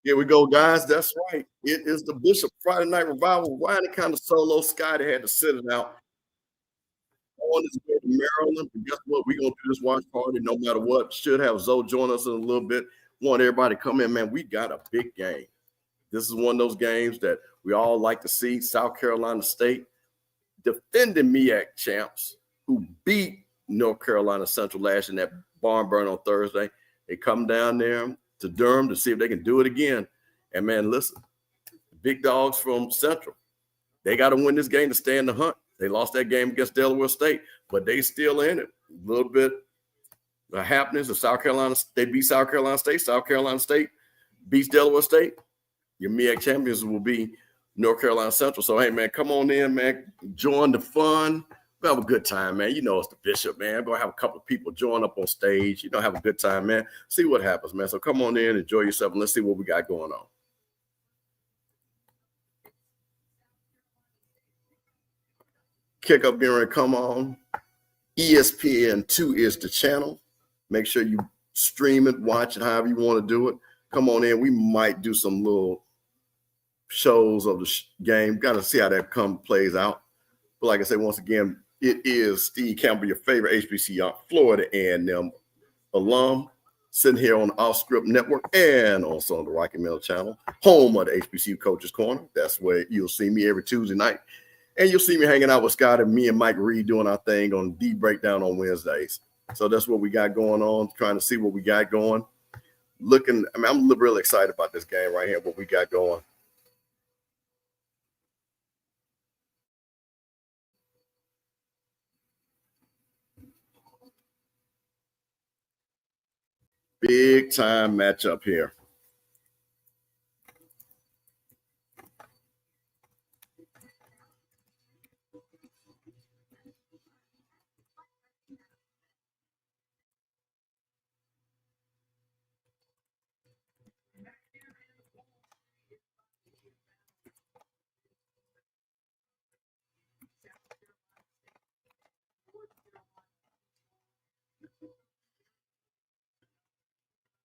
Here we go, guys. That's right. It is the Bishop Friday Night Revival. Why any kind of solo Sky they had to sit it out on his way to Maryland. But guess what? We're gonna do this watch party no matter what. Should have Zoe join us in a little bit. Want everybody to come in, man. We got a big game. This is one of those games that we all like to see. South Carolina State defending MEAC champs who beat North Carolina Central last in that barn burn on Thursday. They come down there to Durham to see if they can do it again. And man, listen, the big dogs from Central, they got to win this game to stay in the hunt. They lost that game against Delaware State, but they still in it. A little bit of happiness of South Carolina. They beat South Carolina State. South Carolina State beats Delaware State. Your MEAC champions will be North Carolina Central. So, hey, man, come on in, man. Join the fun. We'll have a good time, man. You know it's the Bishop, man. I'm going to have a couple of people join up on stage. You know, have a good time, man. See what happens, man. So come on in, enjoy yourself, and let's see what we got going on. Kickoff getting ready to come on. ESPN2 is the channel. Make sure you stream it, watch it, however you want to do it. Come on in. We might do some little shows of the game. Got to see how that plays out. But like I said, once again, it is Steve Campbell, your favorite HBC Florida A&M alum, sitting here on the Off Script Network and also on the Rocky Middle Channel, home of the HBCU Coaches Corner. That's where you'll see me every Tuesday night. And you'll see me hanging out with Scott and me and Mike Reed doing our thing on D Breakdown on Wednesdays. So that's what we got going on, trying to see what we got going. I'm really excited about this game right here, what we got going. Big time matchup here.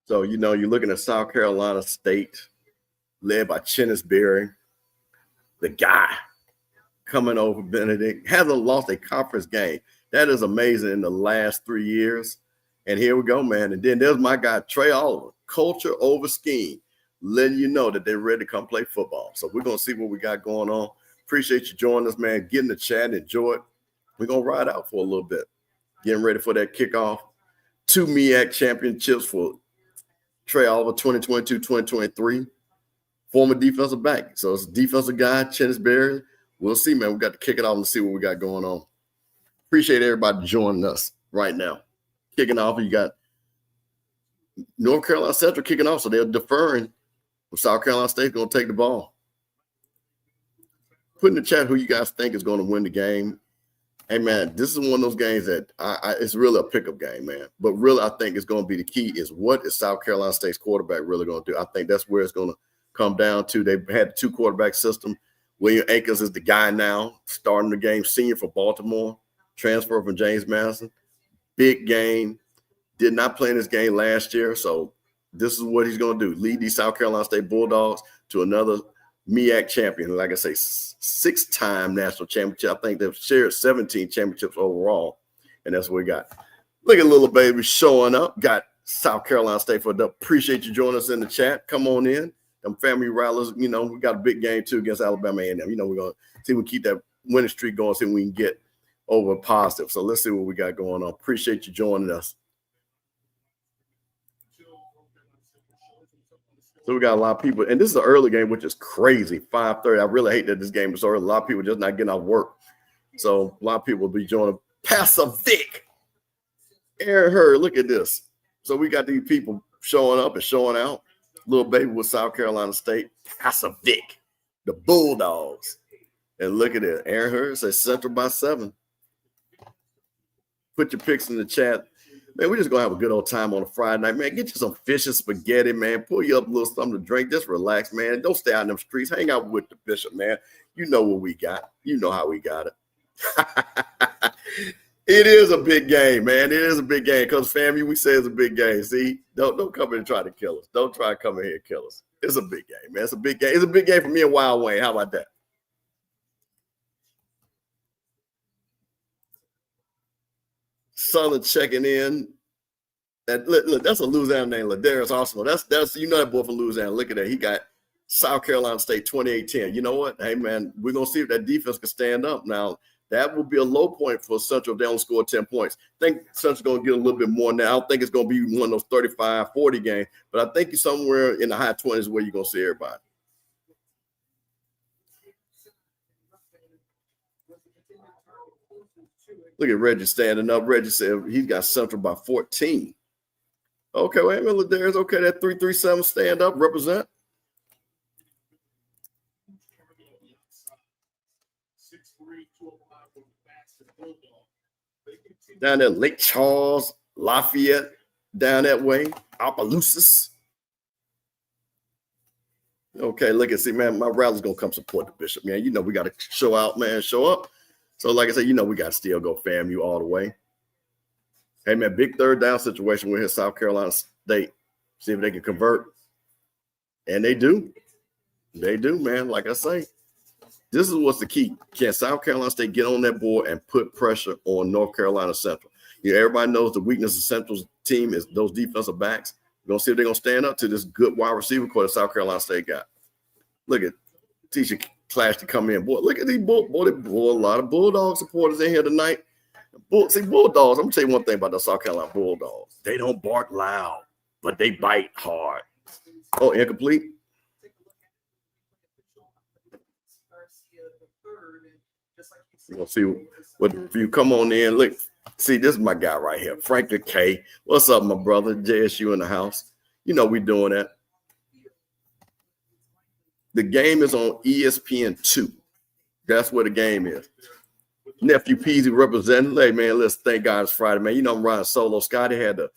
So, you know, you're looking at South Carolina State, led by Chennis Berry, the guy coming over Benedict, hasn't lost a conference game. That is amazing in the last 3 years. And here we go, man. And then there's my guy, Trey Oliver, culture over scheme, letting you know that they're ready to come play football. So we're going to see what we got going on. Appreciate you joining us, man. Get in the chat and enjoy it. We're going to ride out for a little bit. Getting ready for that kickoff. 2 MEAC championships for Trey Oliver, 2022-2023. Former defensive back. So it's a defensive guy, Chennis Berry. We'll see, man. We got to kick it off and see what we got going on. Appreciate everybody joining us right now. Kicking off, you got North Carolina Central kicking off, so they're deferring. South Carolina State's going to take the ball. Put in the chat who you guys think is going to win the game. Hey, man, this is one of those games that it's really a pickup game, man. But really, I think it's going to be the key is what is South Carolina State's quarterback really going to do? I think that's where it's going to come down to. They've had a 2-quarterback system. William Akins is the guy now, starting the game, senior for Baltimore, transfer from James Madison. Big game. Did not play in this game last year, so This is what he's going to do: lead these South Carolina State Bulldogs to another MEAC champion. Like I say, 6-time national championship. I think they've shared 17 championships overall, and that's what we got. Look at little baby showing up. Got South Carolina State for the. Appreciate you joining us in the chat. Come on in. Them family rallies. We got a big game too against Alabama A&M. We're gonna see if we keep that winning streak going. See if we can get over positive. So let's see what we got going on. Appreciate you joining us. So we got a lot of people, and this is an early game, which is crazy. 5:30. I really hate that this game is so early. A lot of people just not getting off work. So a lot of people will be joining. Pacific. Aaron Hurd, look at this. So we got these people showing up and showing out. Little baby with South Carolina State. Pacific. The Bulldogs. And look at it. Aaron Hurd says Central by 7. Put your picks in the chat. Man, we're just going to have a good old time on a Friday night. Man, get you some fish and spaghetti, man. Pull you up a little something to drink. Just relax, man. Don't stay out in them streets. Hang out with the bishop, man. You know what we got. You know how we got it. It is a big game, man. It is a big game because, family, we say it's a big game. See, don't come in and try to kill us. Don't try to come in here and kill us. It's a big game, man. It's a big game. It's a big game for me and Wild Wayne. How about that? Southern checking in. Look, that's a Louisiana name, Ladarius Arsenal. That's that boy from Louisiana. Look at that. He got South Carolina State 28-10. You know what? Hey, man, we're going to see if that defense can stand up. Now, that will be a low point for Central if they don't score 10 points. I think Central's going to get a little bit more now. I don't think it's going to be one of those 35-40 games, but I think you're somewhere in the high 20s where you're going to see everybody. Look at Reggie standing up. Reggie said he's got Central by 14. Okay, wait a minute, Ladarius. Okay, that 337 stand up, represent. Down there, Lake Charles, Lafayette, down that way, Opelousas. Okay, look and see, man, my rally's going to come support the bishop, man. We got to show out, man, show up. So, like I said, we got to still go FAMU all the way. Hey, man, big third down situation with his South Carolina State. See if they can convert. And they do. They do, man. Like I say, this is what's the key. Can South Carolina State get on that board and put pressure on North Carolina Central? Everybody knows the weakness of Central's team is those defensive backs. We're going to see if they're going to stand up to this good wide receiver core that South Carolina State got. Look at Teacher Clash to come in. Boy, look at these a lot of Bulldog supporters in here tonight. Bulldogs, I'm going to tell you one thing about the South Carolina Bulldogs. They don't bark loud, but they bite hard. Oh, incomplete? We'll see what if you come on in. Look, see, this is my guy right here, Franklin K. What's up, my brother? JSU in the house. We doing that. The game is on ESPN2. That's where the game is. Nephew Peasy representing. Hey, man, let's thank God it's Friday, man. I'm riding solo. Scotty had to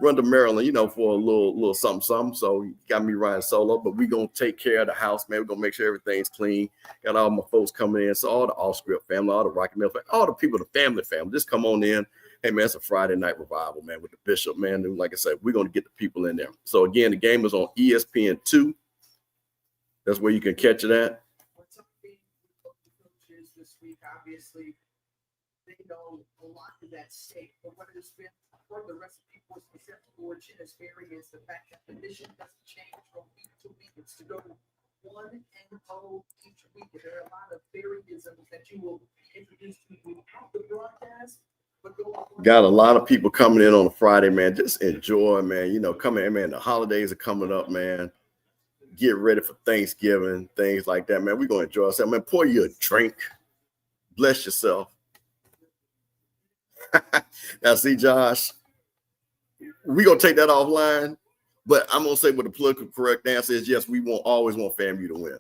run to Maryland, for a little something. So he got me riding solo. But we're going to take care of the house, man. We're going to make sure everything's clean. Got all my folks coming in. So all the off-script family, all the Rocky Mill family, all the people, the family, just come on in. Hey, man, it's a Friday night revival, man, with the bishop, man. And like I said, we're going to get the people in there. So, again, the game is on ESPN2. That's where you can catch it at. Obviously, they know a lot of that stake, but what has been for the recipe for successful Chinnisberry is the fact that the mission doesn't change from week to week. It's to go 1-0 each week. There are a lot of theoryisms that you will be introduced to without the broadcast. Got a lot of people coming in on a Friday, man. Just enjoy, man. Come in, man. The holidays are coming up, man. Get ready for Thanksgiving, things like that, man. We're going to enjoy ourselves, man. Pour you a drink. Bless yourself. Now, see, Josh, we're going to take that offline, but I'm going to say what the political correct answer is. Yes, we always want FAMU to win.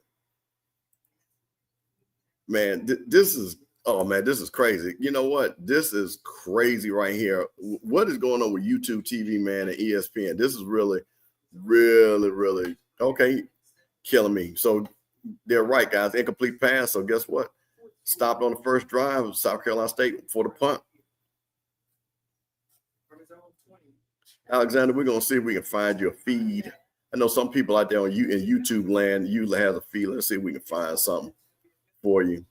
Man, this is crazy. You know what? This is crazy right here. What is going on with YouTube TV, man, and ESPN? This is really, really, really, okay, killing me. So they're right, guys. Incomplete pass. So guess what? Stopped on the first drive of South Carolina State for the punt. Alexander, we're gonna see if we can find you a feed. I know some people out there on you in YouTube land usually has a feed. Let's see if we can find something for you.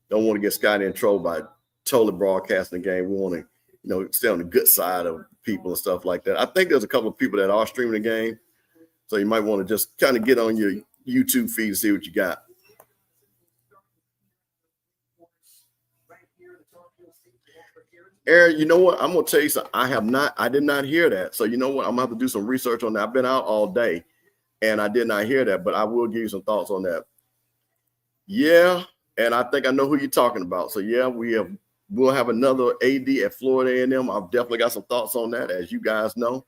Don't want to get Scotty in trouble by totally broadcasting the game. We want to, stay on the good side of people and stuff like that. I think there's a couple of people that are streaming the game, so you might want to just kind of get on your YouTube feed and see what you got. Aaron, you know what? I'm gonna tell you something. I did not hear that. So you know what? I'm gonna have to do some research on that. I've been out all day and I did not hear that, but I will give you some thoughts on that. Yeah, and I think I know who you're talking about. So yeah, we'll have another AD at Florida A&M. I've definitely got some thoughts on that, as you guys know.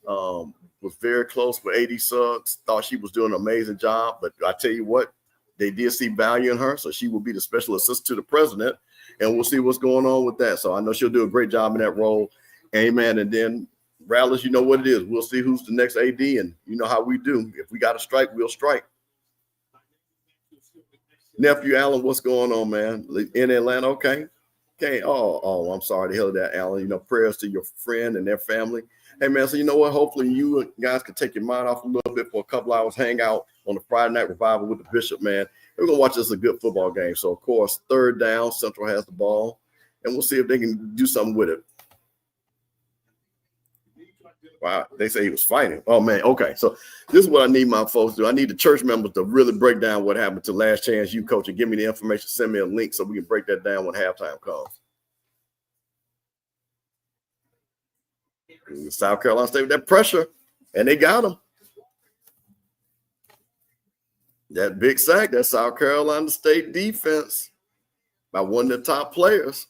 Was very close with AD Suggs. Thought she was doing an amazing job, but I tell you what, they did see value in her, so she will be the special assistant to the president, and we'll see what's going on with that. So I know she'll do a great job in that role. Amen. And then Rattlers, you know what it is. We'll see who's the next AD, and you know how we do. If we got to strike, we'll strike. Nephew Allen, what's going on, man? In Atlanta, okay. Oh, I'm sorry to hear that, Alan. Prayers to your friend and their family. Hey, man, so you know what? Hopefully you guys can take your mind off a little bit for a couple hours, hang out on the Friday night revival with the Bishop, man. We're going to watch this a good football game. So, of course, third down, Central has the ball, and we'll see if they can do something with it. Wow, they say he was fighting. Oh, man, okay. So this is what I need my folks to do. I need the church members to really break down what happened to Last Chance U, coach, and give me the information, send me a link so we can break that down when halftime comes. South Carolina State with that pressure, and they got him. That big sack, that South Carolina State defense by one of the top players.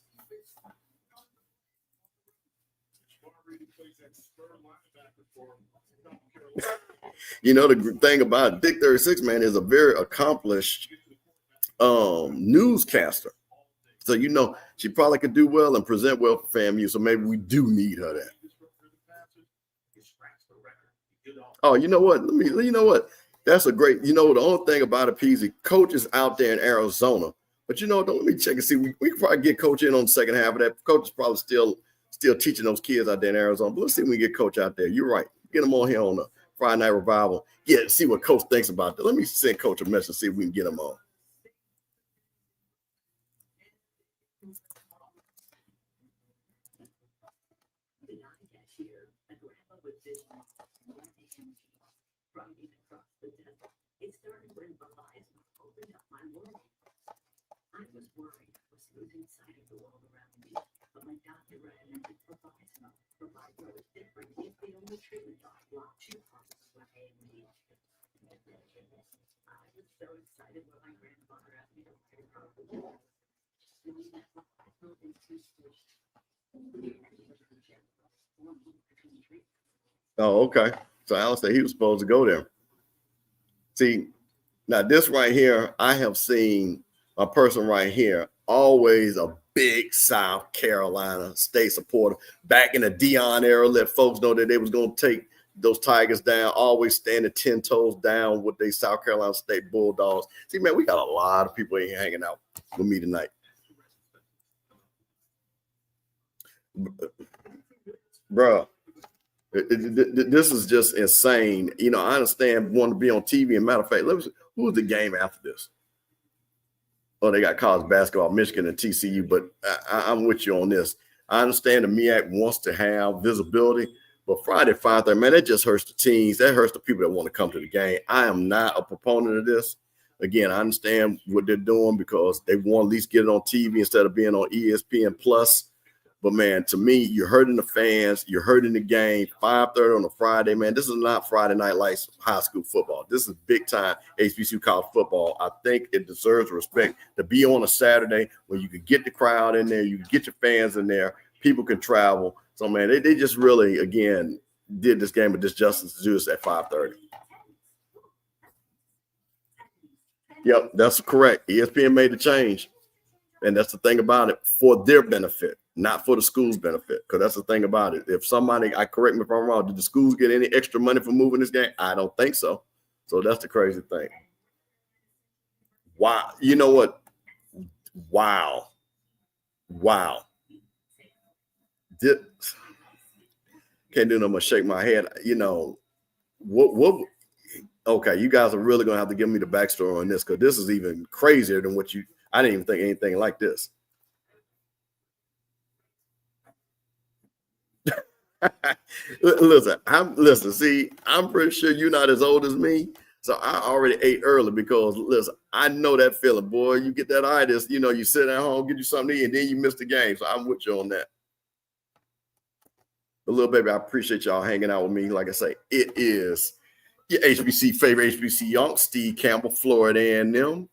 The thing about Dick 36, man, is a very accomplished newscaster. So, she probably could do well and present well for FAMU. So maybe we do need her there. Oh, you know what? That's a great, the only thing about it, Peasy, Coach is out there in Arizona. But don't let me check and see. We can probably get Coach in on the second half of that. Coach is probably still teaching those kids out there in Arizona. But let's see if we can get Coach out there. You're right. Get him on here on the Friday Night Revival. Yeah, see what Coach thinks about that. Let me send Coach a message, see if we can get him on. Oh, okay. So Alan said he was supposed to go there. See, now this right here, I have seen a person right here, always a big South Carolina State supporter. Back in the Dion era, let folks know that they was going to take those Tigers down, always standing 10 toes down with the South Carolina State Bulldogs. See, man, we got a lot of people in here hanging out with me tonight. Bro, this is just insane. I understand wanting to be on TV. And matter of fact, who's the game after this? Oh, they got college basketball, Michigan and TCU, but I'm with you on this. I understand the MEAC wants to have visibility, but Friday 5:30, man, that just hurts the teams. That hurts the people that want to come to the game. I am not a proponent of this. Again, I understand what they're doing because they want to at least get it on TV instead of being on ESPN Plus. But, man, to me, you're hurting the fans. You're hurting the game. 5:30 on a Friday, man. This is not Friday Night Lights high school football. This is big-time HBCU college football. I think it deserves respect to be on a Saturday when you can get the crowd in there. You can get your fans in there. People can travel. So, man, they just really, again, did this game a disjustice to do this at 5:30. Yep, that's correct. ESPN made the change. And that's the thing about it, for their benefit, not for the school's benefit. Because that's the thing about it. If somebody, correct me if I'm wrong, did the schools get any extra money for moving this game? I don't think so. So that's the crazy thing. Wow. You know what? Wow. can't do no more. Shake my head. You know what? Okay, you guys are really gonna have to give me the backstory on this because this is even crazier than what you. I didn't even think anything like this. Listen. See, I'm pretty sure you're not as old as me, so I already ate early because listen, I know that feeling, boy. You get that itis, you know, you sit at home, get you something to eat, and then you miss the game. So I'm with you on that. But little baby, I appreciate y'all hanging out with me. Like I say, it is your HBC favorite HBC young Steve Campbell, Florida A&M.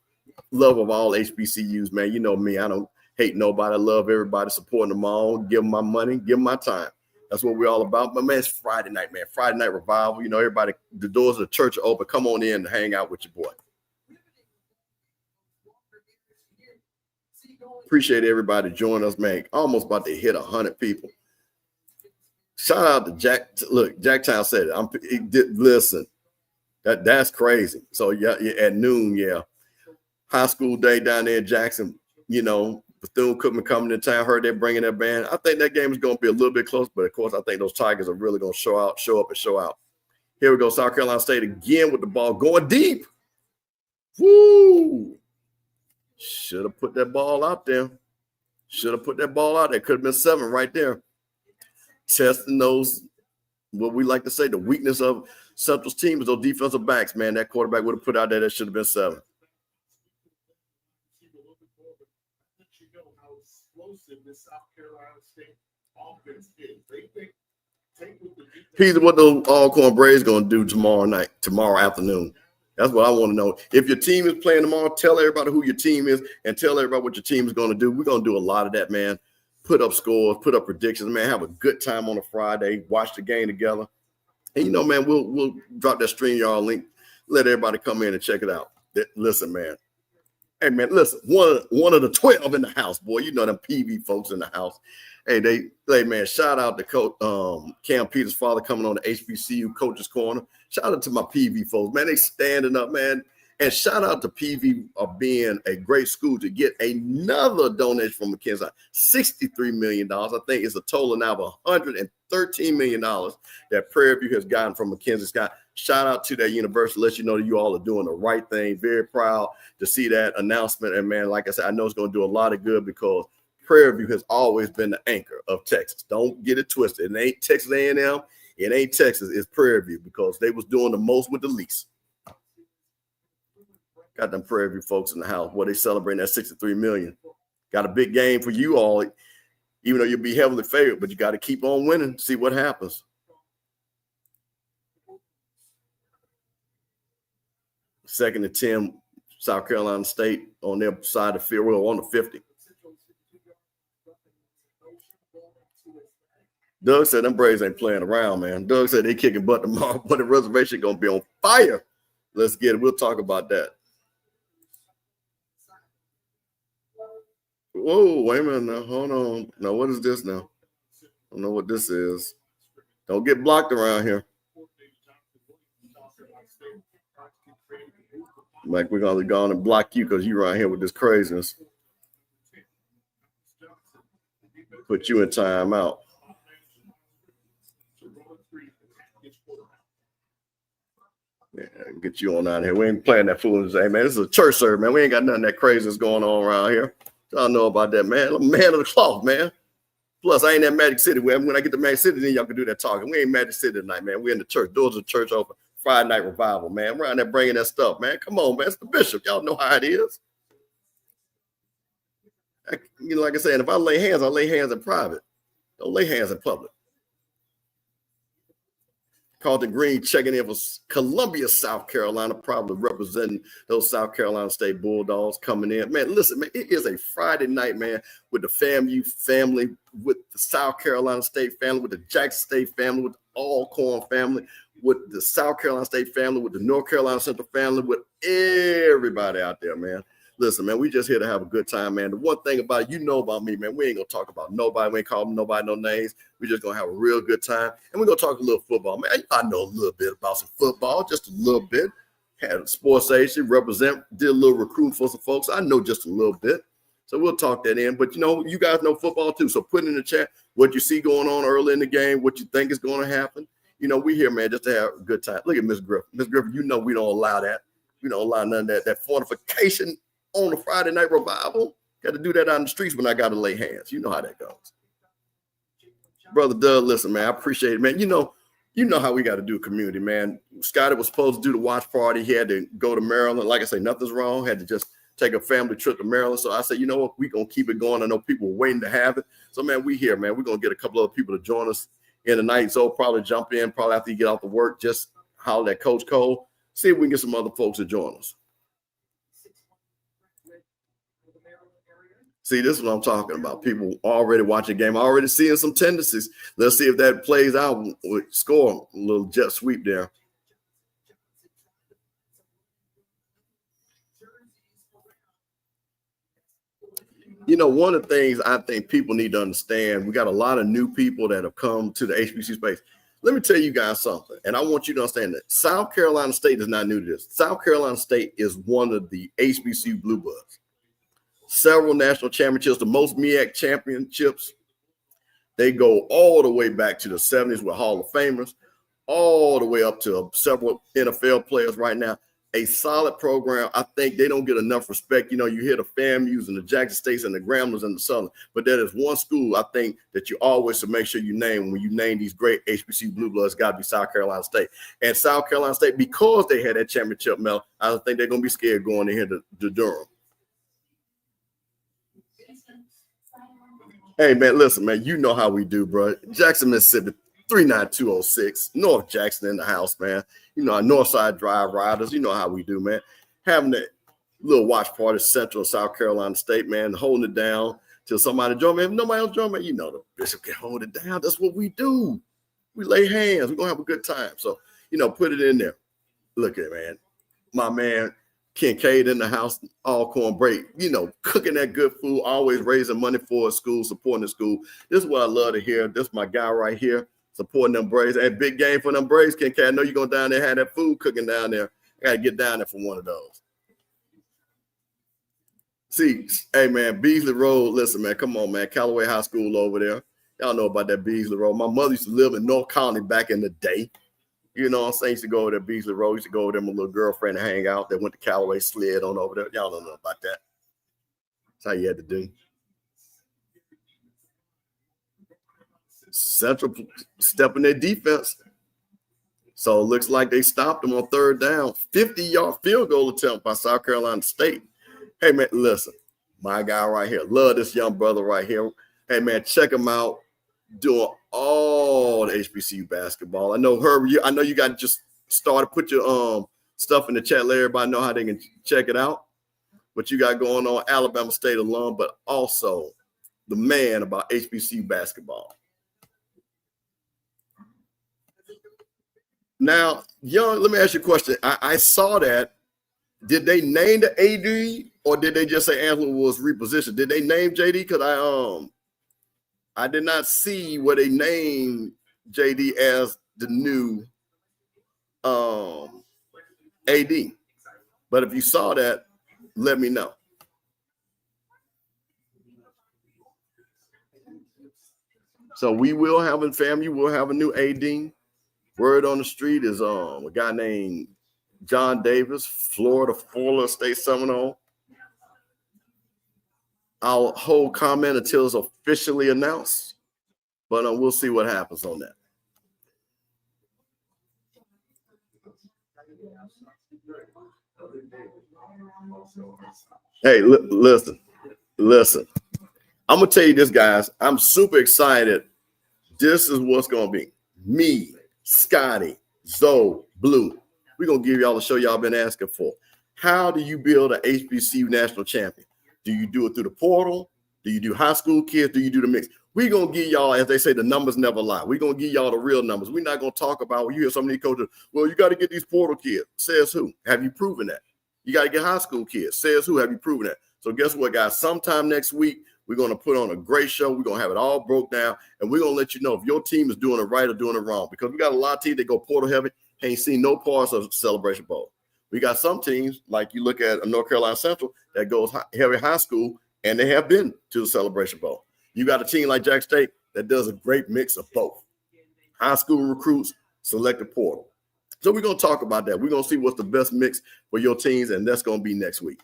Love of all HBCUs, man. You know me, I don't hate nobody. I love everybody, supporting them all. Give them my money, give them my time. That's what we're all about. But man, it's Friday night, man. Friday night revival. You know, everybody, the doors of the church are open. Come on in and hang out with your boy. Appreciate everybody joining us, man. Almost about to hit 100 people. Shout out to Jack. Look, Jacktown said it. Listen, that's crazy. So yeah, at noon, yeah. High school day down there in Jackson, you know, Bethune-Cookman coming to town, heard they're bringing their band. I think that game is going to be a little bit close, but of course, I think those Tigers are really going to show up and show out. Here we go, South Carolina State again with the ball going deep. Woo! Should have put that ball out there. Should have put that ball out there. Could have been 7 right there. Testing those, what we like to say, the weakness of Central's team is those defensive backs, man. That quarterback would have put out there, that should have been 7. He's what those Alcorn Braves going to do tomorrow afternoon. That's what I want to know. If your team is playing tomorrow, tell everybody who your team is and tell everybody what your team is going to do. We're going to do a lot of that, man. Put up scores, put up predictions, man. Have a good time on a Friday. Watch the game together. And, you know, man, we'll drop that StreamYard link. Let everybody come in and check it out. Listen, man. Hey, man, listen, one of the 12 in the house, boy. You know them PV folks in the house. Hey, man, shout out to Coach Cam Peters' father coming on the HBCU Coach's Corner. Shout out to my PV folks, man. They standing up, man. And shout out to PV of being a great school to get another donation from McKenzie. $63 million. I think it's a total now of $113 million that Prairie View has gotten from McKenzie Scott. Shout out to that university. Let you know that you all are doing the right thing. Very proud to see that announcement. And, man, like I said, I know it's going to do a lot of good because Prairie View has always been the anchor of Texas. Don't get it twisted. It ain't Texas A&M. It ain't Texas. It's Prairie View because they was doing the most with the least. Got them Prairie View folks in the house. They celebrating that $63 million. Got a big game for you all, even though you'll be heavily favored, but you got to keep on winning, see what happens. Second and 10, South Carolina State on their side of the field. We're on the 50. Doug said them Braves ain't playing around, man. Doug said they kicking butt tomorrow, but the reservation going to be on fire. Let's get it. We'll talk about that. Whoa, wait a minute now. Hold on. Now, what is this now? I don't know what this is. Don't get blocked around here. Like, we're going to go on and block you because you're around here with this craziness. Put you in timeout. Yeah, get you on out of here. We ain't playing that foolishness. Hey, man, this is a church service, man. We ain't got nothing that craziness going on around here. Y'all know about that, man. I'm a man of the cloth, man. Plus, I ain't at Magic City. When I get to Magic City, then y'all can do that talking. We ain't Magic City tonight, man. We're in the church. Doors of the church open. Friday night revival, man. We're around there bringing that stuff, man. Come on, man. It's the bishop. Y'all know how it is. Like I said, if I lay hands, I lay hands in private. Don't lay hands in public. Carlton Green checking in for Columbia, South Carolina, probably representing those South Carolina State Bulldogs coming in. Man, listen, man, it is a Friday night, man, with the FAMU family, with the South Carolina State family, with the Jackson State family, with the Alcorn family, with the South Carolina State family, with the North Carolina Central family, with everybody out there, man. Listen, man, we just here to have a good time, man. The one thing about it, you know about me, man, we ain't going to talk about nobody. We ain't calling nobody no names. We just going to have a real good time. And we're going to talk a little football, man. I know a little bit about some football, just a little bit. Had a sports agency, did a little recruiting for some folks. I know just a little bit. So we'll talk that in. But, you know, you guys know football too. So put in the chat what you see going on early in the game, what you think is going to happen. You know, we here, man, just to have a good time. Look at Miss Griffin. Miss Griffin, you know we don't allow that. We don't allow none of that fortification on a Friday night revival. Got to do that out in the streets when I got to lay hands. You know how that goes. Brother Doug, listen, man, I appreciate it, man. You know how we got to do community, man. Scotty was supposed to do the watch party. He had to go to Maryland. Like I say, nothing's wrong. Had to just take a family trip to Maryland. So I said, you know what? We're going to keep it going. I know people were waiting to have it. So, man, we here, man. We're going to get a couple other people to join us in the night. So probably jump in probably after you get off the work. Just holler at Coach Cole. See if we can get some other folks to join us. See, this is what I'm talking about. People already watching the game, already seeing some tendencies. Let's see if that plays out with score a little jet sweep there. You know, one of the things I think people need to understand, we got a lot of new people that have come to the HBCU space. Let me tell you guys something, and I want you to understand that South Carolina State is not new to this. South Carolina State is one of the HBCU Blue Bloods. Several national championships, the most MEAC championships. They go all the way back to the 70s with Hall of Famers, all the way up to several NFL players right now. A solid program. I think they don't get enough respect. You know, you hear the FAMUs and the Jackson States and the Grambling and the Southern, but there is one school I think that you always should make sure you name when you name these great HBCU Blue Bloods. Got to be South Carolina State. And South Carolina State, because they had that championship medal, I don't think they're going to be scared going in here to Durham. Hey, man, listen, man, you know how we do, bro. Jackson, Mississippi, 39206. North Jackson in the house, man. You know, our Northside Drive riders, you know how we do, man. Having that little watch party, Central South Carolina State, man, holding it down till somebody join me. If nobody else join me, you know the bishop can hold it down. That's what we do. We lay hands. We're going to have a good time. So, you know, put it in there. Look at it, man. My man, Kincaid in the house, all cornbread, you know, cooking that good food, always raising money for a school, supporting the school. This is what I love to hear. This is my guy right here, supporting them Braves. Hey, big game for them Braves, Kincaid. I know you're going down there, have that food cooking down there. I got to get down there for one of those. See, hey, man, Beasley Road, listen, man, come on, man. Callaway High School over there. Y'all know about that Beasley Road. My mother used to live in North County back in the day. You know what I'm saying? Used to go over there, Beasley Road. Used to go over there with my little girlfriend and hang out. They went to Callaway, slid on over there. Y'all don't know about that. That's how you had to do. Central stepping their defense. So it looks like they stopped them on third down. 50-yard field goal attempt by South Carolina State. Hey, man, listen. My guy right here. Love this young brother right here. Hey, man, check him out. Doing all the HBCU basketball. I know Herbert. I know you got to just started. Put your stuff in the chat. Let everybody know how they can check it out. What you got going on, Alabama State alum, but also the man about HBCU basketball. Now, Young, let me ask you a question. I saw that. Did they name the AD or did they just say Angela was repositioned? Did they name JD? Because I did not see where they named JD as the new AD. But if you saw that, let me know. So we will have in family, we'll have a new AD. Word on the street is a guy named John Davis, Florida State Seminole. I'll hold comment until it's officially announced, but we'll see what happens on that. Hey, listen. I'm going to tell you this, guys. I'm super excited. This is what's going to be. Me, Scotty, Zoe, Blue. We're going to give y'all the show y'all been asking for. How do you build an HBCU national champion? Do you do it through the portal? Do you do high school kids? Do you do the mix? We're going to give y'all, as they say, the numbers never lie. We're going to give y'all the real numbers. We're not going to talk about, you hear some of these coaches, well, you got to get these portal kids. Says who? Have you proven that? You got to get high school kids. Says who? Have you proven that? So guess what, guys? Sometime next week, we're going to put on a great show. We're going to have it all broke down, and we're going to let you know if your team is doing it right or doing it wrong, because we got a lot of teams that go portal heavy, ain't seen no parts of the Celebration Bowl. We got some teams, like you look at North Carolina Central, that goes heavy high school, and they have been to the Celebration Bowl. You got a team like Jack State, that does a great mix of both. High school recruits, selected portal. So we're going to talk about that. We're going to see what's the best mix for your teams, and that's going to be next week.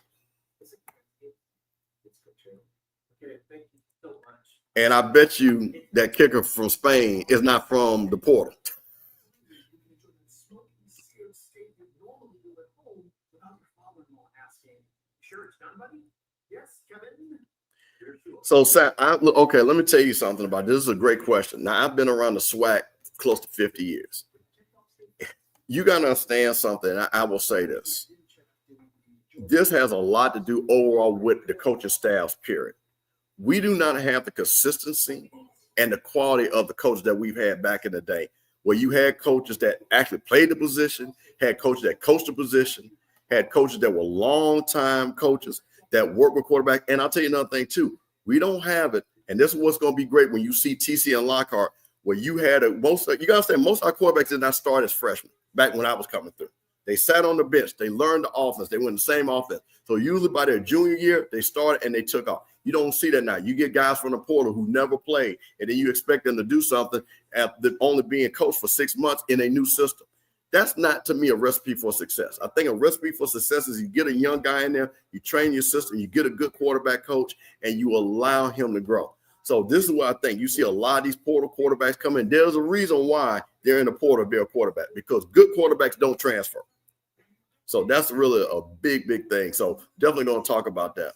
And I bet you that kicker from Spain is not from the portal. So, okay, let me tell you something about this. This is a great question. Now, I've been around the SWAC close to 50 years. You got to understand something. I will say this. This has a lot to do overall with the coaching staffs, period. We do not have the consistency and the quality of the coaches that we've had back in the day, where you had coaches that actually played the position, had coaches that coached the position, had coaches that were long-time coaches that work with quarterback. And I'll tell you another thing, too. We don't have it. And this is what's going to be great when you see TC and Lockhart, where you had you got to understand, most of our quarterbacks did not start as freshmen back when I was coming through. They sat on the bench. They learned the offense. They went the same offense. So usually by their junior year, they started and they took off. You don't see that now. You get guys from the portal who never played, and then you expect them to do something after only being coached for 6 months in a new system. That's not, to me, a recipe for success. I think a recipe for success is you get a young guy in there, you train your system, you get a good quarterback coach, and you allow him to grow. So this is what I think. You see a lot of these portal quarterbacks come in. There's a reason why they're in the portal to be a quarterback, because good quarterbacks don't transfer. So that's really a big, big thing. So definitely going to talk about that.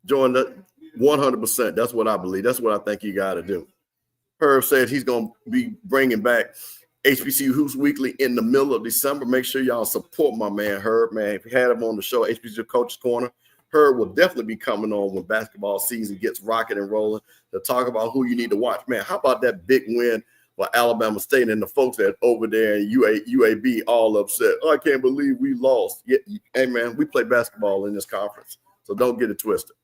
Join the 100%. That's what I believe. That's what I think you got to do. Herb said he's going to be bringing back HBCU Hoops Weekly in the middle of December. Make sure y'all support my man Herb, man. If you had him on the show, HBCU Coach's Corner, Herb will definitely be coming on when basketball season gets rocking and rolling to talk about who you need to watch. Man, how about that big win for Alabama State and the folks that over there in UAB all upset? Oh, I can't believe we lost. Yeah, hey, man, we play basketball in this conference, so don't get it twisted.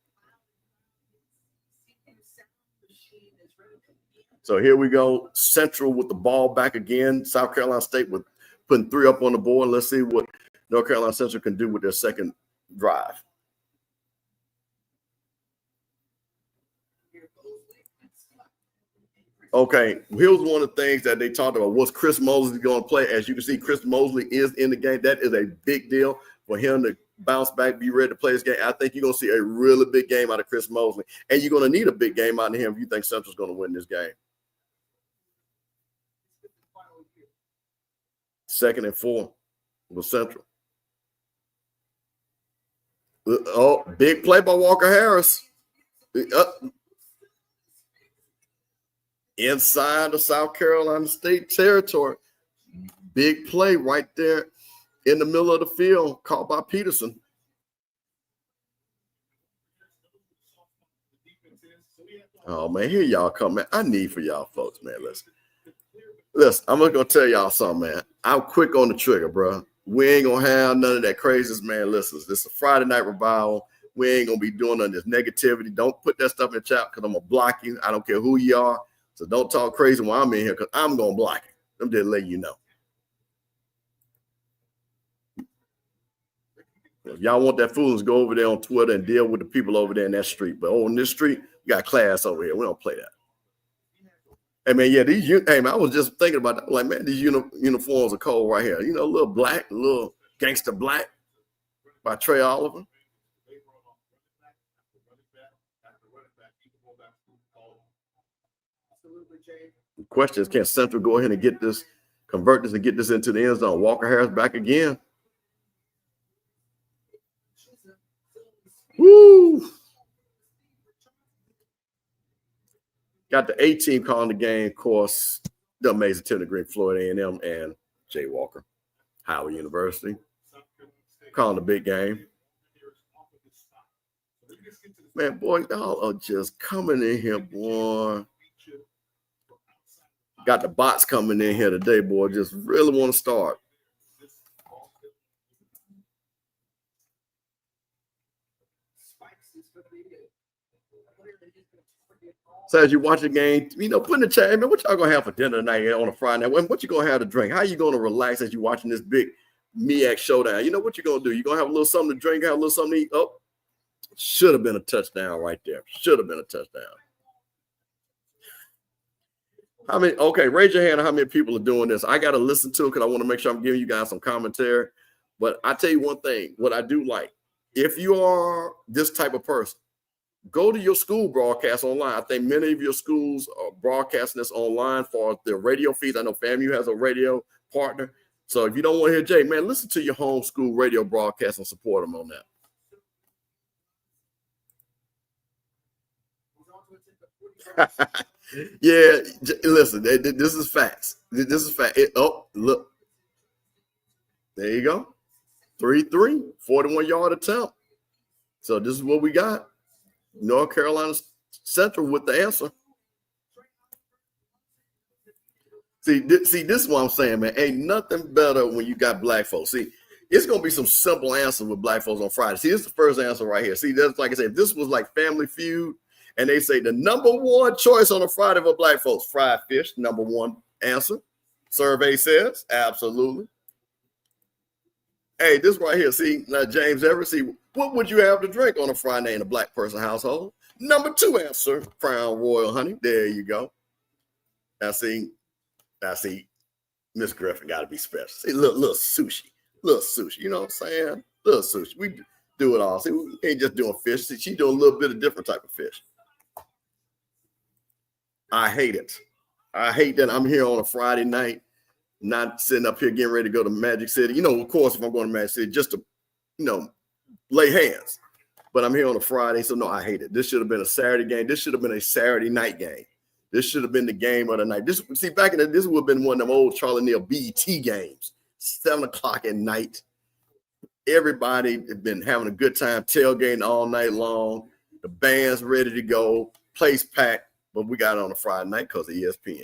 So here we go. Central with the ball back again. South Carolina State with putting 3 up on the board. Let's see what North Carolina Central can do with their second drive. Okay, here's one of the things that they talked about. What's Chris Mosley going to play? As you can see, Chris Mosley is in the game. That is a big deal for him to bounce back, be ready to play this game. I think you're going to see a really big game out of Chris Mosley. And you're going to need a big game out of him if you think Central's going to win this game. 2nd and 4 with Central. Oh, big play by Walker Harris. Inside the South Carolina State territory. Big play right there in the middle of the field, caught by Peterson. Oh, man, here y'all come, man. I need for y'all folks, man. Listen, I'm going to tell y'all something, man. I'm quick on the trigger, bro. We ain't going to have none of that craziness, man. Listen, this is a Friday night revival. We ain't going to be doing none of this negativity. Don't put that stuff in the chat because I'm going to block you. I don't care who you are. So don't talk crazy while I'm in here because I'm going to block you. I'm just letting you know. If y'all want that foolishness, go over there on Twitter and deal with the people over there in that street. But on this street, we got class over here. We don't play that. Hey, man, yeah, hey, man, I was just thinking about that. Like, man, these uniforms are cold right here. You know, a little black, a little gangster black by Trey Oliver. The question is, can Central go ahead and get this, convert this and get this into the end zone? Walker Harris back again. Woo! Got the A team calling the game, of course. The amazing Tim Green, Florida A&M, and Jay Walker, Howard University, calling the big game. Man, boy, y'all are just coming in here, boy. Got the bots coming in here today, boy. Just really want to start. So as you watch the game, you know, put in the chat, man, what y'all gonna have for dinner tonight on a Friday night? What you gonna have to drink? How you gonna relax as you watching this big MEAC showdown? You know what you gonna do? You gonna have a little something to drink, have a little something to eat. Oh, Should have been a touchdown right there. Should have been a touchdown. How many? Okay, raise your hand on how many people are doing this. I got to listen to it because I want to make sure I'm giving you guys some commentary. But I tell you one thing, what I do like, if you are this type of person, go to your school broadcast online. I think many of your schools are broadcasting this online for their radio feeds. I know FAMU has a radio partner. So if you don't want to hear Jay, man, listen to your home school radio broadcast and support them on that. Yeah, listen, this is facts. This is fact. Look. There you go. 3-3, 41-yard attempt. So this is what we got. North Carolina Central with the answer. See, this is what I'm saying, man. Ain't nothing better when you got black folks. See, it's going to be some simple answers with black folks on Friday. See, this is the first answer right here. See, that's like I said, if this was like Family Feud, and they say the number one choice on a Friday for black folks, fried fish, number one answer. Survey says, absolutely. Hey, this right here, see, now James Everett, see, what would you have to drink on a Friday in a black person household? Number two answer, Crown Royal honey. There you go. I see, Miss Griffin got to be special. See, little sushi. You know what I'm saying? Little sushi. We do it all. See, we ain't just doing fish. See, she doing a little bit of different type of fish. I hate it. I hate that I'm here on a Friday night, not sitting up here getting ready to go to Magic City. You know, of course, if I'm going to Magic City, just to, lay hands. But I'm here on a Friday, so no, I hate it. This should have been a Saturday game. This should have been a Saturday night game. This should have been the game of the night. This back in this would have been one of them old Charlie Neal BET games, 7 o'clock at night. Everybody had been having a good time tailgating all night long. The band's ready to go, place packed, but we got it on a Friday night because of ESPN.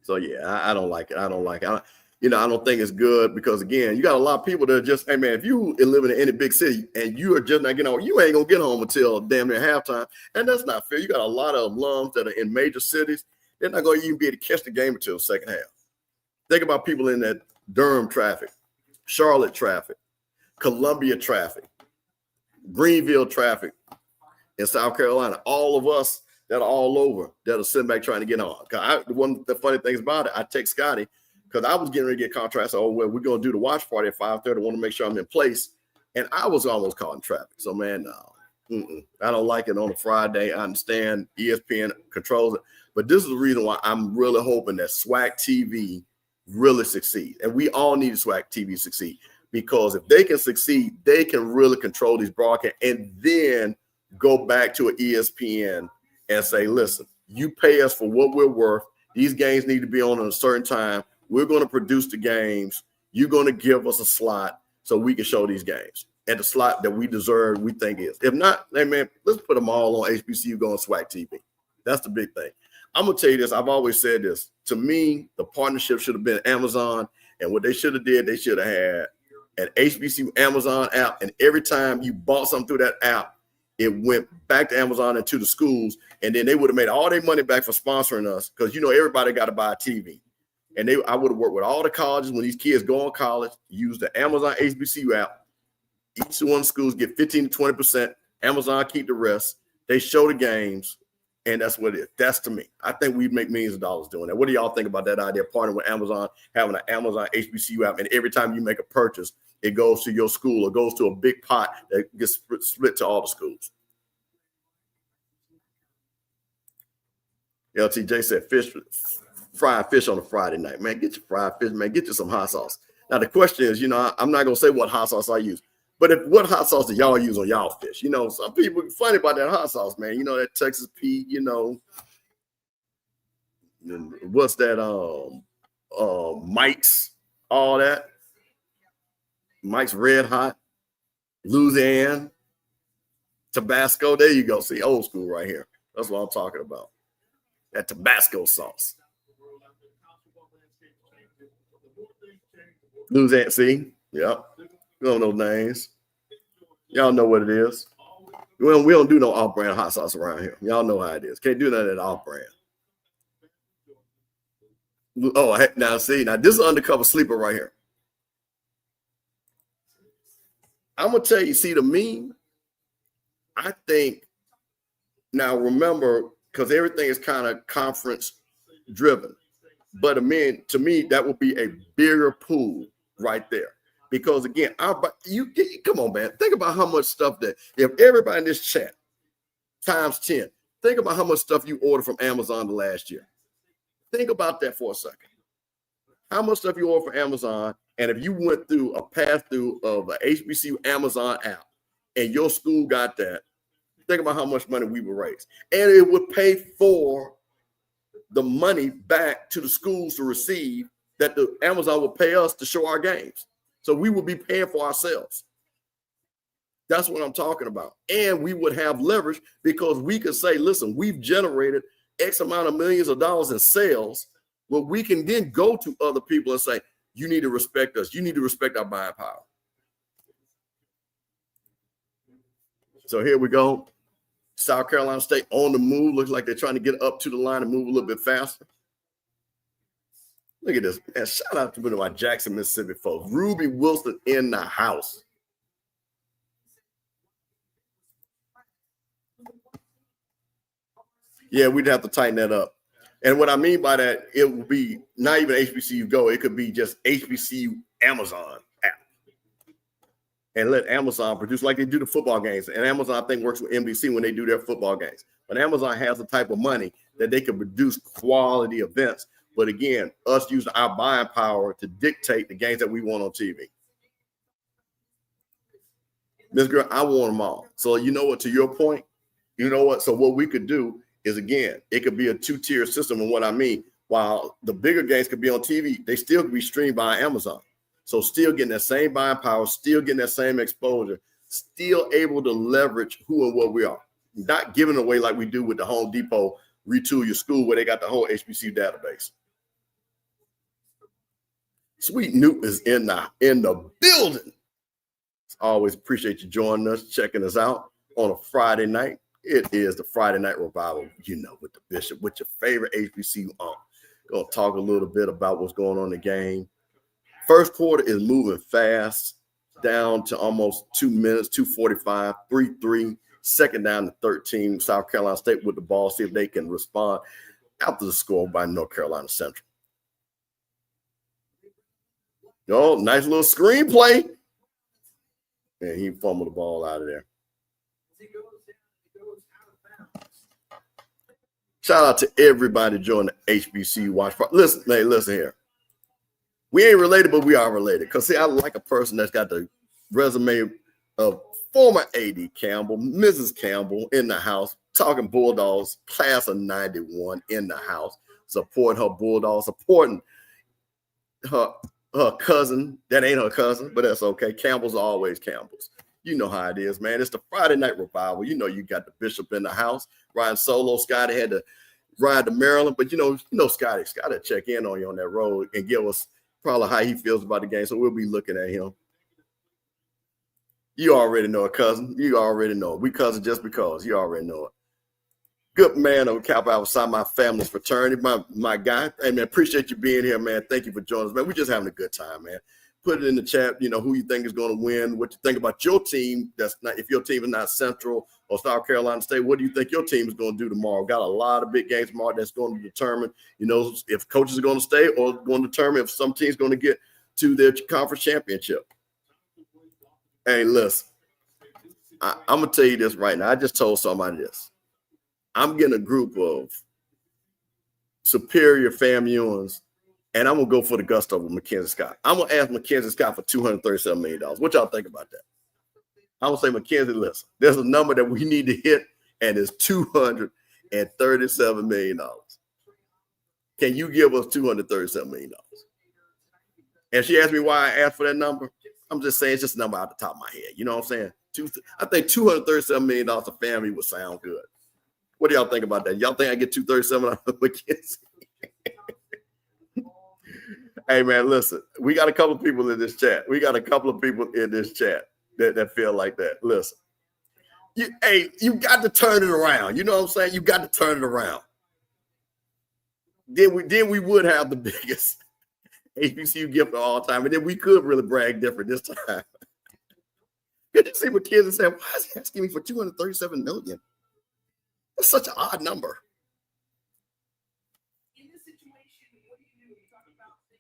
So yeah, I don't like it. I don't think it's good because again, you got a lot of people that are just, hey man, if you live in any big city and you are just not getting home, you ain't gonna get home until damn near halftime, and that's not fair. You got a lot of alums that are in major cities; they're not gonna even be able to catch the game until the second half. Think about people in that Durham traffic, Charlotte traffic, Columbia traffic, Greenville traffic in South Carolina. All of us that are all over that are sitting back trying to get on. One of the funny things about it, I text Scotty because I was getting ready to get contracts. Oh, well, we're going to do the watch party at 5:30. I want to make sure I'm in place. And I was almost caught in traffic. So, man, no, I don't like it on a Friday. I understand ESPN controls it. But this is the reason why I'm really hoping that SWAC TV really succeeds. And we all need SWAC TV to succeed. Because if they can succeed, they can really control these broadcasts and then go back to an ESPN and say, listen, you pay us for what we're worth. These games need to be on at a certain time. We're going to produce the games. You're going to give us a slot so we can show these games at the slot that we deserve, we think is. If not, hey man, let's put them all on HBCU going SWAC TV. That's the big thing. I'm going to tell you this. I've always said this. To me, the partnership should have been Amazon. And what they should have did, they should have had an HBCU Amazon app. And every time you bought something through that app, it went back to Amazon and to the schools, and then they would have made all their money back for sponsoring us because, everybody got to buy a TV. And I would have worked with all the colleges when these kids go on college, use the Amazon HBCU app. Each one of the schools get 15 to 20%. Amazon keep the rest. They show the games, and that's what it is. That's to me. I think we'd make millions of dollars doing that. What do y'all think about that idea, partnering with Amazon, having an Amazon HBCU app, and every time you make a purchase, it goes to your school or goes to a big pot that gets split to all the schools? LTJ said fried fish on a Friday night. Man, get your fried fish, man. Get you some hot sauce. Now, the question is, I'm not going to say what hot sauce I use, but what hot sauce do y'all use on y'all fish? Some people are funny about that hot sauce, man. That Texas Pete, what's that, Mike's, all that. Mike's Red Hot, Louisiana, Tabasco. There you go. See, old school right here. That's what I'm talking about. That Tabasco sauce. Louisiana, see? Yep. We don't know names. Y'all know what it is. We don't do no off-brand hot sauce around here. Y'all know how it is. Can't do none of that off-brand. Oh, now see. Now, this is undercover sleeper right here. I'm gonna tell you, see the meme. I think now remember, because everything is kind of conference driven. But to me, that would be a bigger pool right there. Because again, you come on, man. Think about how much stuff that if everybody in this chat times 10, think about how much stuff you ordered from Amazon the last year. Think about that for a second. How much stuff you ordered from Amazon, and if you went through a pass through of a HBCU Amazon app and your school got that, think about how much money we would raise. And it would pay for the money back to the schools to receive that the Amazon will pay us to show our games. So we would be paying for ourselves. That's what I'm talking about. And we would have leverage because we could say, listen, we've generated X amount of millions of dollars in sales. Well, we can then go to other people and say, you need to respect us. You need to respect our buying power. So here we go. South Carolina State on the move. Looks like they're trying to get up to the line and move a little bit faster. Look at this. Man, shout out to my Jackson, Mississippi folks. Ruby Wilson in the house. Yeah, we'd have to tighten that up. And what I mean by that, it would be not even HBCU Go. It could be just HBCU Amazon app. And let Amazon produce like they do the football games. And Amazon, I think, works with NBC when they do their football games. But Amazon has the type of money that they can produce quality events. But again, us using our buying power to dictate the games that we want on TV. Miss Girl, I want them all. So you know what, to your point, you know what? So what we could do is, again, it could be a two-tier system. And what I mean, while the bigger games could be on TV, they still could be streamed by Amazon. So still getting that same buying power, still getting that same exposure, still able to leverage who and what we are. Not giving away like we do with the Home Depot Retool Your School, where they got the whole HBCU database. Sweet Newt is in the building. Always appreciate you joining us, checking us out on a Friday night. It is the Friday Night Revival, you know, with the Bishop, with your favorite HBCU on. Gonna talk a little bit about what's going on in the game. First quarter is moving fast, down to almost 2 minutes, 2:45, 3-3, second down to 13. South Carolina State with the ball, see if they can respond after the score by North Carolina Central. Oh, nice little screenplay. And he fumbled the ball out of there. Shout out to everybody joining the HBCU Watch Party. Listen, hey, listen here. We ain't related, but we are related. Because, see, I like a person that's got the resume of former AD Campbell, Mrs. Campbell in the house, talking Bulldogs, class of 91 in the house, supporting her Bulldogs, supporting her cousin. That ain't her cousin, but that's okay. Campbell's are always Campbell's. You know how it is, man. It's the Friday Night Revival. You know you got the Bishop in the house, riding solo. Scotty had to ride to Maryland, but you know Scotty check in on you on that road and give us probably how he feels about the game. So we'll be looking at him. You already know it, cousin. You already know it. We cousin just because. You already know it. Good man over Kappa Alpha Psi, my family's fraternity, my guy. Hey, man, appreciate you being here, man. Thank you for joining us, man. We're just having a good time, man. Put it in the chat, you know, who you think is going to win, what you think about your team. That's not, if your team is not Central or South Carolina State, what do you think your team is going to do tomorrow? Got a lot of big games tomorrow that's going to determine, you know, if coaches are going to stay or going to determine if some team's going to get to their conference championship. Hey, listen, I'm going to tell you this right now. I just told somebody this. I'm getting a group of superior FAMUans, and I'm going to go for the gusto with Mackenzie Scott. I'm going to ask Mackenzie Scott for $237 million. What y'all think about that? I'm going to say, Mackenzie, listen, there's a number that we need to hit, and it's $237 million. Can you give us $237 million? And she asked me why I asked for that number. I'm just saying it's just a number out the top of my head. You know what I'm saying? I think $237 million a family would sound good. What do y'all think about that? Y'all think I get 237 out of Mackenzie? Hey, man, listen. We got a couple of people in this chat. That feel like that. Listen. You got to turn it around. You know what I'm saying? You got to turn it around. Then we would have the biggest HBCU gift of all time. And then we could really brag different this time. Good to see what kids are saying. Why is he asking me for $237 million? That's such an odd number.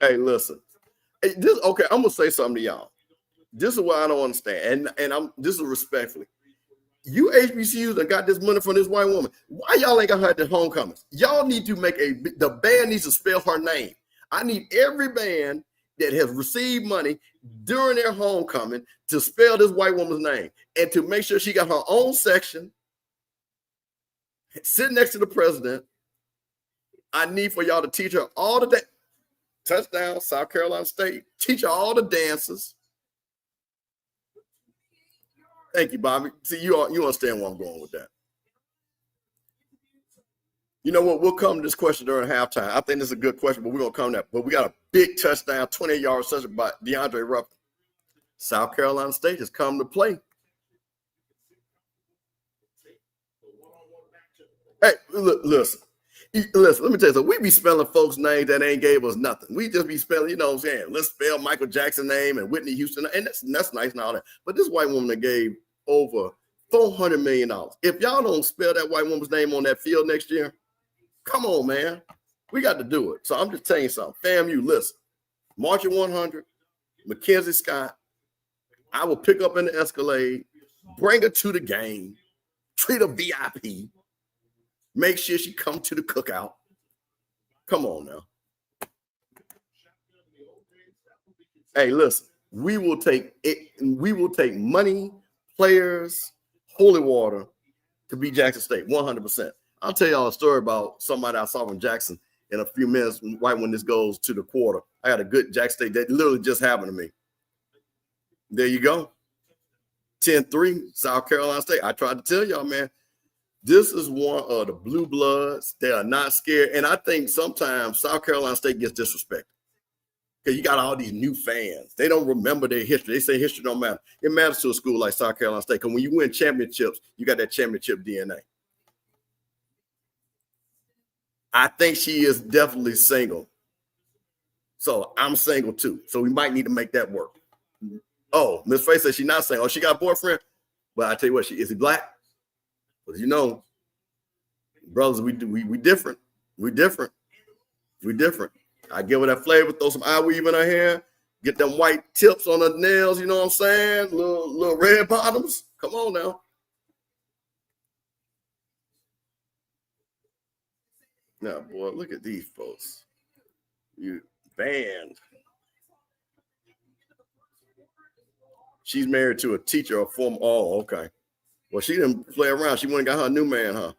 Hey, listen. Hey, okay, I'm gonna say something to y'all. This is what I don't understand, and this is respectfully. You HBCUs that got this money from this white woman. Why y'all ain't gonna have the homecomings? Y'all need to make the band needs to spell her name. I need every band that has received money during their homecoming to spell this white woman's name and to make sure she got her own section, sit next to the president. I need for y'all to teach her all the touchdown, South Carolina State. Teach her all the dances. Thank you, Bobby. See, you understand where I'm going with that. You know what? We'll come to this question during halftime. I think this is a good question, but we're going to come to that. But we got a big touchdown, 28-yard reception by DeAndre Ruffin. South Carolina State has come to play. Hey, listen. Listen, let me tell you something. We be spelling folks' names that ain't gave us nothing. We just be spelling, you know what I'm saying? Let's spell Michael Jackson's name and Whitney Houston. And that's nice and all that. But this white woman that gave over $400 million. If y'all don't spell that white woman's name on that field next year, come on, man. We got to do it. So I'm just telling you something. FAMU, listen. Marching 100, Mackenzie Scott. I will pick up in the Escalade, bring her to the game, treat her VIP. Make sure she come to the cookout. Come on now. Hey, listen, we will take it. We will take money, players, holy water to beat Jackson State, 100%. I'll tell y'all a story about somebody I saw from Jackson in a few minutes right when this goes to the quarter. I had a good Jackson State that literally just happened to me. There you go. 10-3, South Carolina State. I tried to tell y'all, man. This is one of the blue bloods. They are not scared. And I think sometimes South Carolina State gets disrespected because you got all these new fans. They don't remember their history. They say history don't matter. It matters to a school like South Carolina State because when you win championships, you got that championship DNA. I think she is definitely single. So I'm single too. So we might need to make that work. Oh, Miss Faye says she's not single. Oh, she got a boyfriend? But I tell you what, is he black? You know, brothers, we different. We different. We different. I give her that flavor, throw some eye weave in her hair, get them white tips on her nails, you know what I'm saying? Little red bottoms. Come on now. Now, boy, look at these folks. You banned. She's married to a teacher, a former. Oh, okay. Well, she didn't play around. She went and got her a new man, huh?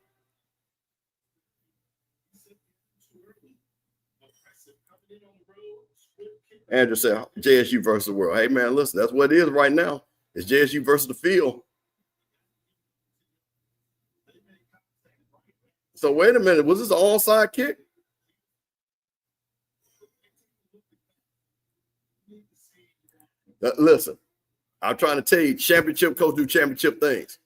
Andrew said, JSU versus the world. Hey, man, listen, that's what it is right now. It's JSU versus the field. So wait a minute. Was this an onside kick? Listen, I'm trying to tell you, championship coaches do championship things.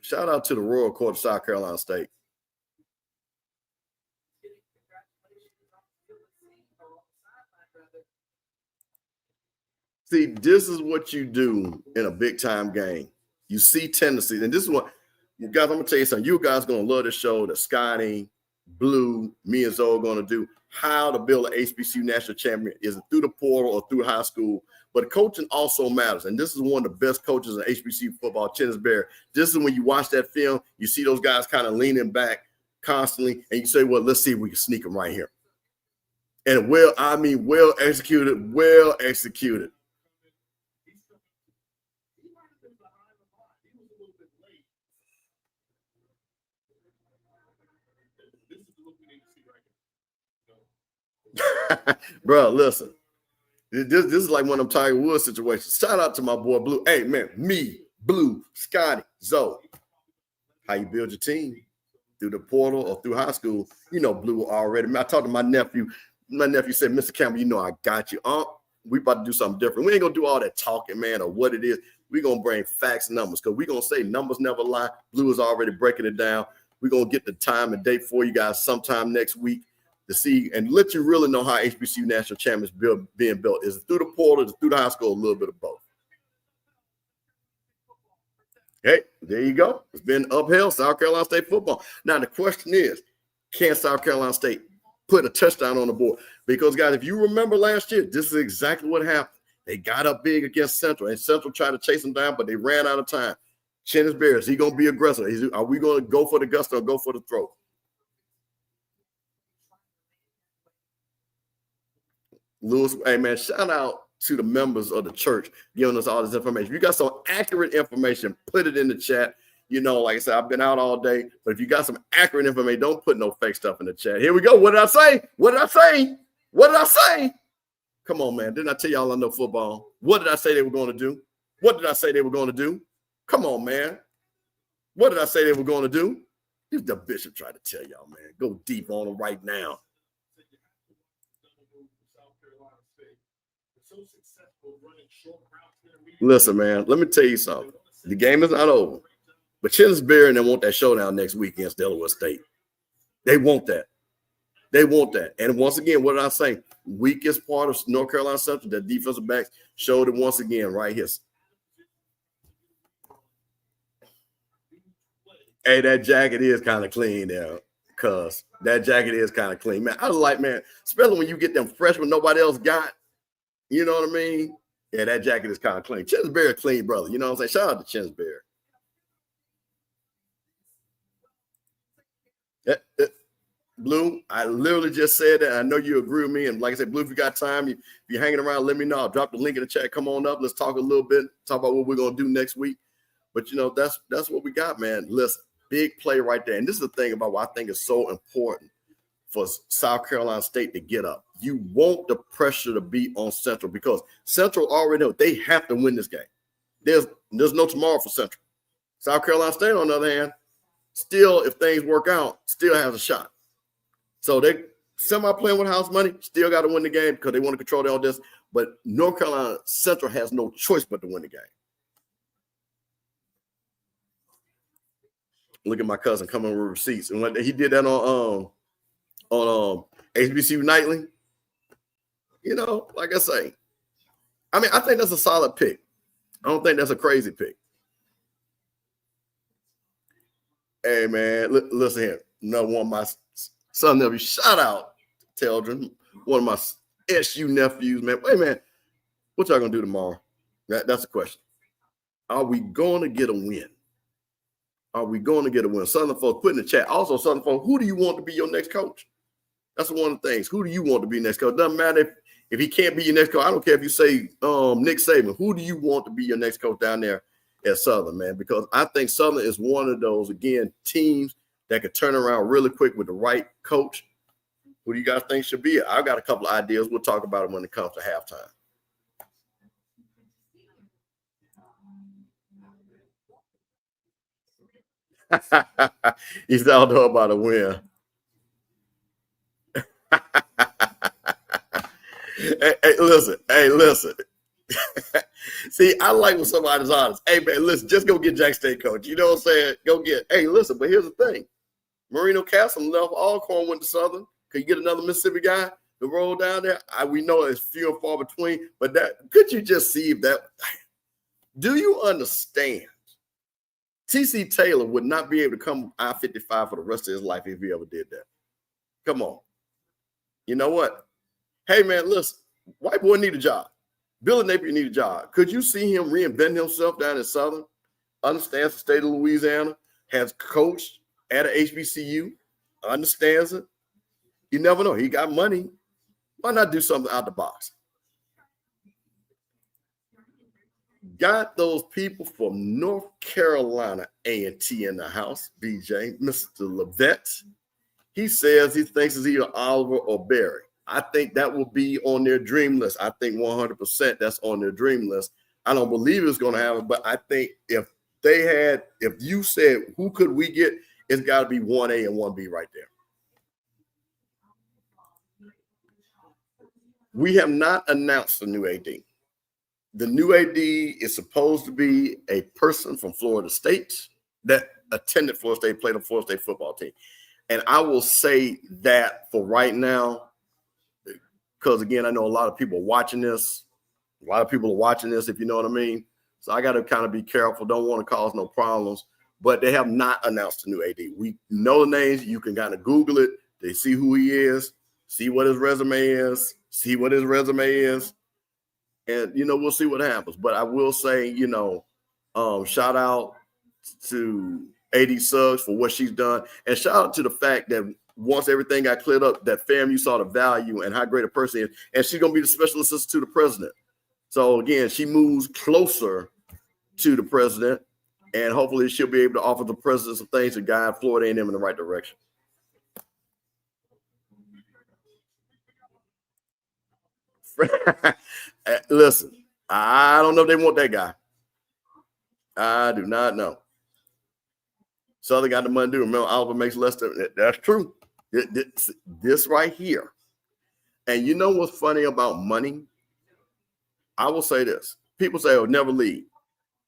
Shout out to the Royal Court of South Carolina State. See, this is what you do in a big-time game. You see tendencies. And this is what, guys, I'm going to tell you something. You guys are going to love this show that Scotty, Blue, me, and Zoe are going to do. How to build an HBCU national champion. Is it through the portal or through high school? But coaching also matters. And this is one of the best coaches in HBCU football, Chennis Berry. This is when you watch that film, you see those guys kind of leaning back constantly, and you say, well, let's see if we can sneak them right here. And well executed, well executed. Bro, listen. This is like one of them Tiger Woods situations. Shout out to my boy Blue. Hey, man, me, Blue, Scotty, Zoe. How you build your team? Through the portal or through high school. You know Blue already. I talked to my nephew. My nephew said, Mr. Campbell, you know I got you. We about to do something different. We ain't going to do all that talking, man, or what it is. We're going to bring facts and numbers because we're going to say numbers never lie. Blue is already breaking it down. We're going to get the time and date for you guys sometime next week to see and let you really know how HBCU national champions being built. Is it through the portal, is it through the high school, a little bit of both. Hey, there you go. It's been upheld, South Carolina State football. Now, the question is, can South Carolina State put a touchdown on the board? Because, guys, if you remember last year, this is exactly what happened. They got up big against Central, and Central tried to chase them down, but they ran out of time. Chennis Bear, is he going to be aggressive? Are we going to go for the gusto or go for the throat? Lewis, hey, man, shout out to the members of the church giving us all this information. If you got some accurate information, put it in the chat. You know, like I said, I've been out all day, but if you got some accurate information, don't put no fake stuff in the chat. Here we go. What did I say? What did I say? What did I say? Come on, man. Didn't I tell y'all I know football? What did I say they were going to do? What did I say they were going to do? Come on, man. What did I say they were going to do? This the bishop tried to tell y'all, man. Go deep on them right now. Listen, man, let me tell you something. The game is not over. But Chennis Bear and they want that showdown next week against Delaware State. They want that. They want that. And once again, what did I say? Weakest part of North Carolina Central, that defensive backs showed it once again right here. Hey, that jacket is kind of clean there, cuz. That jacket is kind of clean. Man, I was like, man, especially when you get them freshmen nobody else got. You know what I mean? Yeah, that jacket is kind of clean. Chennis Bear, clean brother. You know what I'm saying? Shout out to Chennis Bear. Blue, I literally just said that. I know you agree with me. And like I said, Blue, if you got time, if you're hanging around, let me know. I'll drop the link in the chat. Come on up. Let's talk a little bit. Talk about what we're going to do next week. But, you know, that's what we got, man. Listen, big play right there. And this is the thing about what I think is so important for South Carolina State to get up. You want the pressure to be on Central because Central already know they have to win this game. There's no tomorrow for Central. South Carolina State, on the other hand, still, if things work out, still has a shot. So they semi-playing with house money, still got to win the game because they want to control their own destiny. But North Carolina Central has no choice but to win the game. Look at my cousin coming with receipts. And when he did that on HBCU Nightly, you know, like I say, I mean, I think that's a solid pick. I don't think that's a crazy pick. Hey, man, listen here. Another one of my son nephews. Shout out to Teldrin, one of my SU nephews, man. Wait, man, what y'all going to do tomorrow? That's the question. Are we going to get a win? Are we going to get a win? Southern folks, put in the chat. Also, Southern folks, who do you want to be your next coach? That's one of the things. Who do you want to be next coach? Doesn't matter if he can't be your next coach. I don't care if you say Nick Saban. Who do you want to be your next coach down there at Southern, man? Because I think Southern is one of those, again, teams that could turn around really quick with the right coach. Who do you guys think should be it? I've got a couple of ideas. We'll talk about it when it comes to halftime. He's all know about a win. Hey, listen. See, I like when somebody's honest. Hey, man, listen, just go get Jack State coach. You know what I'm saying? Go get. Hey, listen, but here's the thing. Marino Castle left Alcorn, went to Southern. Could you get another Mississippi guy to roll down there? We know it's few and far between, but that could you just see if that? Do you understand? T.C. Taylor would not be able to come I-55 for the rest of his life if he ever did that. Come on. You know what? Hey, man, listen, white boy need a job. Billy Napier need a job. Could you see him reinvent himself down in Southern? Understands the state of Louisiana, has coached at an HBCU, understands it. You never know. He got money. Why not do something out the box? Got those people from North Carolina A&T in the house, BJ, Mr. Levette. He says he thinks it's either Oliver or Barry. I think that will be on their dream list. I think 100% that's on their dream list. I don't believe it's going to happen, but I think if you said, who could we get, it's got to be 1A and 1B right there. We have not announced the new AD. The new AD is supposed to be a person from Florida State that attended Florida State, played on Florida State football team. And I will say that for right now, because again, I know a lot of people watching this. A lot of people are watching this, if you know what I mean. So I got to kind of be careful. Don't want to cause no problems. But they have not announced a new AD. We know the names. You can kind of Google it. They see who he is, see what his resume is, and we'll see what happens. But I will say, shout out to AD Suggs for what she's done, and shout out to the fact that once everything got cleared up, that FAMU saw the value and how great a person is, and she's gonna be the special assistant to the president. So again, she moves closer to the president, and hopefully she'll be able to offer the president some things to guide Florida A&M in the right direction. Listen, I don't know if they want that guy. I do not know. Southern got the money to do. Remember, Oliver makes less than that. That's true. This right here. And you know what's funny about money? I will say this. People say, "Oh, never leave."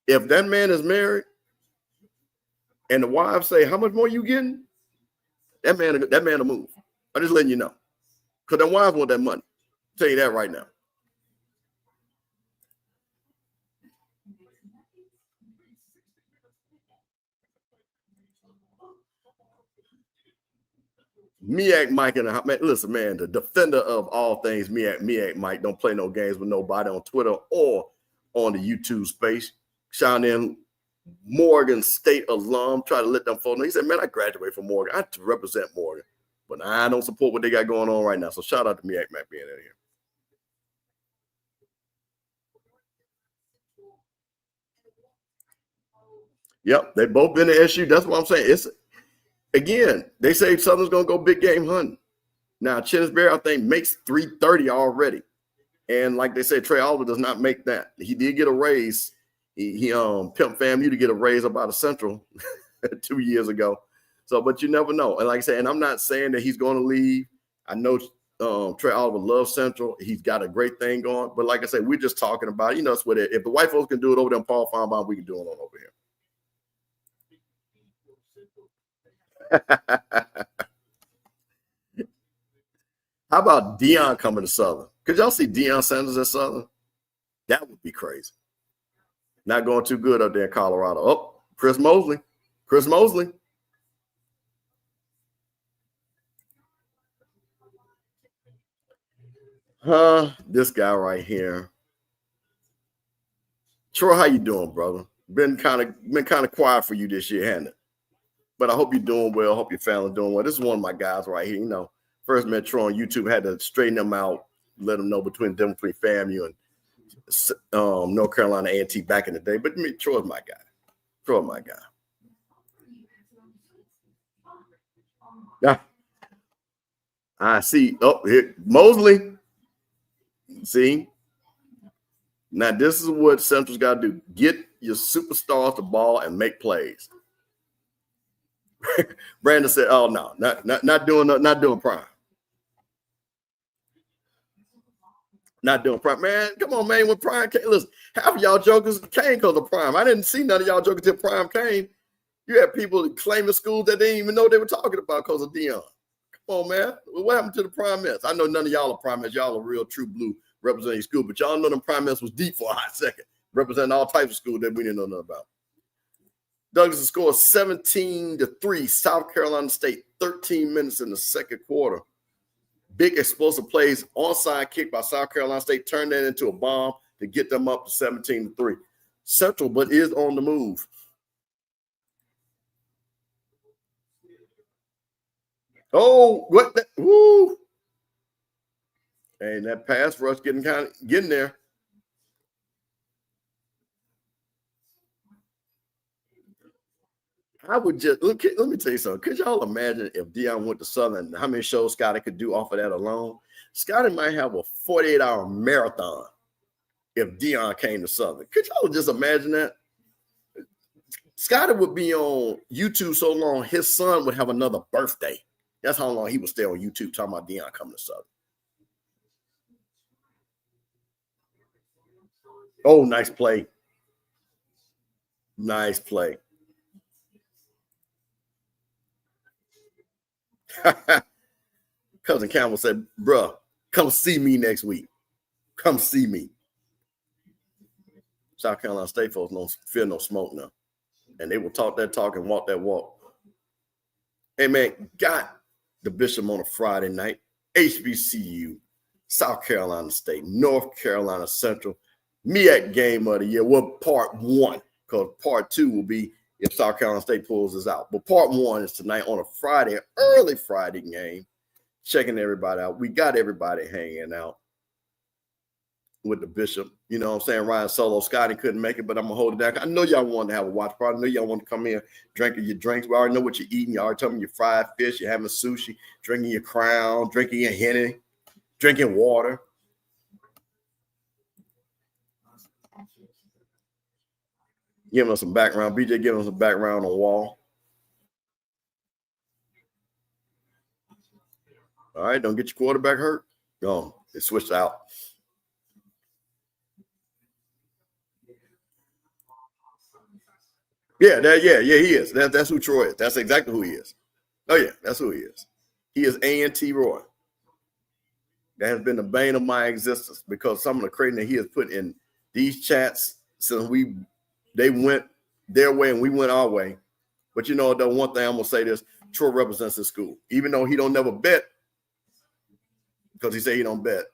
If that man is married and the wives say, "How much more you getting?" That man will move. I'm just letting you know. Because the wives want that money. I'll tell you that right now. Miak Mike and listen, man, the defender of all things, Miak Mike, don't play no games with nobody on Twitter or on the YouTube space. Shout in Morgan State alum, try to let them folks know. He said, "Man, I graduated from Morgan. I have to represent Morgan, but I don't support what they got going on right now." So shout out to Miak Mike being in here. Yep, they both been to SU. That's what I'm saying. It's again, they say Southern's gonna go big game hunting. Now, Chennisberry, I think, makes 330 already. And like they said, Trey Oliver does not make that. He did get a raise. He pimped FAMU to get a raise up out of Central 2 years ago. So, but you never know. And like I said, and I'm not saying that he's going to leave. I know Trey Oliver loves Central. He's got a great thing going. But like I said, we're just talking about, it's what if the white folks can do it over there in Paul Farmbaum, we can do it on over here. How about Deion coming to Southern? Could y'all see Deion Sanders at Southern? That would be crazy. Not going too good up there in Colorado. Oh, Chris Mosley. This guy right here. Troy, how you doing, brother? Been kind of quiet for you this year, hasn't it? But I hope you're doing well. Hope your family's doing well. This is one of my guys right here. First met Troy on YouTube, had to straighten them out, let them know between FAMU and North Carolina A&T back in the day. But Troy's my guy. Yeah. I see. Oh, here, Mosley. See? Now, this is what Central's got to do. Get your superstars the ball and make plays. Brandon said, "Oh, no, not doing prime. Not doing prime. Man, come on, man. When prime came, listen, half of y'all jokers came because of prime. I didn't see none of y'all jokers till prime came. You had people claiming schools that they didn't even know they were talking about because of Deion. Come on, man. What happened to the prime mess? I know none of y'all are prime mess. Y'all are real true blue representing school, but y'all know them prime mess was deep for a hot second, representing all types of schools that we didn't know nothing about. Douglas scored 17-3. South Carolina State, 13 minutes in the second quarter. Big explosive plays, onside kick by South Carolina State, turned that into a bomb to get them up to 17-3. Central, but is on the move. Oh, what? Woo! And that pass rush getting there. I would just let me tell you something. Could y'all imagine if Deion went to Southern, how many shows Scotty could do off of that alone? Scotty might have a 48-hour marathon if Deion came to Southern. Could y'all just imagine that? Scotty would be on YouTube so long, his son would have another birthday. That's how long he would stay on YouTube talking about Deion coming to Southern. Oh, nice play. Nice play. Cousin Campbell said, bruh, come see me next week. Come see me. South Carolina State folks don't feel no smoke now. And they will talk that talk and walk that walk. Hey, man, got the Bishop on a Friday night. HBCU, South Carolina State, North Carolina Central. MEAC game of the year. Well, part one, because part two will be if South Carolina State pulls us out. But part one is tonight on a Friday, early Friday game. Checking everybody out. We got everybody hanging out with the Bishop. You know what I'm saying? Ryan Solo, Scotty couldn't make it, but I'm going to hold it down. I know y'all want to have a watch party. I know y'all want to come in, drinking your drinks. We already know what you're eating. You already told me you're fried fish. You're having sushi, drinking your Crown, drinking your Henny, drinking water. Giving us some background. BJ giving us some background on Wall. All right, don't get your quarterback hurt. Go. They switched out. Yeah, he is. That's who Troy is. That's exactly who he is. Oh, yeah, that's who he is. He is A&T Roy. That has been the bane of my existence because some of the crazy that he has put in these chats since they went their way and we went our way. But you know, the one thing I'm gonna say this: Troy represents his school, even though he don't never bet because he say he don't bet,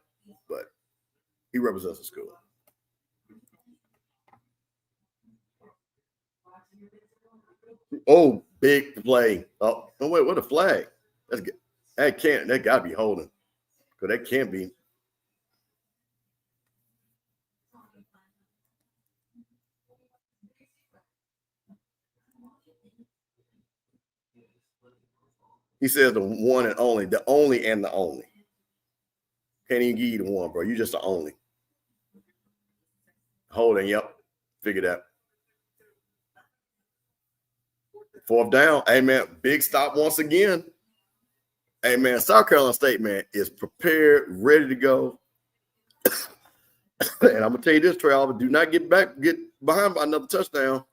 but he represents the school. Oh, big play! Oh, no wait, what a flag! That gotta be holding because that can't be. He says the one and only, the only and the only. Can't even give you the one, bro. You just the only. Holding, yep. Figure that. Fourth down. Hey, man, big stop once again. Hey, man, South Carolina State, man, is prepared, ready to go. And I'm going to tell you this, Trey Oliver, do not get behind by another touchdown.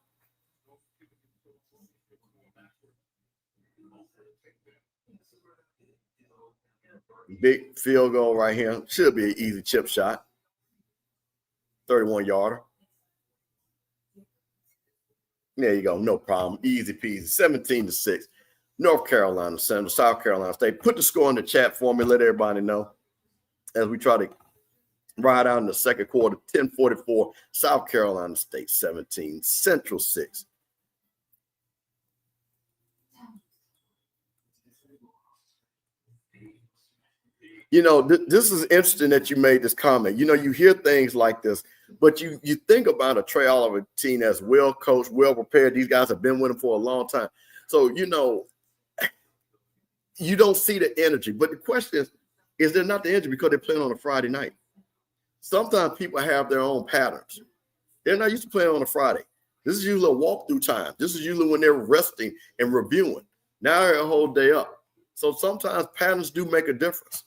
Big field goal right here. Should be an easy chip shot. 31-yarder. There you go. No problem. Easy peasy. 17-6. North Carolina Central, South Carolina State. Put the score in the chat for me. Let everybody know as we try to ride out in the second quarter. 10-44. South Carolina State 17. Central 6. You know, this is interesting that you made this comment. You know, you hear things like this, but you think about a Trey Oliver team that's well coached, well prepared. These guys have been with him for a long time. So, you know, you don't see the energy. But the question is there not the energy because they're playing on a Friday night? Sometimes people have their own patterns. They're not used to playing on a Friday. This is usually a walkthrough time. This is usually when they're resting and reviewing. Now they're a whole day up. So sometimes patterns do make a difference.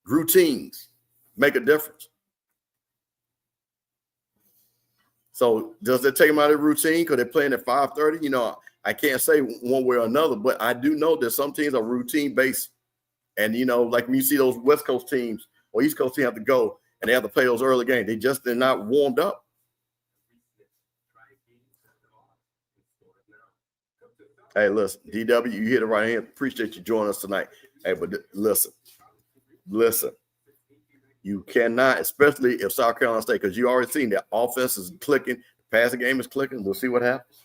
Routines make a difference. So does it take them out of the routine because they're playing at 5:30? You know, I can't say one way or another, but I do know that some teams are routine based. And, you know, like when you see those West Coast teams or East Coast teams have to go and they have to play those early games, they're not warmed up. Hey, listen, DW, you hit it right here. Appreciate you joining us tonight. Hey, but listen. You cannot, especially if South Carolina State, because you already seen that offense is clicking, passing game is clicking. We'll see what happens.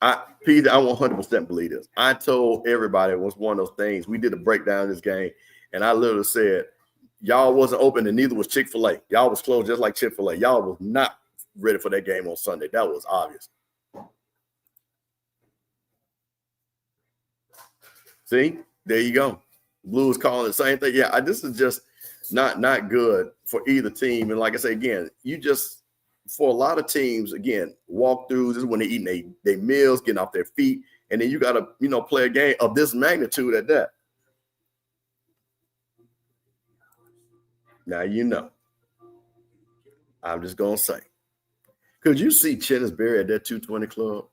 I 100% believe this. I told everybody it was one of those things. We did a breakdown of this game, and I literally said, y'all wasn't open, and neither was Chick-fil-A. Y'all was closed just like Chick-fil-A. Y'all was not ready for that game on Sunday. That was obvious. See, there you go. Blues calling the same thing. Yeah, this is just not good for either team. And like I say again, for a lot of teams, again, walkthroughs, this is when they're eating their meals, getting off their feet, and then you got to, play a game of this magnitude at that. Now, I'm just going to say, could you see Chennisberry at that 220 club?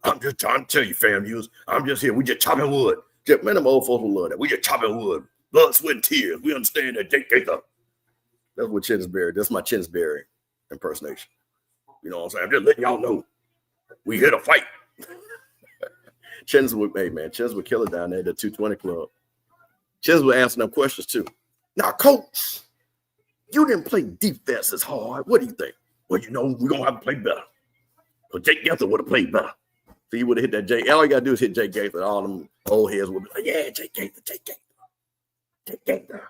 I'm just trying to tell you, fam, I'm just here. We just chopping wood. Man, them old folks will love that. We just chopping wood. Blood, sweat, and tears. We understand that Jake Gaither. That's what Chinsbury. That's my Chinsbury impersonation. You know what I'm saying? I'm just letting y'all know. We here to fight. Chins would kill it down there at the 220 club. Chins would answer them questions too. Now, coach, you didn't play defense as hard. What do you think? Well, we're going to have to play better. But Jake Gaither would have played better. So he would have hit that Jake. All you got to do is hit Jake Gaither. All them old heads would be like, yeah, Jake Gaither. Jake Gaither.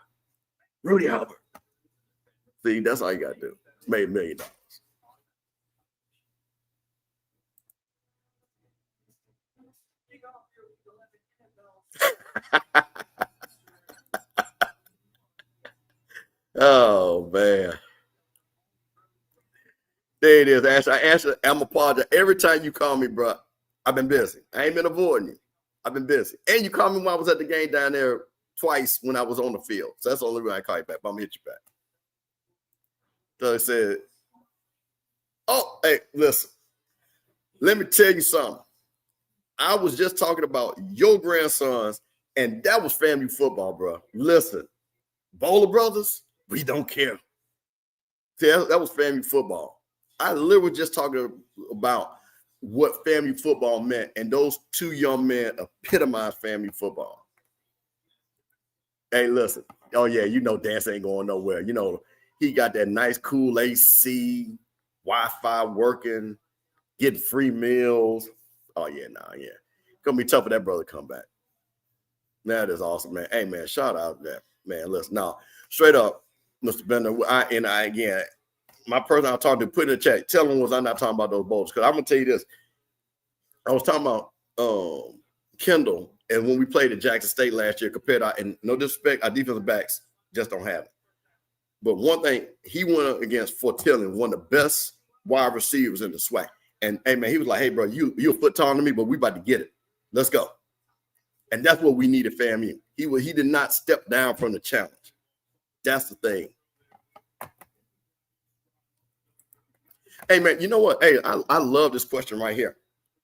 Rudy Albert. See, that's all you got to do. Made $1 million. Oh, man. There it is, Ashley. I'm apologize. Every time you call me, bro, I've been busy. I ain't been avoiding you. I've been busy. And you called me when I was at the game down there twice when I was on the field. So that's the only reason I call you back. But I'm going to hit you back. So I said, oh, hey, listen. Let me tell you something. I was just talking about your grandsons, and that was family football, bro. Listen, Bowler Brothers, we don't care. See, that was family football. I literally just talking about what family football meant, and those two young men epitomized family football. Hey, listen. Oh, yeah, Dance ain't going nowhere. He got that nice, cool AC, Wi-Fi working, getting free meals. Oh, yeah, yeah. Gonna be tough for that brother to come back. That is awesome, man. Hey, man, shout out to that. Man, listen, now, straight up, Mr. Bender, again, my person I talked to put in the chat, tell him I'm not talking about those boulders. Because I'm going to tell you this. I was talking about Kendall, and when we played at Jackson State last year, compared to, and no disrespect, our defensive backs just don't have it. But one thing, he went up against Fortillion, one of the best wide receivers in the SWAC. And, hey, man, he was like, hey, bro, you're a foot taller than me, but we about to get it. Let's go. And that's what we needed, FAMU. He did not step down from the challenge. That's the thing. Hey, man, you know what? Hey, I love this question right here.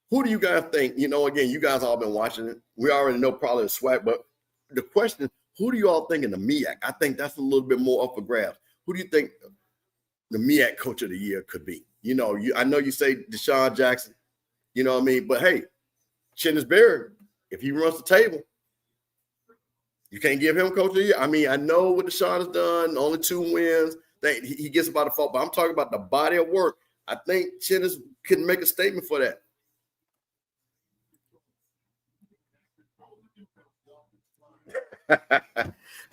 Who do you guys think, again, you guys all been watching it. We already know probably the SWAC, but the question, who do you all think in the MEAC? I think that's a little bit more up for grabs. Who do you think the MEAC coach of the year could be? I know you say Deshaun Jackson, you know what I mean? But, hey, Chinsbury, if he runs the table, you can't give him coach of the year. I mean, I know what Deshaun has done, only 2 wins. He gets about a fault, but I'm talking about the body of work. I think Chinnis can make a statement for that.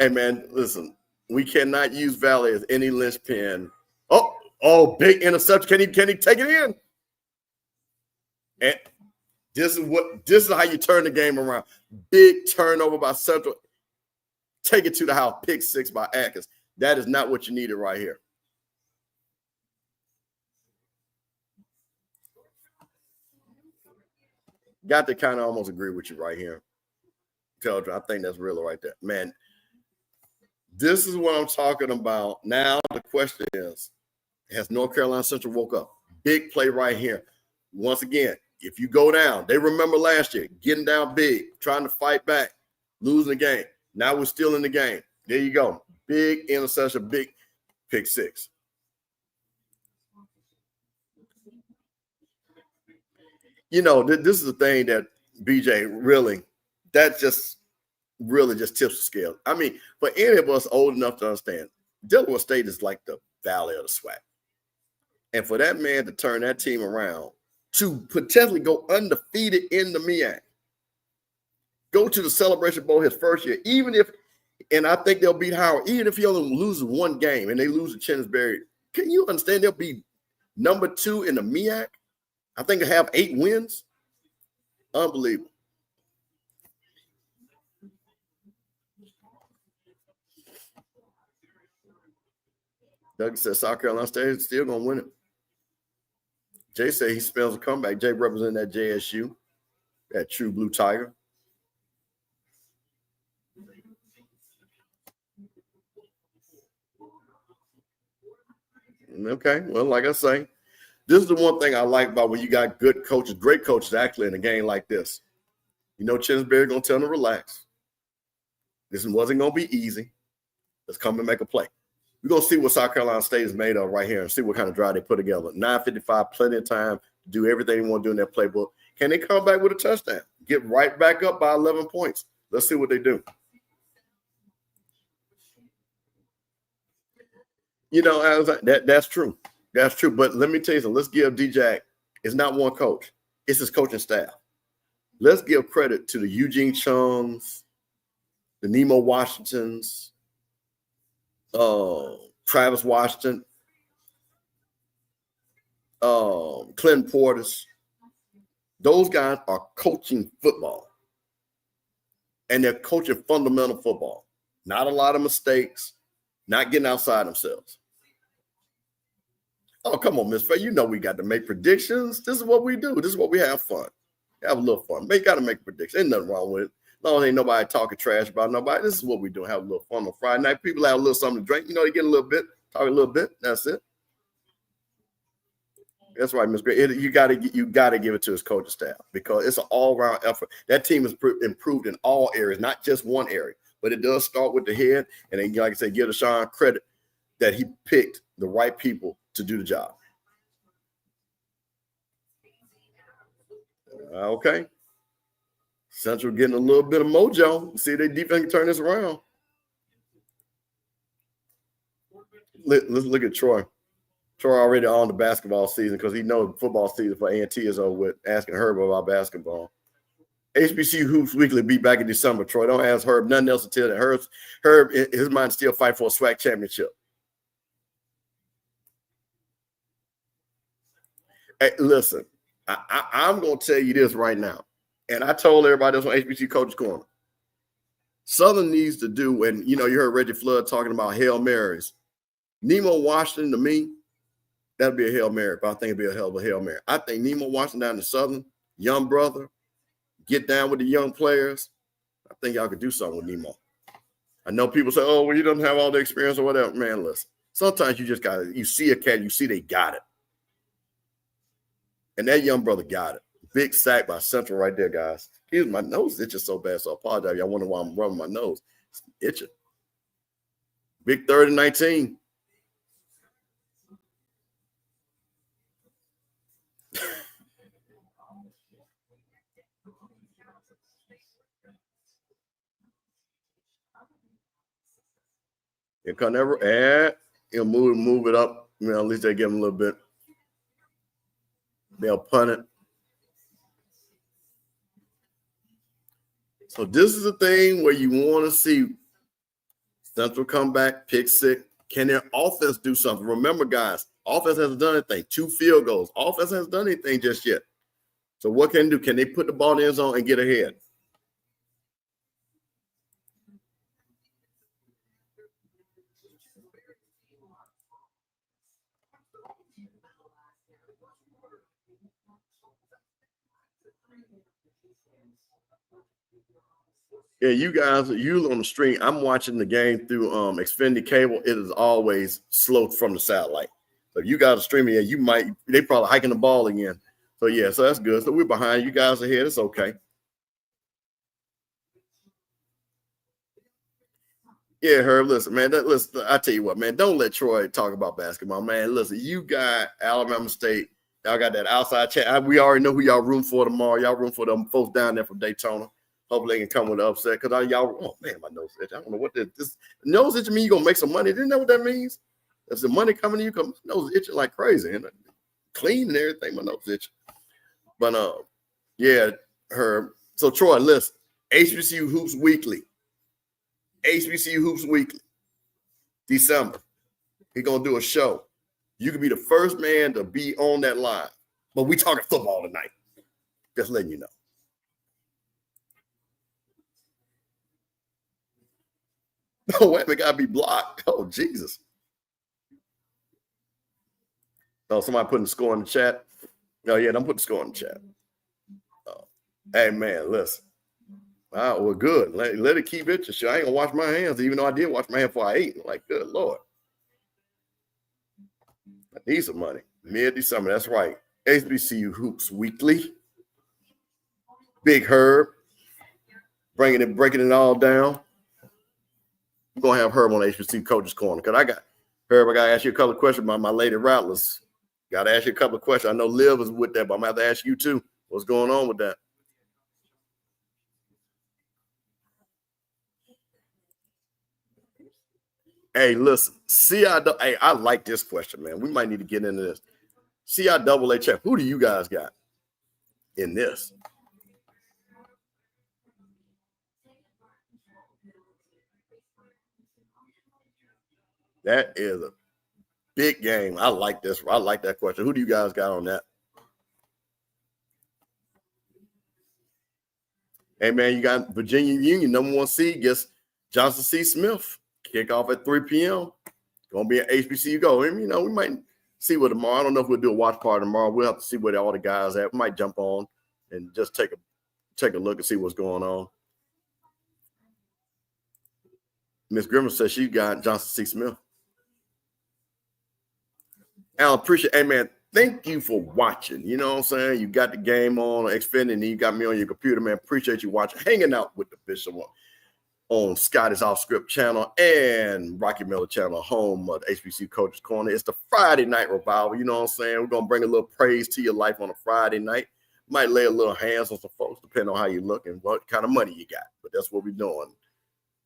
Hey, man, listen, we cannot use Valley as any linchpin. Oh, big interception. Can he take it in? And this is how you turn the game around. Big turnover by Central. Take it to the house. Pick 6 by Atkins. That is not what you needed right here. Got to kind of almost agree with you right here. Coach, I think that's really right there. Man, this is what I'm talking about. Now the question is, has North Carolina Central woke up? Big play right here. Once again, if you go down, they remember last year, getting down big, trying to fight back, losing the game. Now we're still in the game. There you go. Big interception, big pick 6. This is the thing that BJ really just tips the scale. I mean, for any of us old enough to understand, Delaware State is like the valley of the SWAC. And for that man to turn that team around to potentially go undefeated in the MEAC, go to the Celebration Bowl his first year, and I think they'll beat Howard, even if he only loses 1 game and they lose to Chinsbury, can you understand they'll be number 2 in the MEAC? I think they have 8 wins. Unbelievable. Doug said South Carolina State is still going to win it. Jay said he spells a comeback. Jay representing that JSU, that true blue tiger. Okay, well, like I say, This is the one thing I like about when you got good coaches, great coaches actually in a game like this. You know, Chinsbury going to tell them to relax. This wasn't going to be easy. Let's come and make a play. We're going to see what South Carolina State is made of right here and see what kind of drive they put together. 9:55, plenty of time to do everything they want to do in their playbook. Can they come back with a touchdown? Get right back up by 11 points. Let's see what they do. You know, I was like, that's true. That's true. But let me tell you something. Let's give D-Jack, it's not one coach. It's his coaching staff. Let's give credit to the Eugene Chungs, the Nemo Washingtons, Travis Washington, Clinton Portis. Those guys are coaching football. And they're coaching fundamental football. Not a lot of mistakes, not getting outside themselves. Oh, come on, Miss Faye. You know we got to make predictions. This is what we do. This is what we have fun. Have a little fun. Got to make predictions. Ain't nothing wrong with it. As long as ain't nobody talking trash about nobody. This is what we do. Have a little fun on Friday night. People have a little something to drink. You know, they get a little bit, talk a little bit. That's it. That's right, Miss Gray. You got to give it to his coaching staff because it's an all-around effort. That team has improved in all areas, not just one area. But it does start with the head. And then, like I said, give Deshaun credit that he picked the right people to do the job. Okay. Central getting a little bit of mojo. See if their defense can turn this around. Let's look at Troy. Troy already on the basketball season because he knows football season for A&T is over with, asking Herb about basketball. HBCU Hoops Weekly be back in December, Troy. Don't ask Herb nothing else until that. Herb, his mind still fight for a SWAC championship. Hey, listen, I'm going to tell you this right now. And I told everybody this on HBCU Coach's Corner. Southern needs to do, and you know, you heard Reggie Flood talking about Hail Marys. Nemo Washington, to me, that'd be a Hail Mary, but I think it'd be a hell of a Hail Mary. I think Nemo Washington down to Southern, young brother, get down with the young players. I think y'all could do something with Nemo. I know people say, oh, well, he doesn't have all the experience or whatever. Man, listen, sometimes you just got to, you see a cat, you see they got it. And that young brother got it. Big sack by Central right there, guys. Excuse me, my nose itches so bad, so I apologize. Y'all wonder why I'm rubbing my nose. It's itching. Big 3rd and 19. It can never add. He'll move it up. You know, at least they give him a little bit. They'll punt it. So this is the thing where you want to see Central come back, pick six. Can their offense do something? Remember, guys, offense hasn't done anything. 2 field goals. Offense hasn't done anything just yet. So what can they do? Can they put the ball in the end zone and get ahead? Yeah, you guys, you on the stream. I'm watching the game through Xfinity cable. It is always slow from the satellite. So if you guys are streaming, yeah, they probably hiking the ball again. So yeah, so that's good. So we're behind. You guys are ahead. It's okay. Yeah, Herb, listen, man. Listen, I tell you what, man. Don't let Troy talk about basketball, man. Listen, you got Alabama State. Y'all got that outside chat. We already know who y'all room for tomorrow. Y'all room for them folks down there from Daytona. Hopefully they can come with an upset because y'all. Oh man, my nose itch. I don't know what this nose itch mean. You gonna make some money? Didn't know what that means. If the money coming to you, come nose itching like crazy and clean and everything. My nose itch. But yeah, Herb. So Troy, listen. HBCU Hoops Weekly. HBCU Hoops Weekly. December. He's gonna do a show. You can be the first man to be on that line. But we talking football tonight. Just letting you know. Oh, wait, we gotta be blocked. Oh, Jesus. Oh, somebody putting the score in the chat. Oh, yeah, don't put the score in the chat. Oh. Hey, man, listen. Wow, well, good. Let it keep itching. I ain't gonna wash my hands, even though I did wash my hands before I ate. I'm like, good Lord. I need some money. Mid-December, that's right. HBCU Hoops Weekly. Big Herb. Breaking it all down. We're going to have Herb on HBCU Coach's Corner. Because I got to ask you a couple of questions about my Lady Rattlers. Got to ask you a couple of questions. I know Liv is with that, but I'm going to have to ask you too. What's going on with that? Hey, listen, hey, I like this question, man. We might need to get into this. CIAA check. Who do you guys got in this? That is a big game. I like this. I like that question. Who do you guys got on that? Hey, man, you got Virginia Union, number 1 seed, gets Johnson C. Smith. Kickoff at 3 p.m. Going to be an HBCU go. And, we might see what tomorrow. I don't know if we'll do a watch party tomorrow. We'll have to see where all the guys at. We might jump on and just take a look and see what's going on. Miss Grimmel says she got Johnson C. Smith. Al, appreciate it. Hey, man, thank you for watching. You know what I'm saying? You got the game on Xfinity and you got me on your computer, man. Appreciate you watching. Hanging out with the Bishop on Scotty's Off Script channel and Rocky Miller channel, home of the HBCU Coach's Corner. It's the Friday night revival. You know what I'm saying? We're going to bring a little praise to your life on a Friday night. Might lay a little hands on some folks, depending on how you look and what kind of money you got. But that's what we're doing.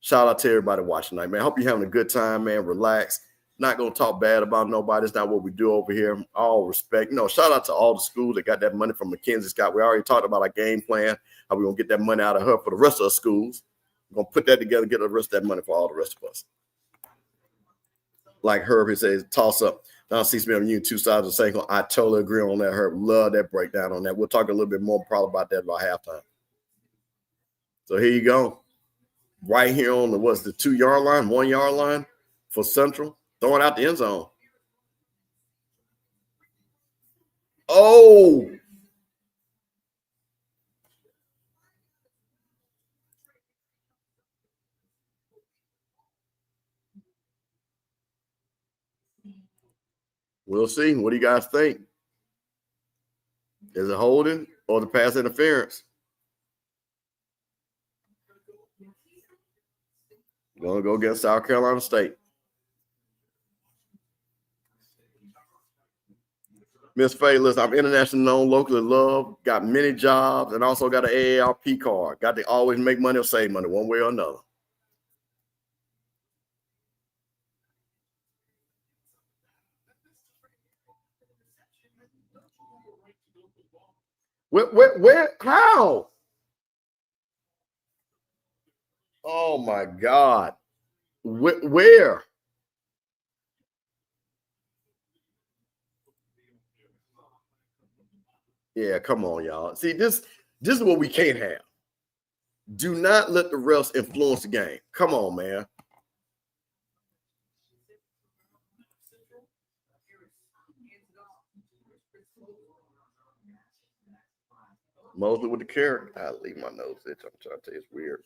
Shout out to everybody watching tonight, man. Hope you're having a good time, man. Relax. Not going to talk bad about nobody. It's not what we do over here. All respect. Shout out to all the schools that got that money from Mackenzie Scott. We already talked about our game plan, how we're going to get that money out of her for the rest of the schools. We're going to put that together, get the rest of that money for all the rest of us. Like Herb, he says, toss up. Now, CCM, you two sides of the same. I totally agree on that, Herb. Love that breakdown on that. We'll talk a little bit more probably about that about halftime. So here you go. Right here on the 2-yard line, 1-yard line for Central. Throwing out the end zone. Oh. We'll see. What do you guys think? Is it holding or the pass interference? Going to go against South Carolina State. Miss Faye, listen, I'm internationally known, locally loved, got many jobs, and also got an AARP card. Got to always make money or save money one way or another. Where, how? Oh, my God. Where? Yeah, come on, y'all. See, this is what we can't have. Do not let the refs influence the game. Come on, man. Mostly with the carrot. I leave my nose itch. I'm trying to tell you, it's weird.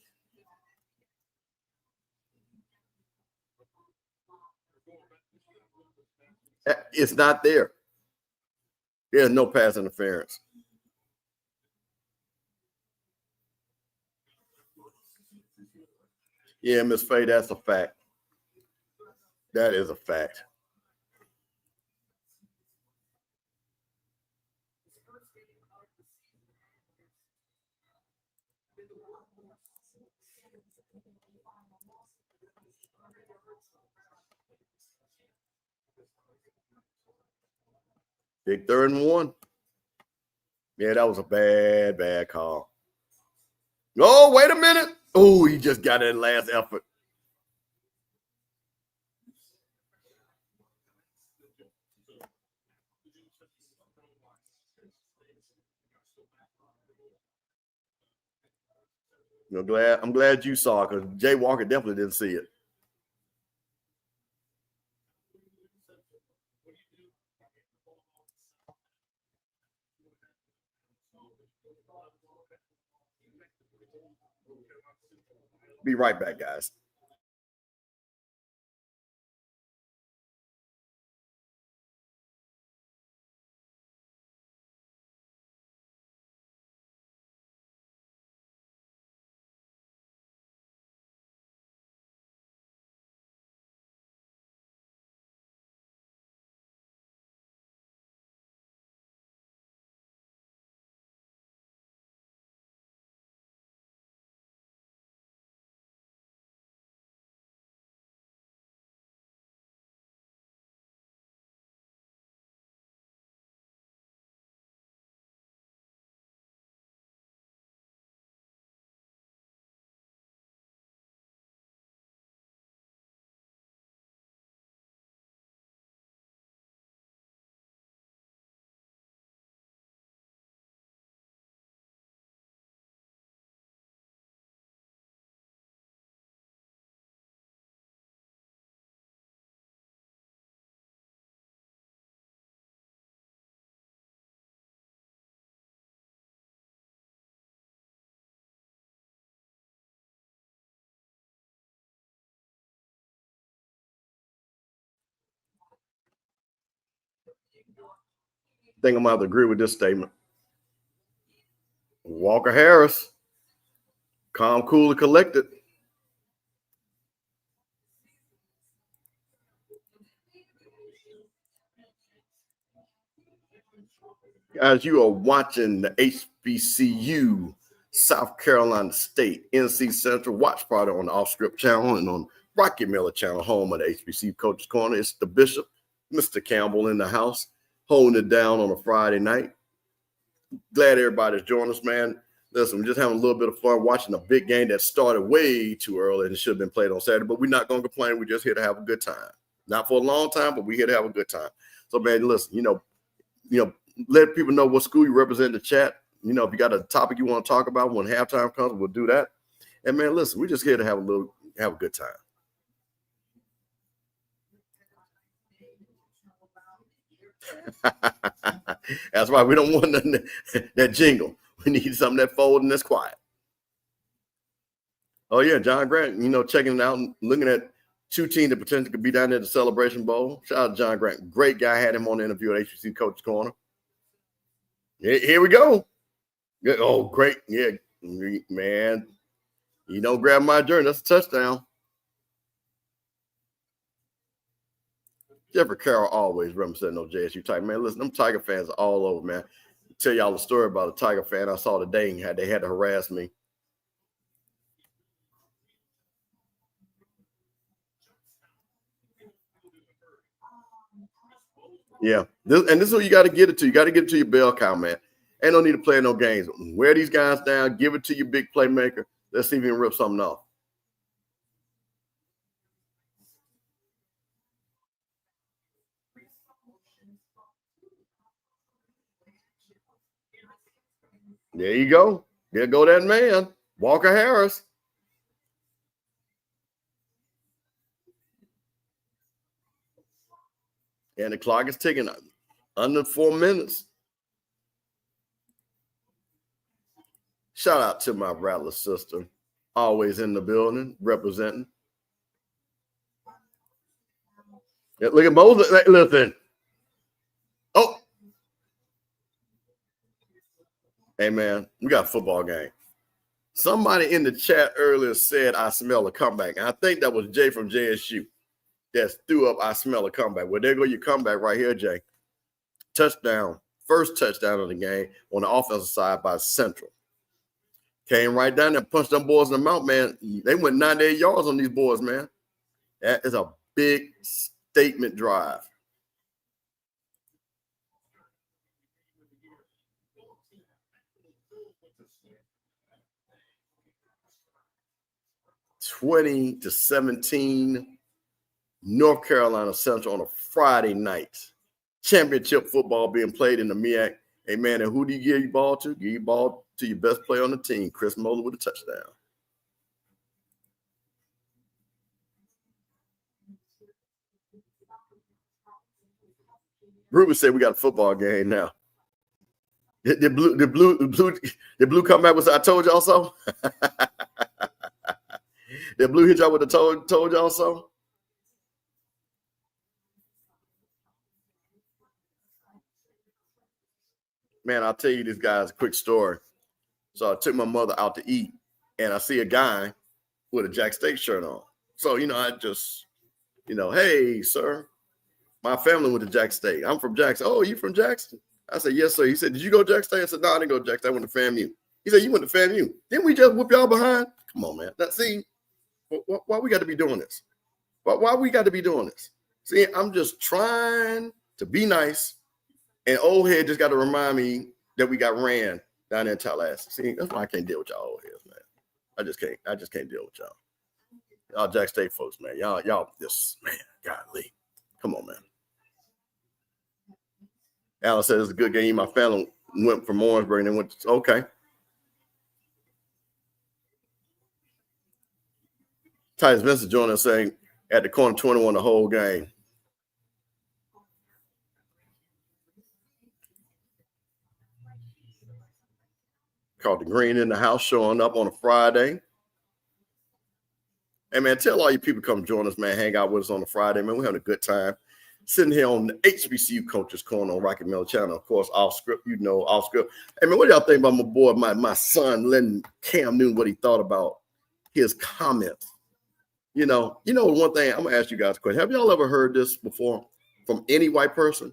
It's not there. There's no pass interference. Yeah, Miss Faye, that's a fact. That is a fact. Big 3rd and 1. Yeah, that was a bad call. Oh, wait a minute. Oh, he just got that last effort. I'm glad you saw it because Jay Walker definitely didn't see it. Be right back, guys. I think I'm gonna have to agree with this statement. Walker Harris, calm, cool, and collected. As you are watching the HBCU South Carolina State NC Central watch party on the Off Script channel and on Rocky Miller channel, home of the HBCU Coaches Corner. It's the Bishop, Mr. Campbell, in the house, holding it down on a Friday night. Glad everybody's joining us, man. Listen, we're just having a little bit of fun watching a big game that started way too early and it should have been played on Saturday, but we're not going to complain. We're just here to have a good time. Not for a long time, but we're here to have a good time. So, man, listen, let people know what school you represent in the chat. If you got a topic you want to talk about when halftime comes, we'll do that. And man, listen, we're just here to have a good time. That's why we don't want that jingle. We need something that forward and that's quiet. Oh yeah, John Grant, checking it out and looking at two teams that potentially could be down there at the Celebration Bowl. Shout out to John Grant. Great guy. Had him on the interview at HBC Coach Corner. Here we go. Oh, great. Yeah, man. You don't grab my journey. That's a touchdown. Jeffrey Carroll always representing those JSU Tigers. Man, listen, them Tiger fans are all over, man. I'll tell y'all a story about a Tiger fan I saw today and they had to harass me. Yeah, this is what you got to get it to. You got to get it to your bell cow, man. Ain't no need to play no games. Wear these guys down. Give it to your big playmaker. Let's see if you can rip something off. There you go. There go that man, Walker Harris. And the clock is ticking under 4 minutes. Shout out to my Rattler sister, always in the building, representing. Yeah, look at Moses. Listen. Oh. Hey, man, we got a football game. Somebody in the chat earlier said, I smell a comeback. And I think that was Jay from JSU that threw up, I smell a comeback. Well, there go your comeback right here, Jay. Touchdown. First touchdown of the game on the offensive side by Central. Came right down there, punched them boys in the mouth, man. They went 98 yards on these boys, man. That is a big statement drive. (20-17), North Carolina Central on a Friday night. Championship football being played in the MEAC. Hey, man, and who do you give your ball to? Give your ball to your best player on the team, Chris Moeller, with a touchdown. Ruben said we got a football game now. The blue comeback was I told y'all so. The blue hit y'all with the told y'all so. Man, I'll tell you this guy's a quick story. So I took my mother out to eat, and I see a guy with a Jack State shirt on. So, I just, hey, sir, my family went to Jack State. I'm from Jackson. Oh, you from Jackson? I said, yes, sir. He said, did you go to Jack State? I said, no, I didn't go to Jack State. I went to FAMU. He said, you went to FAMU. Didn't we just whoop y'all behind? Come on, man. See, why we got to be doing this? Why we got to be doing this? See, I'm just trying to be nice. And old head just got to remind me that we got ran down there in Tallahassee. See, that's why I can't deal with y'all old heads, man. I just can't deal with y'all. Y'all Jack State folks, man. Y'all just, man, golly. Come on, man. Alan said it's a good game. My family went from Orangeburg and then went to, okay. Titus Vincent joining us saying at the corner 21 the whole game. Called the Green in the house showing up on a Friday. Hey, man, tell all you people come join us, man. Hang out with us on a Friday, man. We're having a good time. Sitting here on the HBCU Coaches Corner on Rocky Miller Channel. Of course, off script, off script. Hey, man, what do y'all think about my boy, my son, letting Cam Newton, what he thought about his comments? One thing, I'm going to ask you guys a question. Have y'all ever heard this before from any white person?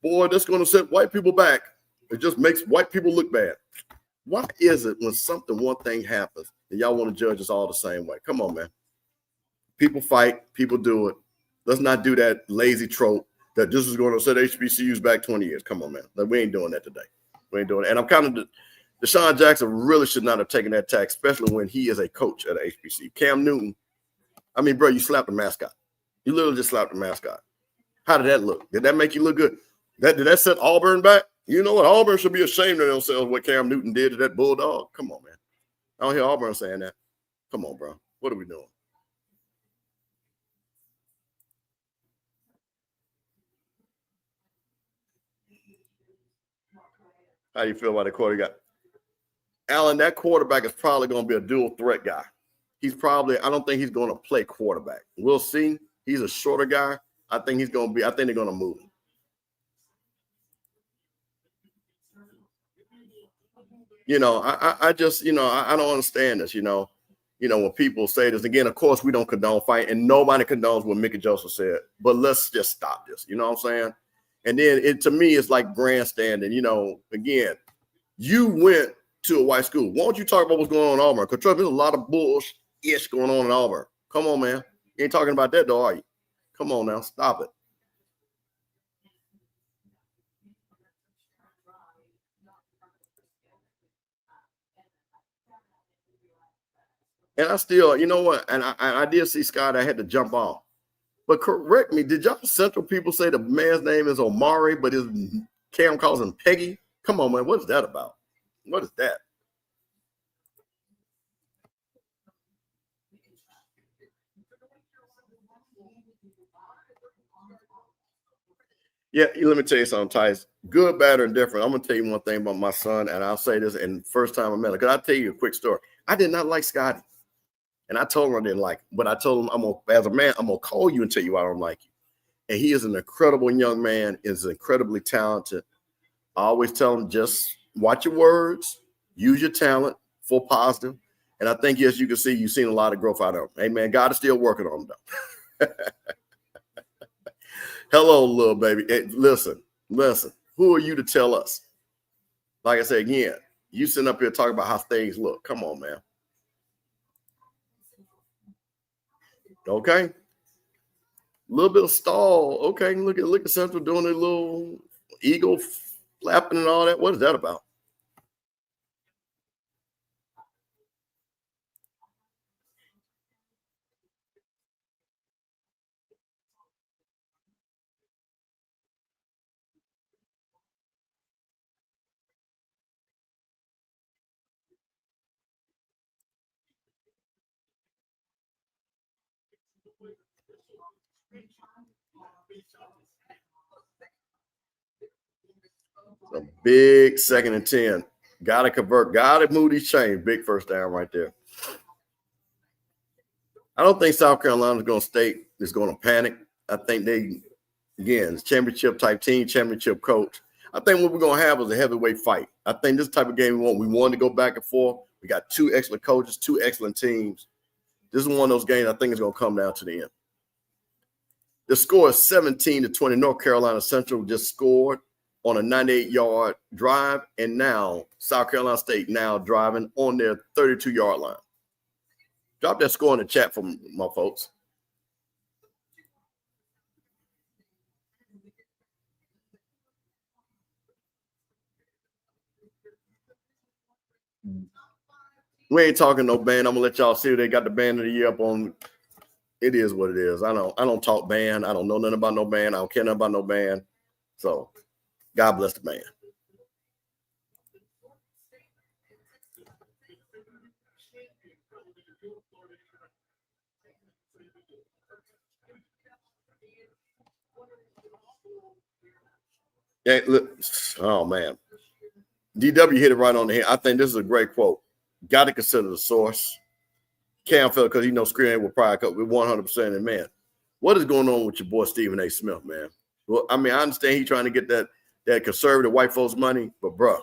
Boy, that's going to set white people back. It just makes white people look bad. Why is it when one thing happens, and y'all want to judge us all the same way? Come on, man. People fight, people do it. Let's not do that lazy trope that this is going to set HBCUs back 20 years. Come on, man. We ain't doing that today. We ain't doing it. And I'm kind of Deshaun Jackson really should not have taken that tack, especially when he is a coach at a HBCU. Cam Newton, I mean, bro, you slapped the mascot. You literally just slapped the mascot. How did that look? Did that make you look good? Did that set Auburn back? You know what? Auburn should be ashamed of themselves what Cam Newton did to that Bulldog. Come on, man. I don't hear Auburn saying that. Come on, bro. What are we doing? How do you feel about the quarterback? Allen, that quarterback is probably going to be a dual threat guy. I don't think he's going to play quarterback. We'll see. He's a shorter guy. I think they're going to move him. I just, I don't understand this, when people say this. Again, of course, we don't condone fight, and nobody condones what Mickey Joseph said, but let's just stop this. You know what I'm saying? And then to me, it's like grandstanding. Again, you went to a white school. Why don't you talk about what's going on in Auburn? Because trust me, there's a lot of bullshit going on in Auburn. Come on, man. You ain't talking about that, though, are you? Come on now. Stop it. And I still, you know what? And I did see Scott. I had to jump off. But correct me, did y'all Central people say the man's name is Omari, but his Cam calls him Peggy? Come on, man. What is that about? What is that? Yeah, let me tell you something, Tice. Good, bad, or indifferent. I'm going to tell you one thing about my son, and I'll say this, and first time I met him, because I'll tell you a quick story. I did not like Scotty. And I told him I didn't like him. But I told him, as a man, I'm going to call you and tell you I don't like you. And he is an incredible young man, is incredibly talented. I always tell him, just watch your words, use your talent for positive. And I think, yes, you can see you've seen a lot of growth out of him. Hey, man, God is still working on him, though. Hello, little baby. Hey, listen. Who are you to tell us? Like I said, again, you sitting up here talking about how things look. Come on, man. Okay. A little bit of stall. Okay, look at Central doing a little eagle flapping and all that. What is that about? A big 2nd and 10. Got to convert. Got to move these chains. Big first down right there. I don't think South Carolina is going to panic. I think again, championship type team, championship coach. I think what we're going to have is a heavyweight fight. I think this type of game we want to go back and forth. We got 2 excellent coaches, 2 excellent teams. This is one of those games I think is going to come down to the end. The score is 17-20. North Carolina Central just scored on a 98-yard drive, and now South Carolina State now driving on their 32-yard line. Drop that score in the chat for my folks. We ain't talking no band. I'm gonna let y'all see they got the band of the year up on. It is what it is. I don't talk band. I don't know nothing about no band. I don't care nothing about no band. So God bless the band. Yeah, look, oh man. DW hit it right on the head. I think this is a great quote. Got to consider the source. Cam felt because he knows Screen will probably cut with 100%. And man, What is going on with your boy Stephen A. Smith, man? Well, I mean, I understand he's trying to get that conservative white folks money, but bro,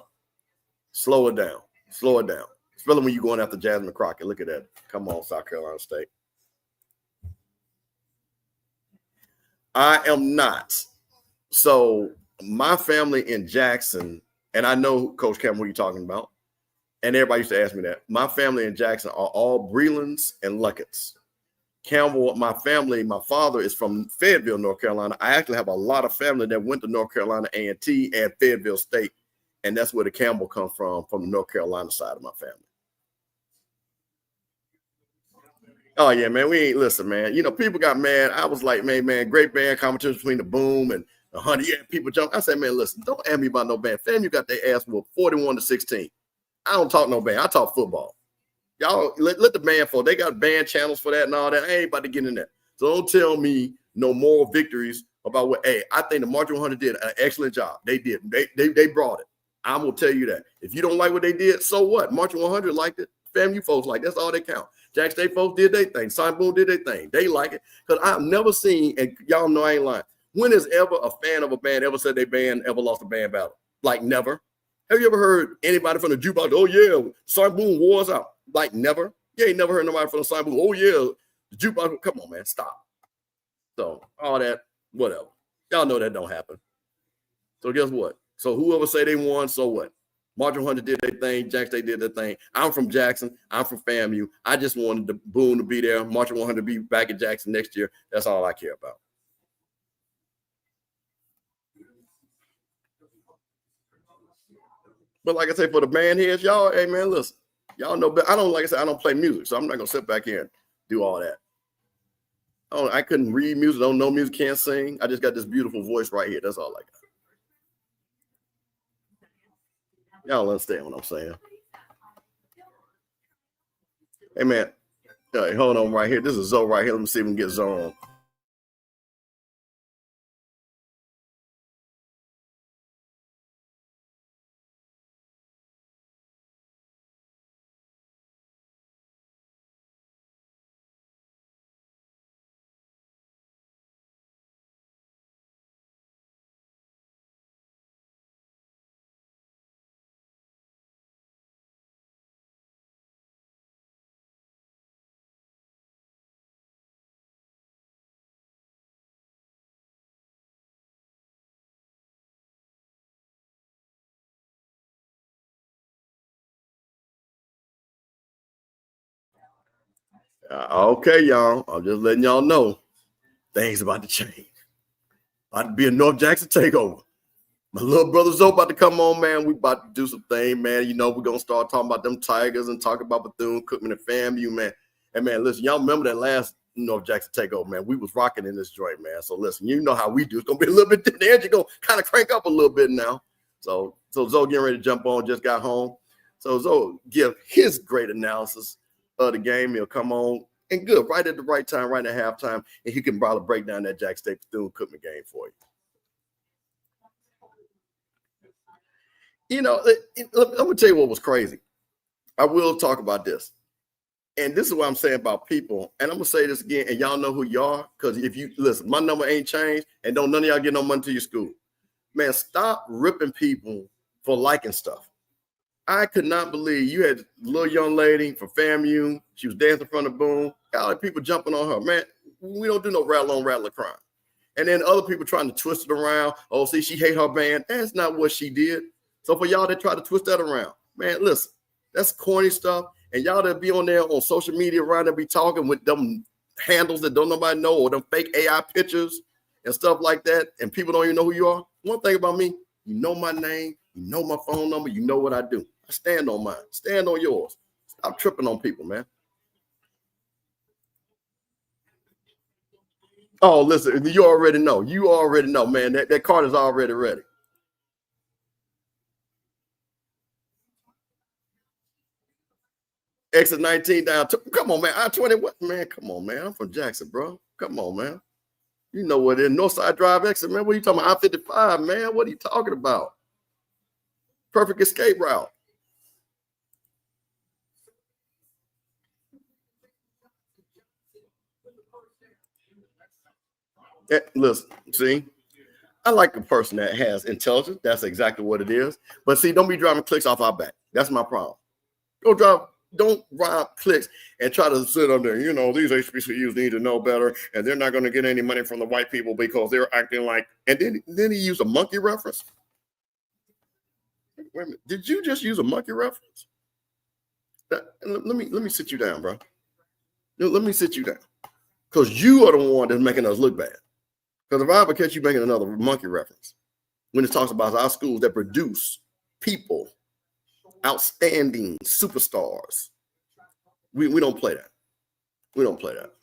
slow it down. Slow it down. Especially when you're going after Jasmine Crockett. Look at that. Come on, South Carolina State. I am not. So my family in Jackson, and I know Coach Cameron, who you're talking about, and everybody used to ask me that. My family in Jackson are all Brelands and Luckett's. Campbell, my family, my father is from Fayetteville, North Carolina. I actually have a lot of family that went to North Carolina A&T and Fayetteville State, and that's where the Campbell come from the North Carolina side of my family. Oh yeah, man. We ain't listen, man. You know, people got mad. I was like, man, great band competition between the Boom and the Honey. Yeah, people jump. I said, man, listen, don't ask me about no band. FAMU got their ass whooped 41-16. I don't talk no band. I talk football. Y'all let the band fall. They got band channels for that and all that. I ain't about to get in there. So don't tell me no moral victories about what. Hey, I think the Marching 100 did an excellent job. They did. They brought it. I'm gonna tell you that. If you don't like what they did, so what? Marching 100 liked it. FAMU folks like that's all they count. Jack State folks did their thing. Simon Boone did their thing. They like it because I've never seen, and y'all know I ain't lying. When has ever a fan of a band ever said they band ever lost a band battle? Like never. Have you ever heard anybody from the jukebox? Oh yeah, Simon Boone wore us out. Like never. You ain't never heard nobody from the Simon Boone. Oh yeah, the jukebox. Come on, man, stop. So all that, whatever. Y'all know that don't happen. So guess what? So whoever say they won, so what? Marching 100 did their thing. Jack State did their thing. I'm from Jackson. I'm from FAMU. I just wanted the Boone to be there. Marching 100 to be back at Jackson next year. That's all I care about. But like I say, for the band heads, y'all, hey man, listen, y'all know. But I don't, like I said, I don't play music, so I'm not gonna sit back here and do all that. I couldn't read music. Don't know music. Can't sing. I just got this beautiful voice right here. That's all I got. Y'all understand what I'm saying? Hey man, hey, hold on right here. This is Zoe right here. Let me see if we can get Zoe on. Okay, y'all. I'm just letting y'all know things about to change. About to be a North Jackson takeover. My little brother Zoe about to come on, man. We about to do some thing, man. You know, we're gonna start talking about them Tigers and talk about Bethune Cookman and FAMU, man. And man, listen, y'all remember that last North Jackson takeover, man. We was rocking in this joint, man. So listen, you know how we do. It's gonna be a little bit the edge. You gonna kind of crank up a little bit now. So Zoe getting ready to jump on, just got home. So Zoe give his great analysis of the game. He'll come on and good, right at the right time, right at halftime, and he can probably break down that Jack State Bethune Cookman game for you. You know, I'm gonna tell you what was crazy. I will talk about this. And this is what I'm saying about people. And I'm gonna say this again, and y'all know who you are. Because if you listen, my number ain't changed, and don't none of y'all get no money to your school. Man, stop ripping people for liking stuff. I could not believe you had a little young lady from FAMU. She was dancing in front of Boone. Got like people jumping on her. Man, we don't do no rattle on rattler crime. And then other people trying to twist it around. Oh, see, she hate her band. That's not what she did. So for y'all that try to twist that around, man, listen, that's corny stuff. And y'all that be on there on social media around there be talking with them handles that don't nobody know or them fake AI pictures and stuff like that, and people don't even know who you are. One thing about me, you know my name, you know my phone number, you know what I do. I stand on mine. Stand on yours. Stop tripping on people, man. Oh, listen, you already know. You already know, man. That card is already ready. Exit 19 down. Come on, man. I-20. What, man? Come on, man. I'm from Jackson, bro. Come on, man. You know what it is. Northside Drive exit, man. What are you talking about? I-55, man. What are you talking about? Perfect escape route. Listen, see, I like a person that has intelligence. That's exactly what it is. But see, don't be driving clicks off our back. That's my problem. Don't drive clicks and try to sit on there. These HBCUs need to know better, and they're not going to get any money from the white people because they're acting like. And then he used a monkey reference. Wait a minute, did you just use a monkey reference? Let me sit you down, bro. Let me sit you down, because you are the one that's making us look bad. Because if I ever catch you making another monkey reference, when it talks about our schools that produce people, outstanding superstars, we don't play that. We don't play that.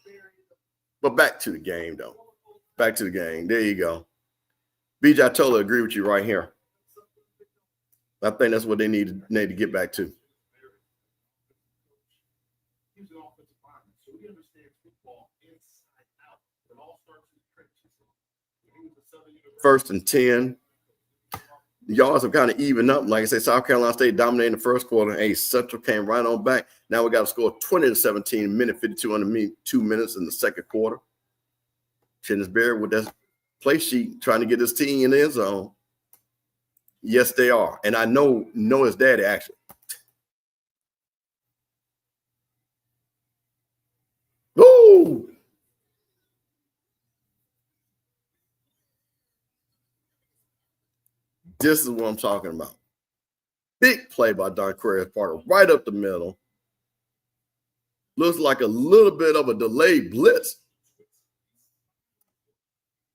But back to the game, though. Back to the game. There you go. BJ, I totally agree with you right here. I think that's what they need to get back to. First and 10. The yards have kind of evened up. Like I said, South Carolina State dominated the first quarter. Hey, Central came right on back. Now we got to score 20-17, minute 52 under me, 2 minutes in the second quarter. Chennisberry with that play sheet trying to get his team in the end zone. Yes, they are. And I know his daddy, actually. Ooh! This is what I'm talking about. Big play by Donquarius Parker, right up the middle. Looks like a little bit of a delayed blitz.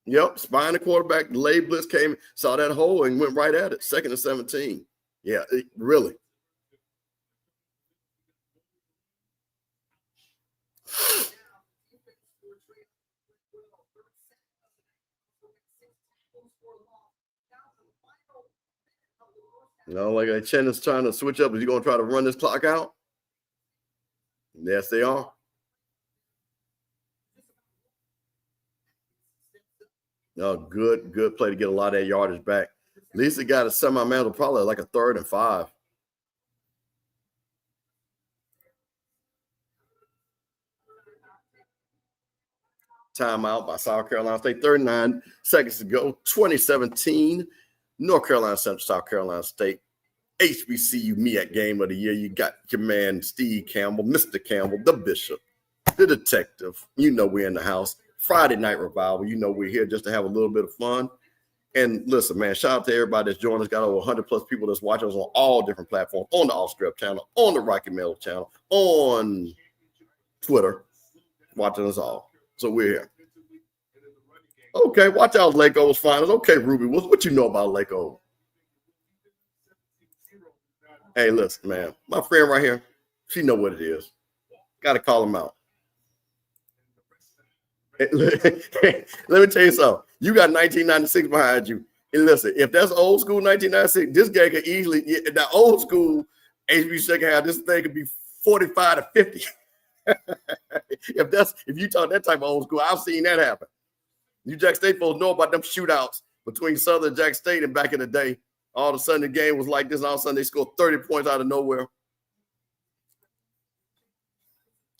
Yep, spying the quarterback, delayed blitz came, saw that hole and went right at it. 2nd and 17. Yeah, really. Like Chen is trying to switch up. Is he going to try to run this clock out? Yes, they are. Good play to get a lot of that yardage back. At least it got a semi-mantle, probably like a 3rd and 5. Timeout by South Carolina State. 39 seconds to go. 2017. North Carolina Central, South Carolina State. HBCU MEAC game of the year. You got your man Steve Campbell, Mr. Campbell, the Bishop, the Detective. We're in the house. Friday Night Revival. We're here just to have a little bit of fun. And listen, man, shout out to everybody that's joined us. Got over 100 plus people that's watching us on all different platforms, on the Off Script channel, on the Rocky Metal channel, on Twitter, watching us all. So we're here. Okay, watch out, Lake O's finals. Okay, Ruby, what you know about Lake O? Hey, listen, man, my friend right here, she know what it is. Got to call him out. Let me tell you something. You got 1996 behind you. And listen, if that's old school 1996, this guy could easily, the old school HB second half, this thing could be 45 to 50. if you talk that type of old school, I've seen that happen. You Jack State folks know about them shootouts between Southern Jack State and back in the day. All of a sudden the game was like this, and all of a sudden they scored 30 points out of nowhere.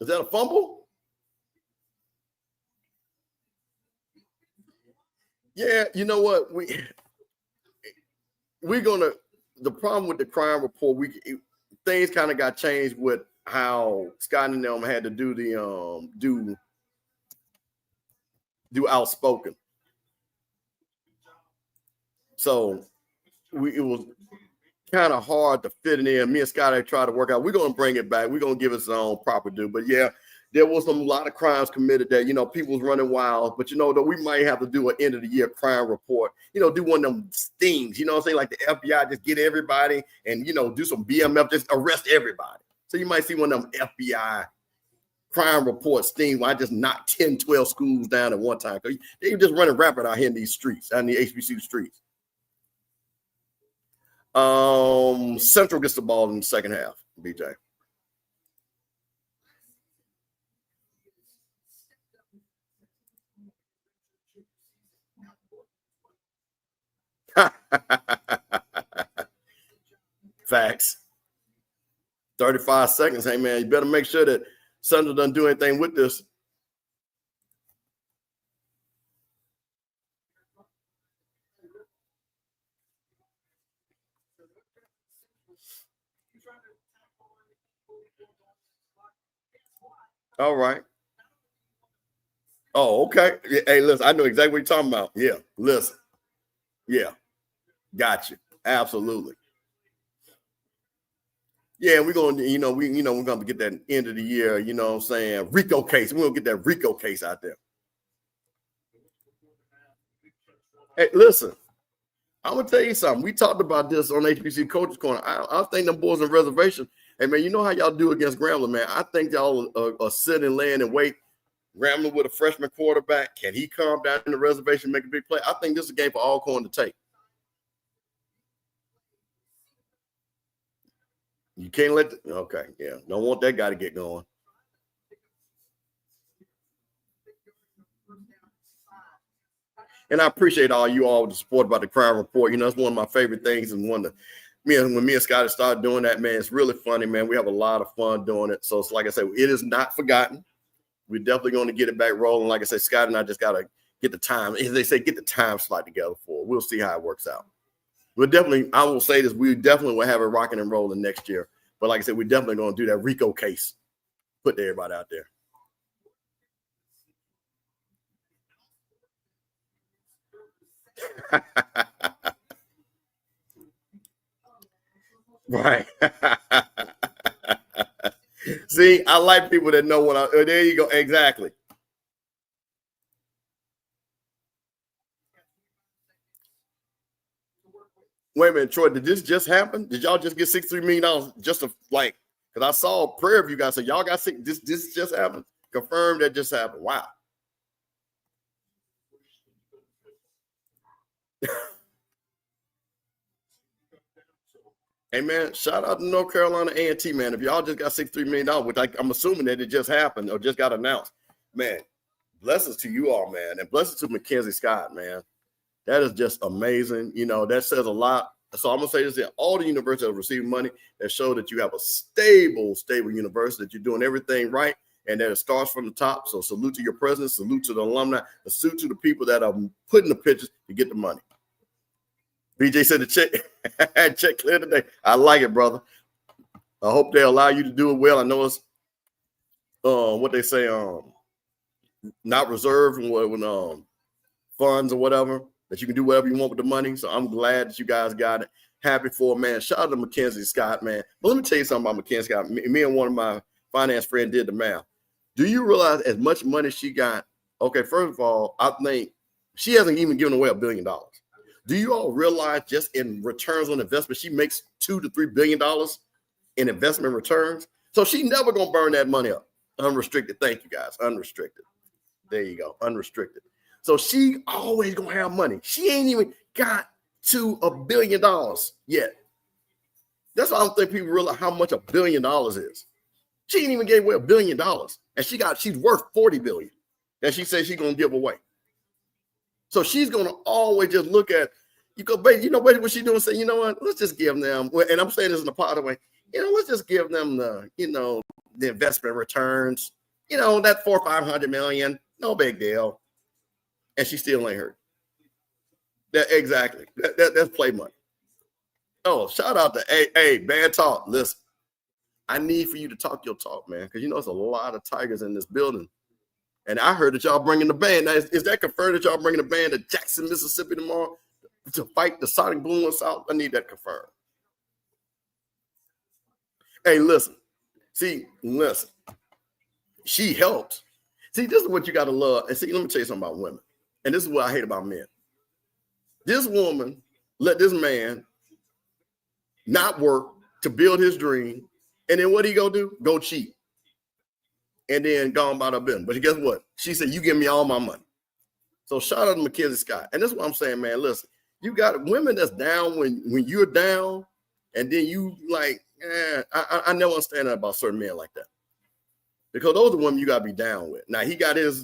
Is that a fumble? Yeah, you know what? We're gonna. The problem with the crime report, things kind of got changed with how Scott and them had to do the do outspoken. So it was kind of hard to fit it in. Me and Scott had tried to work out. We're gonna bring it back. We're gonna give it its own proper due. But yeah, there was a lot of crimes committed that, people was running wild. But, that we might have to do an end of the year crime report, do one of them stings, what I'm saying? Like the FBI just get everybody and, do some BMF, just arrest everybody. So you might see one of them FBI crime report stings where I just knocked 10, 12 schools down at one time. They just running rapid out here in these streets, out in the HBCU streets. Central gets the ball in the second half, BJ. Facts. 35 seconds. Hey, man, you better make sure that Central doesn't do anything with this. All right. Oh, okay. Hey, listen, I know exactly what you're talking about. Yeah, listen. Yeah, got you. Absolutely. Yeah, we're gonna, we're gonna get that end of the year, you know what I'm saying, Rico case. We're gonna get that Rico case out there. Hey, listen, I'm gonna tell you something. We talked about this on HBC Coaches Corner. I think them boys in reservation. Hey man, you know how y'all do against Grambling, man. I think y'all are sitting, laying, and wait. Grambling with a freshman quarterback. Can he come down in the reservation, make a big play? I think this is a game for Alcorn to take. You can't let okay, yeah. Don't want that guy to get going. And I appreciate all you all the support about the crime report. You know, it's one of my favorite things, and when me and Scotty started doing that, man, it's really funny, man. We have a lot of fun doing it. So it's like I said, it is not forgotten. We're definitely going to get it back rolling. Like I said, Scott and I just got to get the time. As they say, get the time slot together for it. We'll see how it works out. We'll definitely, I will say this, we definitely will have it rocking and rolling next year. But like I said, we're definitely going to do that Rico case. Put everybody out there. Right. See, I like people that know what there you go. Exactly. Wait a minute, Troy, did this just happen? Did y'all just get $63 million just to like, because I saw a prayer of you guys say y'all got this just happened. Confirmed that just happened. Wow. Hey man, shout out to North Carolina A&T, man. If y'all just got $63 million, which I'm assuming that it just happened or just got announced, man, blessings to you all, man. And blessings to Mackenzie Scott, man. That is just amazing. You know, that says a lot. So I'm going to say this here. All the universities that receive money that show that you have a stable university, that you're doing everything right, and that it starts from the top. So salute to your president, salute to the alumni, salute to the people that are putting the pitches to get the money. BJ said the check clear today. I like it, brother. I hope they allow you to do it well. I know it's what they say, not reserved when funds or whatever, that you can do whatever you want with the money. So I'm glad that you guys got it. Happy for it, man. Shout out to Mackenzie Scott, man. But let me tell you something about Mackenzie Scott. Me and one of my finance friends did the math. Do you realize as much money she got? Okay, first of all, I think she hasn't even given away $1 billion. Do you all realize just in returns on investment, she makes $2 to $3 billion in investment returns? So she never gonna burn that money up. Unrestricted. Thank you guys. Unrestricted. There you go. Unrestricted. So she always gonna have money. She ain't even got to $1 billion yet. That's why I don't think people realize how much $1 billion is. She ain't even gave away $1 billion, and she's worth $40 billion that she says she's gonna give away. So she's gonna always just look at you go, baby. You know what she's doing? Say, you know what? Let's just give them. And I'm saying this in a positive way. You know, let's just give them the investment returns. You know, that $400 or $500 million, no big deal. And she still ain't hurt. That exactly. That's play money. Oh, shout out to hey, bad talk. Listen, I need for you to talk your talk, man, because you know there's a lot of Tigers in this building. And I heard that y'all bringing the band. Now, is that confirmed that y'all bringing the band to Jackson, Mississippi tomorrow to fight the Sonic Boom in South? I need that confirmed. Hey, listen. See, listen. She helped. See, this is what you got to love. And see, let me tell you something about women. And this is what I hate about men. This woman let this man not work to build his dream. And then what he go do? Go cheat. And then gone about her business. But guess what? She said, you give me all my money. So shout out to Mackenzie Scott. And this is what I'm saying, man. Listen, you got women that's down when you're down. And then you like, I never understand that about certain men like that. Because those are the women you got to be down with. Now, he got his,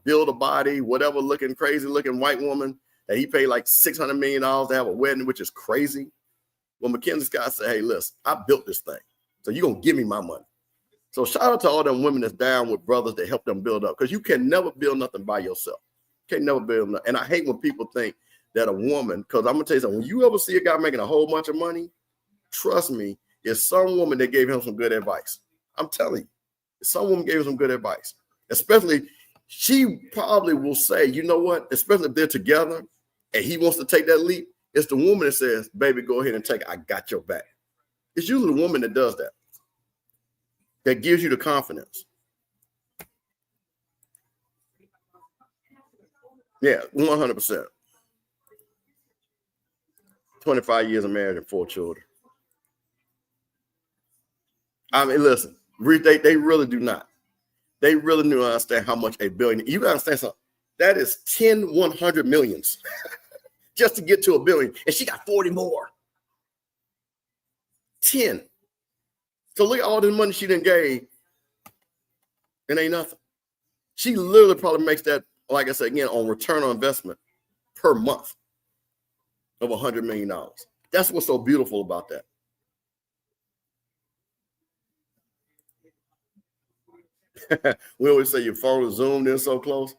build a body, whatever looking crazy looking white woman that he paid like $600 million to have a wedding, which is crazy. Well, Mackenzie Scott said, hey, listen, I built this thing. So you're going to give me my money. So shout out to all them women that's down with brothers that help them build up. Because you can never build nothing by yourself. You can never build nothing. And I hate when people think that a woman, because I'm going to tell you something, when you ever see a guy making a whole bunch of money, trust me, it's some woman that gave him some good advice. I'm telling you, some woman gave him some good advice. Especially, she probably will say, you know what? Especially if they're together and he wants to take that leap, it's the woman that says, baby, go ahead and take it. I got your back. It's usually the woman that does that, that gives you the confidence. Yeah, 100%. 25 years of marriage and 4 children. I mean, listen, they really do not. They really do not understand how much a billion. You got to understand something. That is 10 100 millions just to get to a billion. And she got 40 more. 10. So look at all the money she done gave. It ain't nothing. She literally probably makes that, like I said, again, on return on investment per month of $100 million. That's what's so beautiful about that. We always say your phone is zoomed in so close.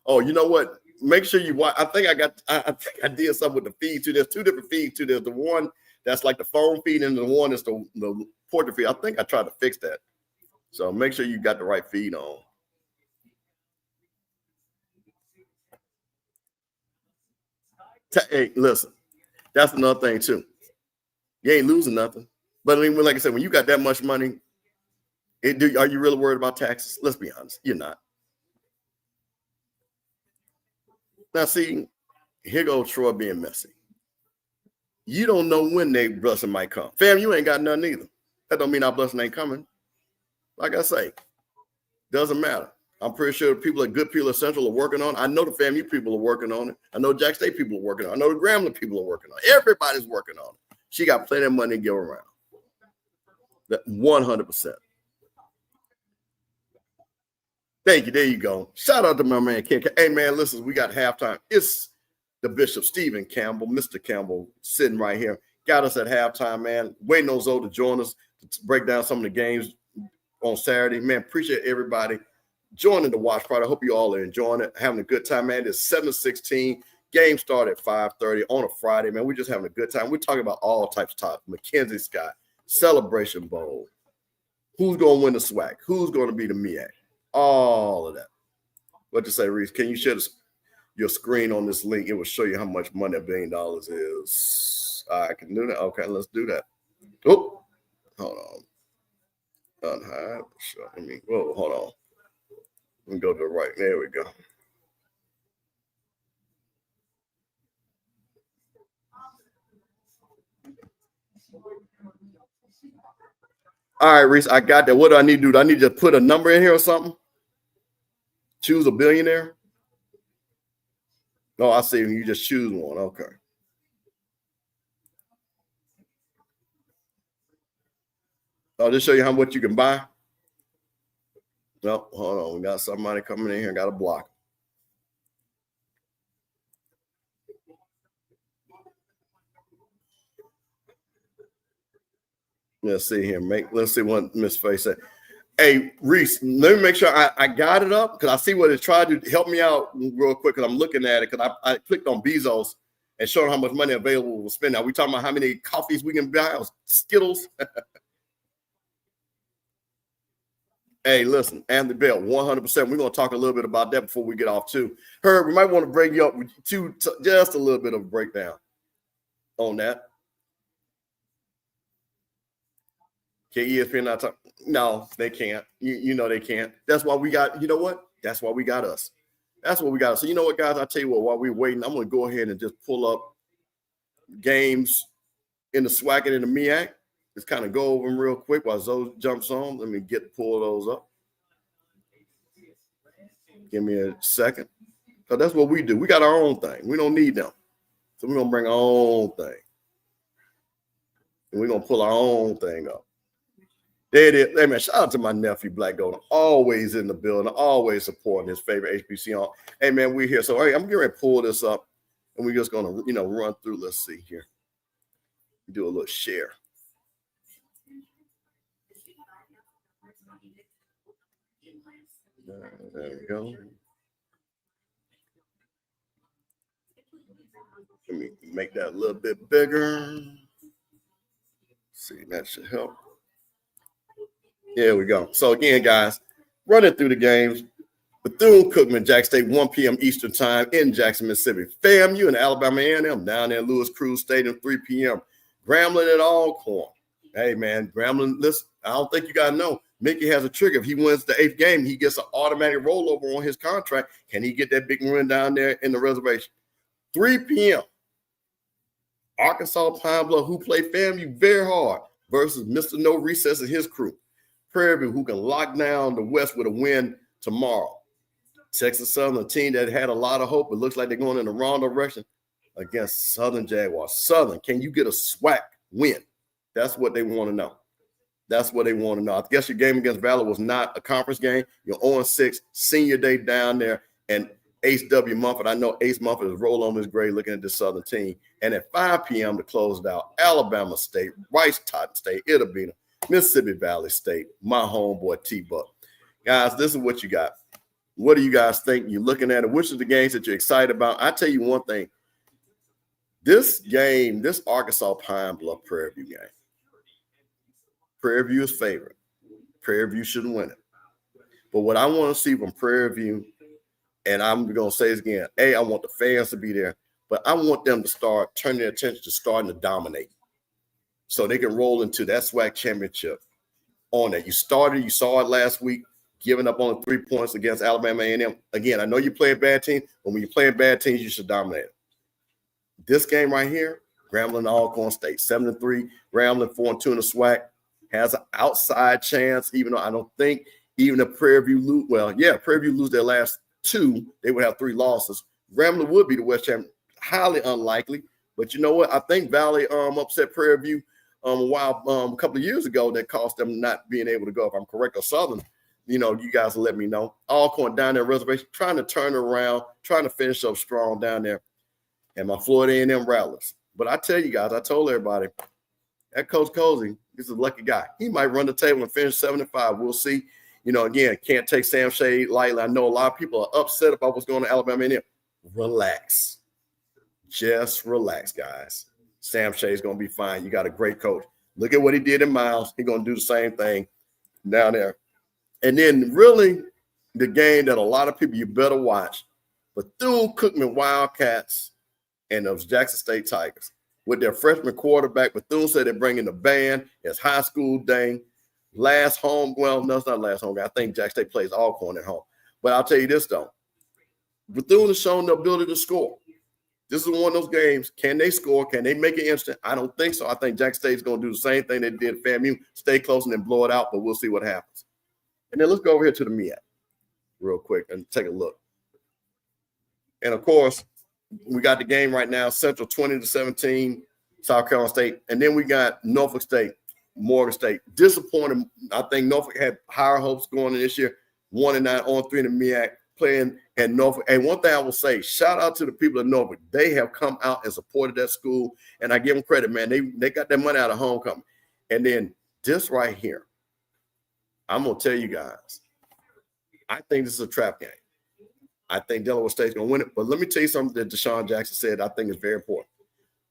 Oh, you know what? Make sure you watch. I think I did something with the feed too. There's 2 different feeds too. There's the one that's like the phone feed, and the one is the portrait feed. I think I tried to fix that. So make sure you got the right feed on. Hey, listen, that's another thing too. You ain't losing nothing. But I mean, like I said, when you got that much money, are you really worried about taxes? Let's be honest, you're not. Now, see, here goes Troy being messy. You don't know when their blessing might come. Fam, you ain't got nothing either. That don't mean our blessing ain't coming. Like I say, doesn't matter. I'm pretty sure people at Good People at Central are working on it. I know the FAMU people are working on it. I know Jack State people are working on it. I know the Grambling people are working on it. Everybody's working on it. She got plenty of money to give around. 100%. Thank you. There you go. Shout out to my man, Ken. Hey, man, listen, we got halftime. It's the Bishop, Stephen Campbell, Mr. Campbell, sitting right here. Got us at halftime, man. Waiting on Zoe to join us to break down some of the games on Saturday. Man, appreciate everybody joining the watch party. I hope you all are enjoying it, having a good time, man. It's 7-16. Game started at 5:30 on a Friday, man. We're just having a good time. We're talking about all types of topics. Mackenzie Scott, Celebration Bowl. Who's going to win the SWAC? Who's going to be the MEAC? All of that. What you say, Reese? Can you share your screen on this link? It will show you how much money $1 billion is. I can do that. Okay, let's do that. Oh, hold on. Unhide. Let me. Whoa, hold on. Let me go to the right. There we go. All right, Reese, I got that. What do I need to do? Do I need to put a number in here or something? Choose a billionaire? No, I see. You just choose one. Okay. I'll just show you how much you can buy. No, hold on. We got somebody coming in here. Got a block. Let's see here. Let's see what Miss Faye said. Hey, Reese, let me make sure I got it up because I see what it tried to help me out real quick because I'm looking at it because I clicked on Bezos and showed how much money available to spend. Now we talking about how many coffees we can buy, Skittles. Hey, listen, Anthony Bell, 100%. We're going to talk a little bit about that before we get off too. Herb, we might want to bring you up to just a little bit of a breakdown on that. Can ESPN not talk? No, they can't. You know they can't. That's why we got, you know what? That's why we got us. That's what we got. So you know what, guys? I'll tell you what, while we're waiting, I'm going to go ahead and just pull up games in the SWAC and in the MEAC. Just kind of go over them real quick while Zoe jumps on. Let me pull those up. Give me a second. So that's what we do. We got our own thing. We don't need them. So we're going to bring our own thing. And we're going to pull our own thing up. There it is. Hey, man, shout out to my nephew, Black Golden. Always in the building. Always supporting his favorite HBC on. Hey, man, we're here. So, hey, I'm going to pull this up. And we're just going to, run through. Let's see here. Do a little share. There we go. Let me make that a little bit bigger. See, that should help. There we go. So again, guys, running through the games. Bethune-Cookman, Jack State, 1 p.m. Eastern Time in Jackson, Mississippi. FAMU and Alabama A&M down there in Lewis Cruz Stadium, 3 p.m. Grambling at Alcorn. Hey, man, Grambling, listen, I don't think you got to know. Mickey has a trigger. If he wins the 8th game, he gets an automatic rollover on his contract. Can he get that big win down there in the reservation? 3 p.m. Arkansas Pine Bluff, who played FAMU very hard, versus Mr. No Recess and his crew. Prairie View, who can lock down the West with a win tomorrow. Texas Southern, a team that had a lot of hope, but looks like they're going in the wrong direction against Southern Jaguars. Southern, can you get a SWAC win? That's what they want to know. That's what they want to know. I guess your game against Valor was not a conference game. You're 0-6, senior day down there, and Ace W. Mumford. I know Ace Mumford is rolling on his grave looking at this Southern team. And at 5 p.m. to close it out, Alabama State, Rice Totten State, it'll be Mississippi Valley State, my homeboy T-Buck. Guys, this is what you got. What do you guys think? You're looking at it. Which of the games that you're excited about? I tell you one thing. This game, this Arkansas Pine Bluff Prairie View game, Prairie View is favored. Prairie View shouldn't win it. But what I want to see from Prairie View, and I'm going to say this again, I want the fans to be there, but I want them to start turning their attention to starting to dominate so they can roll into that SWAC championship on that. You saw it last week, giving up only 3 points against Alabama A&M. Again, I know you play a bad team, but when you play bad teams, you should dominate it. This game right here, Grambling Alcorn State, 7-3, Grambling 4-2 in the SWAC, has an outside chance, even though I don't think even if Prairie View lose, Prairie View lose their last 2, they would have 3 losses. Grambling would be the West champion, highly unlikely. But you know what? I think Valley upset Prairie View a couple of years ago that cost them not being able to go, if I'm correct, or Southern. You know, you guys will let me know. Alcorn down there reservation, trying to turn it around, trying to finish up strong down there. And my Florida A&M Rattlers. But I tell you guys, I told everybody, that Coach Cozy is a lucky guy. He might run the table and finish 7-5. We'll see. You know, again, can't take Sam Shade lightly. I know a lot of people are upset about what's going on in Alabama A&M. Relax. Just relax, guys. Sam Shade's going to be fine. You got a great coach. Look at what he did in Miles. He's going to do the same thing down there. And then really the game that a lot of people you better watch, Bethune-Cookman Wildcats and those Jackson State Tigers. With their freshman quarterback, Bethune said they're bringing the band. It's high school day. Last home, well, no, it's not last home game. I think Jackson State plays Alcorn at home. But I'll tell you this, though. Bethune has shown the ability to score. This is one of those games. Can they score? Can they make it instant? I don't think so. I think Jackson State's going to do the same thing they did at FAMU, stay close and then blow it out, but we'll see what happens. And then let's go over here to the MEAC real quick and take a look. And, of course, we got the game right now, Central 20-17, South Carolina State. And then we got Norfolk State, Morgan State. Disappointing. I think Norfolk had higher hopes going in this year. 1-9 on 3 in the MEAC, playing at Norfolk. And one thing I will say, shout out to the people of Norfolk. They have come out and supported that school. And I give them credit, man. They got their money out of homecoming. And then this right here, I'm going to tell you guys, I think this is a trap game. I think Delaware State's going to win it. But let me tell you something that Deshaun Jackson said I think is very important.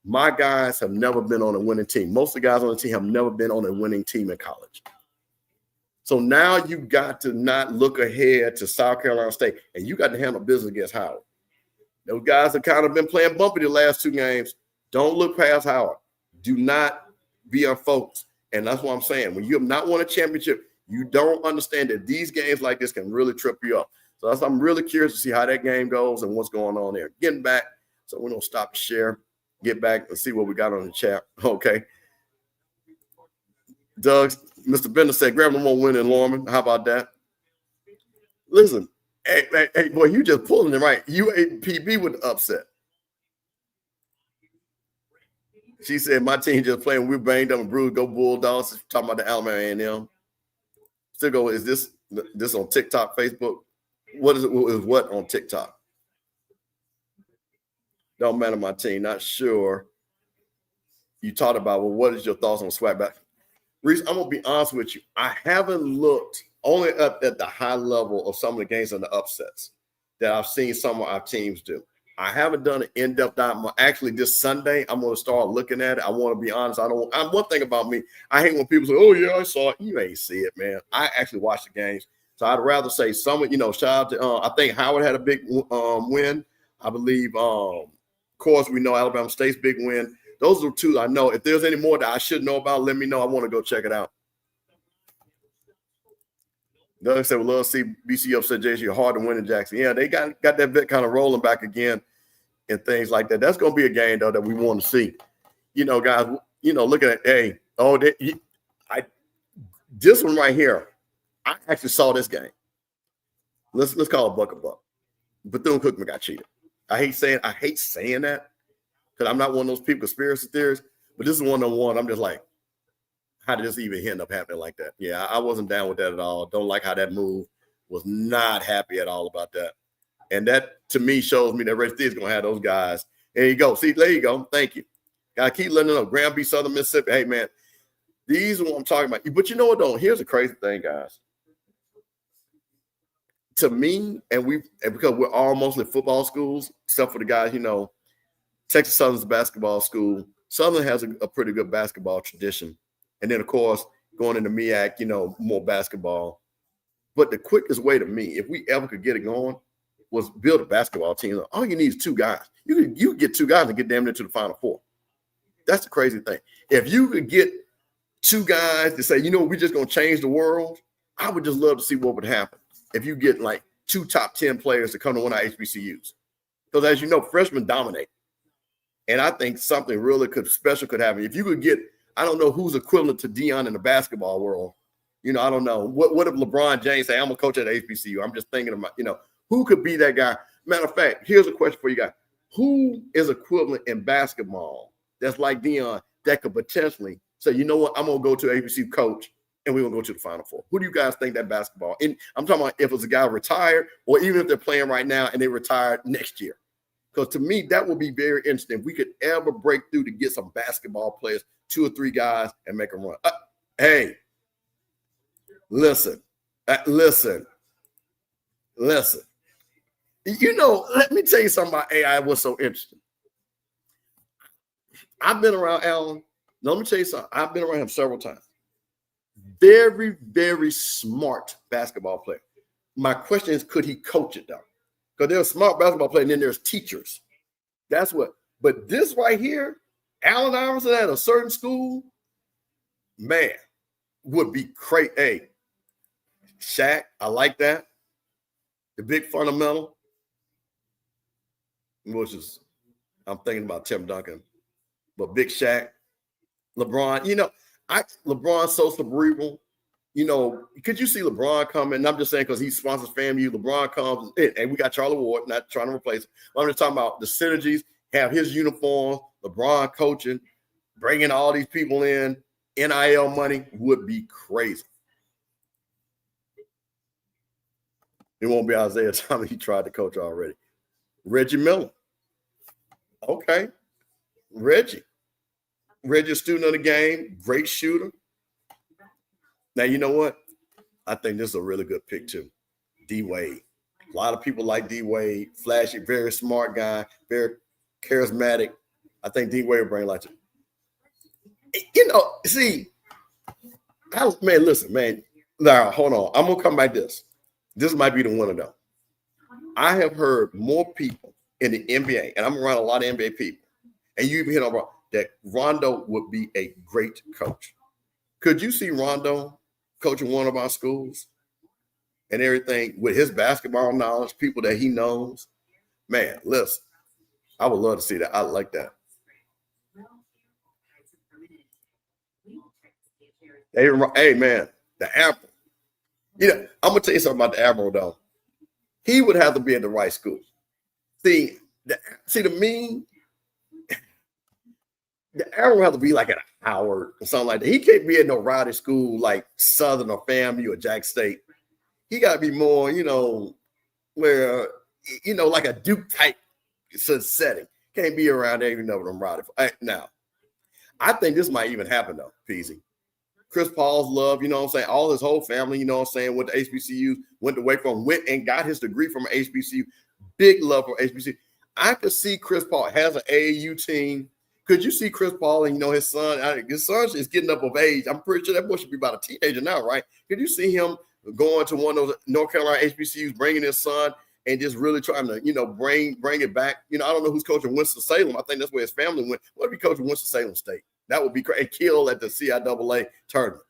My guys have never been on a winning team. Most of the guys on the team have never been on a winning team in college. So now you got to not look ahead to South Carolina State, and you got to handle business against Howard. Those guys have kind of been playing bumpy the last 2 games. Don't look past Howard. Do not be unfocused. And that's what I'm saying. When you have not won a championship, you don't understand that these games like this can really trip you up. So I'm really curious to see how that game goes and what's going on there. Getting back, so we're going to stop the share, get back and see what we got on the chat. Okay. Doug, Mr. Bender said, Grambling won't win in Lorman. How about that? Listen, hey, boy, you just pulling it right. UAPB would upset. She said, my team just playing. We're banged up and bruised. Go Bulldogs. Talking about the Alabama A&M. Still go, is this on TikTok, Facebook? What is it? What on TikTok? Don't matter my team. Not sure. You talked about, well, what is your thoughts on SWAC back? Reese, I'm going to be honest with you. I haven't looked only up at the high level of some of the games and the upsets that I've seen some of our teams do. I haven't done an in-depth dive. Actually, this Sunday, I'm going to start looking at it. I want to be honest. One thing about me, I hate when people say, "Oh yeah, I saw it." You ain't see it, man. I actually watch the games, so I'd rather say someone. Shout out to. I think Howard had a big win. I believe. Of course, we know Alabama State's big win. Those are the two I know. If there's any more that I should know about, let me know. I want to go check it out. Doug said, "We love to see BC upset JC. Hard to win in Jackson." Yeah, they got that bit kind of rolling back again and things like that. That's going to be a game though that we want to see. Guys. Looking at this one right here. I actually saw this game. Let's call it buck a buck. Bethune-Cookman got cheated. I hate saying that because I'm not one of those people conspiracy theorists. But this is one on one. I'm just like, how did this even end up happening like that? Yeah, I wasn't down with that at all. Don't like how that move. Was not happy at all about that. And that, to me, shows me that Red State is going to have those guys. There you go. See, there you go. Thank you. Got to keep letting them know. Graham B. Southern Mississippi. Hey, man, these are what I'm talking about. But you know what, though? Here's the crazy thing, guys. To me, and because we're all mostly football schools, except for the guys, Texas Southern's a basketball school. Southern has a pretty good basketball tradition. And then, of course, going into MEAC, more basketball. But the quickest way to me, if we ever could get it going, was build a basketball team. All you need is two guys. You could get two guys and get them into the Final Four. That's the crazy thing. If you could get two guys to say, we're just going to change the world, I would just love to see what would happen if you get like two top 10 players to come to one of our HBCUs. Because as you know, freshmen dominate. And I think something really special could happen. If you could get, I don't know who's equivalent to Deion in the basketball world. I don't know. What if LeBron James say, I'm a coach at HBCU? I'm just thinking about, who could be that guy? Matter of fact, here's a question for you guys. Who is equivalent in basketball that's like Deion that could potentially say, you know what, I'm going to go to HBCU coach and we're going to go to the Final Four? Who do you guys think that basketball? And I'm talking about if it's a guy retired or even if they're playing right now and they retired next year. Because to me, that would be very interesting. If we could ever break through to get some basketball players, 2 or 3 guys, and make them run. Hey, listen. Let me tell you something about AI. What's so interesting. I've been around Alan. Let me tell you something. I've been around him several times. Very, very smart basketball player. My question is, could he coach it though? Because there's smart basketball players and then there's teachers. That's what. But this right here, Allen Iverson at a certain school, man, would be great. Hey, Shaq, I like that. The big fundamental, which is, I'm thinking about Tim Duncan, but Big Shaq, LeBron, LeBron's so cerebral. Could you see LeBron coming? And I'm just saying because he sponsors FAMU. LeBron comes, and we got Charlie Ward, not trying to replace him. I'm just talking about the synergies, have his uniform, LeBron coaching, bringing all these people in, NIL money would be crazy. It won't be Isaiah Thomas. He tried to coach already. Reggie Miller. Okay. Reggie, a student of the game, great shooter. Now, you know what? I think this is a really good pick, too. D-Wade. A lot of people like D-Wade. Flashy, very smart guy, very charismatic. I think D-Wade will bring a lot to see, listen, man. Now, hold on. I'm going to come back to this. This might be the one, though. I have heard more people in the NBA, and I'm around a lot of NBA people, and you even hit on that Rondo would be a great coach. Could you see Rondo coaching one of our schools and everything with his basketball knowledge, people that he knows? Man, listen, I would love to see that. I like that. Hey, man, the Admiral. I'm going to tell you something about the Admiral, though. He would have to be in the right school. See, to me, the Admiral have to be like at Howard or something like that. He can't be in no rowdy school like Southern or FAMU or Jack State. He got to be more, where, like a Duke type setting. Can't be around there, them rowdy. Now, I think this might even happen though, Peasy. Chris Paul's love, all his whole family, went to HBCU, went to Wake Forest, went and got his degree from HBCU. Big love for HBCU. I could see Chris Paul has an AAU team. Could you see Chris Paul and his son? His son is getting up of age. I'm pretty sure that boy should be about a teenager now, right? Could you see him going to one of those North Carolina HBCUs, bringing his son and just really trying to, bring it back? I don't know who's coaching Winston-Salem. I think that's where his family went. What if he coaching Winston-Salem State? That would be crazy. And kill at the CIAA tournament.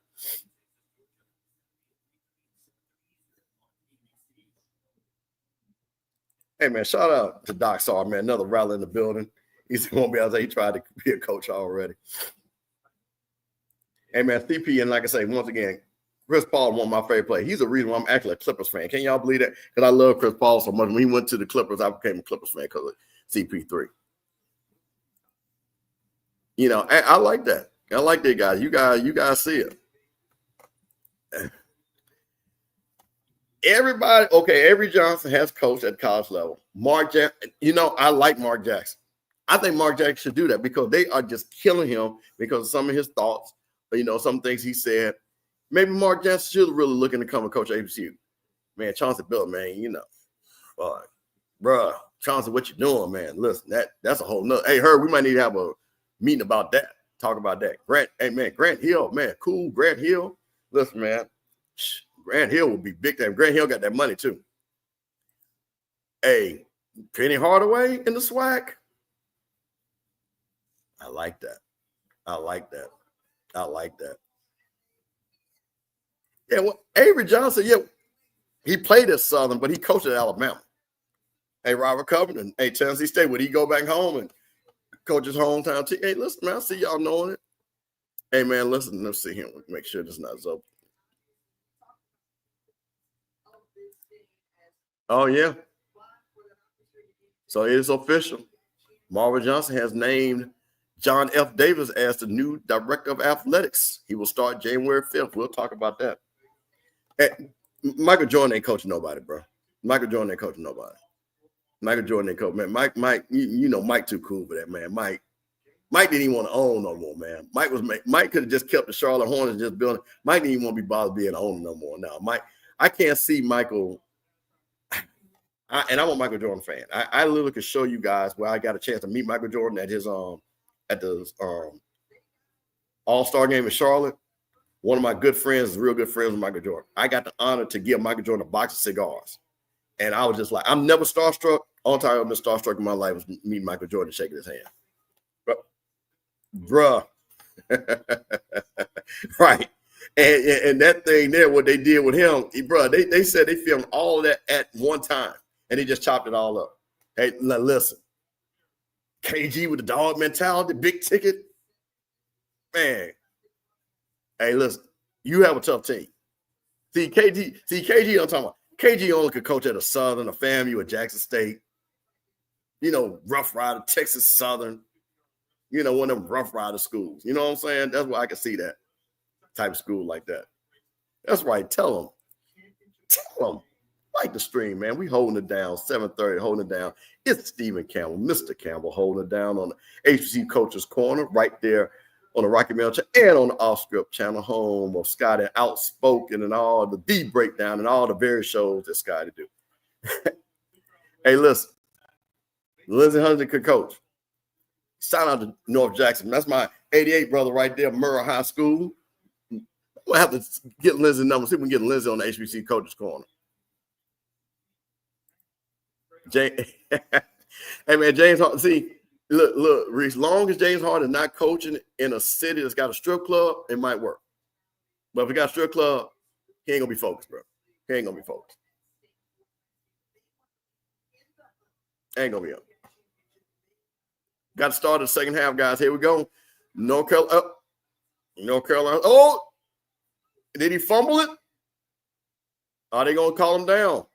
Hey, man, shout out to Doc Sar, man. Another rally in the building. He's going to be able to, he tried to be a coach already. Hey, man, CP, and like I say, once again, Chris Paul, one of my favorite players. He's the reason why I'm actually a Clippers fan. Can y'all believe that? Because I love Chris Paul so much. When he went to the Clippers, I became a Clippers fan because of CP3. I like that. I like that, guys. You guys see it. Everybody, okay, Avery Johnson has coached at college level. Mark Jackson, I like Mark Jackson. I think Mark Jackson should do that because they are just killing him because of some of his thoughts, some things he said. Maybe Mark Jackson should really look into becoming a coach at HBCU. Man, Chauncey Bill, man, bruh, Chauncey, what you doing, man? Listen, that's a whole nother. Hey, Herb, we might need to have a meeting about that. Talk about that. Grant Hill, man, cool. Grant Hill. Listen, man. Grant Hill will be big time. Grant Hill got that money too. Hey, Penny Hardaway in the SWAC. I like that. Yeah, well, Avery Johnson, he played at Southern, but he coached at Alabama. Hey, Robert Covington, hey, Tennessee State, would he go back home and coach his hometown team? Hey, listen, man, I see y'all knowing it. Hey, man, listen, let's see him. Make sure this is not so. Oh, yeah. So it is official. Marvin Johnson has named John F. Davis as the new director of athletics. He will start January 5th. We'll talk about that. Hey, Michael Jordan ain't coaching nobody, bro. Michael Jordan ain't coaching nobody. Michael Jordan ain't coaching. Man, Mike, Mike too cool for that, man. Mike didn't even want to own no more, man. Mike could have just kept the Charlotte Hornets and just building. Mike didn't even want to be bothered being an owner no more. Now, I can't see Michael. And I'm a Michael Jordan fan. I literally could show you guys where I got a chance to meet Michael Jordan at his at the All-Star game in Charlotte. One of my good friends, real good friends with Michael Jordan. I got the honor to give Michael Jordan a box of cigars. And I was just like, I'm never starstruck. All time I've been starstruck in my life was meeting Michael Jordan and shaking his hand. Bruh. Right. And that thing there, what they did with him, bro, they said they filmed all of that at one time. And he just chopped it all up. Hey, listen. KG with the dog mentality, big ticket. Man. Hey, listen. You have a tough team. See, KG, I'm talking about. KG only could coach at a Southern, a FAMU, a Jackson State. Rough Rider, Texas Southern. One of them Rough Rider schools. You know what I'm saying? That's why I can see that type of school like that. That's right. Tell them. Like the stream, man. We holding it down. 7:30, holding it down. It's Stephen Campbell, Mr. Campbell, holding it down on the HBC Coaches Corner, right there on the Rocky Mountain and on the Off Script channel, home of Scotty Outspoken and all the D breakdown and all the various shows that Scotty do. Hey, listen. Lindsey Hunter could coach. Shout out to North Jackson. That's my 88 brother right there, Murrah High School. We'll have to get Lindsey numbers. See if we can get Lindsey on the HBC Coaches Corner. Hey man, James Harden. See, look, as long as James Harden is not coaching in a city that's got a strip club, it might work. But if we got a strip club, he ain't gonna be focused, bro. He ain't gonna be focused. Ain't gonna be up. Got to start the second half, guys. Here we go. North Carolina. Oh, did he fumble it? Are they gonna call him down?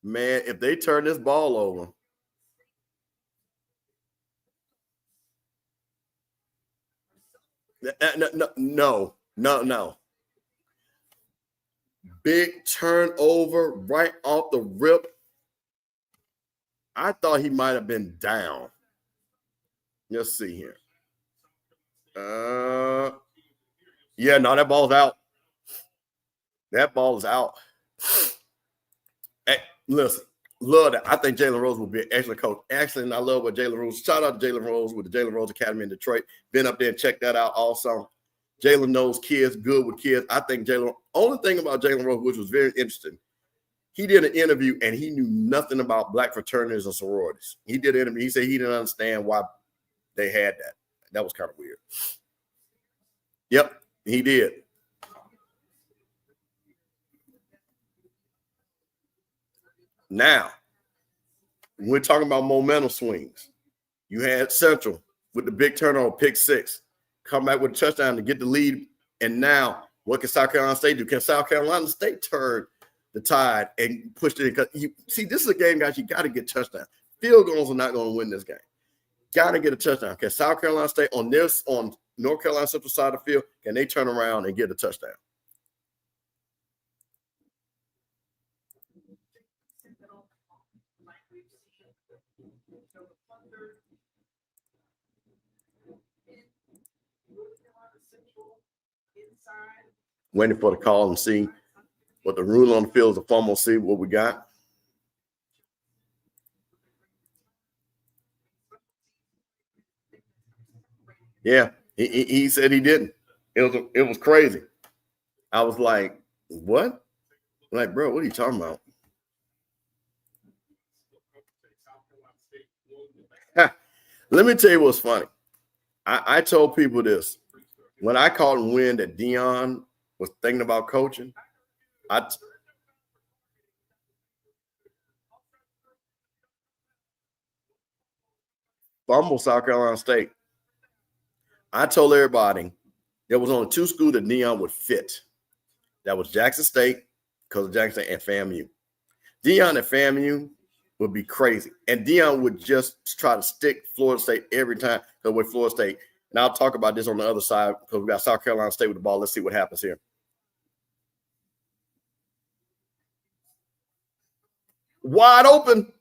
Man, if they turn this ball over. No. Big turnover right off the rip. I thought he might have been down. Let's see here. Yeah, no, that ball's out. That ball is out. Hey, listen, love that. I think Jalen Rose will be an excellent coach. Actually, and I love what Jalen Rose. Shout out to Jalen Rose with the Jalen Rose Academy in Detroit. Been up there and checked that out also. Jalen knows kids, good with kids. I think Jalen. Only thing about Jalen Rose, which was very interesting, he did an interview and he knew nothing about black fraternities and sororities. He did an interview. He said he didn't understand why they had that. That was kind of weird. Yep, he did. Now, we're talking about momentum swings. You had Central with the big turnover, pick six, come back with a touchdown to get the lead. And now, what can South Carolina State do? Can South Carolina State turn the tide and push it in? Because you see, this is a game, guys, you got to get touchdowns. Field goals are not going to win this game. Got to get a touchdown. Can South Carolina State on North Carolina Central side of the field, can they turn around and get a touchdown? Waiting for the call and see what the rule on the field is. A fumble, see what we got. Yeah, he said he didn't. It was crazy. I was like, what? I'm like, bro, what are you talking about? Let me tell you what's funny. I told people this. When I caught wind that Deion was thinking about coaching, fumble South Carolina State. I told everybody there was only two schools that Deion would fit. That was Jackson State, because of Jackson State, and FAMU. Deion at FAMU would be crazy. And Deion would just try to stick Florida State every time with Florida State. And I'll talk about this on the other side because we got South Carolina State with the ball. Let's see what happens here. Wide open.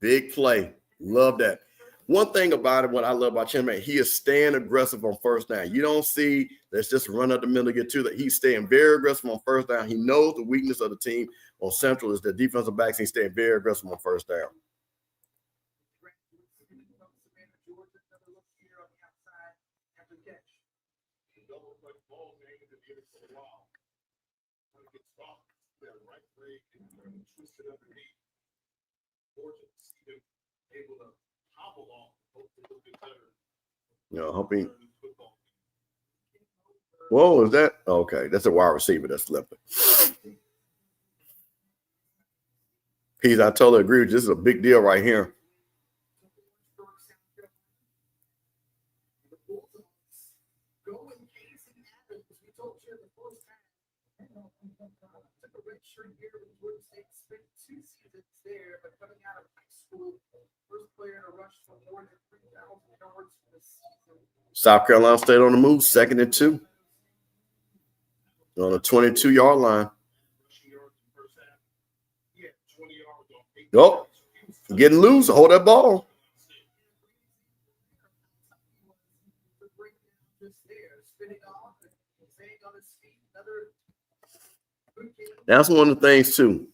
Big play. Love that. One thing about it, what I love about Chin Man, he is staying aggressive on first down. You don't see let's just run up the middle to get to that. He's staying very aggressive on first down. He knows the weakness of the team on Central is the defensive backs. He's staying very aggressive on first down. Hoping. Whoa, is that okay? That's a wide receiver that's slipping. Peace, I totally agree with you. This is a big deal right here. South Carolina State on the move, 2nd and 2. On the 22-yard line. Oh, getting loose. Hold that ball. That's one of the things, too.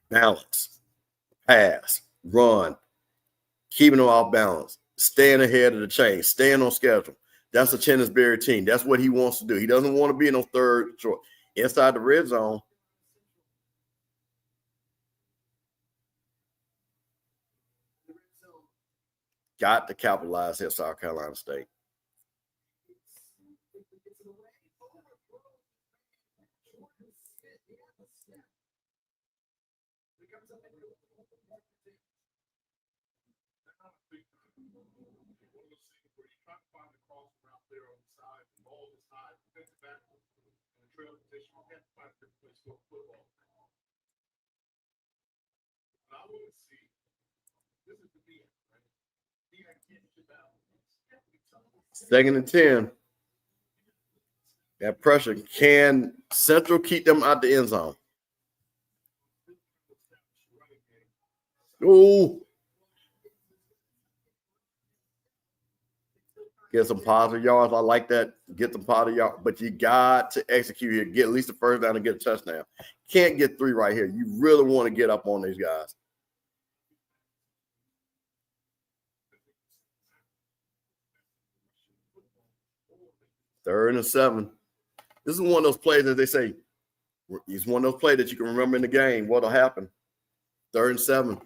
Balance, pass, run, keeping them off balance, staying ahead of the chain, staying on schedule. That's a Chennisberry team. That's what he wants to do. He doesn't want to be in no third short. Inside the red zone. Got to capitalize here, South Carolina State. Second and 10. That pressure. Can Central keep them out the end zone? Oh. Get some positive yards. I like that. Get some positive yards. But you got to execute here. Get at least the first down and get a touchdown. Can't get 3 right here. You really want to get up on these guys. Third and 7. This is one of those plays that they say, it's one of those plays that you can remember in the game. What'll happen? 3rd and 7.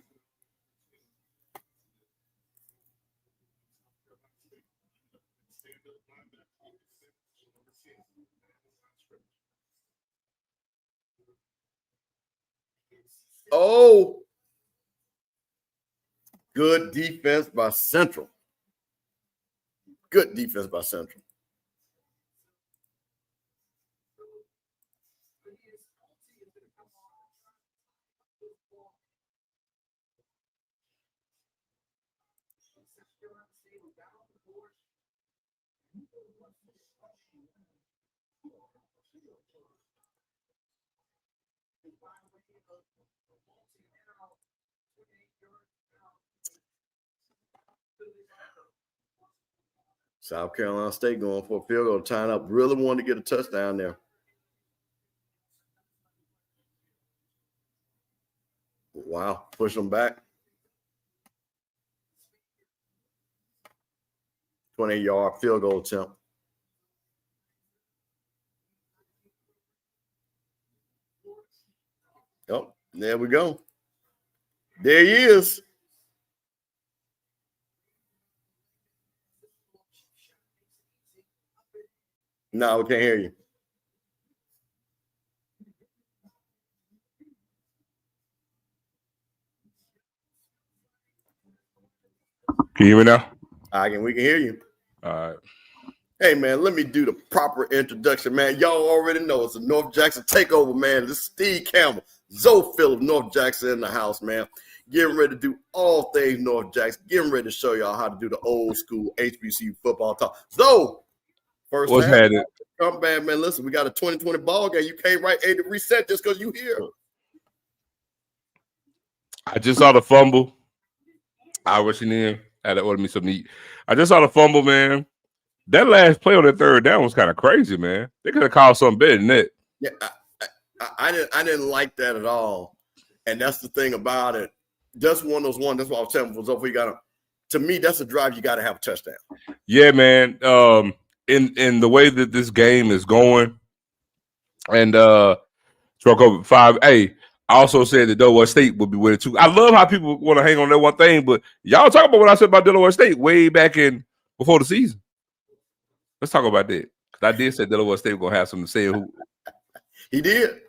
Oh, good defense by Central. Good defense by Central. South Carolina State going for a field goal, tying up. Really wanted to get a touchdown there. Wow, push them back. 20-yard field goal attempt. Oh, there we go. There he is. No, we can't hear you. Can you hear me now? We can hear you. All right. Hey, man, let me do the proper introduction, man. Y'all already know it's a North Jackson takeover, man. This is Steve Campbell, Zoe Phillip, North Jackson in the house, man. Getting ready to do all things North Jackson. Getting ready to show y'all how to do the old school HBCU football talk. Zoe, first What's half, happening? come back, man. Listen, we got a 2020 ball game. You can't write 8 to reset just because you here. I just saw the fumble. I was rushing in. I had to order me some meat. I just saw the fumble, man. That last play on that third down was kind of crazy, man. They could have called something better than that. Yeah, I didn't like that at all. And that's the thing about it. That's one of those ones. That's what I was telling you. You got to me, that's a drive you got to have a touchdown. Yeah, man. In the way that this game is going, and struck over 5. Hey, I also said that Delaware State would be winning too. I love how people want to hang on that one thing, but y'all talk about what I said about Delaware State way back in before the season. Let's talk about that. I did say Delaware State was gonna have something to say. He did.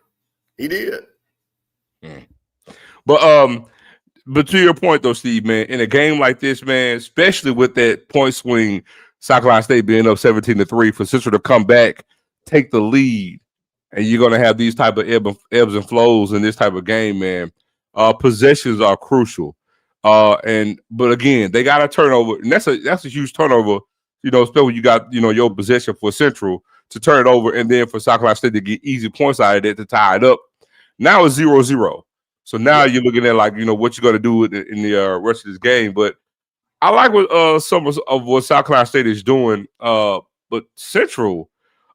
But to your point though, Steve, man, in a game like this, man, especially with that point swing, South Carolina State being up 17-3 for Central to come back, take the lead, and you're gonna have these type of ebbs and flows in this type of game, man. Possessions are crucial. But again, they got a turnover, and that's a huge turnover. You know, especially when you got, you know, your possession for Central to turn it over, and then for South Carolina State to get easy points out of it to tie it up. Now it's 0-0. So now you're looking at, like, you know, what you're going to do in the rest of this game. But I like what some of what South Carolina State is doing. But Central,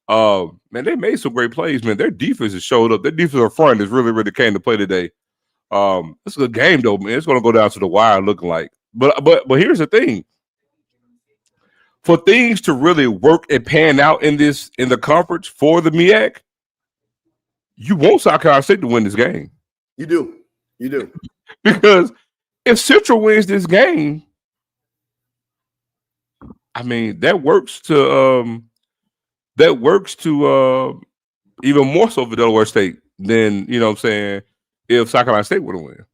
man, they made some great plays, man. Their defense has showed up. Their defensive front has really, really came to play today. It's a good game, though, man. It's going to go down to the wire looking like. But here's the thing. For things to really work and pan out in the conference for the MEAC, you want South Carolina State to win this game. You do. Because if Central wins this game, I mean, that works to even more so for Delaware State than, you know what I'm saying, if South Carolina State would have win.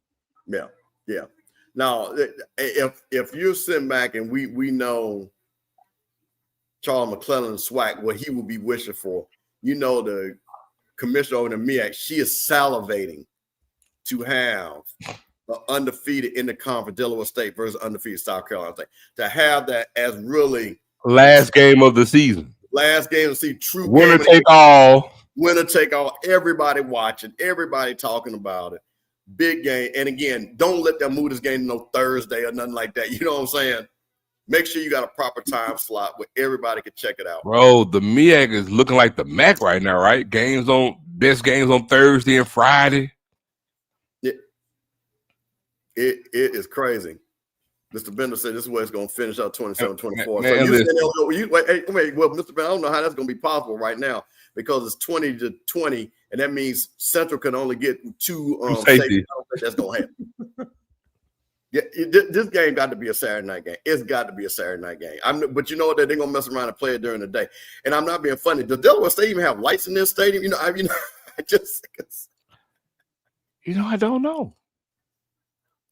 Yeah. Now, if you're sitting back and we know Charles McClellan SWAC, what he would be wishing for, you know, the commissioner over the MEAC, she is salivating to have undefeated in the conference Delaware State versus undefeated South Carolina State. To have that as really last game of the season. True winner take all. Winner take all. Everybody watching, everybody talking about it. Big game. And again, don't let them move this game to no Thursday or nothing like that. You know what I'm saying? Make sure you got a proper time slot where everybody can check it out. Bro, the MEAC is looking like the MAC right now, right? Best games on Thursday and Friday. It is crazy. Mr. Bender said this is where it's going to finish out 27-24. So well, Mr. Bender, I don't know how that's going to be possible right now because it's 20-20, and that means Central can only get two safety. I don't think that's going to happen. Yeah, this game got to be a Saturday night game. It's got to be a Saturday night game. But you know what? They're going to mess around and play it during the day. And I'm not being funny. Does Delaware State even have lights in this stadium? I don't know.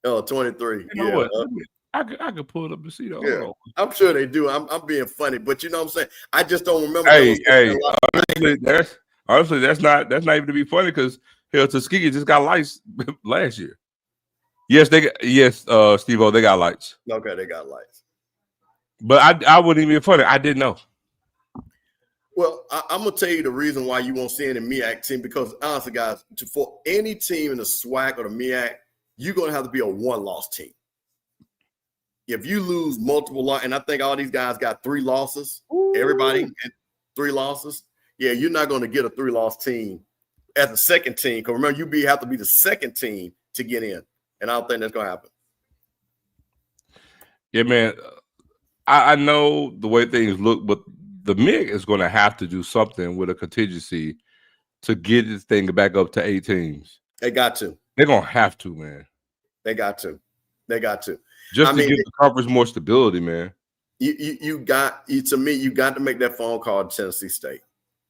Oh, 23. You know what? I could pull it up to see that. Yeah, I'm sure they do. I'm being funny, but you know what I'm saying? I just don't remember. Honestly, that's not even to be funny because Tuskegee just got lights last year. Yes, Steve-O, they got lights. Okay, they got lights. But I wouldn't even be funny. I didn't know. Well, I'm gonna tell you the reason why you won't see any MEAC team because honestly, guys, for any team in the SWAC or the MEAC, you're gonna have to be a one-loss team. If you lose multiple losses, and I think all these guys got 3 losses, everybody 3 losses. Yeah, you're not going to get a 3-loss team as a second team. Because remember, you have to be the second team to get in, and I don't think that's going to happen. Yeah, man. I know the way things look, but the MIG is going to have to do something with a contingency to get this thing back up to 8 teams. They got to. They're going to have to, man. They got to. Just to give the conference more stability, man. You got to make that phone call to Tennessee State.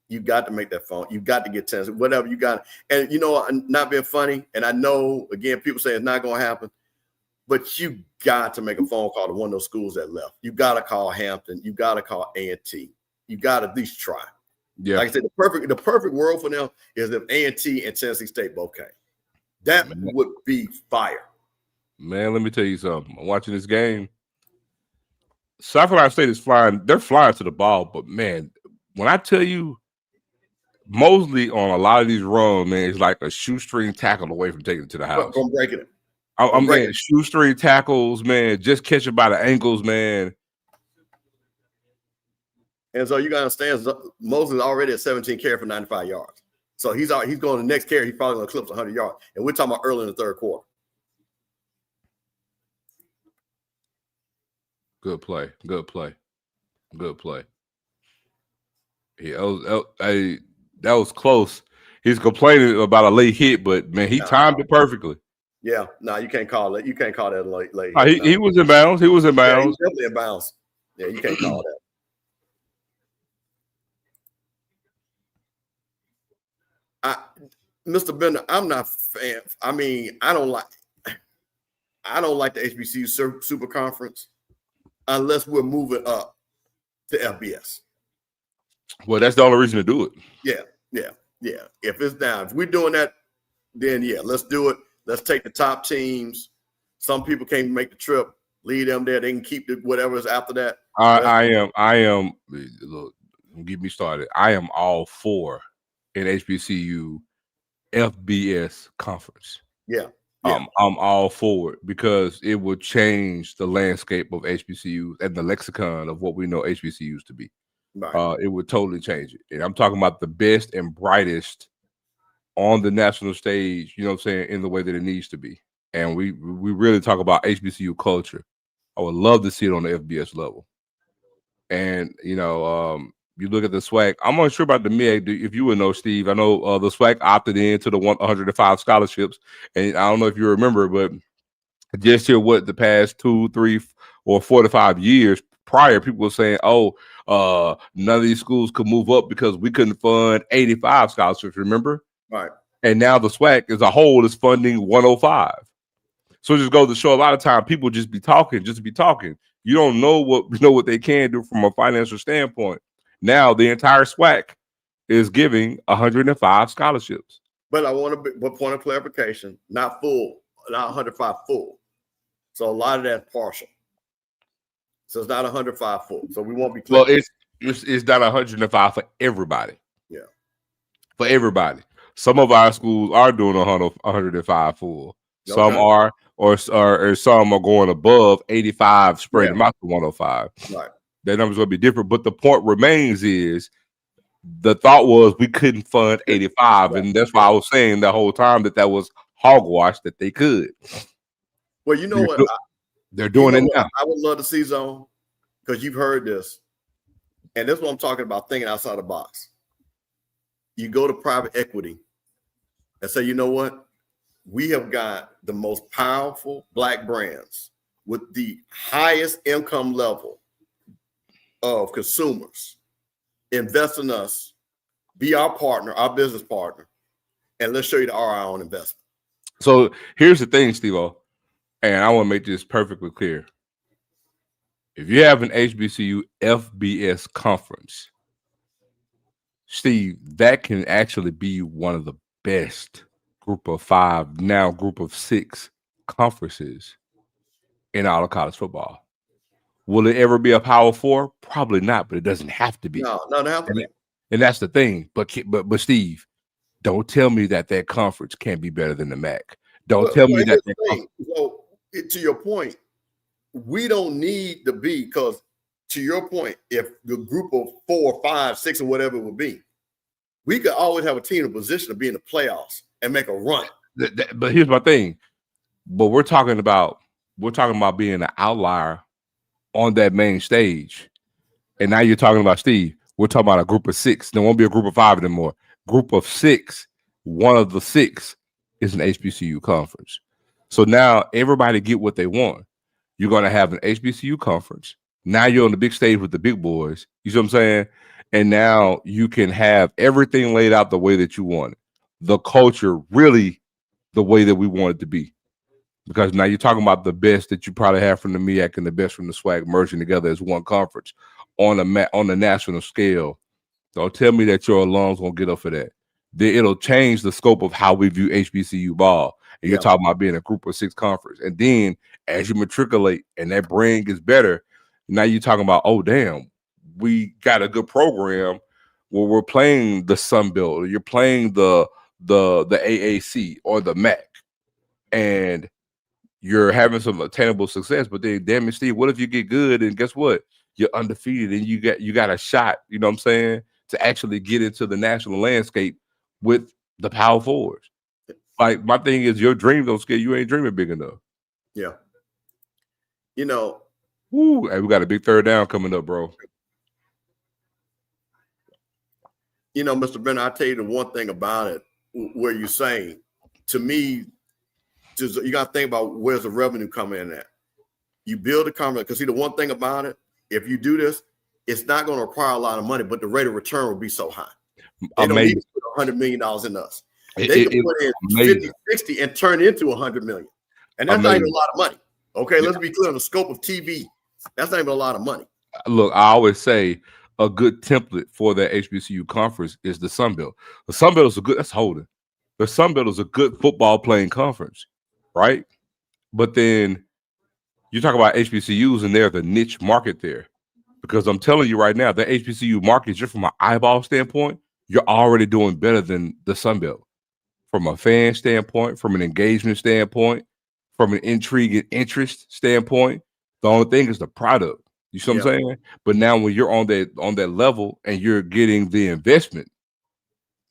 You got to make that phone. You got to get Tennessee, whatever you got. And you know, not being funny, and I know, again, people say it's not going to happen, but you got to make a phone call to one of those schools that left. You got to call Hampton. You got to call A&T. You got to at least try. Yeah. Like I said, the perfect world for them is if A&T and Tennessee State both came. That would be fire. Man, let me tell you something. I'm watching this game. South Carolina State is flying. They're flying to the ball, but man, when I tell you, Mosley on a lot of these runs, man, is like a shoestring tackle away from taking it to the house. I'm breaking it. I'm saying shoestring tackles, man. Just catch it by the ankles, man. And so you got to understand, Mosley's already at 17 carry for 95 yards. So he's going to the next carry. He's probably going to eclipse 100 yards. And we're talking about early in the third quarter. Good play. Yeah, that was close. He's complaining about a late hit, but man, he timed it perfectly. Yeah, no, you can't call it. You can't call that late. He was in bounds. He was in bounds. Yeah, definitely in bounds. Yeah, you can't call that. Mr. Bender, I'm not a fan. I mean, I don't like the HBCU Super Conference unless we're moving up to FBS. Well, that's the only reason to do it. Yeah. If it's down, if we're doing that, then yeah, let's do it. Let's take the top teams. Some people can't make the trip. Leave them there. They can keep whatever's after that. I am. Look, get me started. I am all for an HBCU FBS conference. Yeah. I'm all for it because it will change the landscape of HBCUs and the lexicon of what we know HBCUs to be. Right. It would totally change it. And I'm talking about the best and brightest on the national stage, you know what I'm saying, in the way that it needs to be. And we really talk about HBCU culture. I would love to see it on the FBS level. And, you look at the SWAC. I'm unsure about the MEAC. If you would know, Steve, I know the SWAC opted into the 105 scholarships. And I don't know if you remember, but just here, the past 2, 3, or 4 to 5 years prior, people were saying, none of these schools could move up because we couldn't fund 85 scholarships, remember? Right. And now the SWAC as a whole is funding 105. So it just goes to show a lot of time people just be talking. You don't know what they can do from a financial standpoint. Now the entire SWAC is giving 105 scholarships. But I want to point of clarification, not full, not 105 full. So a lot of that's partial. So it's not 105 full. So we won't be clear. Well, it's not 105 for everybody. Yeah. For everybody. Some of our schools are doing 105 full. Some are or some are going above 85, spread Yeah. them out to 105. Right. That number's going to be different. But the point remains is the thought was we couldn't fund 85. Right. And that's why I was saying the whole time that was hogwash that they could. Well, you know They're what? do- they're doing it now. I would love to see, Zone, because you've heard this. And this is what I'm talking about, thinking outside the box. You go to private equity and say, you know what? We have got the most powerful Black brands with the highest income level of consumers. Invest in us, be our partner, our business partner, and let's show you the ROI on investment. So here's the thing, Steve-O, and I want to make this perfectly clear. If you have an HBCU FBS conference, Steve, that can actually be one of the best group of 5, now group of 6 conferences in all of college football. Will it ever be a Power 4? Probably not, but it doesn't have to be. No, it have to be. And that's the thing. But Steve, don't tell me that conference can't be better than the MAC. Don't tell me that. So, to your point, we don't need to be, because to your point, if the group of 4, 5, 6, or whatever it would be, we could always have a team in a position to be in the playoffs and make a run. But here's my thing. But we're talking about being an outlier on that main stage. And now you're talking about, Steve, we're talking about a group of 6. There won't be a group of 5 anymore. Group of 6, one of the 6 is an HBCU conference. So now everybody get what they want. You're going to have an HBCU conference. Now you're on the big stage with the big boys. You see what I'm saying? And now you can have everything laid out the way that you want it. The culture really the way that we want it to be. Because now you're talking about the best that you probably have from the MEAC and the best from the SWAC merging together as one conference on the national scale. Don't tell me that your alums won't get up for that. It'll change the scope of how we view HBCU ball. And you're talking about being a group of 6 conference. And then as you matriculate and that brand gets better, now you're talking about, oh, damn, we got a good program where we're playing the Sun Belt, or you're playing the AAC or the MAC, and you're having some attainable success. But then, damn it, Steve, what if you get good and guess what? You're undefeated and you got a shot, you know what I'm saying, to actually get into the national landscape with the Power Fours. Like, my thing is, your dreams don't scare you. Ain't dreaming big enough. Yeah. You know, hey, we got a big third down coming up, bro. You know, Mr. Bennett, I'll tell you the one thing about it, where you're saying, to me, you got to think about where's the revenue coming in at. You build a company, because see, the one thing about it, if you do this, it's not going to require a lot of money, but the rate of return will be so high. They don't need to put $100 million in us. They can put in 50, 60 and turn it into $100 million. And that's not even a lot of money. Okay, let's be clear on the scope of TV. That's not even a lot of money. Look, I always say a good template for that HBCU conference is the Sun Belt. The Sun Belt is that's holding. The Sun Belt is a good football playing conference, right? But then you talk about HBCUs and they're the niche market there. Because I'm telling you right now, the HBCU market, just from an eyeball standpoint, you're already doing better than the Sun Belt. From a fan standpoint, from an engagement standpoint, from an intrigue and interest standpoint, the only thing is the product. You see what I'm saying? But now when you're on that level and you're getting the investment,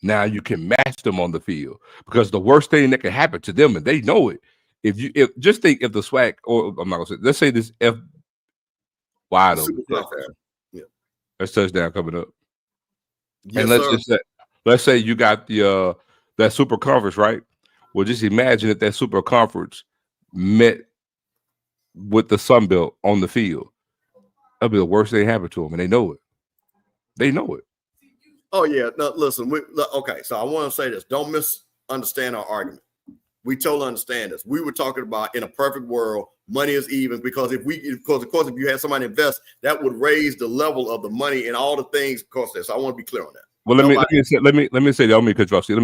now you can match them on the field. Because the worst thing that can happen to them, and they know it, if just think if the SWAC, or I'm not gonna say, let's say this F wide open. That's touchdown coming up. Yes, and let's say you got the that super conference, right? Well, just imagine that super conference met with the Sun Belt on the field. That'll be the worst thing happened to them, and they know it. They know it. Oh yeah. No, listen. Okay, so I want to say this. Don't misunderstand our argument. We totally understand this. We were talking about, in a perfect world, money is even, because of course, if you had somebody invest, that would raise the level of the money and all the things. Of course, so I want to be clear on that. Well, let me say that. Let me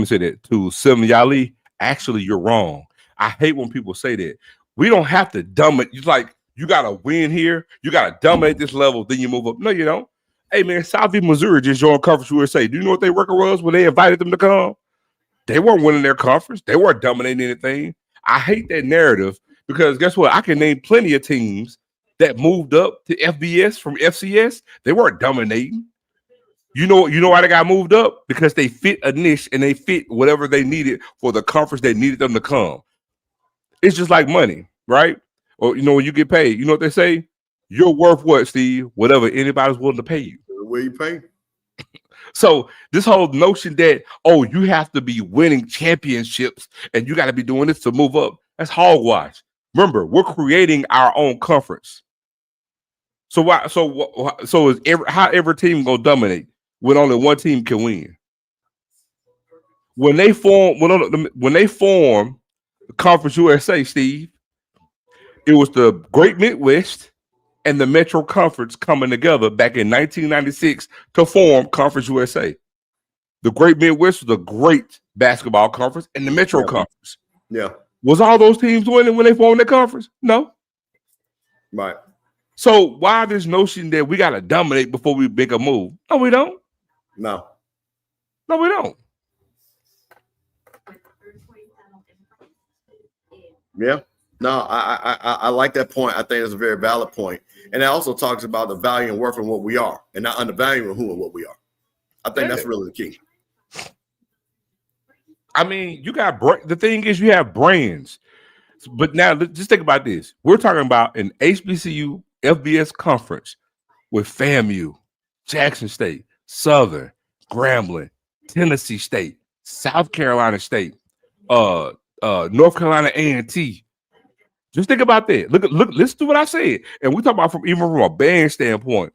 say that to Sim Yali. Actually, you're wrong. I hate when people say that. We don't have to dumb it. It's like you got to win here. You got to dominate this level. Then you move up. No, you don't. Hey man, Southeast Missouri just joined Conference USA. Do you know what their record was when they invited them to come? They weren't winning their conference. They weren't dominating anything. I hate that narrative Because guess what? I can name plenty of teams that moved up to FBS from FCS. They weren't dominating. You know why they got moved up? Because they fit a niche and they fit whatever they needed for the conference they needed them to come. It's just like money, right? Or when you get paid, you know what they say? You're worth what, Steve? Whatever anybody's willing to pay you. Where you pay? So this whole notion that, oh, you have to be winning championships and you got to be doing this to move up, that's hogwash. Remember, we're creating our own conference. So is how every team gonna dominate when only one team can win? When they form the Conference USA, Steve, it was the Great Midwest and the Metro Conference coming together back in 1996 to form Conference USA. The Great Midwest was a great basketball conference, and the Metro Conference. Yeah. Was all those teams winning when they formed the conference? No. Right. So why this notion that we got to dominate before we make a move? No, we don't. No, we don't. Yeah. No, I like that point. I think it's a very valid point. And it also talks about the value and worth and what we are and not undervaluing who and what we are. I think that's really the key. I mean, the thing is you have brands. But now just think about this. We're talking about an HBCU FBS conference with FAMU, Jackson State, Southern, Grambling, Tennessee State, South Carolina State, North Carolina A&T. Just think about that. Look, listen to what I said. And we talk about from a band standpoint.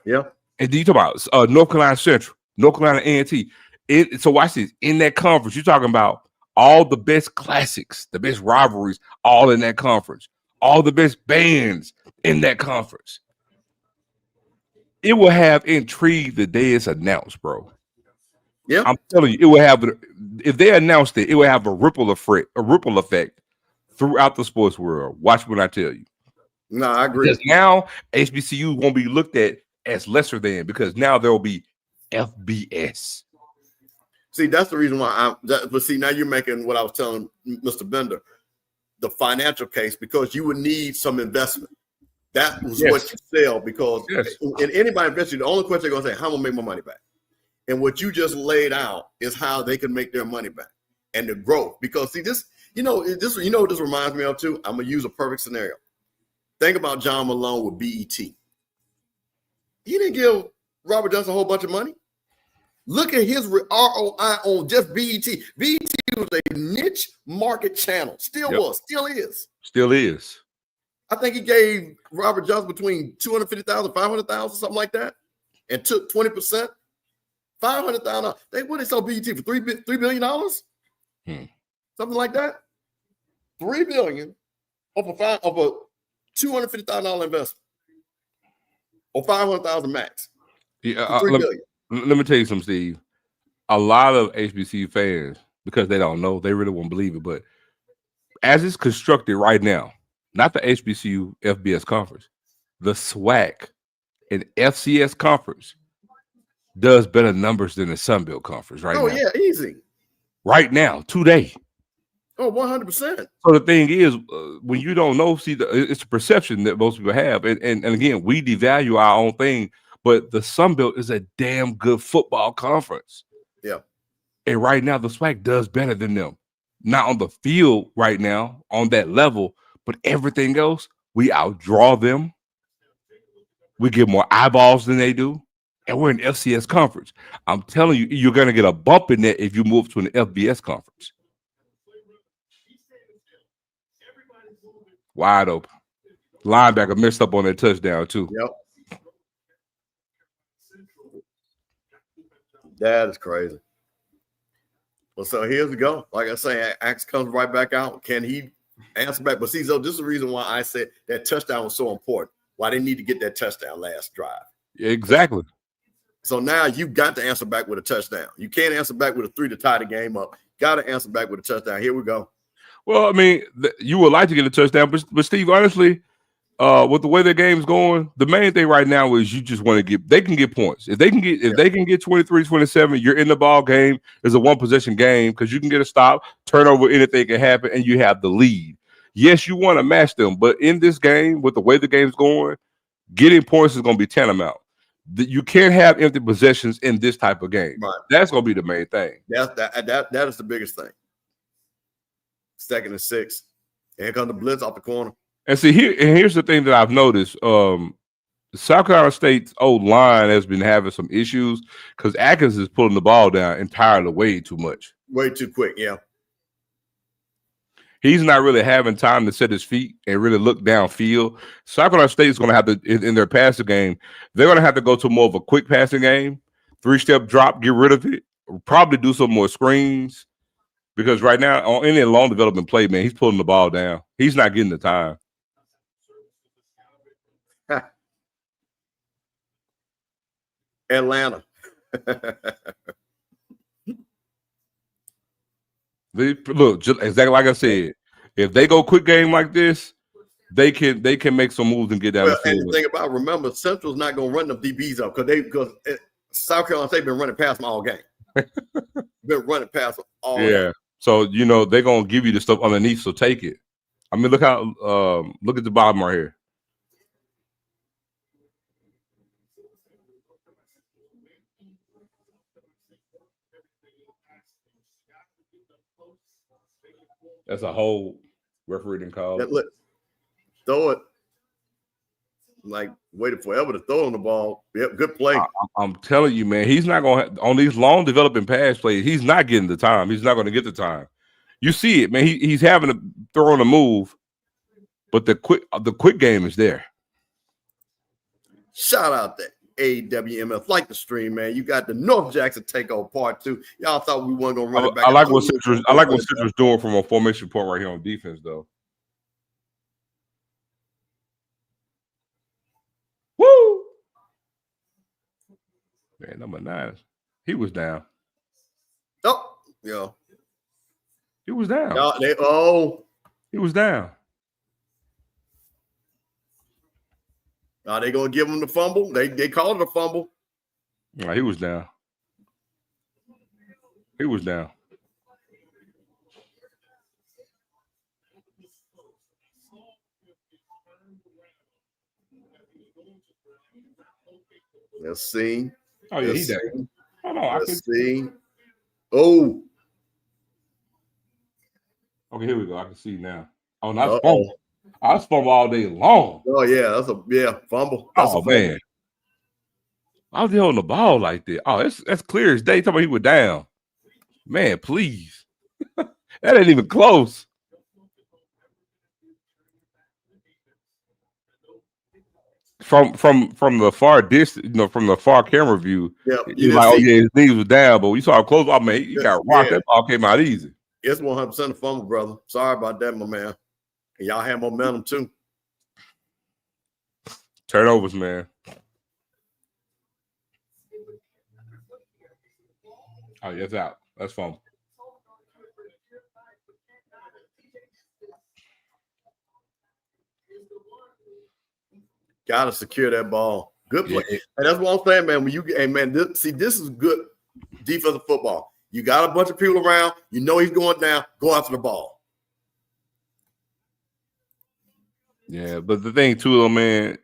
Yeah. And then you talk about North Carolina Central, North Carolina A&T. So watch this. In that conference, you're talking about all the best classics, the best rivalries, all in that conference. All the best bands in that conference. It will have intrigue the day it's announced, bro. Yeah. I'm telling you, it will have, if they announced it, it will have a ripple effect throughout the sports world. Watch what I tell you. No, I agree. Because now HBCU won't be looked at as lesser than, because now there will be FBS. See, that's the reason why but see, now you're making what I was telling Mr. Bender, the financial case, because you would need some investment. That was what you sell, because in anybody investing, the only question they're going to say, how am I going to make my money back? And what you just laid out is how they can make their money back and the growth. Because see, this reminds me of too. I'm going to use a perfect scenario. Think about John Malone with BET. He didn't give Robert Johnson a whole bunch of money. Look at his ROI on just BET. BET was a niche market channel. Still is. Still is. I think he gave Robert Johnson between $250,000, $500,000, something like that, and took 20%. $500,000. They sell BET for $3 billion? Something like that. $3 billion of a $250,000 investment, or $500,000 max. Yeah, let me tell you something, Steve. A lot of HBCU fans, because they don't know, they really won't believe it. But as it's constructed right now, not the HBCU FBS conference, the SWAC and FCS conference does better numbers than the Sun Belt conference right now. Oh, yeah, easy. Right now, today. Oh, 100%. So the thing is, when you don't know, it's a perception that most people have. And again, we devalue our own thing, but the Sun Belt is a damn good football conference. Yeah. And right now, the SWAC does better than them. Not on the field right now, on that level, but everything else, we outdraw them. We get more eyeballs than they do. And we're an FCS conference. I'm telling you, you're going to get a bump in that if you move to an FBS conference. Wide open. Linebacker messed up on that touchdown, too. Yep. That is crazy. Well, so here's we go. Like I say, Axe comes right back out. Can he answer back? But see, so this is the reason why I said that touchdown was so important. Why they need to get that touchdown last drive. Exactly. So now you got to answer back with a touchdown. You can't answer back with a 3 to tie the game up. Got to answer back with a touchdown. Here we go. Well, I mean, you would like to get a touchdown, but Steve, honestly, with the way the game's going, the main thing right now is you just want to they can get points. If they can get 23, 27, you're in the ball game. It's a one possession game because you can get a stop, turnover, anything can happen, and you have the lead. Yes, you want to match them, but in this game, with the way the game's going, getting points is going to be tantamount. You can't have empty possessions in this type of game. Right. That's going to be the main thing. That is the biggest thing. 2nd and 6. And here comes the blitz off the corner. And see, here's the thing that I've noticed. South Carolina State's old line has been having some issues because Atkins is pulling the ball down entirely way too much. Way too quick, yeah. He's not really having time to set his feet and really look downfield. South Carolina State is going to have to, in their passing game, they're going to have to go to more of a quick passing game, 3-step drop, get rid of it, probably do some more screens. Because right now, on any long development play, man, he's pulling the ball down. He's not getting the time. Atlanta. Look, just exactly like I said, if they go quick game like this, they can make some moves and get down the field. And the thing about, remember, Central's not going to run the DBs up because South Carolina State been running past them all game. Been running past them all game. So they're gonna give you the stuff underneath. So take it. I mean, look at the bottom right here. That's a whole referee didn't call. Look, throw it. Like waited forever to throw on the ball. Yep, good play. I'm telling you, man, he's not going to on these long developing pass plays. He's not getting the time. He's not going to get the time. You see it, man. He's having to throw on a move, but the quick game is there. Shout out to AWMF, like the stream, man. You got the North Jackson Takeover Part 2. Y'all thought we weren't gonna run it back. I like what Citrus doing from a formation point right here on defense, though. Woo! Man, number 9, he was down. Oh, yeah. He was down. He was down. Are they gonna give him the fumble? They called it a fumble. No, he was down. He was down. Let's see. Oh yeah, he's down. Oh no, Let's see. Oh. Okay, here we go. I can see now. Oh, not fumble. I fumble all day long. Oh yeah, that's a fumble. That's a fumble. Man, I was holding the ball like that. Oh, that's clear as day. Talking about he was down. Man, please, that ain't even close. From the far distance, from the far camera view, you're like, oh yeah, his knees was down, but we saw him close. Oh man, he got rocked. That ball came out easy. It's 100% a fumble, brother. Sorry about that, my man. And y'all have momentum too. Turnovers, man. Oh, yeah, it's out. That's fumble. Gotta secure that ball. Good play. Yeah. And that's what I'm saying, man. When this is good defensive football. You got a bunch of people around. You know he's going down. Go after the ball. Yeah, but the thing too, man,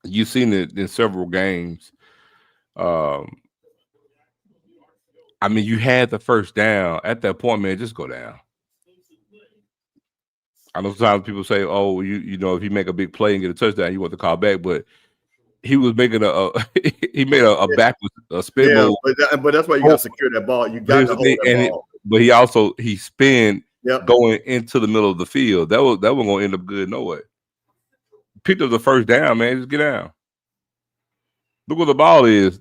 you've seen it in several games. I mean, you had the first down. At that point, man, just go down. I know sometimes people say, "Oh, you know, if you make a big play and get a touchdown, you want to call back." But he was making he made a backwards spin move. But that's why you got to secure that ball. You got to hold that ball. But he spin going into the middle of the field. That wasn't going to end up good no way. Picked up the first down, man. Just get down. Look where the ball is.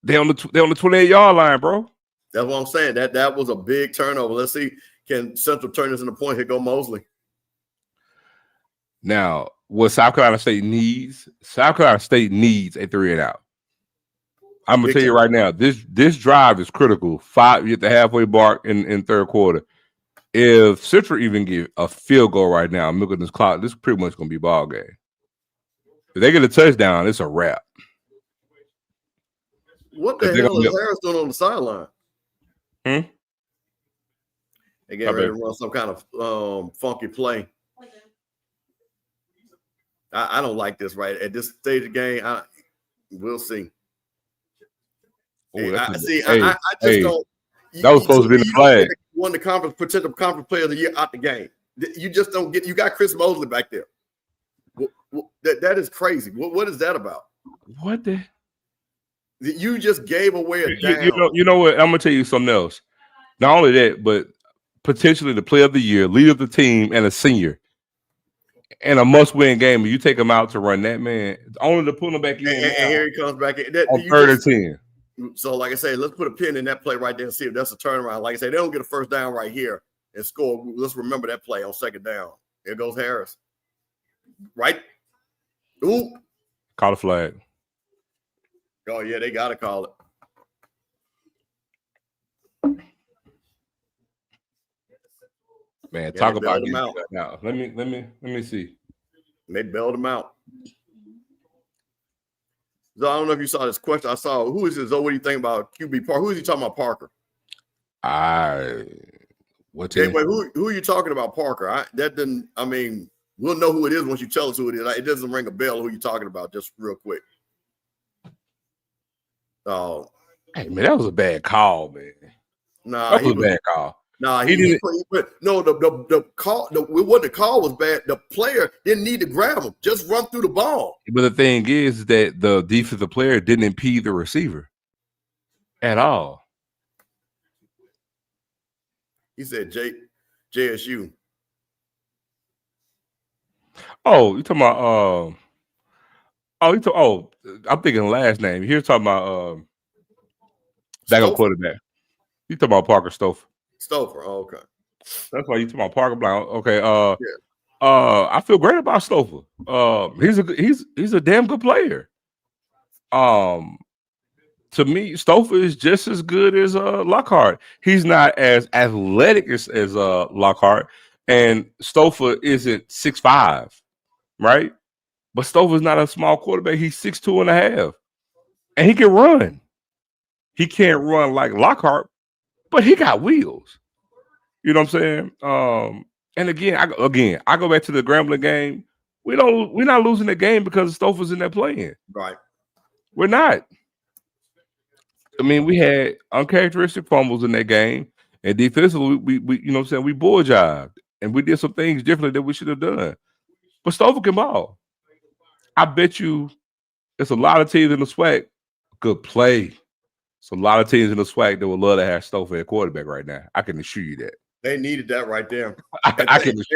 They on the 28-yard line, bro. That's what I'm saying. That was a big turnover. Let's see, can Central turn this into a point? Here go Mosley. Now, what South Carolina State needs a 3-and-out. I'm gonna tell you right now, this drive is critical. 5 at the halfway mark in third quarter. If Central even get a field goal right now, I'm looking at this clock. This is pretty much gonna be ball game. If they get a touchdown, it's a wrap. What the hell is Harris doing on the sideline? They get ready to run some kind of funky play. I don't like this right at this stage of the game. We'll see. I just don't. That was supposed to be the flag. Won the potential conference player of the year out the game. You just don't get. You got Chris Mosley back there. That is crazy. What is that about? What the? You just gave away a down. You know what? I'm gonna tell you something else. Not only that, but potentially the player of the year, leader of the team, and a senior. And a must-win game, and you take him out to run that, man. Only to pull him back in. And here he comes back in. On 3rd and 10. So, like I say, let's put a pin in that play right there and see if that's a turnaround. Like I say, they don't get a first down right here and score. Let's remember that play on 2nd down. Here goes Harris. Right? Ooh. Call a flag. Oh, yeah, they got to call it. Man, talk about him out now. Let me see. They bailed him out. So I don't know if you saw this question. I saw who is this? Oh, what do you think about QB Parker? Who is he talking about, Parker? What team? Anyway, who are you talking about, Parker? We'll know who it is once you tell us who it is. It doesn't ring a bell who you're talking about, just real quick. Oh, hey man, that was a bad call, man. Nah, that was a bad call. Nah, he didn't. No, the call. What the call was bad. The player didn't need to grab him; just run through the ball. But the thing is that the defensive player didn't impede the receiver at all. He said, JSU. Oh, you talking about? I'm thinking last name. You're talking about backup quarterback. You talking about Parker Stouffer? Stouffer. Oh, okay. That's why you talking about Parker Brown. Okay. I feel great about Stouffer. He's a damn good player. To me, Stouffer is just as good as Lockhart. He's not as athletic as Lockhart, and Stouffer isn't 6'5", right? But Stouffer's not a small quarterback. He's 6'2.5", and he can run. He can't run like Lockhart, but he got wheels. You know what I'm saying? And again, I go back to the Grambling game. We're not losing the game because Stouffer's in there playing. Right. We're not. I mean, we had uncharacteristic fumbles in that game, and defensively, we you know what I'm saying, we bull jobbed, and we did some things differently that we should have done. But Stouffer can ball. I bet you it's a lot of teams in the SWAC. Good play. It's a lot of teams in the SWAC that would love to have Stouffer at quarterback right now. I can assure you that. They needed that right there. Hey,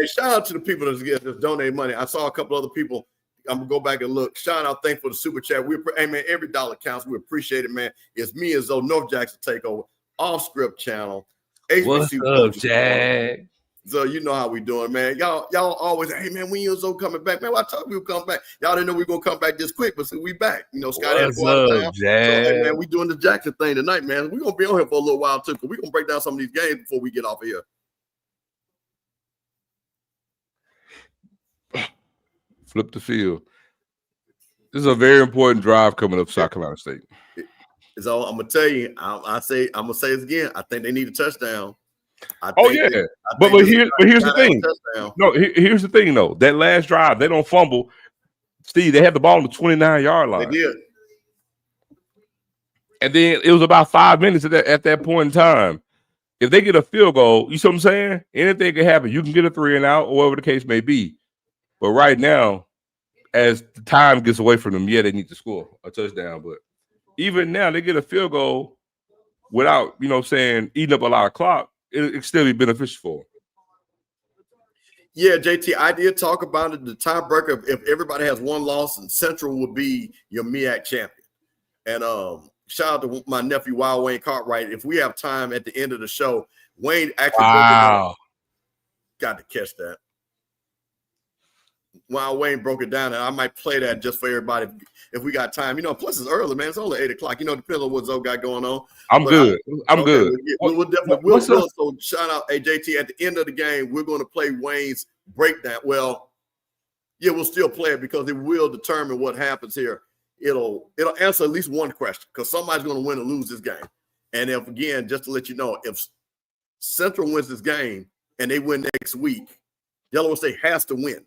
shout out to the people that donate money. I saw a couple other people. I'm gonna go back and look. Shout out, thanks for the super chat. Hey man, every dollar counts. We appreciate it, man. It's me and Zoe North Jackson Takeover, Off Script Channel. What's up, Jack? So you know how we doing, man. Y'all always, hey man, when you Zoe coming back, man? Well, I told you we would come back. Y'all didn't know we were gonna come back this quick, but see, we back. You know, Scott had Jack? So, hey man, we doing the Jackson thing tonight, man. We're gonna be on here for a little while too, because we're gonna break down some of these games before we get off of here. Flip the field. This is a very important drive coming up South Carolina State. So I'm gonna tell you, I'm gonna say it again. I think they need a touchdown. But here's the thing. No, here's the thing though. That last drive, they don't fumble. Steve, they had the ball on the 29-yard line. They did. And then it was about 5 minutes at that point in time. If they get a field goal, you see what I'm saying? Anything can happen. You can get a 3 and out, or whatever the case may be. But right now, as the time gets away from them, they need to score a touchdown. But even now, they get a field goal without, you know what I'm saying, eating up a lot of clock. It still be beneficial for them. Yeah, JT, I did talk about it. The tiebreaker, if everybody has one loss, and Central will be your MEAC champion. And shout out to my nephew, Wild Wayne Cartwright. If we have time at the end of the show, Wayne actually got to catch that. While Wayne broke it down, and I might play that just for everybody if we got time. You know, plus it's early, man. It's only 8 o'clock. You know, depending on what Zoe got going on. I'm good. We'll definitely. So shout out, hey JT. At the end of the game, we're going to play Wayne's breakdown. Well, yeah, we'll still play it because it will determine what happens here. It'll answer at least one question because somebody's going to win or lose this game. And if again, just to let you know, if Central wins this game and they win next week, Delaware State has to win.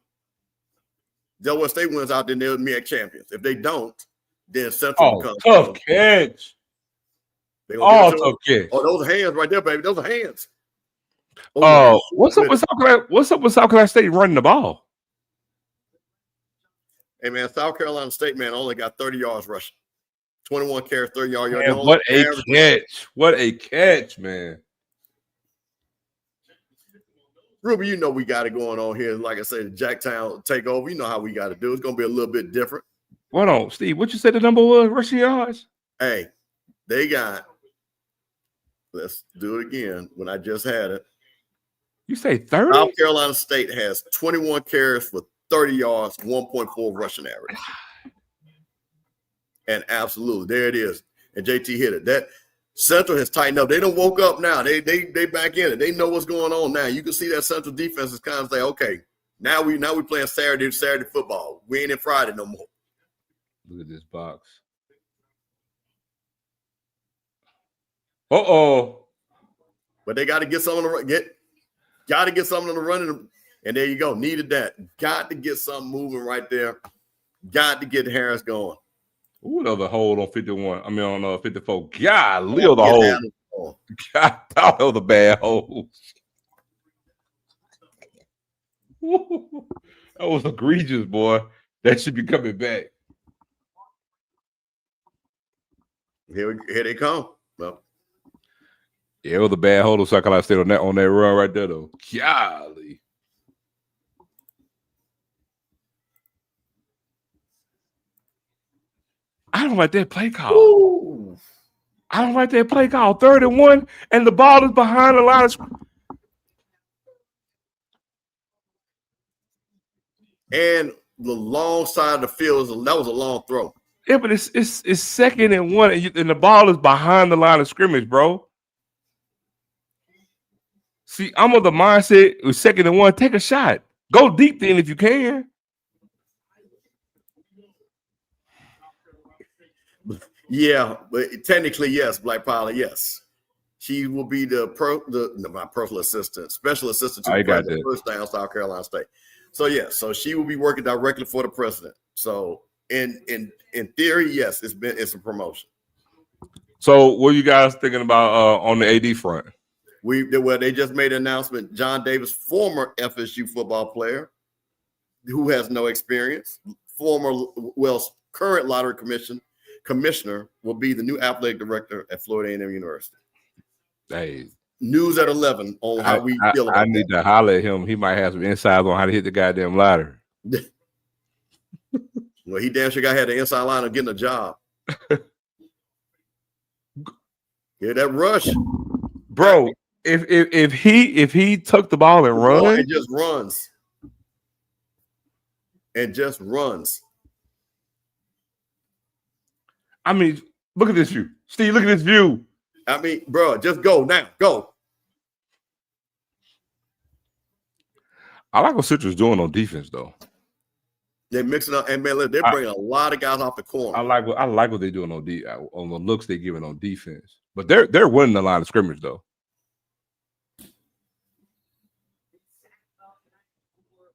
Delaware State wins out, then they'll be champions. If they don't, then Central becomes tough catch. Tough catch. Oh, those are hands right there, baby. Those are hands. What's up with South Carolina State running the ball? Hey man, South Carolina State man only got 30 yards rushing. 21 carries, 30 yards. Man, what a catch. What a catch, man. Ruby, you know we got it going on here. Like I said, the Jacktown takeover. You know how we got to do. It's going to be a little bit different. Hold on, Steve. What you said the number was? Rushing yards? Hey, they got. Let's do it again when I just had it. You say 30? South Carolina State has 21 carries for 30 yards, 1.4 rushing average. And absolutely, there it is. And JT hit it. That Central has tightened up. They don't woke up now. They back in it. They know what's going on now. You can see that Central defense is kind of like, okay, now we playing Saturday football. We ain't in Friday no more. Look at this box. But they got to get something to got to get something on the run, and there you go. Needed that. Got to get something moving right there. Got to get Harris going. Ooh, another hold on 51. I mean, on 54. God, Leo the hold. God, that was a bad hold. That was egregious, boy. That should be coming back. Here they come. Well, yeah, it was a bad hold on South Carolina State on that run right there, though. Golly. I don't like that play call. Ooh. I don't like that play call. 3rd and 1, and the ball is behind the line of scrimmage. And the long side of the field, that was a long throw. Yeah, but it's 2nd and 1, and the ball is behind the line of scrimmage, bro. See, I'm of the mindset with 2nd and 1, take a shot. Go deep then if you can. Yeah, but technically, yes, Black Pilot, yes. She will be my personal assistant, special assistant to the president, first down, South Carolina State. So, yeah, so she will be working directly for the president. So, in theory, yes, it's a promotion. So, what are you guys thinking about on the AD front? They just made an announcement. John Davis, former FSU football player, who has no experience, current lottery commissioner will be the new athletic director at Florida A&M University. Hey, news at 11 on how we feel about I need to holler at him. He might have some insights on how to hit the goddamn ladder. Well, he damn sure had the inside line of getting a job. Yeah, that rush, bro. If he took the ball and run, it just runs. It just runs. I mean, look at this view, Steve. Look at this view. I mean, bro, just go now. Go. I like what Citrus doing on defense, though. They're mixing up, and man, they're bringing a lot of guys off the corner. I like what they're doing on the looks they're giving on defense. But they're winning the line of scrimmage, though.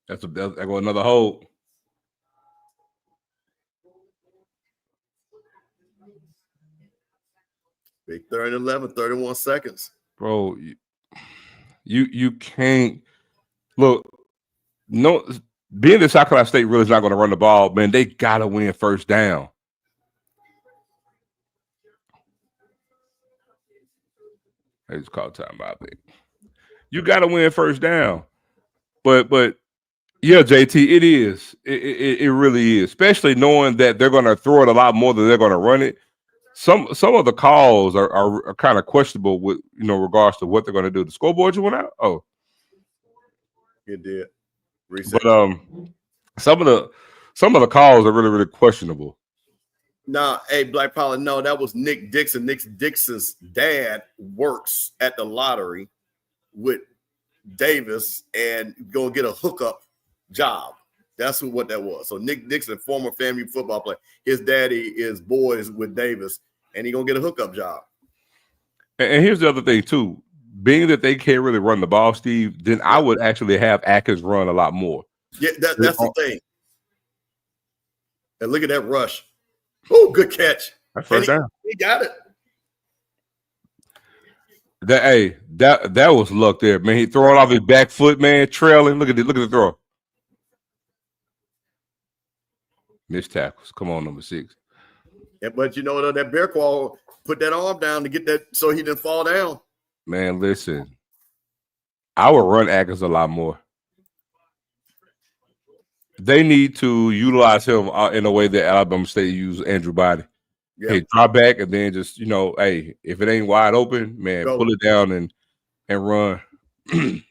That's another hold. Big 3rd and 11, 31 seconds. Bro, you can't look. No, being that South Carolina State really is not going to run the ball, man, they got to win first down. They just called timeout. You got to win first down. But yeah, JT, it is. It really is, especially knowing that they're going to throw it a lot more than they're going to run it. Some of the calls are kind of questionable with regards to what they're going to do. The scoreboard you went out? Oh, it did. Reset. But some of the calls are really, really questionable. Nah, hey, Black Pilot, no, that was Nick Dixon. Nick Dixon's dad works at the lottery with Davis and go get a hookup job. That's what that was. So Nick Dixon, former FAMU football player, his daddy is boys with Davis, and he gonna get a hookup job. And here's the other thing too: being that they can't really run the ball, Steve, then I would actually have Atkins run a lot more. Yeah, that's the thing. And look at that rush. Oh, good catch. That's first down. He got it. That was luck there, man. He throwing off his back foot, man, trailing. Look at the throw. Missed tackles. Come on, number 6. Yeah, but you know what? That bear claw put that arm down to get that so he didn't fall down. Man, listen. I would run Atkins a lot more. They need to utilize him in a way that Alabama State used Andrew Body. Yeah. Hey, drop back and then just, hey, if it ain't wide open, man, pull it down and run. I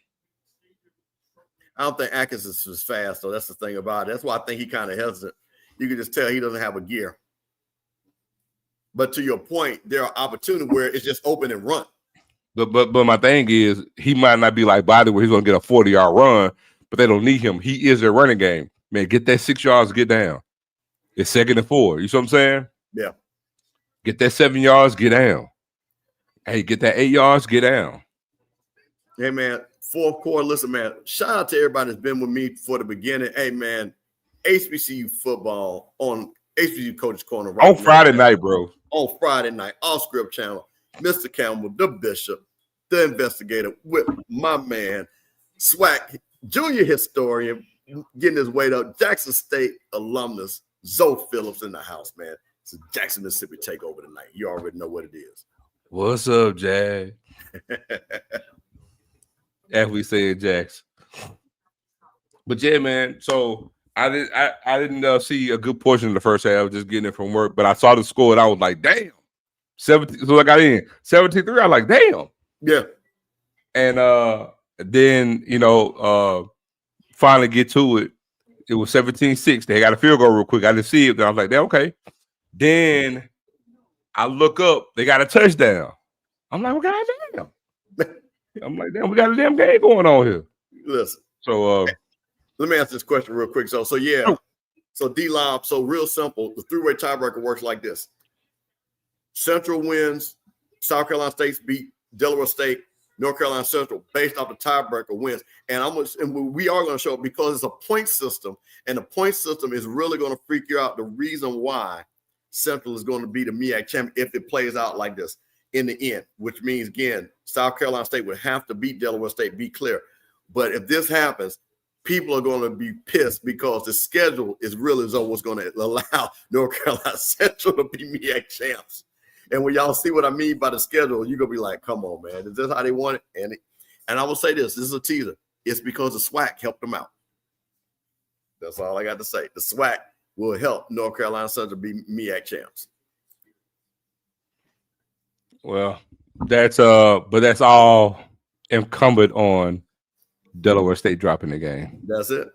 don't think Atkins is fast, though. That's the thing about it. That's why I think he kind of hesitant. You can just tell he doesn't have a gear. But to your point, there are opportunities where it's just open and run. But my thing is, he might not be like Body where he's going to get a 40-yard run, but they don't need him. He is their running game. Man, get that 6 yards, get down. It's 2nd and 4. You see what I'm saying? Yeah. Get that 7 yards, get down. Hey, get that 8 yards, get down. Hey, man, 4th quarter, listen, man, shout out to everybody that's been with me for the beginning. Hey, man, HBCU football on HBCU Coach's Corner. Right on Friday night, bro. On Friday night, Off Script Channel. Mr. Campbell, the Bishop, the investigator, with my man, Swag, junior historian, getting his weight up. Jackson State alumnus, Zoe Phillips in the house, man. It's a Jackson, Mississippi takeover tonight. You already know what it is. What's up, Jag? As we say in Jax. But yeah, man. So I didn't see a good portion of the first half. I was just getting it from work, but I saw the score and I was like, damn. 17. So I got in 17-3. I was like, damn. Yeah. And then finally get to it. It was 17-6. They got a field goal real quick. I didn't see it. Then I was like, okay. Then I look up. They got a touchdown. I'm like, well, goddamn. I'm like, damn, we got a damn game going on here. Listen. So let me ask this question real quick. So yeah. So D-Lob, so real simple. The 3-way tiebreaker works like this. Central wins. South Carolina State beat Delaware State. North Carolina Central, based off the tiebreaker, wins. And we are going to show it because it's a point system, and the point system is really going to freak you out. The reason why Central is going to be the MEAC champion if it plays out like this in the end, which means, again, South Carolina State would have to beat Delaware State, be clear. But if this happens, people are going to be pissed because the schedule is really what's going to allow North Carolina Central to be MEAC champs. And when y'all see what I mean by the schedule, you're going to be like, come on, man. Is this how they want it? And I will say this is a teaser. It's because the SWAC helped them out. That's all I got to say. The SWAC will help North Carolina Central be MEAC champs. Well, that's all incumbent on Delaware State dropping the game. That's it.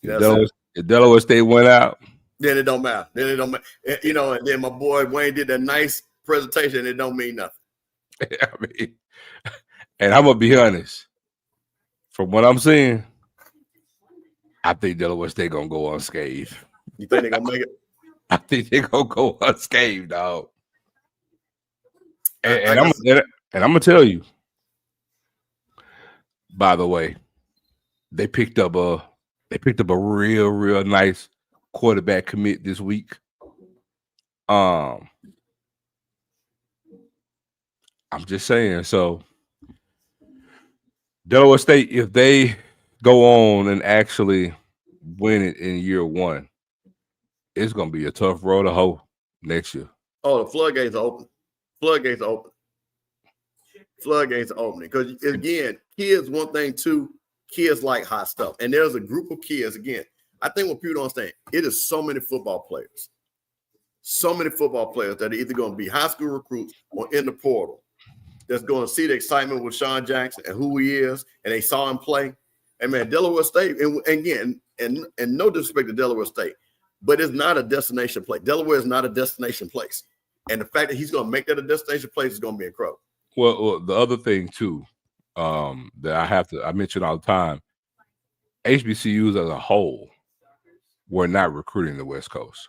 If Delaware State went out, then it don't matter. And then my boy Wayne did that nice presentation. It don't mean nothing. I mean, and I'm gonna be honest. From what I'm seeing, I think Delaware State gonna go unscathed. You think they're gonna make it? I think they're gonna go unscathed, dog. And I'm gonna tell you. By the way, they picked up a real nice quarterback commit this week. I'm just saying. So Delaware State, if they go on and actually win it in year one, it's gonna be a tough road to hoe next year. Oh, the floodgates are open. Floodgates are open. Floodgates are opening. Because again, kids, one thing too, kids like hot stuff. And there's a group of kids, again, I think what people don't understand, it is so many football players. So many football players that are either going to be high school recruits or in the portal that's going to see the excitement with Sean Jackson and who he is, and they saw him play. And man, Delaware State, and again, and no disrespect to Delaware State, but it's not a destination place. Delaware is not a destination place. And the fact that he's going to make that a destination place is going to be incredible. Well, the other thing too, that I mention all the time, HBCUs as a whole were not recruiting the West Coast.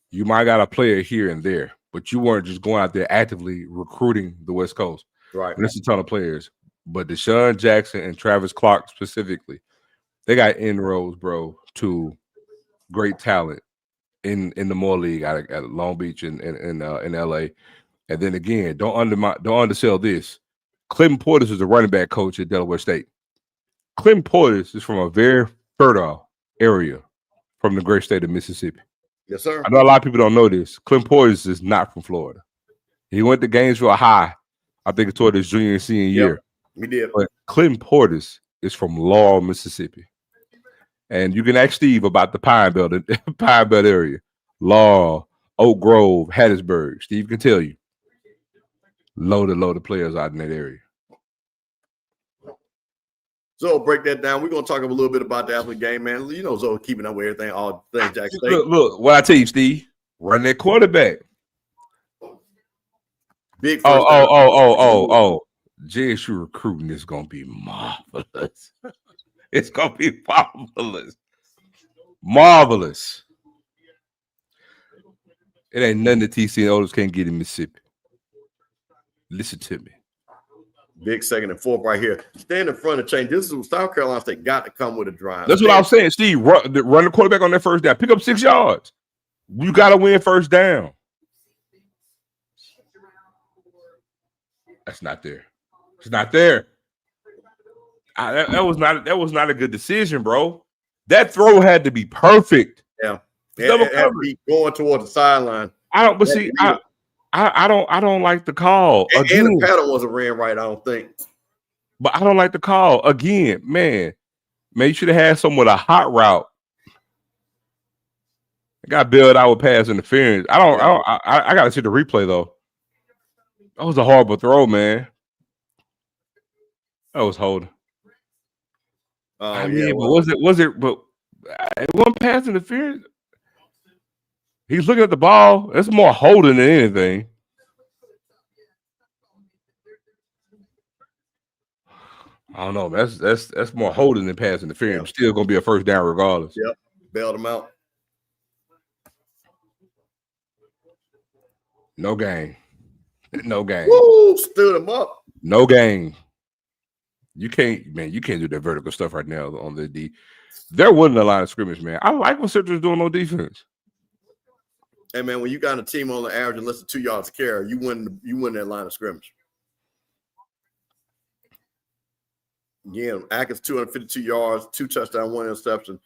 You might got a player here and there, but you weren't just going out there actively recruiting the West Coast. Right. And there's a ton of players. But Deshaun Jackson and Travis Clark specifically, they got inroads, bro, to great talent in the Moore League out at Long Beach in LA. And then again, don't undersell this. Clinton Portis is the running back coach at Delaware State. Clinton Portis is from a very fertile area from the great state of Mississippi. Yes, sir. I know a lot of people don't know this. Clinton Portis is not from Florida. He went to Gainesville High, I think, toward his junior and senior year. He did. But Clinton Portis is from Laurel, Mississippi. And you can ask Steve about the Pine Belt area. Laurel, Oak Grove, Hattiesburg. Steve can tell you. Loaded players out in that area. So break that down. We're gonna talk a little bit about the athlete game, man. You know, Zoe keeping up with everything, all things Jackson State. Look, what I tell you, Steve, run that quarterback. Big. JSU recruiting is gonna be marvelous. It's gonna be marvelous. Marvelous. It ain't nothing that TC and Otis can't get in Mississippi. Listen to me. Big second and fourth right here. Stand in front of change. This is South Carolina State got to come with a drive. That's what I was saying, Steve. Run the quarterback on that first down. Pick up 6 yards. You got to win first down. That's not there. It's not there. That was not a good decision, bro. That throw had to be perfect. Yeah, it had to be going towards the sideline. I don't like the call. And the pattern wasn't ran right, I don't think. But I don't like the call. Again, man, you should have had someone with a hot route. I got bailed out with pass interference. I gotta see the replay though. That was a horrible throw, man. That was holding. But it wasn't pass interference. He's looking at the ball. That's more holding than anything. I don't know. That's more holding than pass interference. Yeah. Still gonna be a first down regardless. Yep. Bailed him out. No game. No game. Woo! Stood him up. No game. You can't do that vertical stuff right now on the D. There wasn't a line of scrimmage, man. I like what Citrus doing on defense. Hey man, when you got a team on the average of less than 2 yards of carry, you win that line of scrimmage. Again, Atkins 252 yards, 2 touchdowns, 1 interception.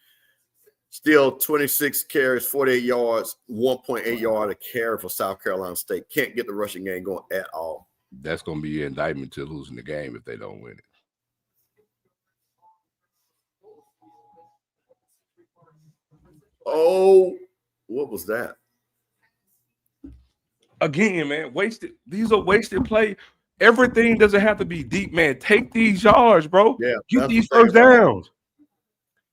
Still 26 carries, 48 yards, 1.8 yard a carry for South Carolina State. Can't get the rushing game going at all. That's going to be an indictment to losing the game if they don't win it. Oh, what was that? Again, man, wasted. These are wasted play. Everything doesn't have to be deep, man. Take these yards, bro. Yeah, get these first downs.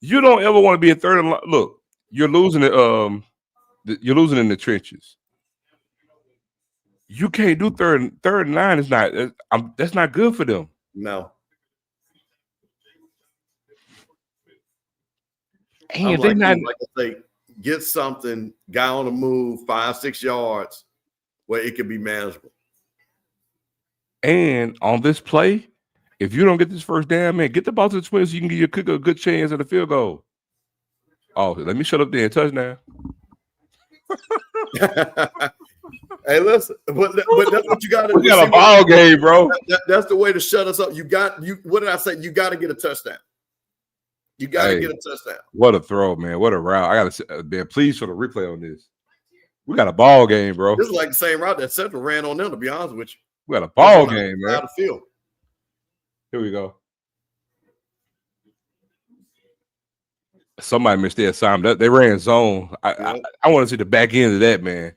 You don't ever want to be a third and look. You're losing it. You're losing in the trenches. You can't do third and line. Is not. That's not good for them. No. And they not like I say, get something, guy on the move, 5-6 yards, where it can be manageable. And on this play, if you don't get this first down, man, get the ball to the Twins so you can give your kicker a good chance at a field goal. Oh, let me shut up there and touchdown. Hey, listen, but that's what you got to do. We got a ball game, bro. That's the way to shut us up. What did I say? You got to get a touchdown. You got to get a touchdown. What a throw, man. What a route. I got to be pleased for the replay on this. We got a ball game, bro. This is like the same route that Central ran on them, to be honest with you. We got a ball game, man. Out of the field. Here we go. Somebody missed their assignment. They ran zone. I want to see the back end of that, man.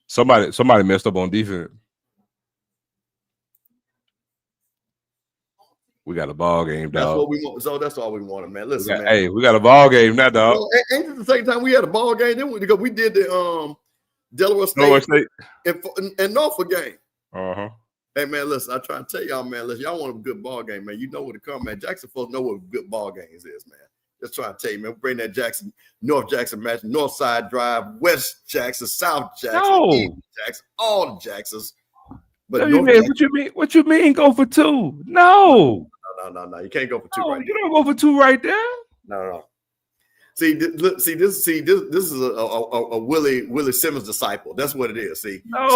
Somebody messed up on defense. We got a ball game, dog. That's what we want. So that's all we wanted, man. Listen, man. We got a ball game now, dog. Ain't it the same time we had a ball game? Then we did the Delaware State and Norfolk game. Uh-huh. Hey man, listen, I try to tell y'all, man, listen, y'all want a good ball game, man. You know where to come, man. Jackson folks know what good ball games is, man. Just trying to tell you, man. Bring that Jackson, North Jackson match, North Side Drive, West Jackson, South Jackson, East Jackson, all the Jacksons. But What you mean? What you mean? Go for two? No. No. You can't go for two right You don't go for two right there. No. See, this is a Willie Simmons disciple. That's what it is. See, No.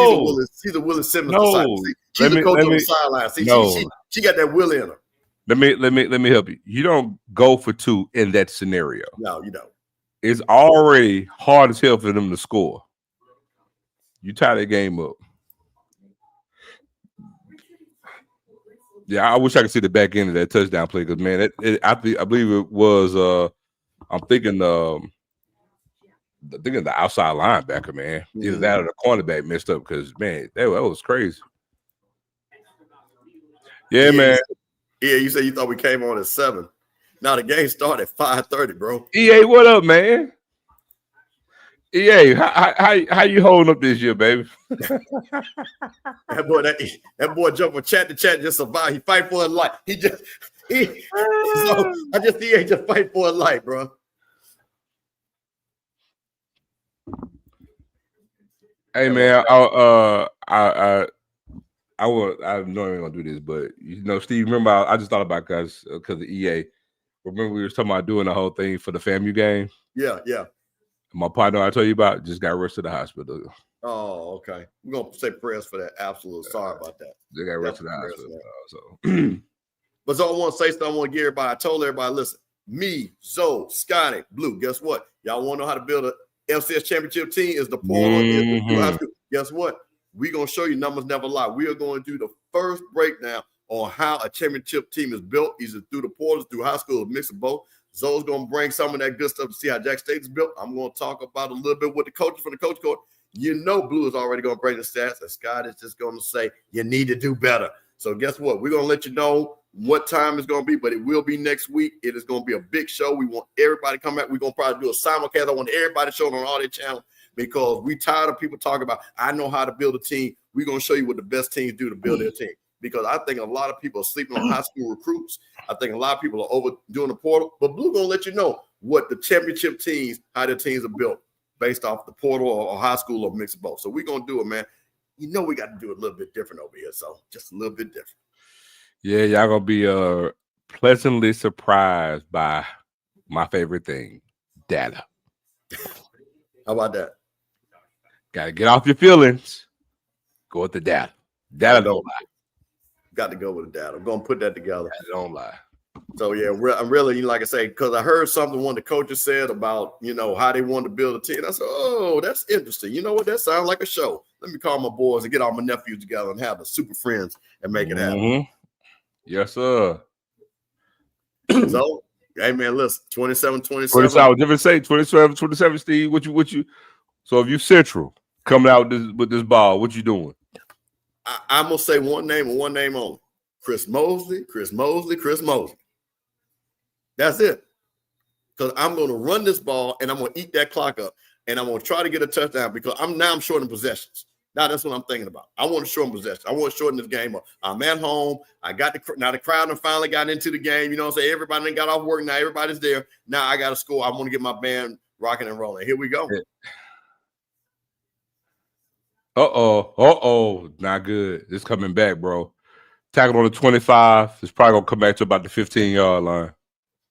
she's a Willie Simmons No. disciple. See, she's a coach on the sideline. See, she got that Willie in her. Let me help you. You don't go for two in that scenario. No, you don't. It's already hard as hell for them to score. You tie that game up. Yeah, I wish I could see the back end of that touchdown play because man, I believe it was I'm thinking the outside linebacker, man. Either that or the cornerback messed up because man, that was crazy. Yeah, man. Yeah, you said you thought we came on at 7. Now the game started at 5:30, bro. EA, what up, man? EA, how you holding up this year, baby? that boy jumped from chat to chat, just survived. He fight for his life. So I just see he just fight for his life, bro. Hey man, I know I ain't gonna do this, but you know, Steve, remember I just thought about because of EA. Remember we were talking about doing the whole thing for the FAMU game? Yeah. My partner I told you about just got rushed to the hospital. Oh, okay. We're gonna say prayers for that. Absolutely. Sorry about that. They got rushed to the hospital. But so I want to say something. I want to give everybody. I told everybody, listen, me, Zoe, Scotty, Blue. Guess what? Y'all want to know how to build a FCS championship team? Is the portal. Guess what? We're gonna show you numbers never lie. We are going to do the first breakdown on how a championship team is built, either through the portals, through high school, a mix of both. Zoe's going to bring some of that good stuff to see how Jack State is built. I'm going to talk about a little bit with the coaches from the coach court. You know Blue is already going to bring the stats, and Scott is just going to say, you need to do better. So guess what? We're going to let you know what time it's going to be, but it will be next week. It is going to be a big show. We want everybody to come back. We're going to probably do a simulcast. I want everybody to show it on all their channels because we tired of people talking about, I know how to build a team. We're going to show you what the best teams do to build their team. Because I think a lot of people are sleeping on high school recruits. I think a lot of people are overdoing the portal. But Blue gonna let you know what the championship teams, how their teams are built based off the portal or high school or mix of both. So we're gonna do it, man. You know we got to do it a little bit different over here. So just a little bit different. Yeah, y'all gonna be pleasantly surprised by my favorite thing, data. How about that? Gotta get off your feelings. Go with the data. Data don't lie. Got to go with the data. I'm going to put that together. Don't lie. So, yeah, I'm really, like I say, because I heard something one of the coaches said about, how they wanted to build a team. I said, oh, that's interesting. You know what? That sounds like a show. Let me call my boys and get all my nephews together and have the super friends and make it happen. Yes, sir. So, hey, man, listen, 27-27. I was just say 27-27, Steve. What you? So if you Central coming out with this ball, what you doing? I'm going to say one name and one name only. Chris Mosley. That's it. Because I'm going to run this ball and I'm going to eat that clock up and I'm going to try to get a touchdown because I'm shorting possessions. Now that's what I'm thinking about. I want to shorten possessions. I want to shorten this game up. I'm at home. I got the crowd finally got into the game. You know what I'm saying? Everybody got off work. Now everybody's there. Now I got to score. I want to get my band rocking and rolling. Here we go. Not good. It's coming back, bro. Tackle on the 25. It's probably gonna come back to about the 15-yard line.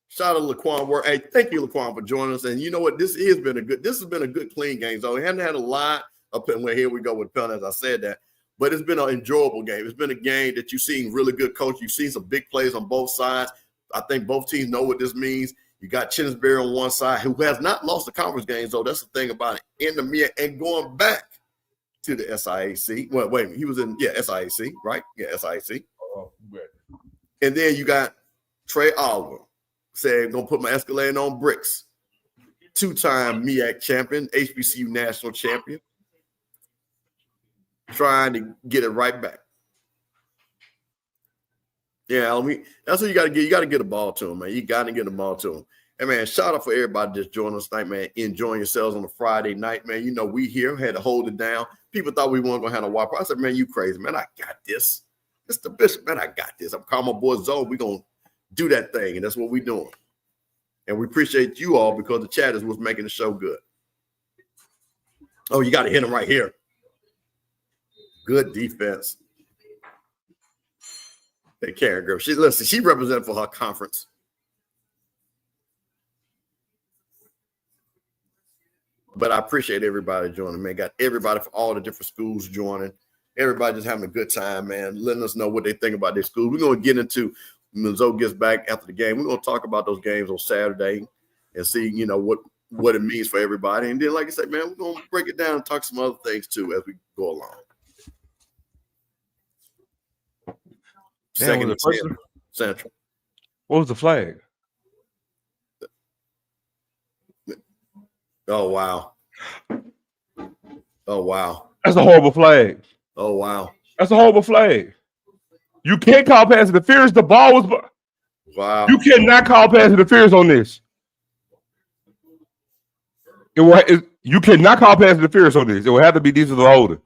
Shout out to Laquan Word. Hey, thank you, Laquan, for joining us. And you know what? This has been a good clean game. So we haven't had a lot up in where here we go with penalties. I said that, but it's been an enjoyable game. It's been a game that you've seen really good coach. You've seen some big plays on both sides. I think both teams know what this means. You got Chinnisberry on one side, who has not lost the conference games, though. That's the thing about it. In the mirror and going back to the SIAC. Well, wait, he was in, SIAC, right? Yeah, SIAC. And then you got Trey Oliver saying, going to put my Escalade on bricks. 2-time MEAC champion, HBCU national champion. Trying to get it right back. Yeah, I mean, that's what you got to get. You got to get the ball to him, man. You got to get the ball to him. And, man, shout out for everybody just joining us tonight, man. Enjoying yourselves on a Friday night, man. You know, we here had to hold it down. People thought we weren't going to have a wipe. I said, man, you crazy, man. I got this. It's the Bishop, man. I got this. I'm calling my boy Zoe. We're going to do that thing, and that's what we're doing. And we appreciate you all because the chat is what's making the show good. Oh, you got to hit him right here. Good defense. Hey, Karen girl. She represented for her conference. But I appreciate everybody joining, man. Got everybody from all the different schools joining. Everybody just having a good time, man. Letting us know what they think about their school. We're going to get into when Zoe gets back after the game. We're going to talk about those games on Saturday and see, you know, what it means for everybody. And then, like I said, man, we're going to break it down and talk some other things too as we go along. Second Central. What was the flag? Oh, wow. Oh, wow. That's a horrible flag. Oh, wow. That's a horrible flag. You can't call pass interference. The ball was. Wow. You cannot call pass interference on this. You cannot call pass interference on this. It will have to be these are the holder.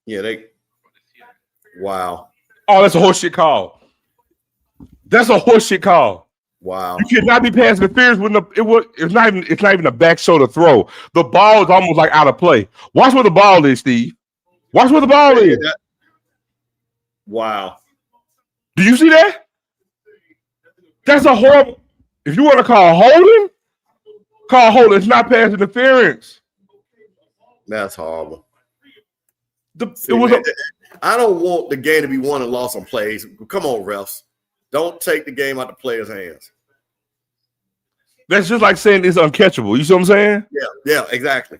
Yeah, wow. Oh, that's a horseshit call. That's a horseshit call. Wow. You cannot be passing interference when it's not even a back shoulder throw. The ball is almost like out of play. Watch where the ball is, Steve. Watch where the ball is. Wow. Do you see that? That's a horrible. If you want to call holding, call holding. It's not pass interference. That's horrible. I don't want the game to be won and lost on plays. Come on, refs. Don't take the game out of the players' hands. That's just like saying it's uncatchable. You see what I'm saying? Yeah, exactly.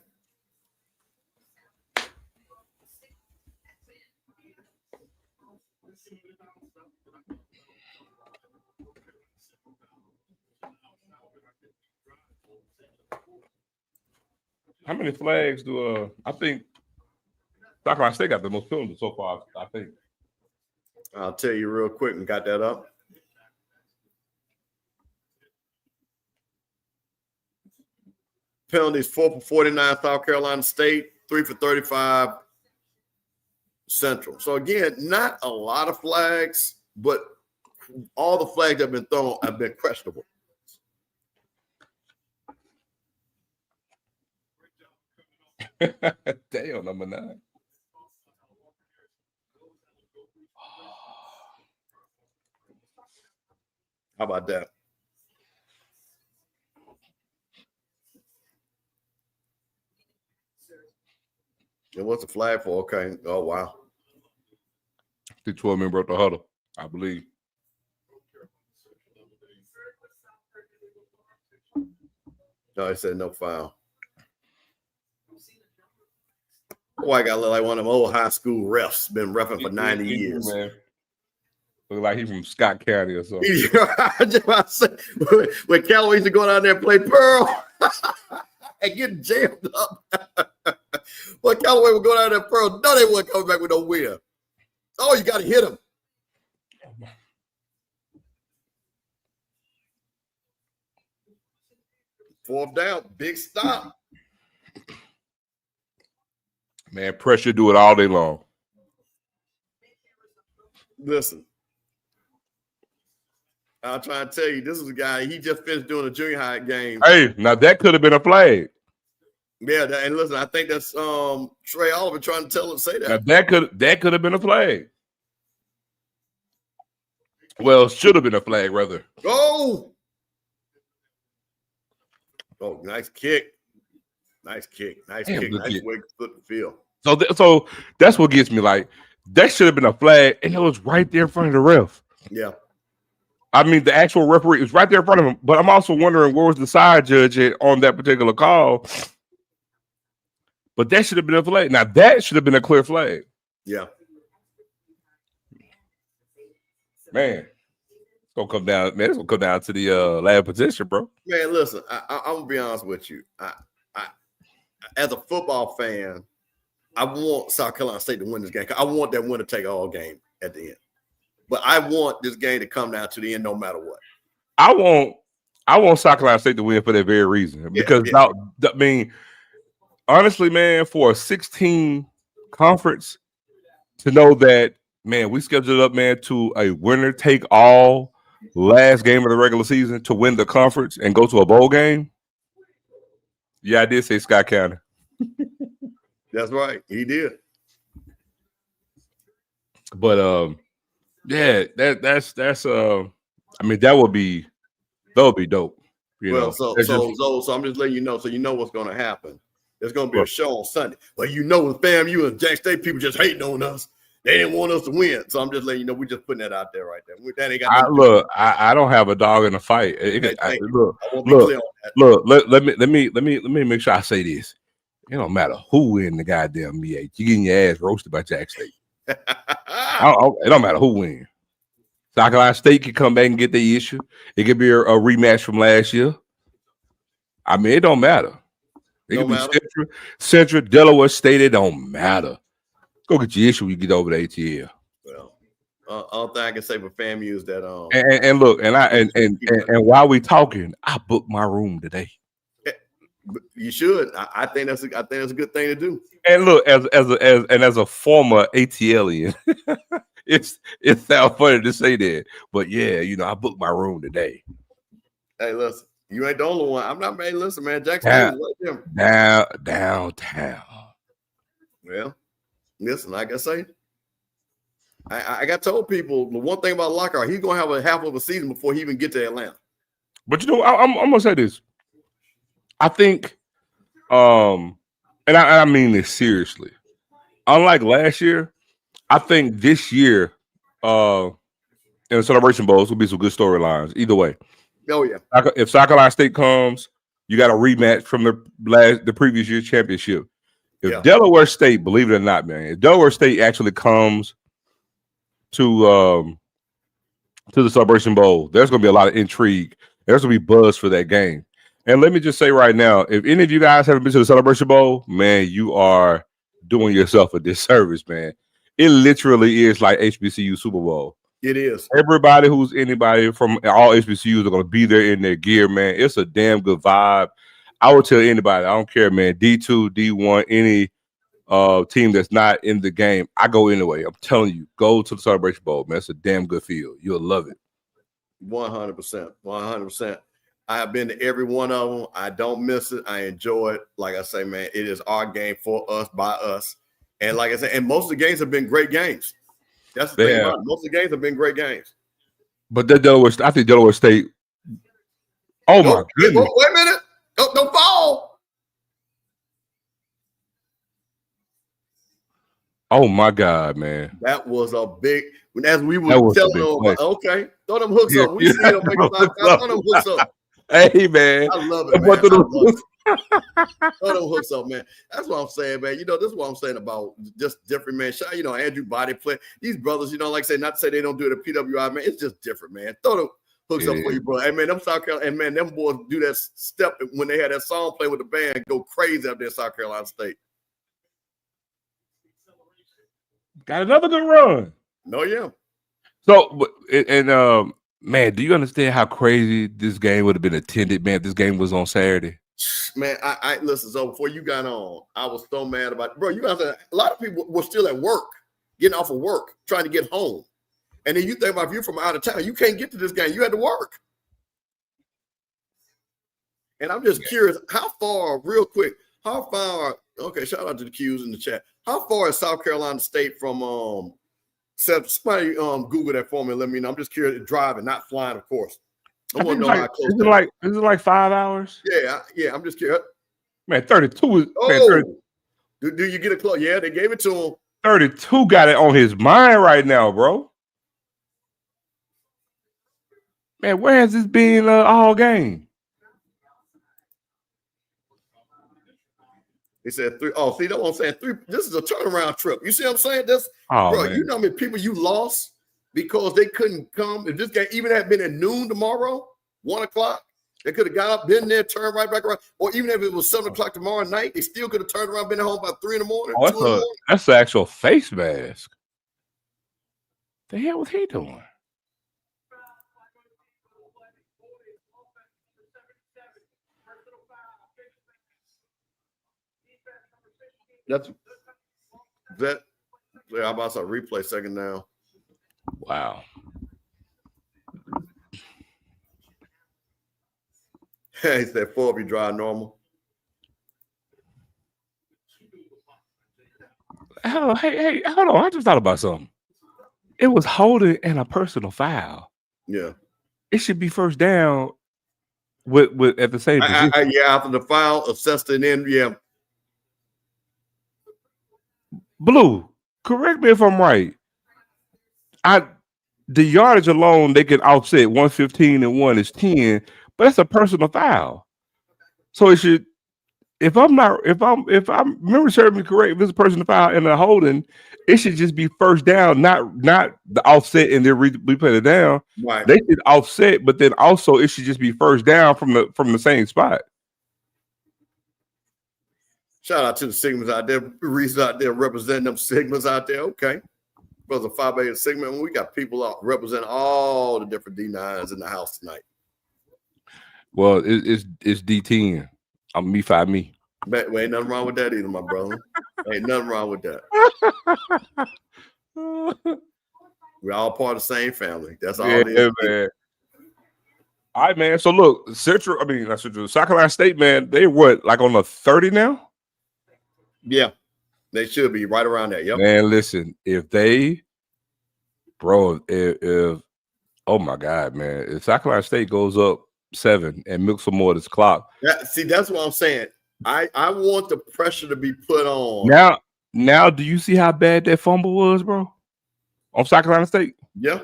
How many flags do I think South Carolina State got the most penalties so far, I think. I'll tell you real quick and got that up. Penalties 4 for 49 South Carolina State, 3 for 35 Central. So again, not a lot of flags, but all the flags that have been thrown have been questionable. Damn, number 9. How about that? And what's the flag for? Okay. Oh, wow. The 12 men broke the huddle, I believe. No, he said no foul. Boy, I got to look like one of them old high school refs. Been reffing for 90 years. Man. Look like he's from Scott County or something. I just want to say, when Callaway used to go down there and play Pearl and get jammed up. Well, Callaway would go down there and Pearl. No, they wouldn't come back with no win. Oh, you got to hit him. Fourth down, big stop. Man, pressure do it all day long. Listen, I'm trying to tell you, this is a guy, he just finished doing a junior high game. Hey, now that could have been a flag. Yeah, and listen, I think that's Trey Oliver trying to say that. Now that could have been a flag. Well, should have been a flag, rather. Oh, nice kick. Nice kick. Nice kick. Nice way to flip the field. So that's what gets me. Like, that should have been a flag, and it was right there in front of the ref. Yeah. I mean, the actual referee is right there in front of him. But I'm also wondering where was the side judge on that particular call. But that should have been a flag. Now, that should have been a clear flag. Yeah. Man, it's gonna come down. Man, it's gonna come down to the last position, bro. Man, listen, I'm gonna be honest with you. I as a football fan, I want South Carolina State to win this game. I want that winner take all game at the end. But I want this game to come down to the end no matter what. I want South Carolina State to win for that very reason. Because I mean, honestly, man, for a 16 conference to know that, man, we scheduled up, man, to a winner take all last game of the regular season to win the conference and go to a bowl game. Yeah, I did say Scott County. That's right. He did. But yeah, that's I mean that would be dope. You Well, know, so I'm just letting you know, so you know what's going to happen. There's going to be a show on Sunday. Well, you know, with FAMU and Jack State people just hating on us. They didn't want us to win, so I'm just letting you know. We're just putting that out there right there. That ain't got nothing to do. I don't have a dog in the fight. Hey, thank you. I won't be Look, clear on that. look. Let me make sure I say this. It don't matter who win the goddamn VA. You getting your ass roasted by Jack State. It don't matter who wins. South Carolina State can come back and get the issue. It could be a rematch from last year. I mean, it don't matter. It could be Central, Delaware State. It don't matter. Go get your issue when you get over the ATL. Well, all thing I can say for FAMU is that and look, and while we talking, I booked my room today. You should. I think that's a good thing to do. And look, as a former ATLian, it sounds funny to say that, but yeah, you know, I booked my room today. Hey, listen, you ain't the only one. I'm not mad. Listen, man, Jack State was right there. Downtown. Well, listen, like I say, I got told people the one thing about Lockhart, he's gonna have a half of a season before he even get to Atlanta. But you know, I'm gonna say this. I think, and I mean this seriously. Unlike last year, I think this year, in the Celebration Bowls will be some good storylines. Either way. Oh yeah. If South Carolina State comes, you got a rematch from the previous year's championship. If Delaware State, believe it or not, man, if Delaware State actually comes to the Celebration Bowl, there's going to be a lot of intrigue. There's going to be buzz for that game. And let me just say right now, if any of you guys haven't been to the Celebration Bowl, man, you are doing yourself a disservice, man. It literally is like HBCU Super Bowl. It is. Anybody from all HBCUs are going to be there in their gear, man. It's a damn good vibe. I would tell anybody, I don't care, man, D2, D1, any team that's not in the game, I go anyway. I'm telling you, go to the Celebration Bowl, man. It's a damn good feel. You'll love it. 100%. 100%. I have been to every one of them. I don't miss it. I enjoy it. Like I say, man, it is our game for us, by us. And like I said, and most of the games have been great games. That's the thing about it. Most of the games have been great games. But I think Delaware State. Oh my goodness! Wait a minute! Don't fall! Oh my God, man! That was a big. As we were telling them, okay, throw them hooks up. We see them make throw them hooks up. Hey man, I love it, man. Throw them hooks up, man. That's what I'm saying, man. You know, this is what I'm saying about just different, man. You know, Andrew Body play. These brothers, you know, like I say, not to say they don't do it at PWI, man. It's just different, man. Throw them hooks up for you, bro. Hey, man, them South Carolina, and man, them boys do that step when they had that song play with the band, go crazy up there in South Carolina State. Got another good run. No, yeah. So, and man, do you understand how crazy this game would have been attended, man, if this game was on Saturday? Man, I listen, so before you got on, I was so mad about it. Bro, you guys, a lot of people were still at work, getting off of work, trying to get home. And then you think about if you're from out of town, you can't get to this game. You had to work. And I'm just curious, how far, real quick, okay, shout out to the Qs in the chat. How far is South Carolina State from somebody Google that for me and let me know. I'm just curious, driving, not flying, of course. I want to know how close. Is it like 5 hours? Yeah, I'm just curious. Man, 32 is. Oh, man, do you get a close? Yeah, they gave it to him. 32 got it on his mind right now, bro. Man, where has this been all game? They said 3. Oh, see, that's what I'm saying. 3. This is a turnaround trip. You see what I'm saying? Bro, man. You know how many people you lost because they couldn't come. If this game even had been at noon tomorrow, 1 o'clock, they could have got up, been there, turned right back around. Or even if it was 7 o'clock tomorrow night, they still could have turned around, been at home by 3 in the morning. Oh, 2 in the morning. That's the actual face mask. The hell was he doing? That. Yeah, I'm about to replay second now. Wow. He said 4 be dry normal. Hey, hold on. I just thought about something. It was holding and a personal foul. Yeah. It should be first down with at the same position. Yeah, after the foul, assessed and then yeah. Blue, correct me if I'm right. The yardage alone, they can offset 115 and 1 is 10, but that's a personal foul. So it should, if I'm remember serving me correct, if it's a personal foul and a holding, it should just be first down, not the offset and then replay it down. Right. They should offset, but then also it should just be first down from the same spot. Shout out to the Sigmas out there, Reese out there representing them Sigmas out there. Okay. Brother 5A Sigma, and we got people out representing all the different D9s in the house tonight. Well, it's D10. I'm me 5 me. But ain't nothing wrong with that either, my brother. Ain't nothing wrong with that. We're all part of the same family. That's all it is. Man. All right, man. So look, South Carolina State, man, they what, like on the 30 now? Yeah. They should be right around there. Yep. Man, listen, if oh my God, man, if South Carolina State goes up 7 and milks some more of this clock. Yeah, see, that's what I'm saying. I want the pressure to be put on. Now, do you see how bad that fumble was, bro? On South Carolina State? Yeah.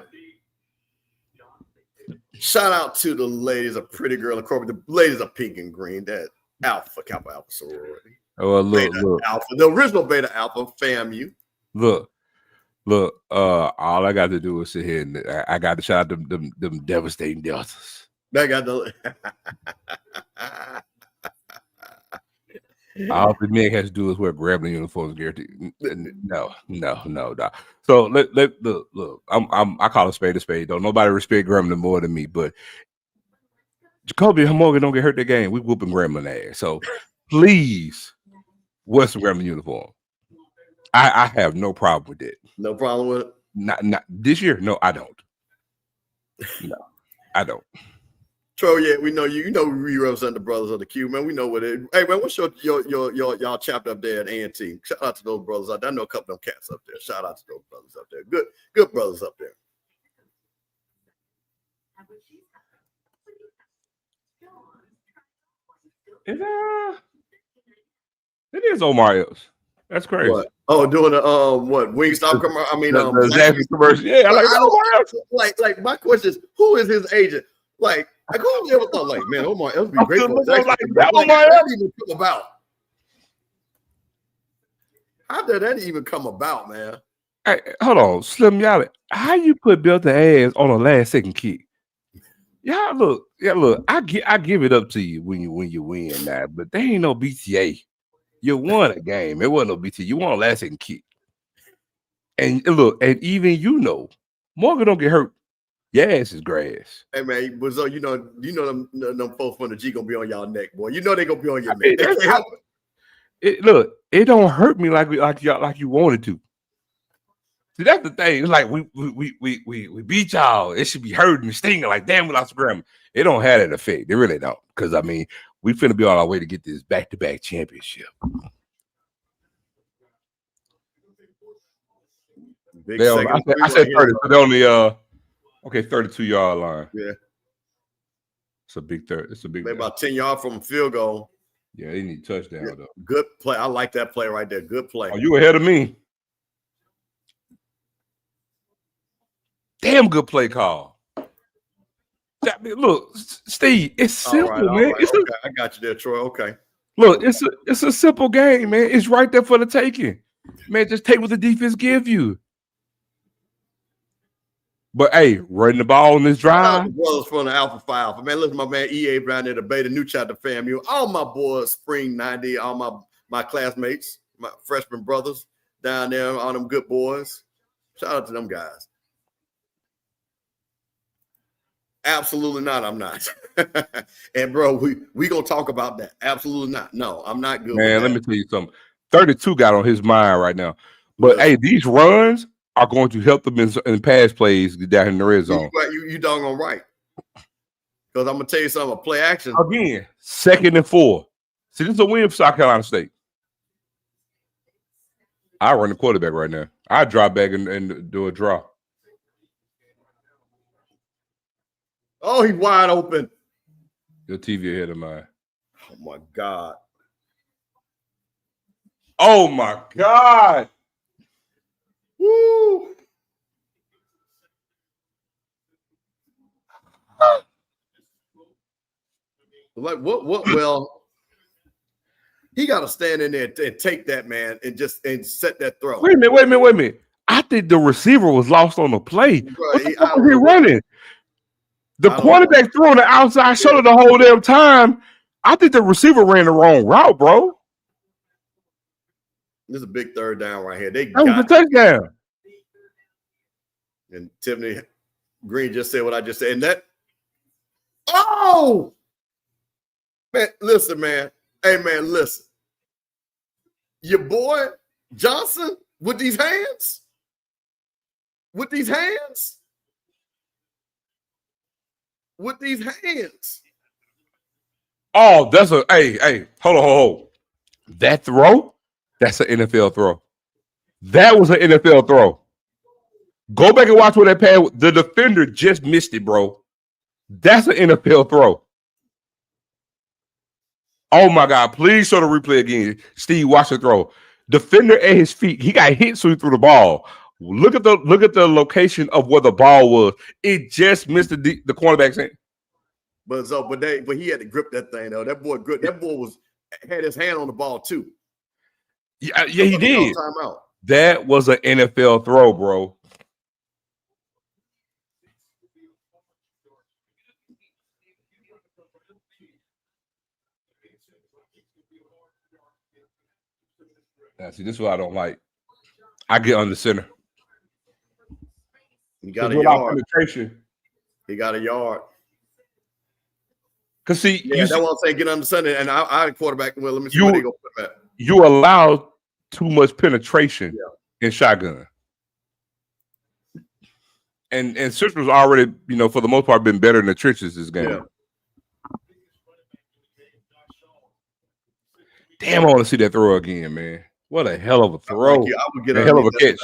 Shout out to the ladies, a pretty girl in corporate. The ladies are pink and green. That Alpha Kappa sorority. Oh, look. Alpha, the original Beta Alpha FAMU. Look. All I got to do is sit here and I got to shout out them devastating deltas. That got the. All the men has to do is wear Grambling uniforms, guaranteed. No. So look. I call a spade. Don't nobody respect Grambling more than me, but Jacoby Morgan don't get hurt that game. We whooping Grambling ass. So please wear some Grambling uniform. I have no problem with it. No problem with it. Not this year. No, I don't. No, I don't. Tro, yeah, we know you. You know we represent the brothers of the Q, man. We know what it. Hey, man, what's your y'all chapter up there at A&T? Shout out to those brothers out there. I know a couple of them cats up there. Shout out to those brothers up there. Good brothers up there. It is Omar Epps. That's crazy. What? Oh, doing a Wingstop commercial. I mean, the Zaxby's commercial. Yeah, like my question is, who is his agent? Like who ever thought, like, man, Omar Epps be great for Zaxby's? How did even come about? How did that even come about, man? Hey, hold on, Slim Yalla. How you put Belton ass on a last second kick? Yeah, look. I give it up to you when you win now, but they ain't no BTA. You won a game. It wasn't no BTA. You won a last second kick. And look, and even Morgan don't get hurt. Your ass is grass. Hey man, but so you know them folks from the G gonna be on y'all neck, boy. You know they gonna be on your neck. They can't help it. Look, it don't hurt me like you wanted to. See, that's the thing. It's like we beat y'all. It should be hurting and stinging like damn we lost Grammy. It don't have that effect. They really don't. Because I mean, we finna be on our way to get this back-to-back championship. I said 30. So they're on the 32-yard line. Yeah. It's a big third. It's a big. They're about 10 yards from field goal. Yeah, they need a touchdown though. Good play. I like that play right there. Good play. Oh, you ahead of me. Damn good play call. Look, Steve, it's simple, man. Right. Okay. I got you there, Troy. Okay. Look, it's a simple game, man. It's right there for the taking. Man, just take what the defense give you. But hey, running the ball on this drive. Brothers from the Alpha Phi Alpha. Man, listen, my man EA down there, the Beta New Chapter FAMU. All my boys, Spring 90, all my classmates, my freshman brothers down there, all them good boys. Shout out to them guys. Absolutely not. I'm not. And bro, we gonna talk about that. Absolutely not. No, I'm not good. Man, let me tell you something. 32 got on his mind right now. But hey, these runs are going to help them in pass plays down in the red zone. You doggone right. Because I'm gonna tell you something. A play action again. 2nd and 4. See, this is a win for South Carolina State. I run the quarterback right now. I drop back and do a draw. Oh, he's wide open. Your TV ahead of mine. Oh my God. Oh my God. Woo. Like what? Well, he got to stand in there and take that, man, and set that throw. Wait a minute. I think the receiver was lost on the play. Bro, What the fuck was he running? The I don't quarterback threw on the outside shoulder the whole damn time. I think the receiver ran the wrong route, bro. This is a big third down right here. That was a touchdown. And Tiffany Green just said what I just said. And that, oh, man, listen, man. Hey, man, listen. Your boy Johnson with these hands? With these hands? With these hands. Oh, that's a hey, hold on. That throw, that's an NFL throw. That was an NFL throw. Go back and watch where that pass. The defender just missed it, bro. That's an NFL throw. Oh my God! Please show the replay again. Steve, watch the throw. Defender at his feet. He got hit, so he threw the ball. Look at the location of where the ball was. It just missed the cornerback's hand. But he had to grip that thing though. That boy had his hand on the ball too. Yeah, he did. Timeout. That was an NFL throw, bro. Now, see, this is what I don't like. I get under center. He got a yard. Penetration. He got a yard. Cause see, that's what I'm saying. Get under center, and I quarterback. Well, let me see where they go put that. You allow too much penetration in shotgun. And Central's already, for the most part, been better in the trenches this game. Yeah. Damn, I want to see that throw again, man. What a hell of a throw. I would get a hell of a catch.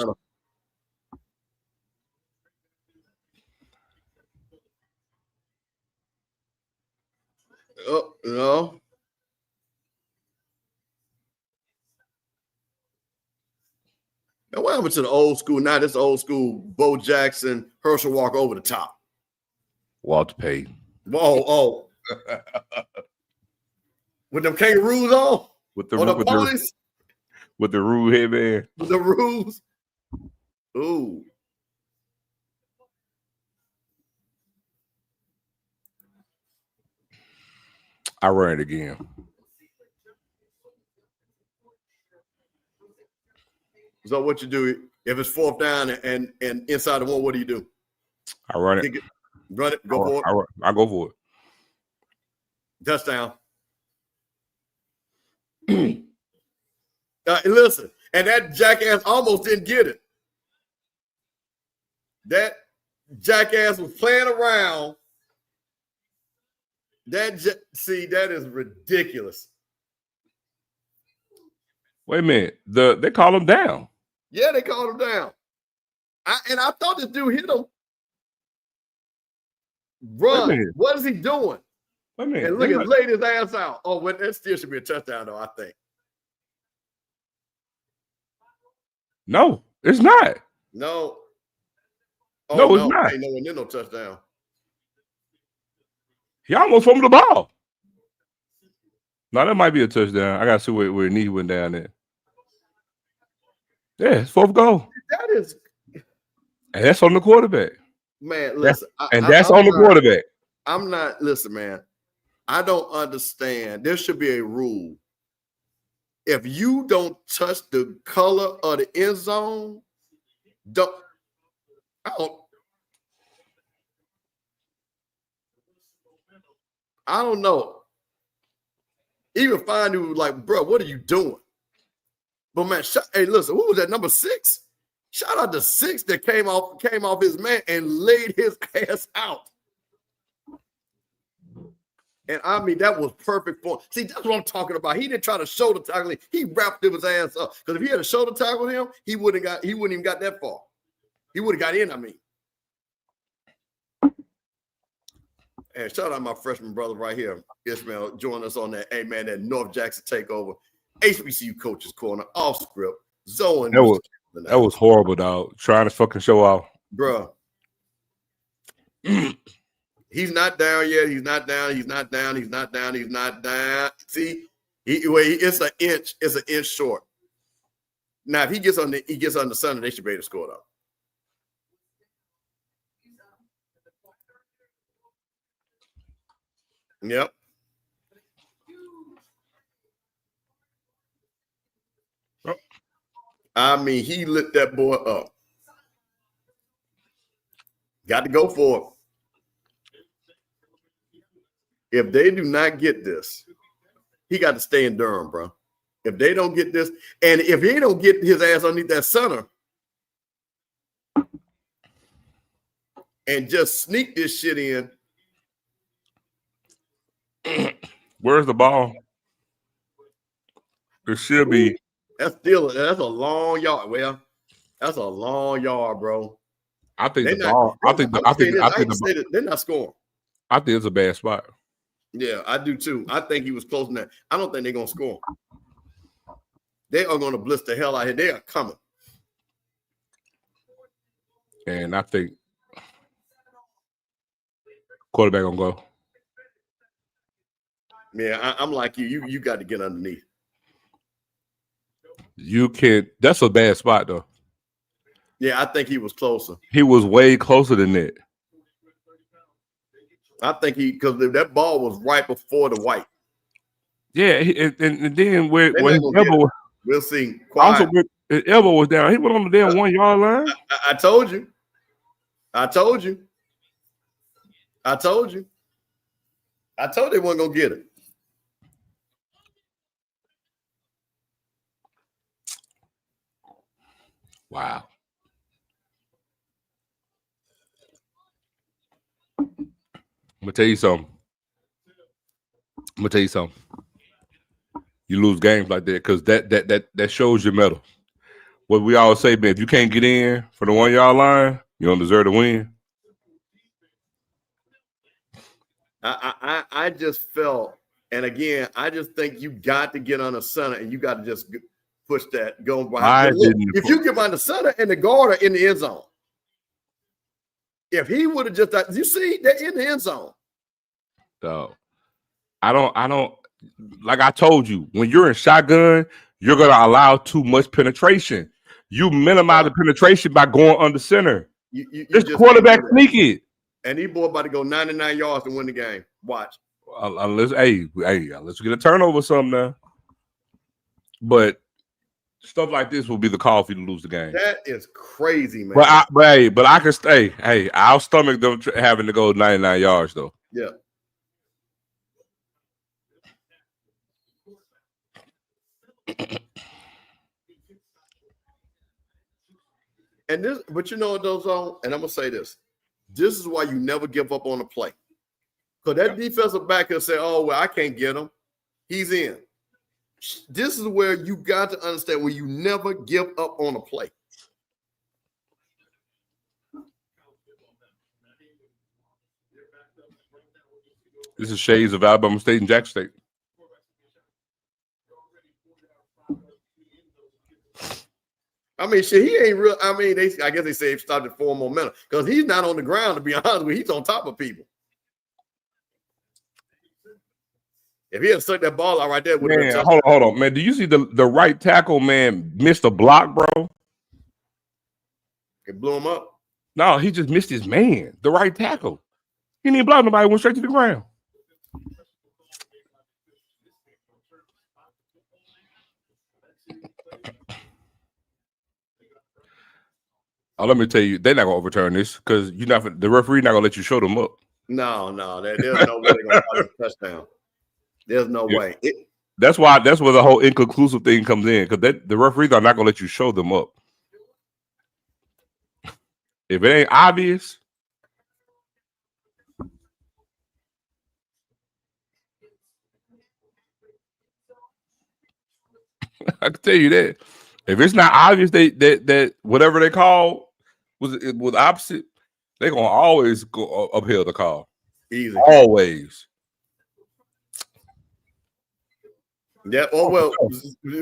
Oh, no. Now, what happened to the old school? Now this old school Bo Jackson, Herschel Walker over the top. Walter Payton. Oh. With them kangaroos on? With the rude headband. With the rules. Ooh. I run it again. So what you do if it's fourth down and inside the one? What do you do? I run it. Run it. Go for it. I go for it. Touchdown. Listen, and that jackass almost didn't get it. That jackass was playing around. That is ridiculous. Wait a minute. They call him down. Yeah, they called him down. I thought this dude hit him. Run. What is he doing? Wait a minute. And look at laid his ass out. Oh, well, that still should be a touchdown, though, I think. No, it's not. No. Oh, no, it's not. Ain't no touchdown. He almost fumbled the ball. No, that might be a touchdown. I got to see where knee went down there. Yeah, it's fourth goal. That is. And that's on the quarterback. Man, listen. That's on the quarterback. I'm not. Listen, man. I don't understand. There should be a rule. If you don't touch the color of the end zone, I don't know. Even find you like, bro, what are you doing? But man, hey, listen, who was that? Number 6? Shout out to 6 that came off his man and laid his ass out. And I mean, that was perfect for him. See, that's what I'm talking about. He didn't try to shoulder tackle him. He wrapped his ass up. Because if he had a shoulder tackle him, he wouldn't even got that far. He would have got in, I mean. And shout out my freshman brother right here, Ishmael, join us on that. Hey man, that North Jackson takeover, HBCU coaches corner, off script, Zoe and that was horrible, dog. Trying to fucking show off, bro. He's not down yet. He's not down. He's not down. He's not down. He's not down. See, it's an inch. It's an inch short. Now, if he gets on the Sunday, they should be able to score though. Yep. I mean, he lit that boy up. Got to go for it. If they do not get this, he got to stay in Durham, bro. If they don't get this, and if he don't get his ass underneath that center and just sneak this shit in. Where's the ball? It should be. That's a long yard. Well, that's a long yard, bro. I think the ball. They're not scoring. I think it's a bad spot. Yeah, I do too. I think he was close to that. I don't think they're gonna score. They are gonna blitz the hell out here. They are coming. And I think quarterback gonna go. Yeah, I'm like you. You got to get underneath. You can't. That's a bad spot though. Yeah, I think he was closer. He was way closer than that. I think because that ball was right before the white. Yeah, and then where his elbow. We'll see. Also, his elbow was down. He went on the damn 1 yard line. I told you. I told you they weren't gonna get it. Wow. I'm gonna tell you something. You lose games like that because that shows your mettle. What we always say, man, if you can't get in for the 1 yard line, you don't deserve to win. I just felt, and again, I just think you got to get on the center and you got to just push that, go behind. If you get on the center and the guard are in the end zone, if he would have just, you see, they're in the end zone. So I don't like I told you, when you're in shotgun, you're gonna allow too much penetration. You minimize the penetration by going under center. This quarterback sneak it. And he boy about to go 99 yards to win the game. Watch. Let's get a turnover or something now. But stuff like this will be the call for you to lose the game. That is crazy, man. But I can stay. Hey, I'll stomach them having to go 99 yards though. Yeah. And this, but you know what those are, and I'm gonna say this. This is why you never give up on a play. Because that defensive back will say, oh, well, I can't get him. He's in. This is where you got to understand where you never give up on a play. This is shades of Alabama State and Jackson State. I mean, shit, he ain't real. I mean, I guess they say he started form momentum because he's not on the ground, to be honest with you. He's on top of people. If he had stuck that ball out right there, hold on, man. Do you see the right tackle, man, missed a block, bro? It blew him up. No, he just missed his man, the right tackle. He didn't block nobody, went straight to the ground. Oh, let me tell you, they're not gonna overturn this because the referee not gonna let you show them up. No, there's no way they're gonna call a touchdown. There's no way. That's where the whole inconclusive thing comes in because the referees are not gonna let you show them up. If it ain't obvious, I can tell you that. If it's not obvious that whatever they call was opposite, they're gonna always go uphill the call. Easy. Always. Yeah. Oh well,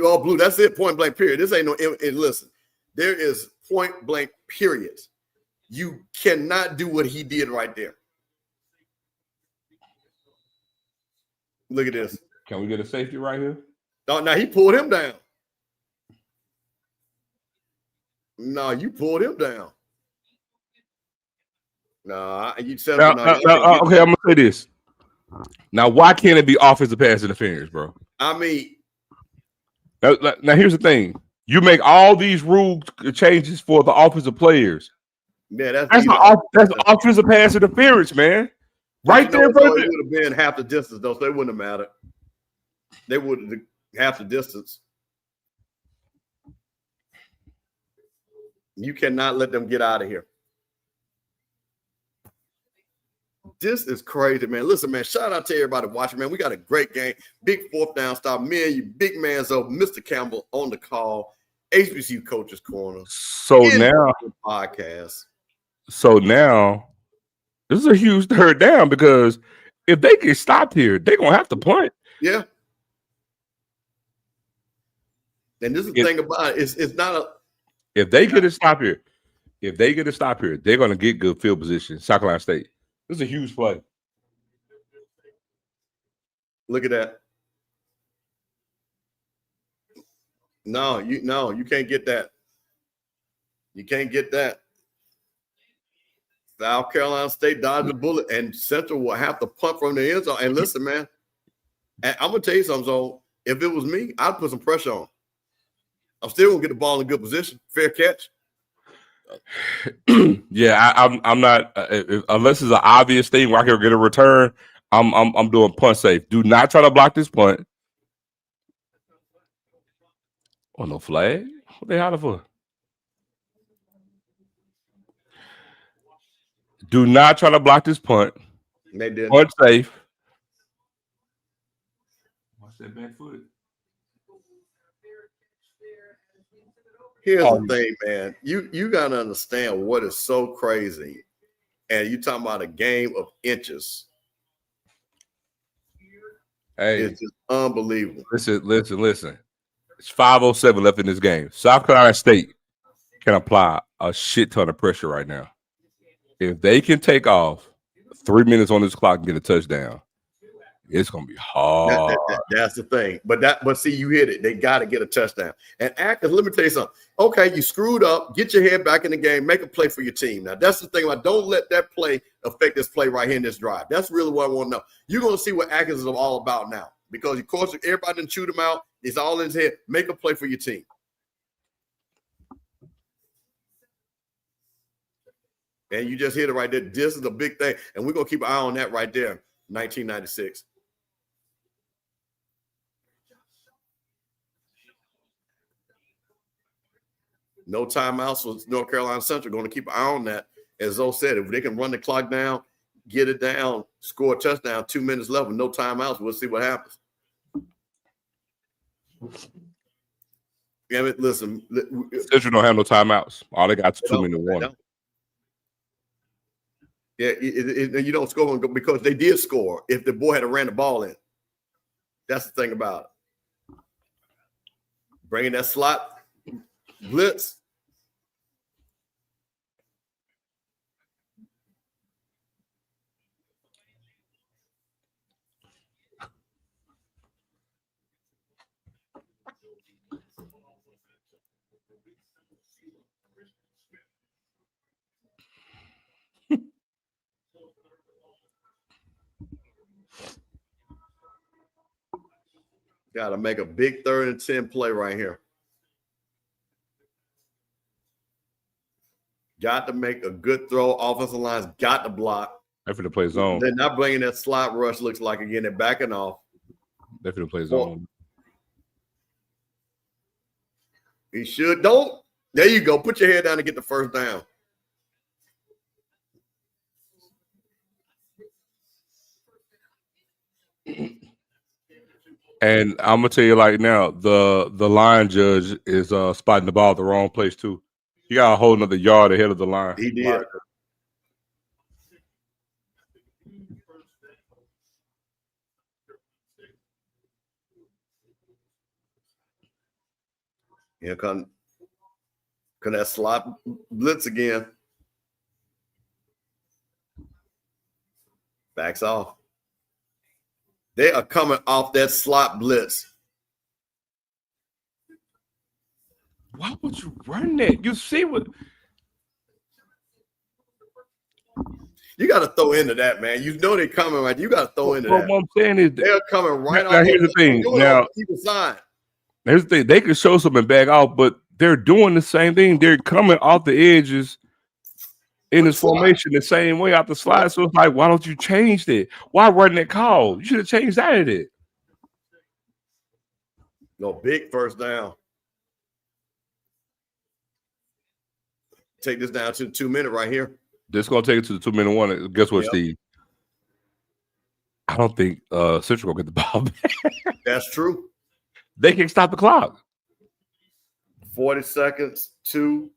all blue. That's it. Point blank. Period. This ain't no. And listen, there is point blank. Period. You cannot do what he did right there. Look at this. Can we get a safety right here? Oh, now he pulled him down. No, you pulled him down. No, you said okay. I'm gonna say this. Now, why can't it be offensive pass interference, bro? I mean, now here's the thing: you make all these rule changes for the offensive players. Yeah, that's offensive pass interference, man. Right there, bro. It would have been half the distance, though, so it wouldn't have mattered. They would have half the distance. You cannot let them get out of here. This is crazy, man. Listen, man, shout out to everybody watching, man. We got a great game. Big fourth down stop. Me and you, big man's up. Mr. Campbell on the call. HBCU Coaches Corner. So now, podcast. So now, this is a huge third down because if they get stopped here, they're going to have to punt. Yeah. And this is the thing about it. It's not a. If they get a stop here, they're going to get good field position. South Carolina State. This is a huge play. Look at that. No, you can't get that. You can't get that. South Carolina State dodged the bullet, and Central will have to punt from the end zone. And listen, man, and I'm gonna tell you something. So if it was me, I'd put some pressure on. I'm still gonna get the ball in good position, fair catch. Yeah, I'm not unless it's an obvious thing where I can get a return. I'm doing punt safe. Do not try to block this punt. Oh, no flag. What they holler for? Do not try to block this punt. They did. Punt safe. Watch that back foot. Here's the thing, man. You gotta understand what is so crazy. And you talking about a game of inches. Hey, it's just unbelievable. Listen. It's 5:07 left in this game. South Carolina State can apply a shit ton of pressure right now. If they can take off 3 minutes on this clock and get a touchdown, it's gonna be hard. That's the thing. But see, you hit it. They got to get a touchdown. And let me tell you something. Okay, you screwed up. Get your head back in the game. Make a play for your team. Now that's the thing. About don't let that play affect this play right here in this drive. That's really what I want to know. You're gonna see what Atkins is all about now. Because of course, everybody didn't shoot him out. It's all in his head. Make a play for your team. And you just hit it right there. This is a big thing. And we're going to keep an eye on that right there. 1996. No timeouts for North Carolina Central. Going to keep an eye on that. As Zoe said, if they can run the clock down, get it down, score a touchdown, 2 minutes left with no timeouts, we'll see what happens. Yeah, listen. Central don't have no timeouts. All they got is 2 minute warning. Yeah, you don't score because they did score if the boy had ran the ball in. That's the thing about it. Bringing that slot blitz. Got to make a big 3rd and 10 play right here. Got to make a good throw. Offensive line's got to block. They're going to play zone. They're not bringing that slot rush. Looks like again they're backing off. They're going to play zone. He should. Don't. There you go. Put your head down and get the first down. And I'm gonna tell you like now, the line judge is spotting the ball at the wrong place too. He got a whole nother yard ahead of the line. He did. Here come that slot blitz again. Backs off. They are coming off that slot blitz. Why would you run that? You see what? You got to throw into that, man. You know they're coming, right? You got to throw into that. What I'm saying is, they're coming right off. Now here's the thing. Now, here's the thing. They can show something back off, but they're doing the same thing. They're coming off the edges in this formation the same way out the slide. So it's like, why don't you change that? Why run that call? You should have changed that of it. No, big first down. Take this down to the 2 minute right here. This is gonna take it to the 2 minute one. Guess what, Steve? I don't think Central will get the ball back. That's true. They can stop the clock. 40 seconds, 40.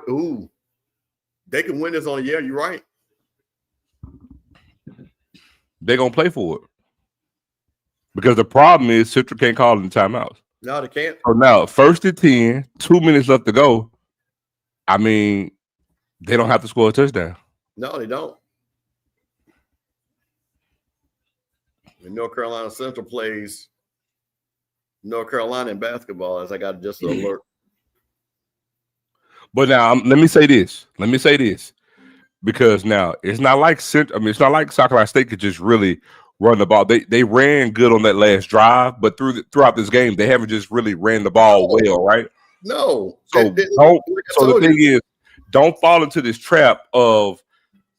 Ooh. They can win this on, yeah, you're right. They're gonna play for it. Because the problem is Central can't call in timeouts. No, they can't. So now, 1st and 10, 2 minutes left to go. I mean, they don't have to score a touchdown. No, they don't. And North Carolina Central plays North Carolina in basketball, as I got just an alert. But now, let me say this. Because now it's not like it's not like Sakurai State could just really run the ball. They ran good on that last drive, but throughout this game, they haven't just really ran the ball well, right? No. So the thing is, don't fall into this trap of,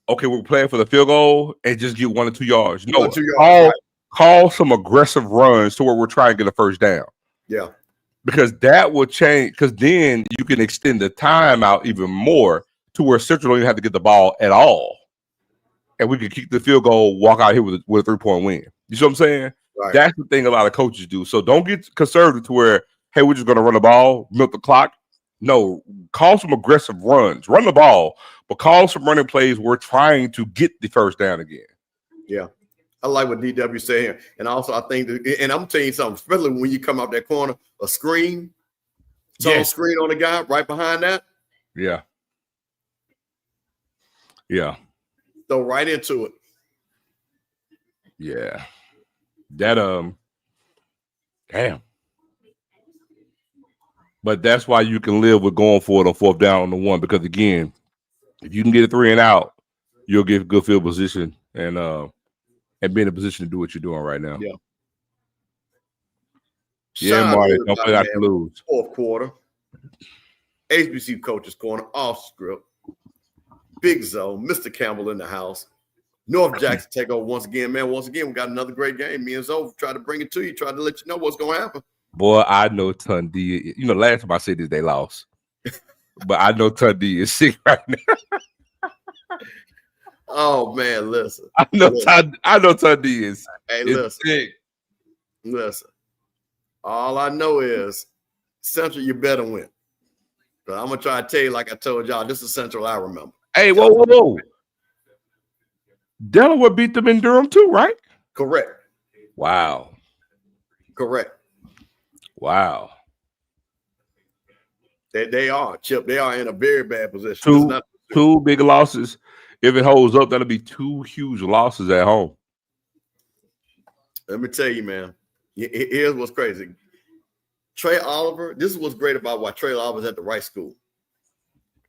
okay, we're playing for the field goal and just get 1 or 2 yards. No, call some aggressive runs to where we're trying to get a first down. Yeah. Because that will change, because then you can extend the time out even more to where Central don't even have to get the ball at all. And we can kick the field goal, walk out here with a 3-point win. You see what I'm saying? Right. That's the thing a lot of coaches do. So don't get conservative to where, hey, we're just going to run the ball, milk the clock. No, call some aggressive runs. Run the ball, but call some running plays. We're trying to get the first down again. Yeah. I like what DW said here. And also, I think, and I'm telling you something, especially when you come out that corner, a screen, screen on the guy right behind that. Yeah. Yeah. Go right into it. Yeah. That, damn. But that's why you can live with going for it on 4th down on the 1, because again, if you can get a 3 and out, you'll get good field position and be in a position to do what you're doing right now. Yeah. Yeah, Marty, don't play out to lose. 4th quarter. HBCU Coaches Corner, off script. Big Zone, Mr. Campbell in the house. North Jackson take over once again, man. Once again, we got another great game. Me and Zoe tried to bring it to you, tried to let you know what's going to happen. Boy, I know Tundi. You know, last time I said this, they lost. But I know Tundi is sick right now. Oh, man, listen. I know Tundi is, sick. Listen. All I know is Central, you better win. But I'm going to try to tell you, like I told y'all, this is Central I remember. Hey, whoa. Delaware beat them in Durham too, right? Correct. Wow. Correct. Wow. They are, Chip. They are in a very bad position. Two big losses. If it holds up, that'll be 2 huge losses at home. Let me tell you, man. Here's what's crazy. Trey Oliver, this is what's great about why Trey Oliver's at the right school.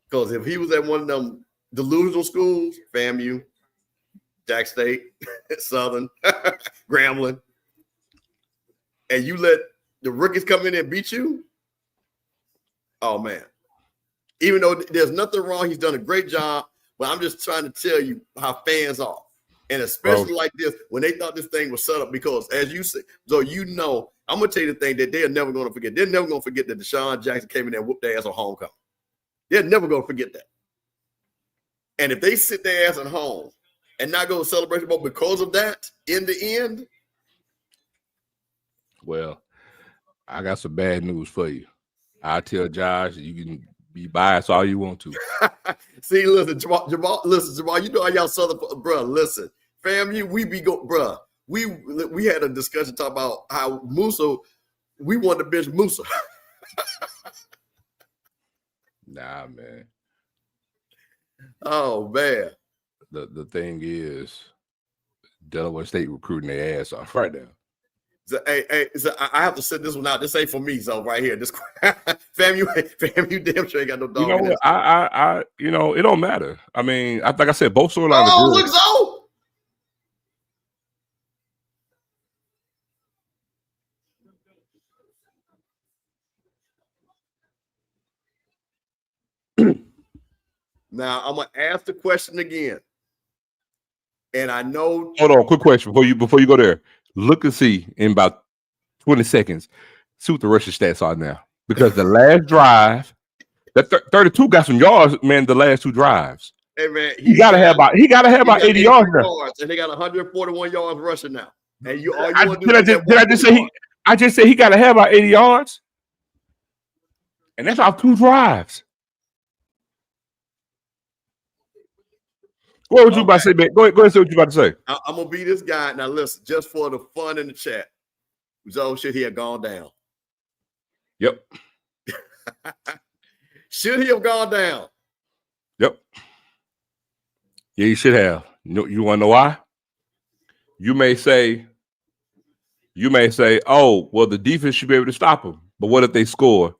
Because if he was at one of them delusional schools, FAMU, Jack State, Southern, Grambling, and you let the rookies come in and beat you, oh, man. Even though there's nothing wrong, he's done a great job, but I'm just trying to tell you how fans are. And especially like this, when they thought this thing was set up, because as you say, so you know, I'm going to tell you the thing that they're never going to forget. They're never going to forget that Deshaun Jackson came in there and whooped their ass on homecoming. They're never going to forget that. And if they sit their ass at home and not go to celebration mode because of that, in the end. Well, I got some bad news for you. I tell Josh, you can be biased all you want to. See, listen, Jamal, you know how y'all Southern, bro, listen. FAMU, we be go, bro. We had a discussion talking about how Musso We wanted to bench Musa. Nah, man. Oh man. The thing is, Delaware State recruiting their ass off right now. So, so I have to set this one out. This ain't for me, so right here. This fam, you damn sure ain't got no dog. You know what? I you know, it don't matter. I mean, like I said, both storylines are good. Look, so. Now I'm gonna ask the question again, and I know. Hold on, quick question before you go there. Look and see in about 20 seconds. See what the rushing stats are now, because the last drive, that 32 got some yards, man. The last two drives. Hey man, he gotta have about 80 yards now, and they got 141 yards rushing now. And you all you I want to do did I just say I just said he gotta have about 80 yards, and that's off 2 drives. What was you about to say, man? Go ahead and say what you about to say. I'm gonna be this guy now. Listen, just for the fun in the chat, Zoe, should he have gone down? Yep. Should he have gone down? Yep. Yeah, you should have. You want to know why? You may say, oh, well, the defense should be able to stop him. But what if they score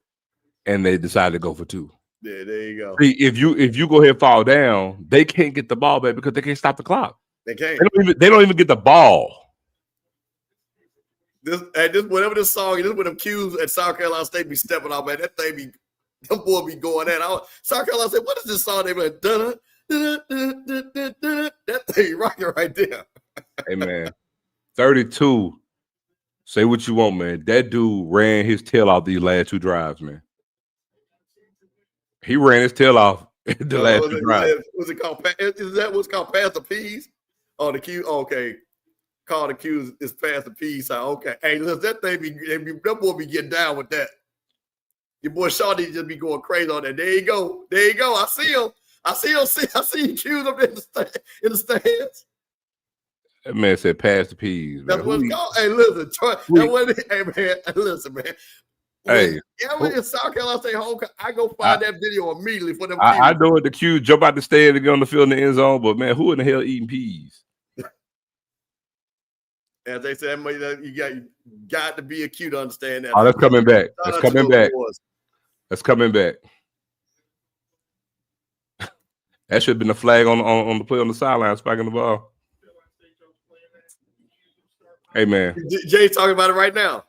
and they decide to go for 2? Yeah, there you go. See, if you go ahead and fall down, they can't get the ball back because they can't stop the clock. They can't. They don't even get the ball. This whatever this song, this when them Qs at South Carolina State be stepping off, man. That thing them boy be going at. South Carolina State, what is this song? They be like, that thing rocking right there. Hey man, 32. Say what you want, man. That dude ran his tail off these last 2 drives, man. He ran his tail off the last 2 drives. Was it called? Is that what's called pass the peas? Oh, the Q. Okay, call the Q's is pass the peas. Okay, hey, listen, that thing that boy be getting down with that. Your boy Shawty just be going crazy on that. There you go. I see him. I see Q's up in the stands. That man said pass the peas. That's what it's called. Hey, listen, hey man, listen, man. Hey, in South Carolina State homecoming, I go find that video immediately for them. I know it. The Q jump out the stand to get on the field in the end zone, but man, who in the hell eating peas? As they said, you got to be a Q to understand that. Oh, that's coming back. That's coming back. That's coming back. That should have been a flag on the play on the sideline, spiking the ball. Hey man, Jay's talking about it right now.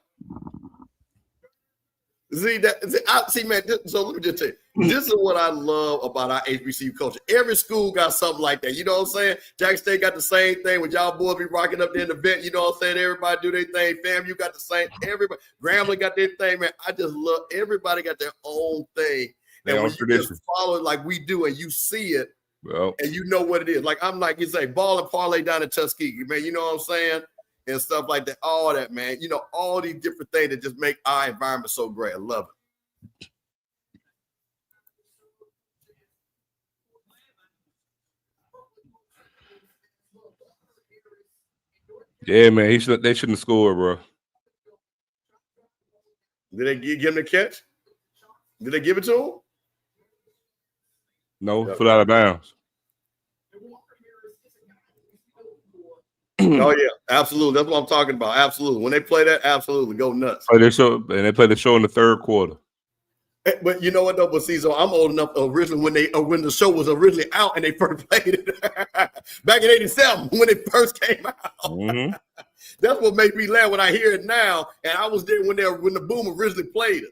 See, man. So let me just tell you, this is what I love about our HBCU culture. Every school got something like that. You know what I'm saying? Jackson State got the same thing. When y'all boys be rocking up there in the vent, you know what I'm saying? Everybody do their thing. Fam, you got the same. Everybody, Grambling got their thing, man. I just love. Everybody got their own thing, and when you just follow it like we do, and you see it, and you know what it is. Like I'm like you say, ball and parlay down in Tuskegee, man. You know what I'm saying? And stuff like that, all that, man. You know, all these different things that just make our environment so great. I love it. Yeah, man. They shouldn't have scored, bro. Did they give him the catch? Did they give it to him? No, put out of bounds. Oh yeah, absolutely. That's what I'm talking about. Absolutely. When they play that, absolutely go nuts. They play the show in the 3rd quarter. But you know what though? But see, so I'm old enough originally when the show was originally out and they first played it back in '87 when it first came out. Mm-hmm. That's what makes me laugh when I hear it now. And I was there when the Boom originally played it.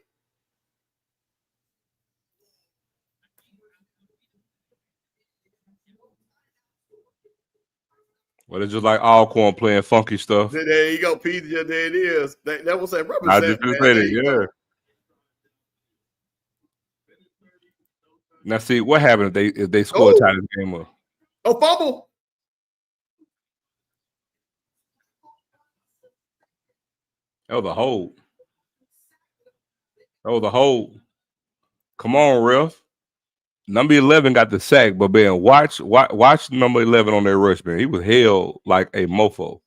Well, it's just like Alcorn playing funky stuff. There you go, Pete. There it is. That was that represent. I just said it, yeah. Now, see what happened if they score a tie this game up. Oh, fumble! That was a hold. Come on, ref. Number 11 got the sack, but man, watch number 11 on that rush, man. He was held like a mofo.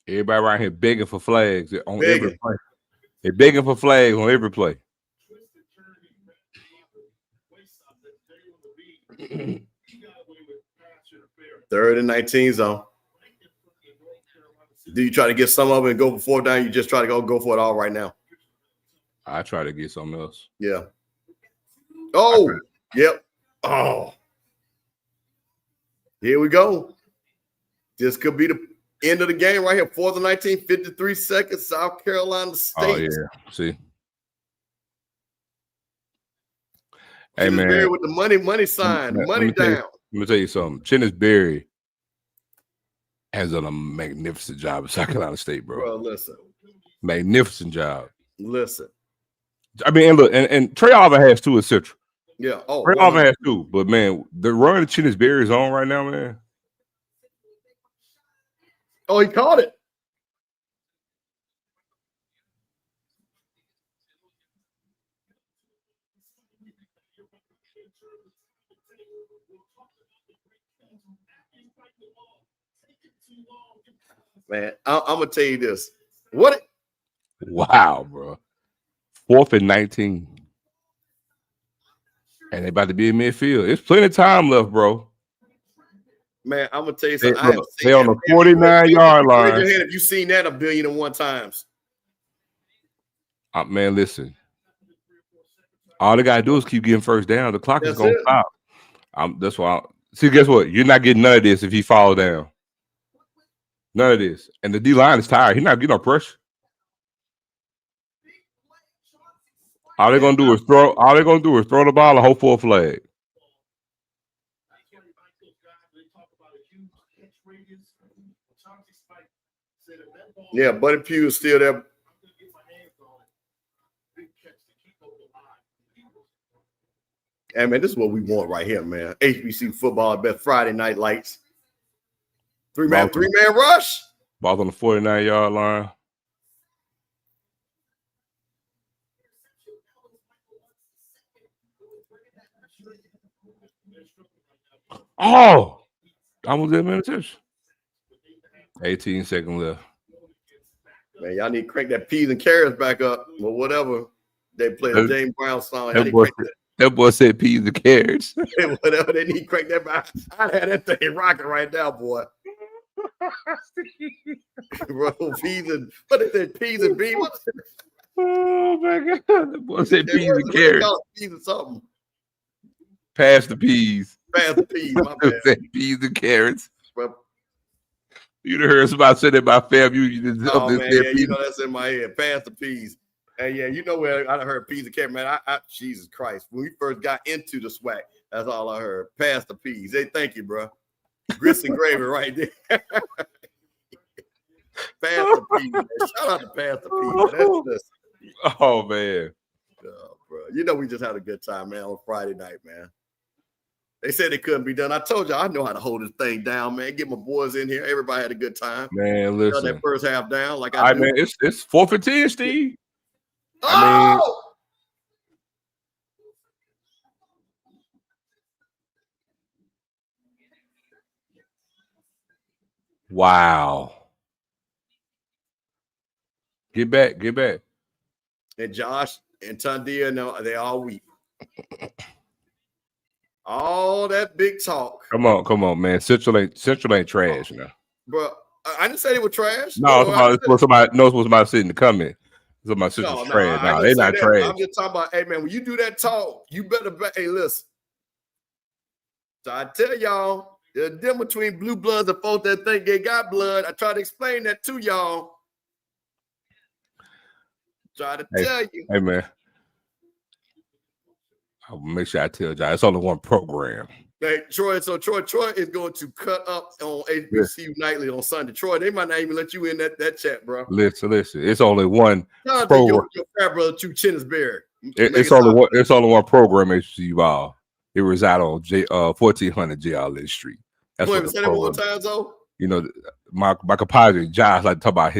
Everybody around here begging for flags on every Begging. play. They're begging for flags on every play. Third and 19 zone. Do you try to get some of it and go for 4th down? You just try to go for it all right now. I try to get something else. Yeah. Oh, yep. Oh. Here we go. This could be the end of the game right here. 4th and 19, 53 seconds, South Carolina State. Oh, yeah. See. Hey, Chennis man. Berry with the money sign, the money down. Let me tell you something. Chennis Berry has done a magnificent job at South Carolina State, bro. Bro, listen. Magnificent job. Listen. I mean, and look, and Trey Auburn has 2 at Central. Yeah. Oh, Trey Auburn has 2. But, man, the run that Chennis Berry is on right now, man. Oh, he caught it. Man, I'm gonna tell you this. What? Wow, bro. 4th and 19. And they about to be in midfield. There's plenty of time left, bro. Man, I'm gonna tell you something. They on the 49-yard line. Raise your hand if you've seen that 1,000,001 times. Man, listen. All they gotta do is keep getting first down. The clock is gonna stop. That's why. See, guess what? You're not getting none of this if he falls down. None of this. And the D line is tired. He's not getting no pressure. All they're gonna do is throw. All they're gonna do is throw the ball and hope for a flag. Yeah, Buddy Pugh is still there. Hey, man, this is what we want right here, man. HBC football, best Friday night lights. Three-man rush. Ball's on the 49-yard line. Oh, almost did minutes. 18 seconds left. Man, y'all need to crank that peas and carrots back up or whatever they play the James Brown song. That boy said peas and carrots. Whatever they need to crank that back. I'd have that thing rocking right now, boy. Bro, peas and what is it? Peas and beans? Oh my god! That boy said peas and carrots. Peas or something. Pass the peas. Pass the peas. My bad. Peas and carrots. Bro. You'd have heard somebody say that about fam. You just man, yeah, you know that's in my head. Pass the peas. And yeah, you know where I heard peas and carrots, man. Jesus Christ. When we first got into the swag, that's all I heard. Pass the peas. Hey, thank you, bro. Grits and gravy right there. Pass the peas. Man. Shout out to Pass the peas. Man. That's just, oh man. Oh, bro. You know we just had a good time, man, on Friday night, man. They said it couldn't be done. I told you I know how to hold this thing down, man. Get my boys in here. Everybody had a good time. Man, listen. That first half down, like I do. Man, it's 4th and 10, Steve. Oh! I mean, wow. Get back. And Josh and Tundia, no, they all weak. All that big talk. Come on, man. Central ain't trash now. Bro, I didn't say they were trash. No, somebody knows what somebody said in the comment. Somebody Central's trash. No, they're not trash. I'm just talking about, hey man, when you do that talk, you better hey, listen. So I tell y'all, there's a difference between blue bloods and folks that think they got blood. I try to explain that to y'all. Try to tell you. Hey man. I'll make sure I tell y'all it's only one program. Hey, Troy is going to cut up on HBCU Nightly on Sunday. Troy, they might not even let you in that chat, bro. Listen. It's only one program. Your fat brother, Chennis Berry. It's only one program HBCU ball. It reside on 1400 JLS Street. That's what say that one time, though. You know, my compadre Josh like to talk about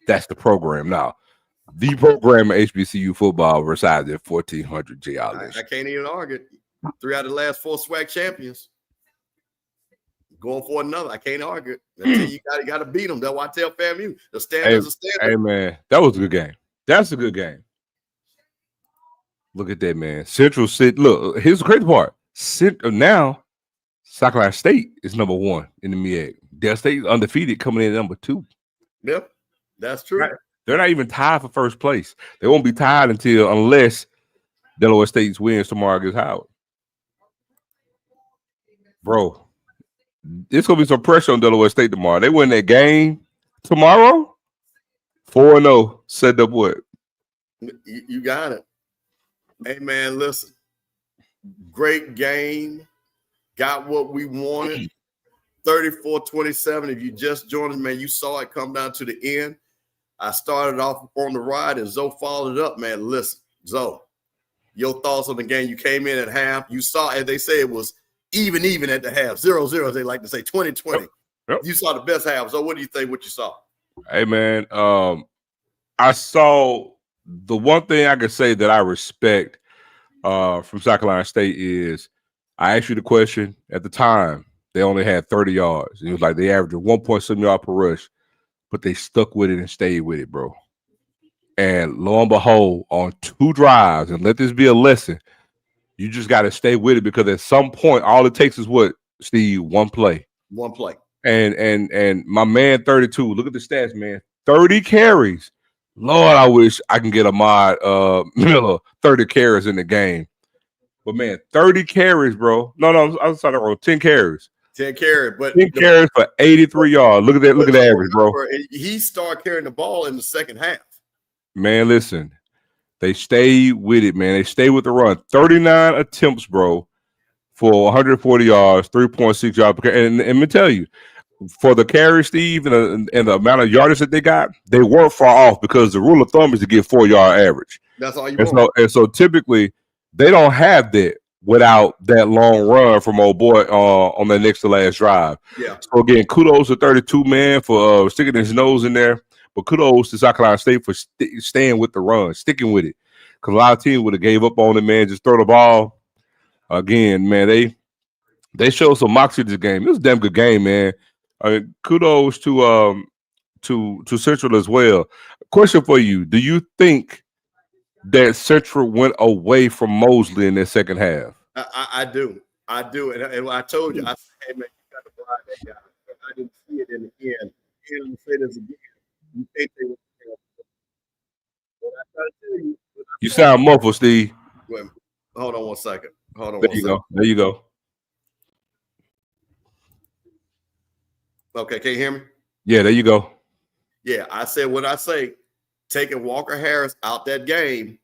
that's the program now. The program of HBCU football resides at 1400 JLS. I can't even argue. 3 out of the last 4 SWAC champions. going for another. I can't argue. Until you got to beat them. That's why I tell FAMU the standard is a standard. Hey man, that was a good game. That's a good game. Look at that, man. Central City. Look, here's the crazy part. Now, South Carolina State is number 1 in the MEAC. Del State undefeated, coming in at number 2. Yep, that's true. Right. They're not even tied for first place. They won't be tied unless Delaware State wins tomorrow against Howard. Bro, it's gonna be some pressure on Delaware State tomorrow. They win that game tomorrow. 4-0. Set up what? You got it. Hey man, listen. Great game. Got what we wanted. 34-27. If you just joined us, man, you saw it come down to the end. I started off on the ride and Zoe followed it up, man. Listen, Zoe, your thoughts on the game. You came in at half. You saw, as they say, it was even at the half. 0-0, as they like to say, 20-20. Yep. You saw the best half. So what do you think what you saw? Hey, man, I saw the one thing I could say that I respect from South Carolina State is I asked you the question at the time. They only had 30 yards. It was like they averaged 1.7 yard per rush, but they stuck with it and stayed with it, bro. And lo and behold, on 2 drives, and let this be a lesson, you just got to stay with it because at some point, all it takes is what, Steve? 1 play. 1 play. And my man 32, look at the stats, man. 30 carries. Lord, I wish I can get Ahmad Miller 30 carries in the game. But man, 30 carries, bro. No, I was talking about 10 carries. 10 carries, but 10 carries for 83 yards. Look at that. Look at the average, bro. He started carrying the ball in the second half. Man, listen, they stayed with it, man. They stayed with the run. 39 attempts, bro, for 140 yards, 3.6 yards per carry. And let me tell you, for the carry, Steve, and the amount of yardage that they got, they weren't far off because the rule of thumb is to get 4-yard average. That's all you want. So typically, they don't have that without that long run from old boy on that next to last drive. Yeah. So again, kudos to 32 man for sticking his nose in there, but kudos to South Carolina State for staying with the run, sticking with it. Because a lot of teams would have gave up on it, man. Just throw the ball. Again, man, they showed some moxie to this game. It was a damn good game, man. Kudos to Central as well. Question for you: do you think that Central went away from Mosley in their second half? I do. And I told you, I said, hey, man, you got to bribe that guy. I didn't see it in the end. And I'm going to say this again. You think they were what I try to tell you. You sound muffled, Steve. Wait, hold on one second. There you go. Okay, can you hear me? Yeah, there you go. Yeah, I said what I say. Taking Walker Harris out that game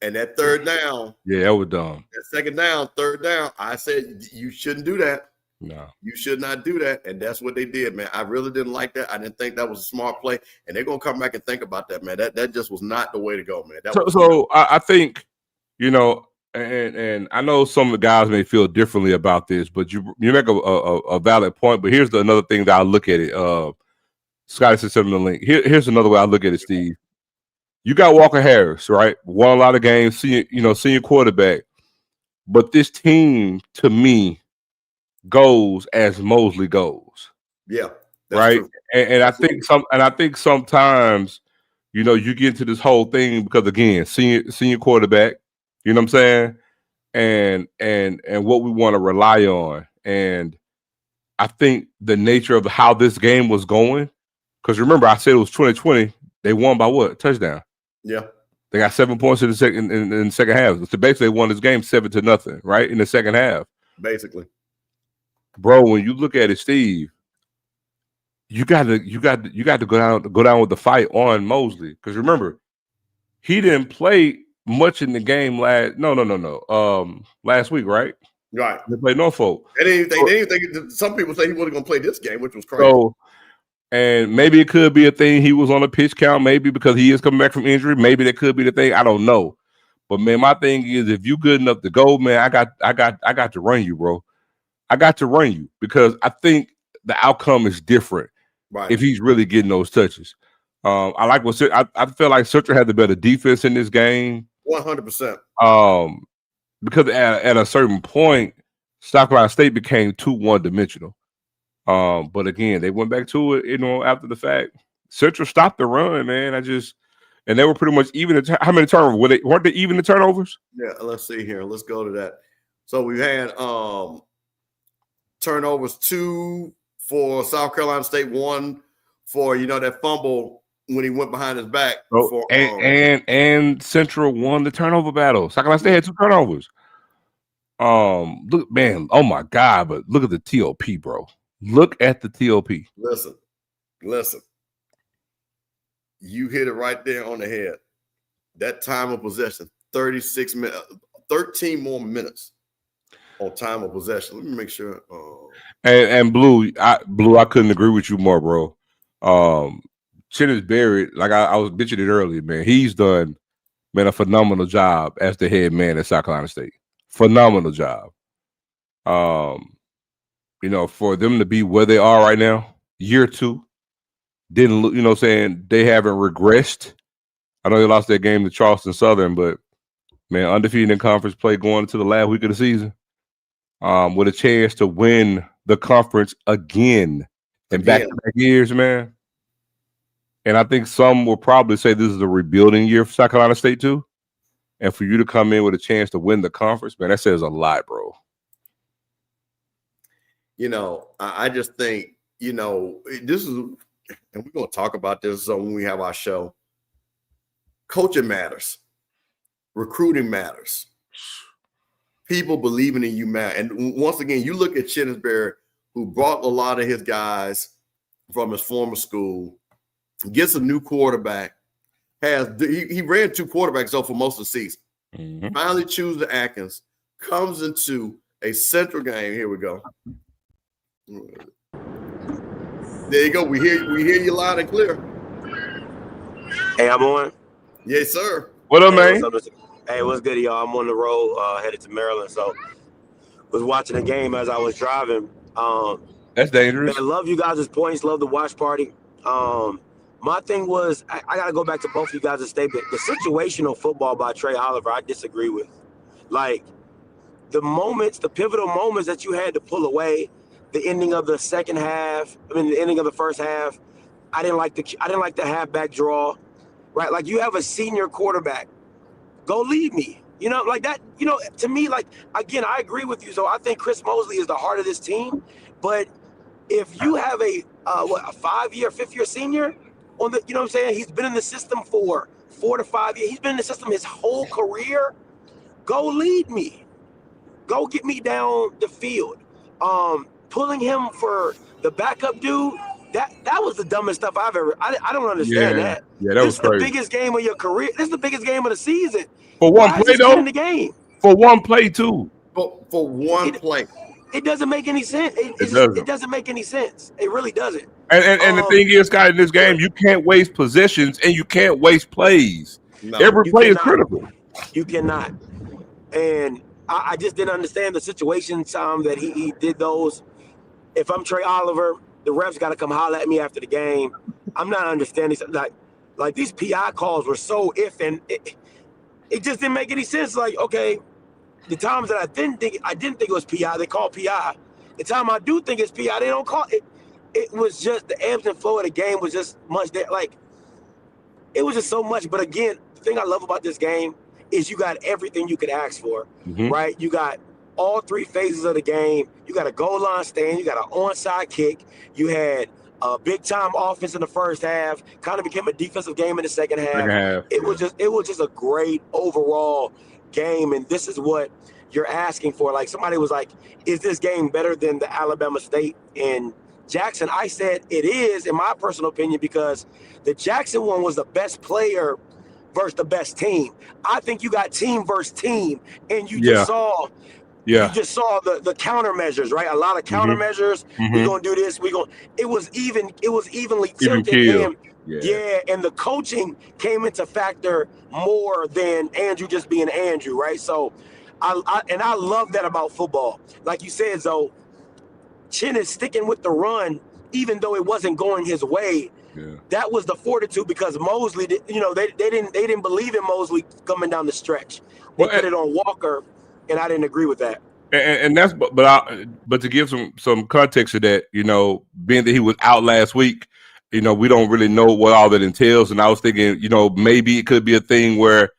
and that third down. Yeah, that was dumb. That second down, third down. I said you shouldn't do that. No. You should not do that. And that's what they did, man. I really didn't like that. I didn't think that was a smart play. And they're going to come back and think about that, man. That just was not the way to go, man. I think, and I know some of the guys may feel differently about this, but you make a valid point. But here's another thing that I look at it. Scotty said something in the link. Here's another way I look at it, Steve. You got Walker Harris, right? Won a lot of games, senior quarterback. But this team, to me, goes as Mosley goes. Yeah. Right. And I think sometimes, you get into this whole thing because again, senior quarterback, you know what I'm saying? And what we want to rely on. And I think the nature of how this game was going, because remember, I said it was 2020. They won by what? Touchdown. Yeah. They got 7 points in the second half. So basically, they won this game 7-0, right? In the second half. Basically. Bro, when you look at it, Steve, you got to go down with the fight on Mosley. Because remember, he didn't play much in the game last week, right? Right. They played Norfolk. They didn't think some people say he wasn't going to play this game, which was crazy. So, and maybe it could be a thing he was on a pitch count, maybe because he is coming back from injury. Maybe that could be the thing. I don't know. But man, my thing is if you good enough to go, man, I got to run you, bro. I got to run you because I think the outcome is different if he's really getting those touches. I like what I feel like Central had the better defense in this game. 100%. Because at a certain point, South Carolina State became too one-dimensional. But again, they went back to it, after the fact. Central stopped the run, man. And they were pretty much even. How many turnovers? Weren't they even the turnovers? Yeah, let's see here. Let's go to that. So we had turnovers 2 for South Carolina State, 1 for that fumble when he went behind his back. And Central won the turnover battle. South Carolina State had 2 turnovers. Look, man, oh my God, but look at the TOP, bro. Look at the TOP. Listen. You hit it right there on the head. That time of possession, 36 minutes, 13 more minutes on time of possession. Let me make sure. And Blue, I couldn't agree with you more, bro. Chennis Berry, like I was bitching it earlier, man. He's done, man, a phenomenal job as the head man at South Carolina State. Phenomenal job. For them to be where they are right now, year 2, didn't look, they haven't regressed. I know they lost that game to Charleston Southern, but man, undefeated in conference play going into the last week of the season, with a chance to win the conference again in back-to-back years, man. And I think some will probably say this is a rebuilding year for South Carolina State too. And for you to come in with a chance to win the conference, man, that says a lot, bro. I just think, this is, and we're going to talk about this when we have our show. Coaching matters. Recruiting matters. People believing in you matter. And once again, you look at Chennisberry, who brought a lot of his guys from his former school, gets a new quarterback, he ran 2 quarterbacks though for most of the season. Mm-hmm. Finally chooses Atkins, comes into a Central game. Here we go. There you go. We hear you loud and clear. Hey, I'm on. Yes, sir. What up, man? Hey, what's good, y'all? I'm on the road, headed to Maryland. So, was watching the game as I was driving. That's dangerous. I love you guys' points. Love the watch party. My thing was, I got to go back to both of you guys' statement. The situational football by Trey Oliver, I disagree with. Like, the pivotal moments that you had to pull away, the ending of the second half, the ending of the first half, I didn't like the halfback draw, right? Like, you have a senior quarterback. Go lead me. Like that, to me, like, again, I agree with you. So I think Chris Mosley is the heart of this team. But if you have a 5-year, 5th-year senior on the, what I'm saying? He's been in the system for 4 to 5 years. He's been in the system his whole career. Go lead me. Go get me down the field. Pulling him for the backup dude, that was the dumbest stuff I've ever. I don't understand that. Yeah, that was crazy. This is the biggest game of your career. This is the biggest game of the season. For one play, though. In the game. For one play, too. For one play. It doesn't make any sense. It doesn't make any sense. It really doesn't. And the thing is, Scott, in this game, you can't waste possessions and you can't waste plays. No, every play is critical. You cannot. And I just didn't understand the situation that he did those. If I'm Trey Oliver, the refs got to come holler at me after the game. I'm not understanding. Like these PI calls were so and it just didn't make any sense. Like, okay, the times that I didn't think it was PI, they call PI. The time I do think it's PI, they don't call it. It was just the ebbs and flow of the game was just much there. Like, it was just so much. But again, the thing I love about this game is you got everything you could ask for, right? You got all 3 phases of the game. You got a goal line stand. You got an onside kick. You had a big time offense in the first half. Kind of became a defensive game in the second half. It was just a great overall game. And this is what you're asking for. Like, somebody was like, "Is this game better than the Alabama State and Jackson?" I said it is, in my personal opinion, because the Jackson one was the best player versus the best team. I think you got team versus team, and you just saw. You just saw the countermeasures, right? A lot of countermeasures. We're gonna do this. It was evenly tilted. And the coaching came into factor more than Andrew just being Andrew, right? So, I love that about football. Like you said, though, Chin is sticking with the run, even though it wasn't going his way. Yeah. That was the fortitude because Mosley, they didn't believe in Mosley coming down the stretch. They put it on Walker. And I didn't agree with that. And that's but to give some context to that, being that he was out last week, we don't really know what all that entails. And I was thinking, maybe it could be a thing where,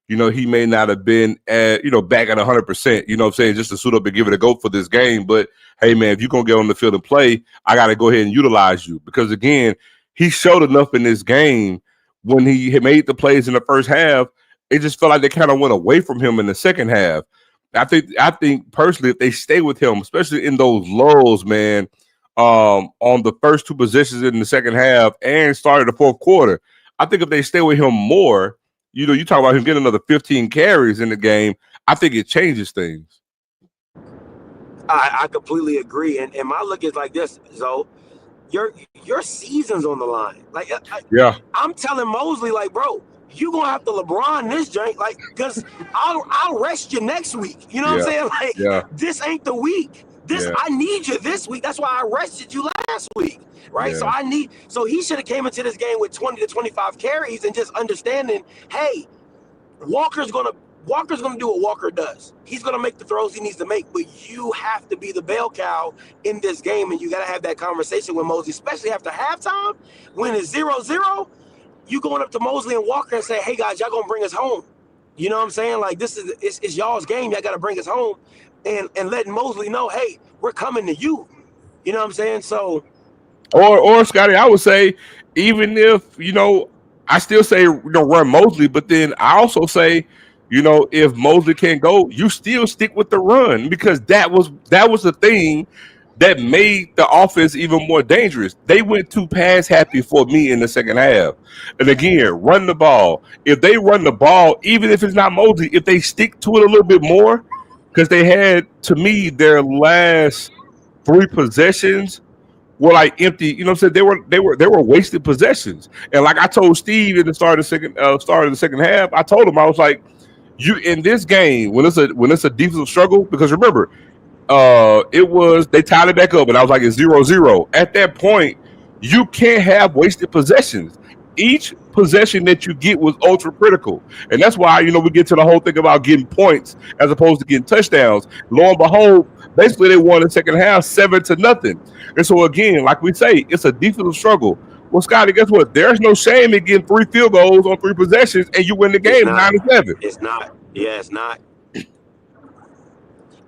he may not have been at, back at 100%. You know what I'm saying? Just to suit up and give it a go for this game. But hey, man, if you're gonna get on the field and play, I got to go ahead and utilize you because again, he showed enough in this game when he had made the plays in the first half. It just felt like they kind of went away from him in the second half. I think personally, if they stay with him, especially in those lulls, man, on the first two positions in the second half and started the fourth quarter, I think if they stay with him more, you talk about him getting another 15 carries in the game, I think it changes things. I completely agree. And my look is like this, Zoe. Your season's on the line. Like, yeah, I'm telling Mosley, like, bro, you gonna have to LeBron this joint, like, because I'll rest you next week. You know what I'm saying? Like, this ain't the week. I need you this week. That's why I rested you last week, right? Yeah. So he should have came into this game with 20 to 25 carries and just understanding, hey, Walker's gonna do what Walker does. He's gonna make the throws he needs to make, but you have to be the bell cow in this game, and you gotta have that conversation with Mosley, especially after halftime when it's 0-0. You going up to Mosley and Walker and say, hey guys, y'all gonna bring us home. You know what I'm saying? Like, it's y'all's game. Y'all gotta bring us home, and letting Mosley know, hey, we're coming to you. You know what I'm saying? So, or Scotty, I would say, even if I still say run Mosley, but then I also say, if Mosley can't go, you still stick with the run because that was the thing that made the offense even more dangerous. They went too pass happy for me in the second half. And again, run the ball. If they run the ball, even if it's not Mosley, if they stick to it a little bit more, because they had, to me, their last 3 possessions were like empty. You know what I'm saying? They were wasted possessions. And like I told Steve in the start of the second half, I told him, I was like, you in this game when it's a defensive struggle, because remember, they tied it back up and I was like, it's 0-0. At that point, you can't have wasted possessions. Each possession that you get was ultra critical. And that's why, we get to the whole thing about getting points as opposed to getting touchdowns. Lo and behold, basically they won the second half 7-0. And so again, like we say, it's a defensive struggle. Well, Scotty, guess what? There's no shame in getting 3 field goals on 3 possessions and you win the game 9-7. It's not. Yeah, it's not.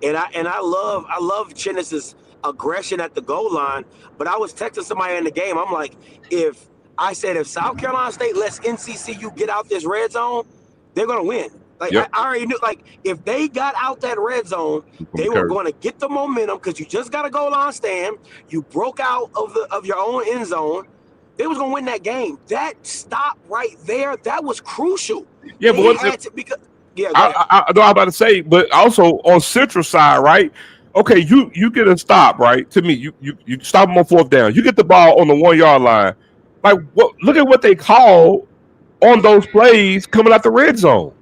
And I love Chinnis's aggression at the goal line, but I was texting somebody in the game. I'm like, if South Carolina State lets NCCU get out this red zone, they're gonna win. Like, I already knew. Like, if they got out that red zone, they were going to get the momentum because you just got a goal line stand. You broke out of your own end zone. They was gonna win that game. That stop right there, that was crucial. Yeah, but what's I know I'm about to say, but also on Central side, right? Okay, you get a stop, right? To me, you stop them on 4th down. You get the ball on the 1 yard line. Like, look at what they call on those plays coming out the red zone.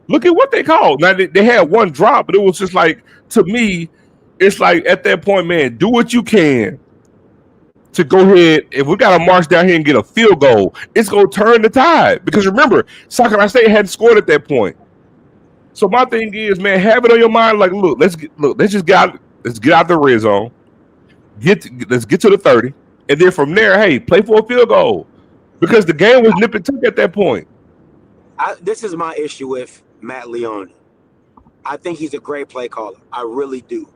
Look at what they called. Now they had 1 drop, but it was just like, to me, it's like at that point, man, do what you can to go ahead. If we got to march down here and get a field goal, it's gonna turn the tide. Because remember, South Carolina State hadn't scored at that point. So my thing is, man, have it on your mind. Like, let's get out the red zone. Let's get to the 30, and then from there, hey, play for a field goal, because the game was nip and tuck at that point. This is my issue with Matt Leone. I think he's a great play caller. I really do.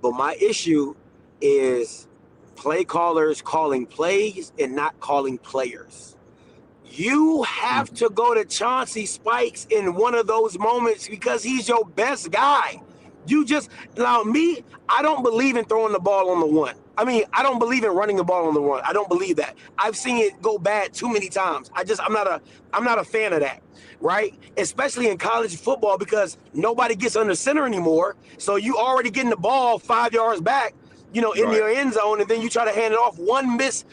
But my issue is play callers calling plays and not calling players. You have to go to Chauncey Spikes in one of those moments because he's your best guy. I don't believe in throwing the ball on the 1. I mean, I don't believe in running the ball on the 1. I don't believe that. I've seen it go bad too many times. I'm not a fan of that, right? Especially in college football, because nobody gets under center anymore. So you already getting the ball 5 yards back, in your end zone, and then you try to hand it off. One miss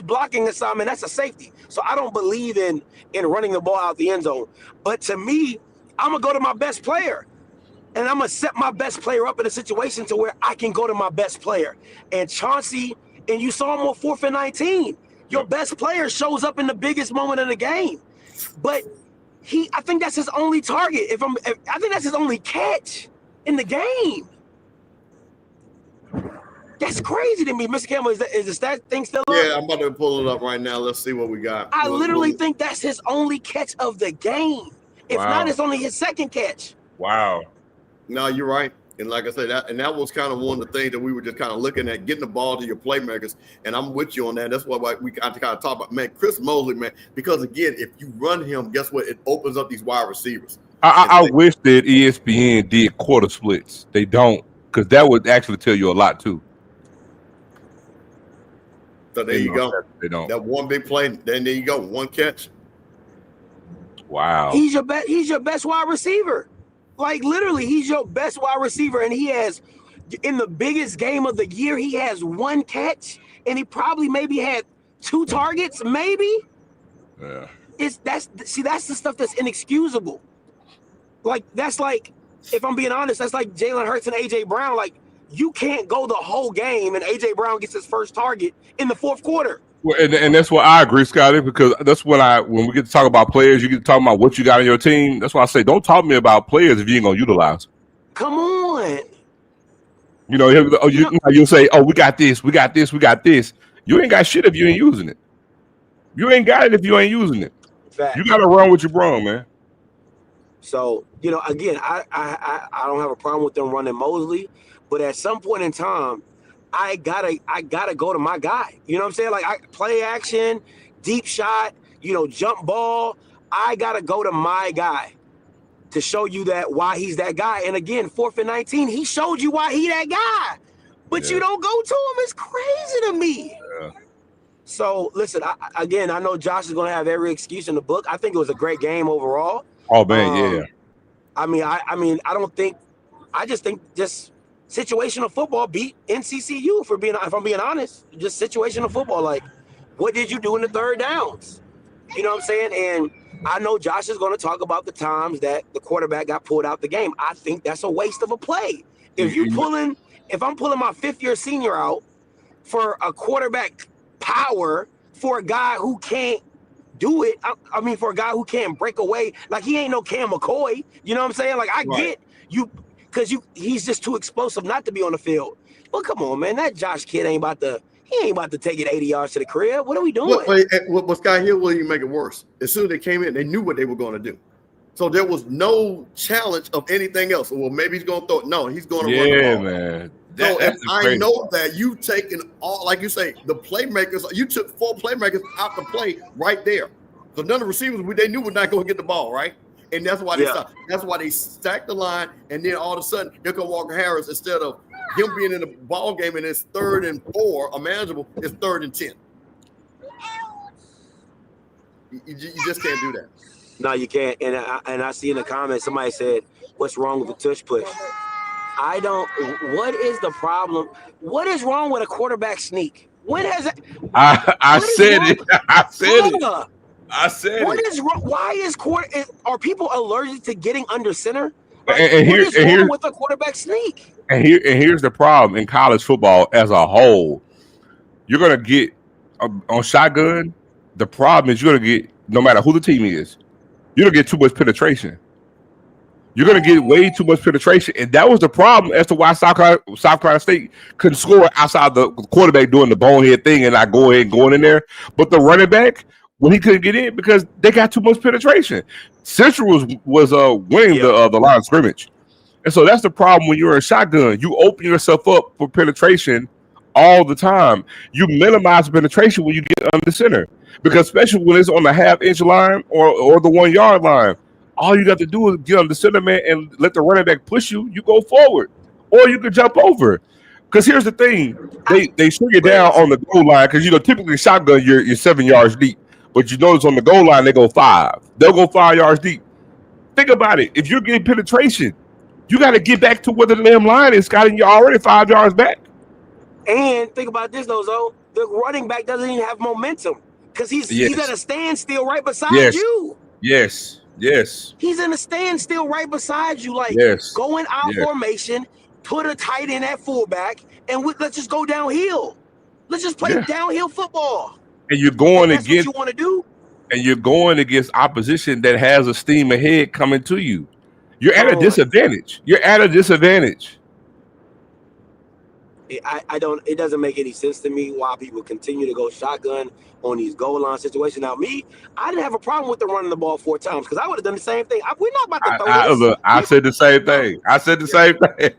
blocking assignment, that's a safety. So I don't believe in running the ball out the end zone. But to me, I'm gonna go to my best player, and I'm gonna set my best player up in a situation to where I can go to my best player. And Chauncey, and you saw him on 4th and 19. Your best player shows up in the biggest moment of the game, but I think that's his only target. I think that's his only catch. in the game. That's crazy to me. Mr. Campbell, is the stat thing still up? Yeah, I'm about to pull it up right now. Let's see what we got. I literally think that's his only catch of the game. If Wow. not, it's only his second catch. Wow. No, you're right. And like I said, that was kind of one of the things that we were just kind of looking at, getting the ball to your playmakers. And I'm with you on that. That's why we got to kind of talk about, man, Chris Mosley, man, because again, if you run him, guess what? It opens up these wide receivers. I wish that ESPN did quarter splits. They don't, because that would actually tell you a lot too. So there you go. They don't. That one big play, then there you go, one catch. Wow. He's your best wide receiver. Like literally, he's your best wide receiver, and he has in the biggest game of the year, he has one catch, and he probably maybe had 2 targets, maybe. Yeah. That's the stuff that's inexcusable. Like that's like, if I'm being honest, that's like Jalen Hurts and AJ Brown. Like you can't go the whole game, and AJ Brown gets his first target in the 4th quarter. Well, and that's why I agree, Scotty, because that's when we get to talk about players, you get to talk about what you got on your team. That's why I say don't talk to me about players if you ain't gonna utilize them. Come on. You'll say, oh, we got this, we got this, we got this. You ain't got shit if you ain't using it. You ain't got it if you ain't using it. Fact. You gotta run with your brung, man. So, again, I don't have a problem with them running Mosley, but at some point in time, I gotta go to my guy. You know what I'm saying? Like I play action, deep shot, jump ball. I gotta go to my guy to show you that why he's that guy. And again, 4th and 19, he showed you why he that guy. But you don't go to him. It's crazy to me. Yeah. So listen, I know Josh is gonna have every excuse in the book. I think it was a great game overall. Oh man, yeah. I just think situational football beat Nccu if I'm being honest. Just situational football. Like, what did you do in the 3rd downs? You know what I'm saying? And I know Josh is going to talk about the times that the quarterback got pulled out the game. I think that's a waste of a play. If I'm pulling my 5th-year senior out for a quarterback power for a guy who can't do it, for a guy who can't break away, like he ain't no Cam McCoy. You know what I'm saying? Like I get you, because he's just too explosive not to be on the field. But come on, man, that Josh kid ain't about to take it 80 yards to the crib. What are we doing? What Scott Hill will even make it worse. As soon as they came in, they knew what they were going to do. So there was no challenge of anything else. Well, maybe he's going to throw it. No, he's going to run the ball. Man. So if I know that you taken all, like you say, the playmakers, you took 4 playmakers out the play right there. So none of the receivers, they knew we're not going to get the ball, right? And that's why they stopped. That's why they stacked the line, and then all of a sudden, here come Walker Harris. Instead of him being in the ball game and it's 3rd and 4, a manageable, it's 3rd and 10. You just can't do that. No, you can't. And I see in the comments somebody said, "What's wrong with the tush push?" What is the problem? What is wrong with a quarterback sneak? When has it? I said it. I said what it. Is wrong? Why are people allergic to getting under center? Like, what is wrong with a quarterback sneak? And here's the problem in college football as a whole. You're gonna get on shotgun. The problem is you're gonna get, no matter who the team is, you're gonna get too much penetration. You're gonna get way too much penetration, and that was the problem as to why South Carolina State couldn't score outside the quarterback doing the bonehead thing and not going in there. But the running back, when he couldn't get in because they got too much penetration. Central was winning the line of scrimmage. And so that's the problem when you're in shotgun. You open yourself up for penetration all the time. You minimize the penetration when you get under center. Because especially when it's on the half-inch line or the 1 yard line, all you got to do is get under center, man, and let the running back push you. You go forward. Or you can jump over. Because here's the thing. They slow you down on the goal line because, typically shotgun, you're 7 yards deep. But you notice on the goal line, they go 5. They'll go 5 yards deep. Think about it. If you're getting penetration, you got to get back to where the damn line is, Scott, and you're already 5 yards back. And think about this, though, Zo. The running back doesn't even have momentum because he's at a standstill right beside you. Yes. He's in a standstill right beside you. Like, go in our formation, put a tight end at fullback, and let's just go downhill. Let's just play downhill football. And you're going against what you want to do. And you're going against opposition that has a steam ahead coming to you. You're at a Come on. disadvantage. You're at a disadvantage. I don't. It doesn't make any sense to me why people continue to go shotgun on these goal line situations. Now, I didn't have a problem with them running the ball 4 times because I would have done the same thing. We're not about to throw this. Look, I said the same thing. I said the same thing.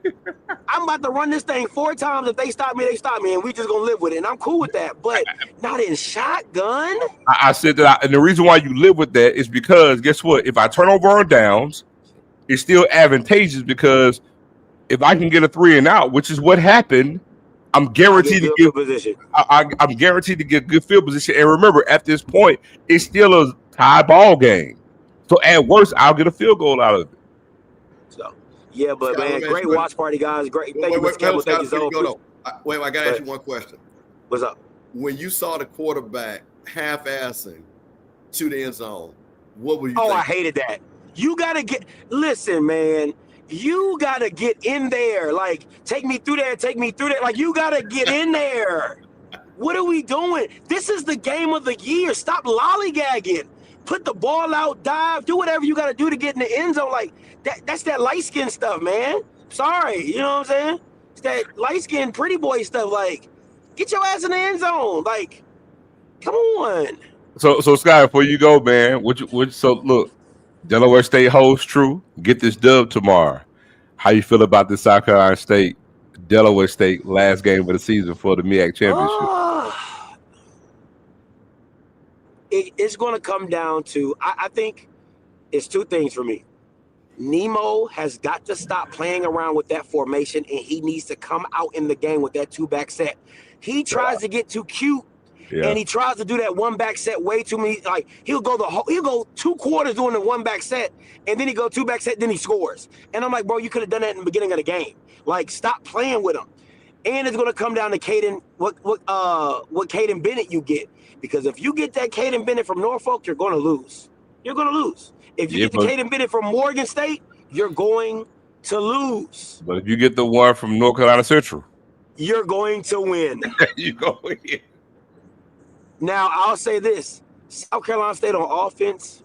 I'm about to run this thing 4 times. If they stop me, they stop me, and we just gonna live with it. And I'm cool with that. But not in shotgun. I said that, and the reason why you live with that is because guess what? If I turn over on downs, it's still advantageous because if I can get a 3 and out, which is what happened, I'm guaranteed to get position. I'm guaranteed to get good field position. And remember, at this point, it's still a tie ball game. So at worst, I'll get a field goal out of it. So yeah, but Scott, man, great watch party, guys. Great. Thank you, Mr. Campbell. Thank you, Zoe. Wait, I gotta ask you one question. What's up? When you saw the quarterback half-assing to the end zone, what were you? Oh, thinking? I hated that. You gotta listen, man. You gotta get in there. Like, take me through there. Like, you gotta get in there. What are we doing? This is the game of the year. Stop lollygagging. Put the ball out, dive, do whatever you gotta do to get in the end zone. Like, that's that light skin stuff, man. Sorry, you know what I'm saying? It's that light skin pretty boy stuff. Like, get your ass in the end zone. Like, come on. So Scott, before you go, man, so look, Delaware State holds true. Get this dub tomorrow. How you feel about this South Carolina State, Delaware State last game of the season for the MEAC championship? It's going to come down to, I think it's 2 things for me. Nemo has got to stop playing around with that formation, and he needs to come out in the game with that 2-back set. He tries to get too cute. Yeah. And he tries to do that 1-back set way too many. Like, he'll go 2 quarters doing the 1-back set, and then he go 2-back set, then he scores. And I'm like, bro, you could have done that in the beginning of the game. Like, stop playing with him. And it's gonna come down to Caden, what Caden Bennett you get. Because if you get that Caden Bennett from Norfolk, you're gonna lose. You're gonna lose. If you get the Caden Bennett from Morgan State, you're going to lose. But if you get the one from North Carolina Central, you're going to win. You go win. Now, I'll say this. South Carolina State on offense,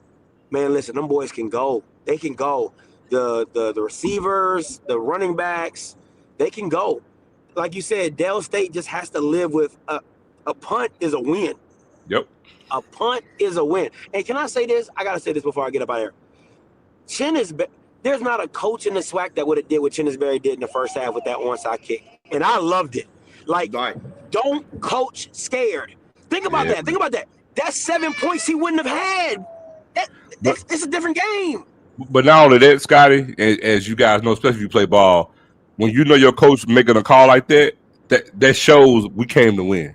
man, listen, them boys can go. They can go. The receivers, the running backs, they can go. Like you said, Dell State just has to live with a punt is a win. Yep. A punt is a win. And can I say this? I got to say this before I get up out here. There's not a coach in the SWAC that would have did what Chinnisberry did in the first half with that onside kick. And I loved it. Like, don't coach scared. Think about that. Think about that. That's 7 points he wouldn't have had. It's a different game. But not only that, Scotty, as you guys know, especially if you play ball, when you know your coach making a call like that, that shows we came to win.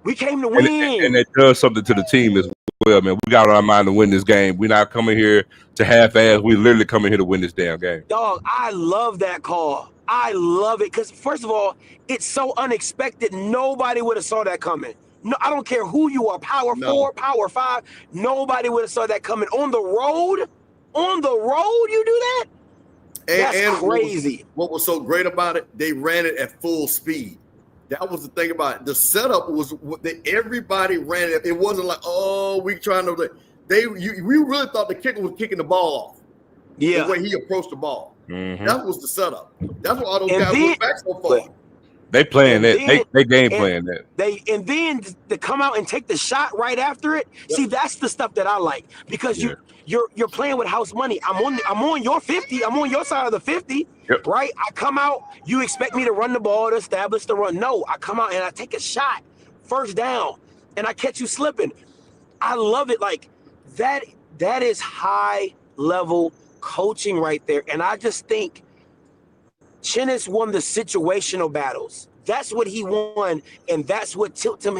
We came to win. And it does something to the team as well, man. We got on our mind to win this game. We're not coming here to half-ass. We literally coming here to win this damn game. Dog, I love that call. I love it because, first of all, it's so unexpected. Nobody would have saw that coming. No, I don't care who you are, power 4, power 5. Nobody would have saw that coming. On the road, you do that? That's crazy. What was so great about it, they ran it at full speed. That was the thing about it. The setup was that everybody ran it. It wasn't like, we trying to. We really thought the kicker was kicking the ball off. Yeah, the way he approached the ball. Mm-hmm. That was the setup. That's why all those guys went back so far. They playing that. They game playing that. Then to come out and take the shot right after it. Yep. See, that's the stuff that I like because you're playing with house money. I'm on your 50. I'm on your side of the 50. Yep. Right? I come out. You expect me to run the ball to establish the run? No, I come out and I take a shot, first down, and I catch you slipping. I love it. Like that. That is high level coaching right there, and I just think Chinnis won the situational battles. That's what he won, and that's what tilted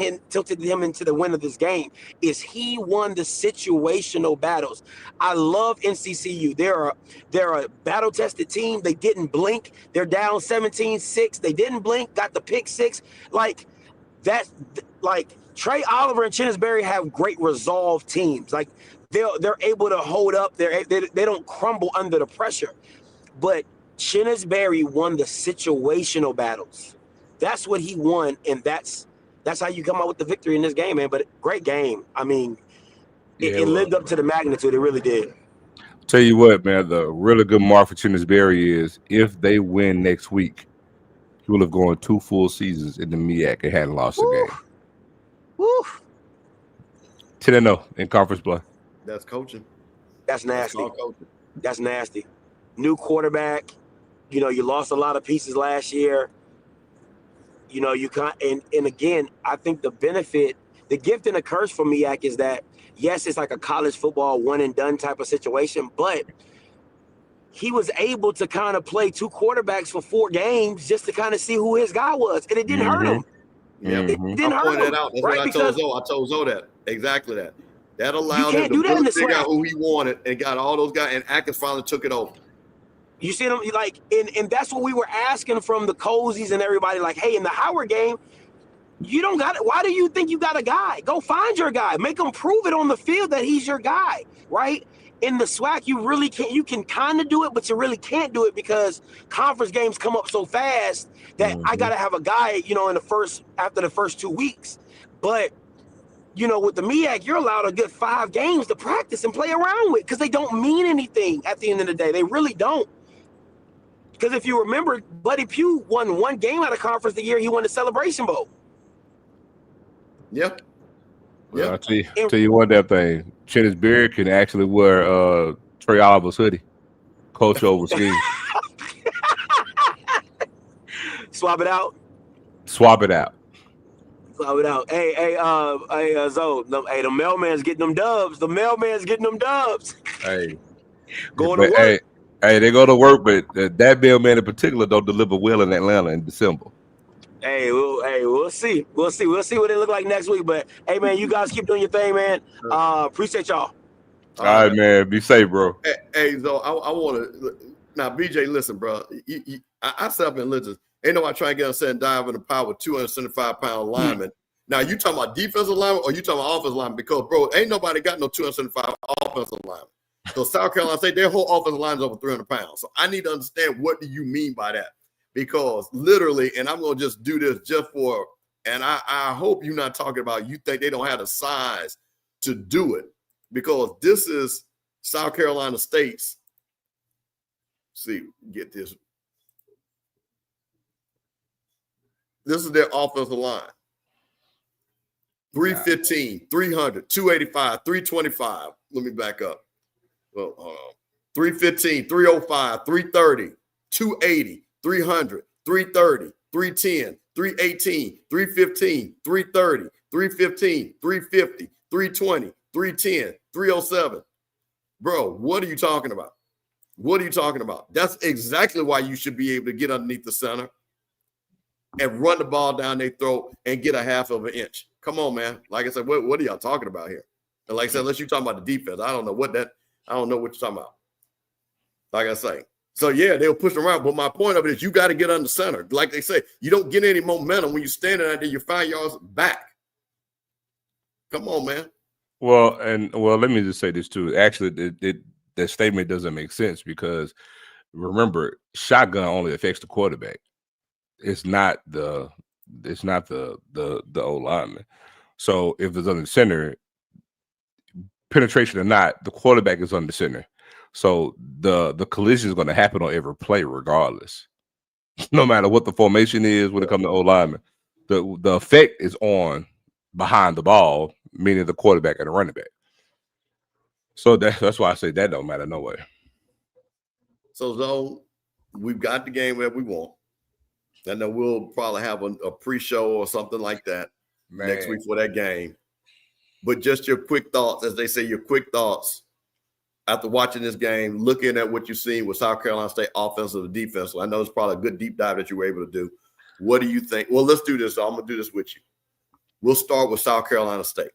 him into the win of this game. Is he won the situational battles? I love NCCU. They're a battle-tested team. They didn't blink. They're down 17-6. They didn't blink. Got the pick 6. Like that. Like Trey Oliver and Chinnisberry have great resolve teams. Like they're able to hold up. They don't crumble under the pressure, but Chinnisberry won the situational battles. That's what he won, and that's how you come out with the victory in this game, man. But great game. I mean, it lived up to the magnitude. It really did. Tell you what, man, the really good mark for Chennis Berry is if they win next week, he will have gone 2 full seasons in the MEAC and hadn't lost a game. Woo. 10-0 in conference play. That's coaching. That's nasty. That's all coaching. That's nasty. New quarterback. You know, you lost a lot of pieces last year. You know, you can't. And again, I think the benefit, the gift and the curse for MEAC is that, yes, it's like a college football one and done type of situation, but he was able to kind of play 2 quarterbacks for 4 games just to kind of see who his guy was, and it didn't hurt him. Yeah, It didn't I hurt pointed him. that out. That's right? what I told Zoe. I told Zoe that exactly that. That allowed him can't do that in to the figure out SWAC. who he wanted and got all those guys. And Atkins finally took it over. You see them like, and that's what we were asking from the Cozies and everybody. Like, hey, in the Howard game, you don't got it. Why do you think you got a guy? Go find your guy. Make him prove it on the field that he's your guy, right? In the SWAC, you really can't. You can kind of do it, but you really can't do it because conference games come up so fast that I got to have a guy, you know, after the first 2 weeks. But you know, with the MEAC, you're allowed a good 5 games to practice and play around with because they don't mean anything at the end of the day. They really don't. Because if you remember, Buddy Pugh won 1 game out of conference the year he won the Celebration Bowl. Yep. Well, I'll tell you one damn thing. Chennis Berry can actually wear Trey Oliver's hoodie. Coach over scheme. Swap it out. Swap it out. Swap it out. Hey, Zoe. Hey, the mailman's getting them dubs. The mailman's getting them dubs. Hey. Going to work. Hey, they go to work, but that mailman in particular don't deliver well in Atlanta in December. Hey, we'll see. We'll see what it look like next week. But hey, man, you guys keep doing your thing, man. Appreciate y'all. All right, man. Be safe, bro. Hey, so I want to now, BJ. Listen, bro. I set up in religious. Ain't nobody trying to get on set and dive in the power with 275-pound linemen. Now, you talking about defensive lineman or you talking about offensive lineman? Because, bro, ain't nobody got no 275 offensive lineman. So South Carolina State, their whole offensive line is over 300 pounds. So I need to understand what do you mean by that? Because literally, and I'm going to just do this just for, and I hope you're not talking about you think they don't have the size to do it. Because this is South Carolina State's, see, get this. This is their offensive line. 315, 300, 285, 325. Let me back up. Well, 315, 305, 330, 280, 300, 330, 310, 318, 315, 330, 315, 350, 320, 310, 307. Bro, what are you talking about? What are you talking about? That's exactly why you should be able to get underneath the center and run the ball down their throat and get a half of an inch. Come on, man. Like I said, what are y'all talking about here? And like I said, unless you're talking about the defense, I don't know what you're talking about. Like I say. So, yeah, they'll push around. But my point of it is you got to get under center. Like they say, you don't get any momentum when you're standing out there, you're 5 yards back. Come on, man. Well, let me just say this too. Actually, that statement doesn't make sense because remember, shotgun only affects the quarterback. It's not the O lineman. So if it's on the center, penetration or not, the quarterback is on the center. So the collision is going to happen on every play, regardless. No matter what the formation is when it comes to O lineman, the effect is on behind the ball, meaning the quarterback and the running back. So that's why I say that don't matter no way. So though we've got the game that we want. I know we'll probably have a pre-show or something like that next week for that game. But just your quick thoughts, as they say, your quick thoughts after watching this game, looking at what you've seen with South Carolina State offensive and defensive. I know it's probably a good deep dive that you were able to do. What do you think? Well, let's do this. I'm going to do this with you. We'll start with South Carolina State.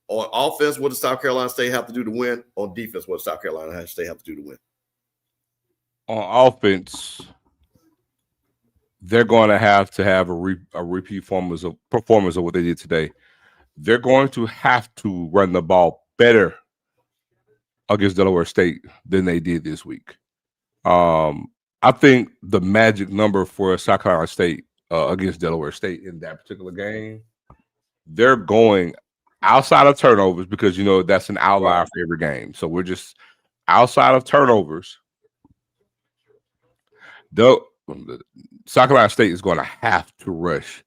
On offense, what does South Carolina State have to do to win? On defense, what does South Carolina State have to do to win? On offense, they're going to have a repeat performance of what they did today. They're going to have to run the ball better against Delaware State than they did this week. I think the magic number for South Carolina State against Delaware State in that particular game, they're going outside of turnovers because, you know, that's an outlier for every game. So we're just outside of turnovers, South Carolina State is going to have to rush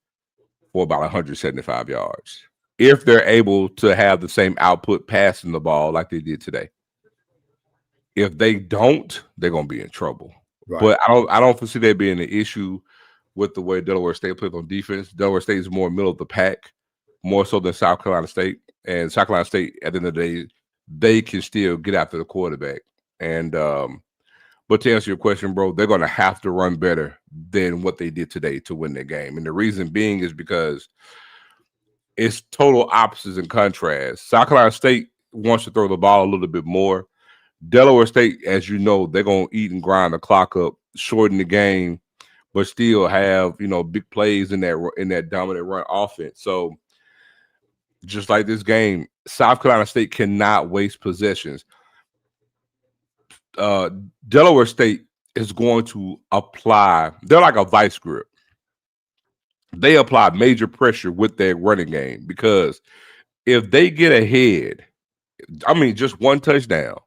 for about 175 yards if they're able to have the same output passing the ball like they did today. If they don't, they're going to be in trouble. Right. But I don't foresee there being an issue with the way Delaware State plays on defense. Delaware State is more middle of the pack, more so than South Carolina State. And South Carolina State, at the end of the day, they can still get after the quarterback. And but to answer your question, bro, they're going to have to run better than what they did today to win their game. And the reason being is because it's total opposites and contrasts. South Carolina State wants to throw the ball a little bit more. Delaware State, as you know, they're going to eat and grind the clock up, shorten the game, but still have, big plays in that dominant run offense. So just like this game, South Carolina State cannot waste possessions. Delaware State is going to apply, they're like a vice grip. They apply major pressure with their running game because if they get ahead, just one touchdown,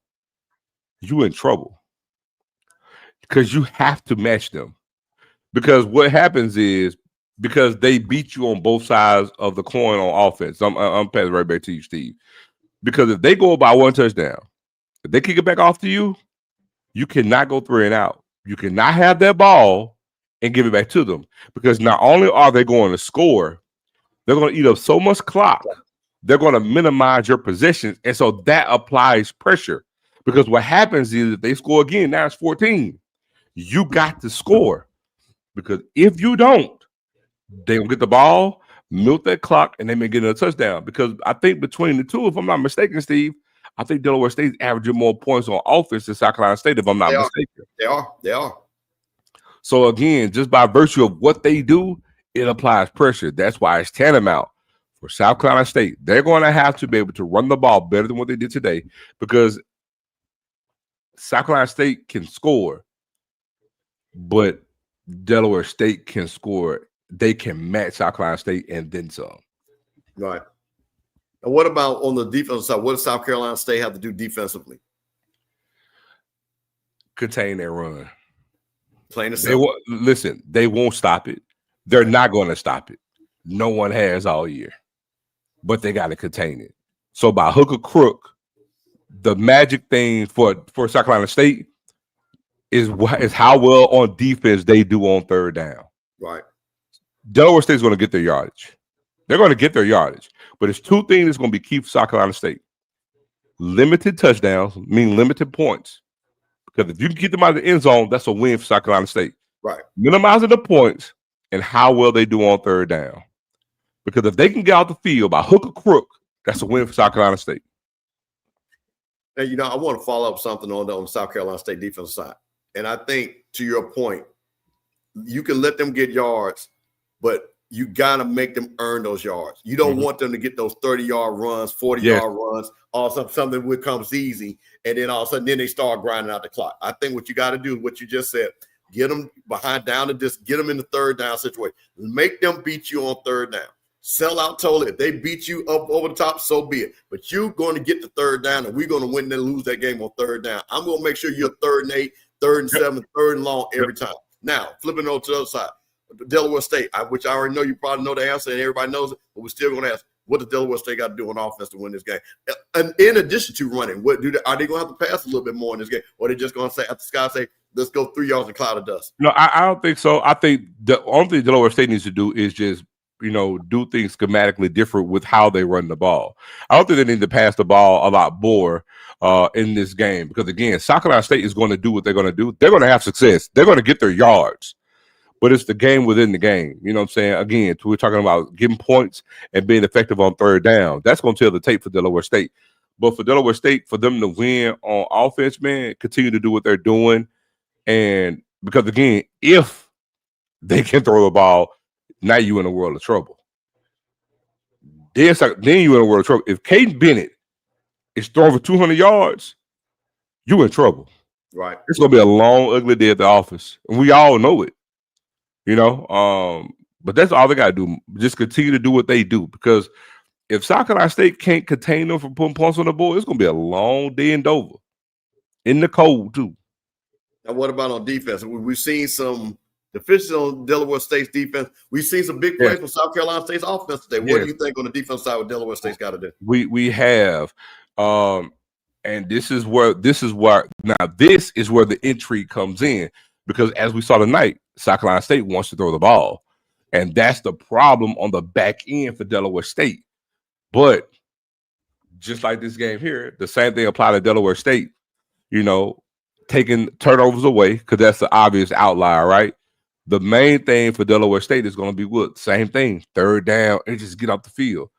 you in trouble because you have to match them. Because what happens is because they beat you on both sides of the coin on offense. I'm passing right back to you, Steve. Because if they go by one touchdown, if they kick it back off to you, you cannot go 3 and out. You cannot have that ball and give it back to them because not only are they going to score, they're going to eat up so much clock. They're going to minimize your possessions, and so that applies pressure. Because what happens is if they score again, now it's 14. You got to score. Because if you don't, they will get the ball, milk that clock, and they may get a touchdown. Because I think between the two, if I'm not mistaken, Steve, I think Delaware State's averaging more points on offense than South Carolina State, if I'm not mistaken. They are. So again, just by virtue of what they do, it applies pressure. That's why it's tantamount for South Carolina State. They're going to have to be able to run the ball better than what they did today because South Carolina State can score, but Delaware State can score. They can match South Carolina State and then some. Right. And what about on the defensive side? What does South Carolina State have to do defensively? Contain their run. Plain and simple. They won't stop it. They're not going to stop it. No one has all year. But they got to contain it. So by hook or crook, the magic thing for South Carolina State is how well on defense they do on third down. Right. Delaware State is going to get their yardage. They're going to get their yardage. But it's two things that's going to be key for South Carolina State. Limited touchdowns mean limited points. Because if you can keep them out of the end zone, that's a win for South Carolina State. Right. Minimizing the points and how well they do on third down. Because if they can get out the field by hook or crook, that's a win for South Carolina State. And, I want to follow up something on the South Carolina State defensive side. And I think, to your point, you can let them get yards, but you got to make them earn those yards. You don't want them to get those 30-yard runs, 40-yard runs, or something that comes easy, and then all of a sudden they start grinding out the clock. I think what you got to do is what you just said. Get them behind down to this, get them in the third down situation. Make them beat you on third down. Sell out totally. If they beat you up over the top, so be it. But you're going to get the third down, and we're going to win and lose that game on third down. I'm going to make sure you're 3rd and 8, 3rd and 7, 3rd and long every time. Now, flipping over to the other side, Delaware State, which I already know you probably know the answer, and everybody knows it, but we're still going to ask, what does Delaware State got to do on offense to win this game? And in addition to running, are they going to have to pass a little bit more in this game, or are they just going to say, after Scott say, let's go 3 yards in a cloud of dust? No, I don't think so. I think the only thing Delaware State needs to do is just do things schematically different with how they run the ball. I don't think they need to pass the ball a lot more in this game because, again, South Carolina State is going to do what they're going to do. They're going to have success. They're going to get their yards, but it's the game within the game. You know what I'm saying? Again, we're talking about getting points and being effective on third down. That's going to tell the tape for Delaware State. But for Delaware State, for them to win on offense, man, continue to do what they're doing. And because, again, if they can throw the ball, now you're in a world of trouble. Then you're in a world of trouble. If Caden Bennett is throwing for 200 yards, you're in trouble. Right. It's going to be a long, ugly day at the office. And we all know it. But that's all they got to do. Just continue to do what they do. Because if South Carolina State can't contain them from putting points on the board, it's going to be a long day in Dover. in the cold too. Now, what about on defense? We've seen some deficiencies on Delaware State's defense. We've seen some big plays from South Carolina State's offense today. What do you think on the defense side with Delaware State's got to do? We have, and this is where now this is where the intrigue comes in, because as we saw tonight, South Carolina State wants to throw the ball, and that's the problem on the back end for Delaware State. But just like this game here, the same thing applied to Delaware State. You know, taking turnovers away, because that's the obvious outlier, right? The main thing for Delaware State is going to be what? Same thing, third down, and just get off the field.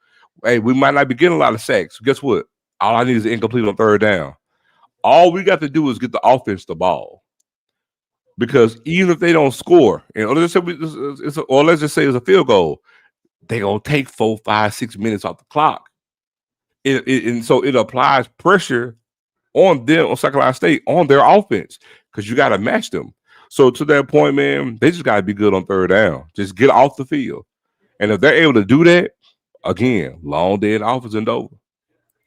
Hey, we might not be getting a lot of sacks. Guess what? All I need is incomplete on third down. All we got to do is get the offense the ball. Because even if they don't score, and let's just say it's a field goal, they're going to take 4, 5, 6 minutes off the clock. And so it applies pressure on them, on South Carolina State, on their offense, because you got to match them. So to that point, man, they just got to be good on third down. Just get off the field. And if they're able to do that, again, long day in office and over.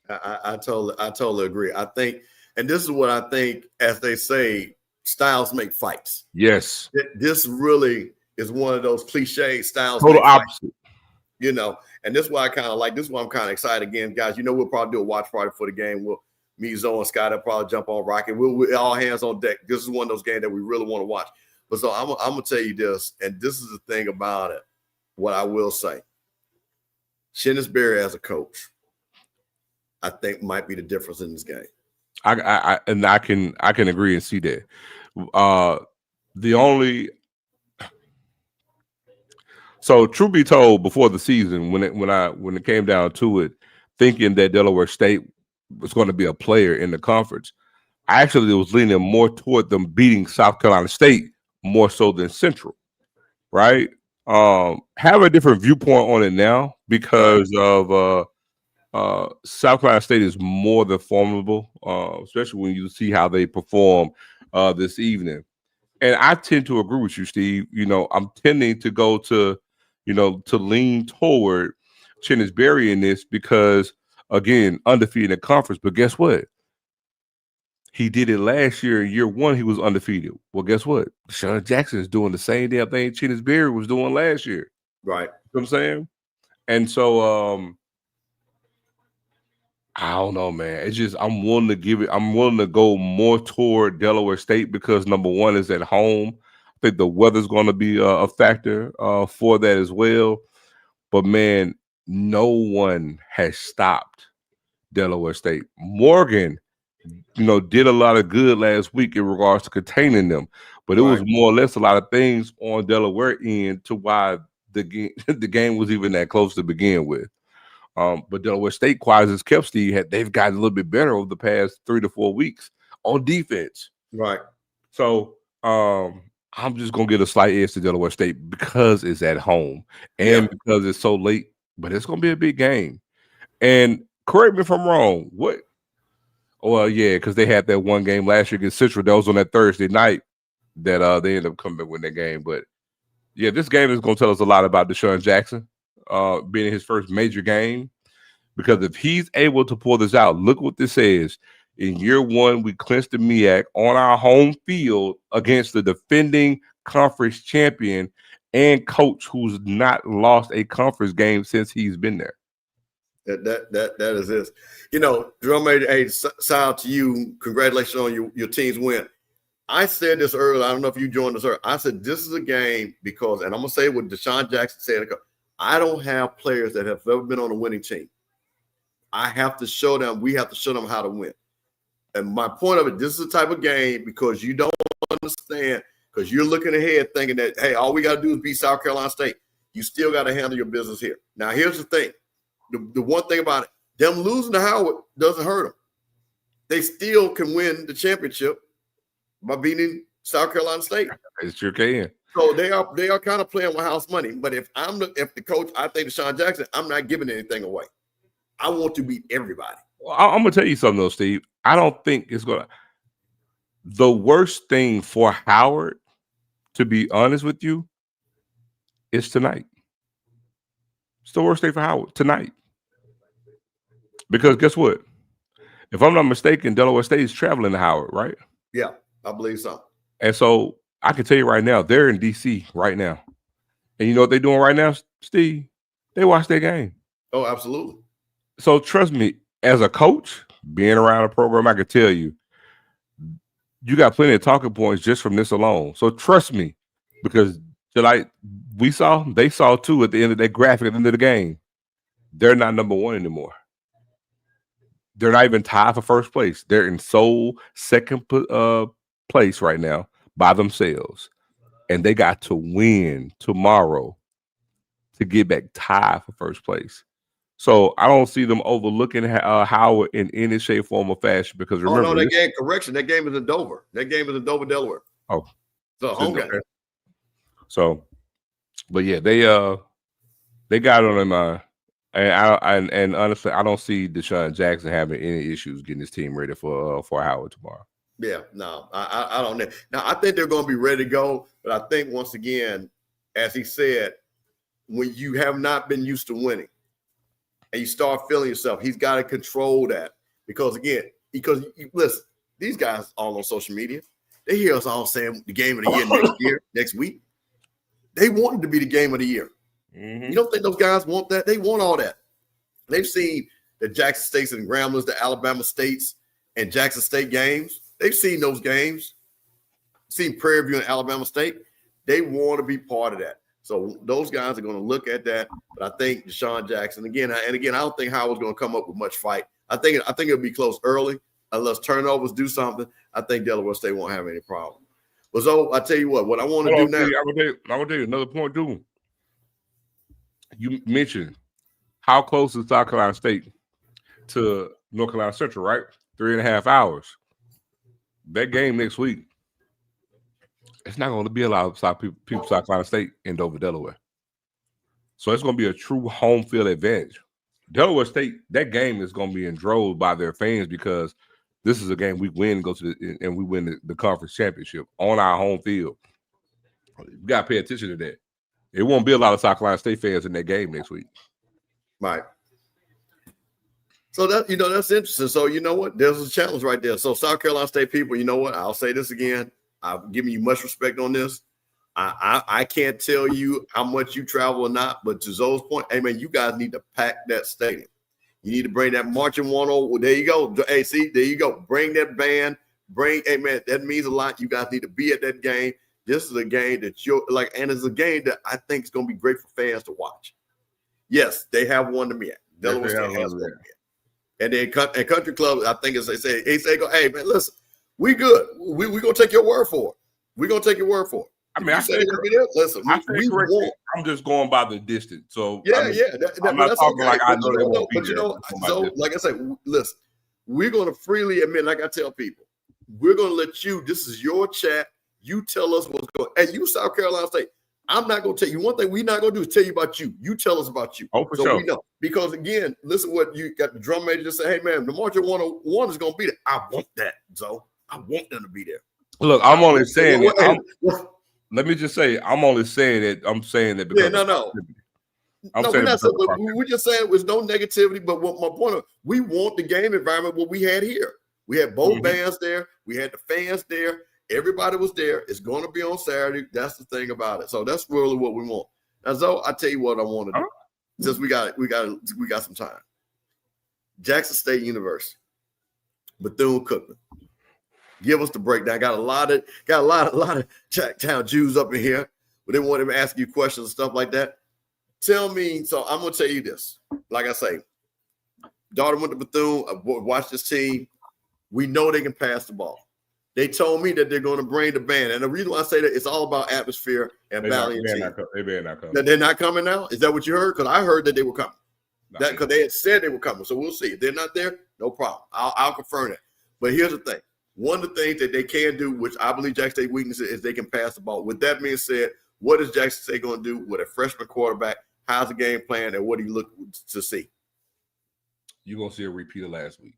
I totally agree. I think, and this is what I think, as they say, styles make fights. Yes. This really is one of those cliche styles. Total opposite. You know, and this is why I kind of like, this is why I'm kind of excited again, guys. You know, we'll probably do a watch party for the game. Me, Zoe, and Scott will probably jump on Rocket. We'll all hands on deck. This is one of those games that we really want to watch. But so I'm going to tell you this, and this is the thing about it, what I will say. Chennis Berry as a coach, I think might be the difference in this game. I can agree and see that. So truth be told, before the season, when it came down to it, thinking that Delaware State was going to be a player in the conference, I actually was leaning more toward them beating South Carolina State more so than Central, right? Have a different viewpoint on it now because of South Carolina State is more than formidable, especially when you see how they perform this evening. And I tend to agree with you, Steve. You know, I'm tending to go to lean toward Chennis Berry in this because, again, undefeated in conference. But guess what? He did it last year. In year one, he was undefeated. Well, guess what? Deshaun Jackson is doing the same damn thing Chennis Berry was doing last year. Right. You know what I'm saying? And so I don't know, man. It's just I'm willing to go more toward Delaware State because number one is at home. I think the weather's going to be a factor for that as well. But man, no one has stopped Delaware State. Morgan, did a lot of good last week in regards to containing them, but it was more or less a lot of things on Delaware end to why the game was even that close to begin with. But Delaware State, quiet as kept, Steve, they've gotten a little bit better over the past 3 to 4 weeks on defense. Right. So I'm just gonna get a slight edge to Delaware State because it's at home and because it's so late. But it's gonna be a big game. And correct me if I'm wrong. What? Well, yeah, because they had that one game last year against Central. That was on that Thursday night that they ended up coming back with that game. But yeah, this game is gonna tell us a lot about Deshaun Jackson. Being his first major game, because if he's able to pull this out, look what this says. In year one, we clinched the MEAC on our home field against the defending conference champion and coach who's not lost a conference game since he's been there. That is this. Drum Major, hey, shout out to you. Congratulations on your team's win. I said this earlier. I don't know if you joined us earlier. I said this is a game because, and I'm going to say what Deshaun Jackson said, I don't have players that have ever been on a winning team. I have to show them, we have to show them how to win. And my point of it, this is the type of game because you don't understand, because you're looking ahead thinking that, hey, all we got to do is beat South Carolina State. You still got to handle your business here. Now, here's the thing. The one thing about it, them losing to Howard doesn't hurt them. They still can win the championship by beating South Carolina State. It sure can. So they are kind of playing with house money. But if the coach, I think Deshaun Jackson, I'm not giving anything away. I want to beat everybody. Well, I'm gonna tell you something though, Steve. I don't think it's gonna. The worst thing for Howard, to be honest with you, is tonight. It's the worst thing for Howard tonight. Because guess what? if I'm not mistaken, Delaware State is traveling to Howard, right? Yeah, I believe so. And so I can tell you right now, they're in DC right now. And you know what they're doing right now, Steve? They watch their game. Oh, absolutely. So trust me, as a coach, being around a program, I can tell you, you got plenty of talking points just from this alone. So trust me, because like they saw too at the end of that graphic at the end of the game, they're not number one anymore. They're not even tied for first place. They're in sole second place right now by themselves. And they got to win tomorrow to get back tied for first place. So I don't see them overlooking Howard in any shape, form, or fashion. Because remember, no, that game. Correction, that game is in Dover. That game is in Dover, Delaware. Oh, so home game. So, but yeah, they got on them. And honestly, I don't see Deshaun Jackson having any issues getting his team ready for Howard tomorrow. Yeah, no, I don't know. Now I think they're going to be ready to go, but I think once again, as he said, when you have not been used to winning and you start feeling yourself, he's got to control that because listen, these guys all on social media, they hear us all saying the game of the year next week. They want it to be the game of the year. Mm-hmm. You don't think those guys want that? They want all that. They've seen the Jackson States and Grambling, the Alabama States and Jackson State games. They've seen those games, seen Prairie View and Alabama State. They want to be part of that. So those guys are going to look at that. But I think Deshaun Jackson, again, I don't think Howard's going to come up with much fight. I think it'll be close early unless turnovers do something. I think Delaware State won't have any problem. But so I tell you what I want to do now. I'm going to tell you another point too. You mentioned how close is South Carolina State to North Carolina Central, right? 3.5 hours. That game next week, it's not going to be a lot of people South Carolina State in Dover, Delaware. So it's going to be a true home field advantage. Delaware State, that game is going to be enrolled by their fans because this is a game we win, and we win the conference championship on our home field. You got to pay attention to that. It won't be a lot of South Carolina State fans in that game next week. Right. So that's interesting. So you know what? There's a challenge right there. So South Carolina State people, you know what? I'll say this again. I've given you much respect on this. I can't tell you how much you travel or not, but to Zoe's point, hey man, you guys need to pack that stadium. You need to bring that marching one over. There you go. Hey, see, there you go. Bring that band. Hey man, that means a lot. You guys need to be at that game. This is a game that and it's a game that I think is going to be great for fans to watch. Yes, they have one to be at. Delaware State has one to be at. And then Country Club, I think they say, hey man, listen, we good. We're going to take your word for it. We're going to take your word for it. I mean, listen, we want. I'm just going by the distance. So yeah. I'm not talking like I know they won't be there. So like I said, listen, we're going to freely admit, like I tell people, we're going to let you, this is your chat. You tell us what's going on. Hey, you South Carolina State. I'm not going to tell you. One thing we're not going to do is tell you about you. You tell us about you. Oh, for sure. We know. Because, again, listen what you got the drum major to say, hey, man, the March 101 is going to be there. I want that, Zoe. I want them to be there. Look, I'm only saying that. Let me just say, I'm only saying that. I'm saying that because we're just saying there's no negativity. But what my point is, we want the game environment what we had here. We had both bands there. We had the fans there. Everybody was there. It's going to be on Saturday. That's the thing about it. So that's really what we want. Now, Zoe, I tell you what I want to do. Since we got some time. Jackson State University, Bethune-Cookman. Give us the breakdown. Got a lot of Jacktown Jews up in here, but they want to ask you questions and stuff like that. Tell me. So I'm gonna tell you this. Like I say, daughter went to Bethune. I watched this team. We know they can pass the ball. They told me that they're going to bring the band, and the reason why I say that it's all about atmosphere and valiant team. They better not come. They're not coming now. Is that what you heard? Because I heard that they were coming. Because they had said they were coming. So we'll see. If they're not there, no problem. I'll confirm that. But here's the thing. One of the things that they can do, which I believe Jackson State weakness is they can pass the ball. With that being said, what is Jackson State going to do with a freshman quarterback? How's the game plan, and what do you look to see? You're going to see a repeat of last week.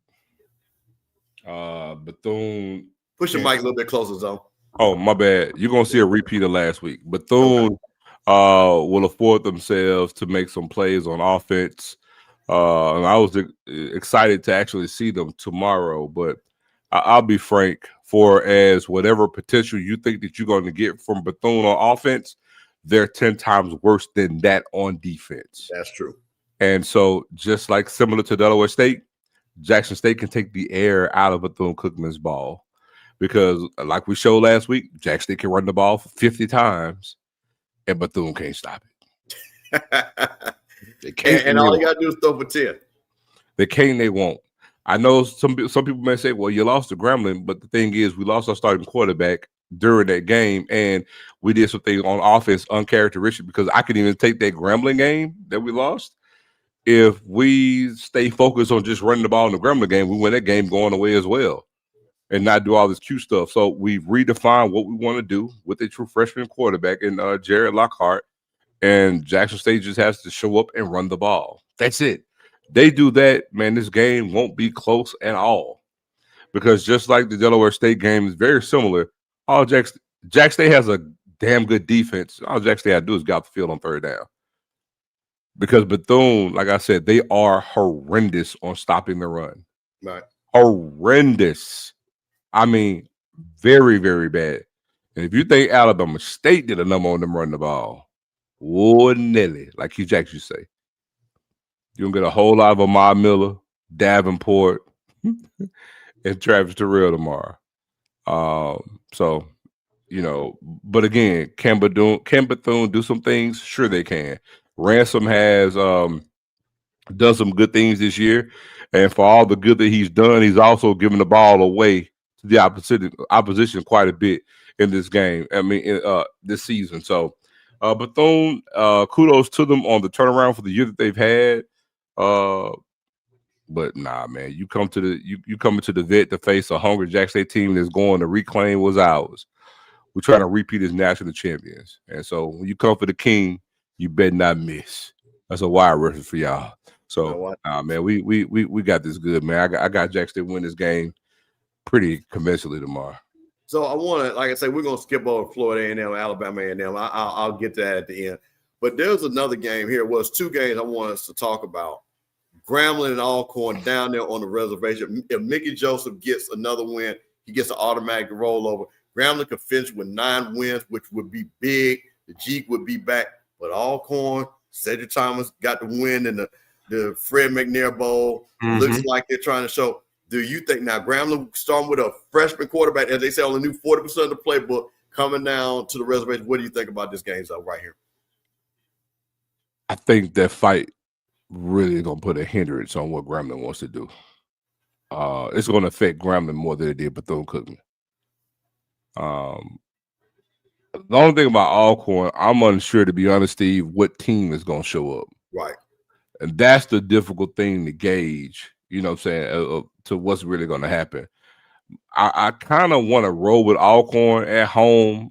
Bethune. Push your mic a little bit closer, Zoe. Oh, my bad. You're going to see a repeat of last week. Bethune will afford themselves to make some plays on offense. And I was excited to actually see them tomorrow. But I'll be frank, for as whatever potential you think that you're going to get from Bethune on offense, they're 10 times worse than that on defense. That's true. And so, just like similar to Delaware State, Jackson State can take the air out of Bethune-Cookman's ball because, like we showed last week, Jackson State can run the ball 50 times, and Bethune can't stop it. They can't, and all you got to do is throw for 10. They can't, they won't. I know some people may say, well, you lost to Grambling, but the thing is, we lost our starting quarterback during that game, and we did something on offense uncharacteristic because I could even take that Grambling game that we lost. If we stay focused on just running the ball in the Grambling game, we win that game going away as well and not do all this Q stuff. So we've redefined what we want to do with a true freshman quarterback in Jared Lockhart, and Jackson State just has to show up and run the ball. That's it. They do that, man, this game won't be close at all because just like the Delaware State game is very similar, all Jack State has a damn good defense. All Jack State had to do is get off the field on third down. Because Bethune, like I said, they are horrendous on stopping the run. Right. Horrendous. I mean, very, very bad. And if you think Alabama State did a number on them running the ball, oh, Nelly, like Hugh Jackson say. You're going to get a whole lot of Ahmad Miller, Davenport, and Travis Terrell tomorrow. So, you know, but again, can Bethune do some things? Sure they can. Ransom has done some good things this year. And for all the good that he's done, he's also given the ball away to the opposition quite a bit in this game. I mean, this season. So, Bethune, kudos to them on the turnaround for the year that they've had. But nah, man, you come into the vet to face a hungry Jackson State team that's going to reclaim what's ours. We're trying to repeat as national champions. And so when you come for the king, you better not miss. That's a wide reference for y'all. So, man, we got this good, man. I got Jackson State win this game pretty convincingly tomorrow. So I want to, like I said, we're going to skip over Florida A&M, Alabama A&M. I'll get to that at the end. But there's another game here. Well, it's two games I want us to talk about. Grambling and Alcorn down there on the reservation. If Mickey Joseph gets another win, he gets an automatic rollover. Grambling could finish with 9 wins, which would be big. The Jeep would be back. But Alcorn, Cedric Thomas got the win in the Fred McNair Bowl. Mm-hmm. Looks like they're trying to show. Do you think now Grambling starting with a freshman quarterback, as they say, only knew 40% of the playbook coming down to the reservation? What do you think about this game right here? I think that fight really going to put a hindrance on what Grambling wants to do. It's going to affect Grambling more than it did Bethune-Cookman. The only thing about Alcorn, I'm unsure, to be honest, Steve, what team is going to show up. Right. And that's the difficult thing to gauge, you know what I'm saying, to what's really going to happen. I kind of want to roll with Alcorn at home,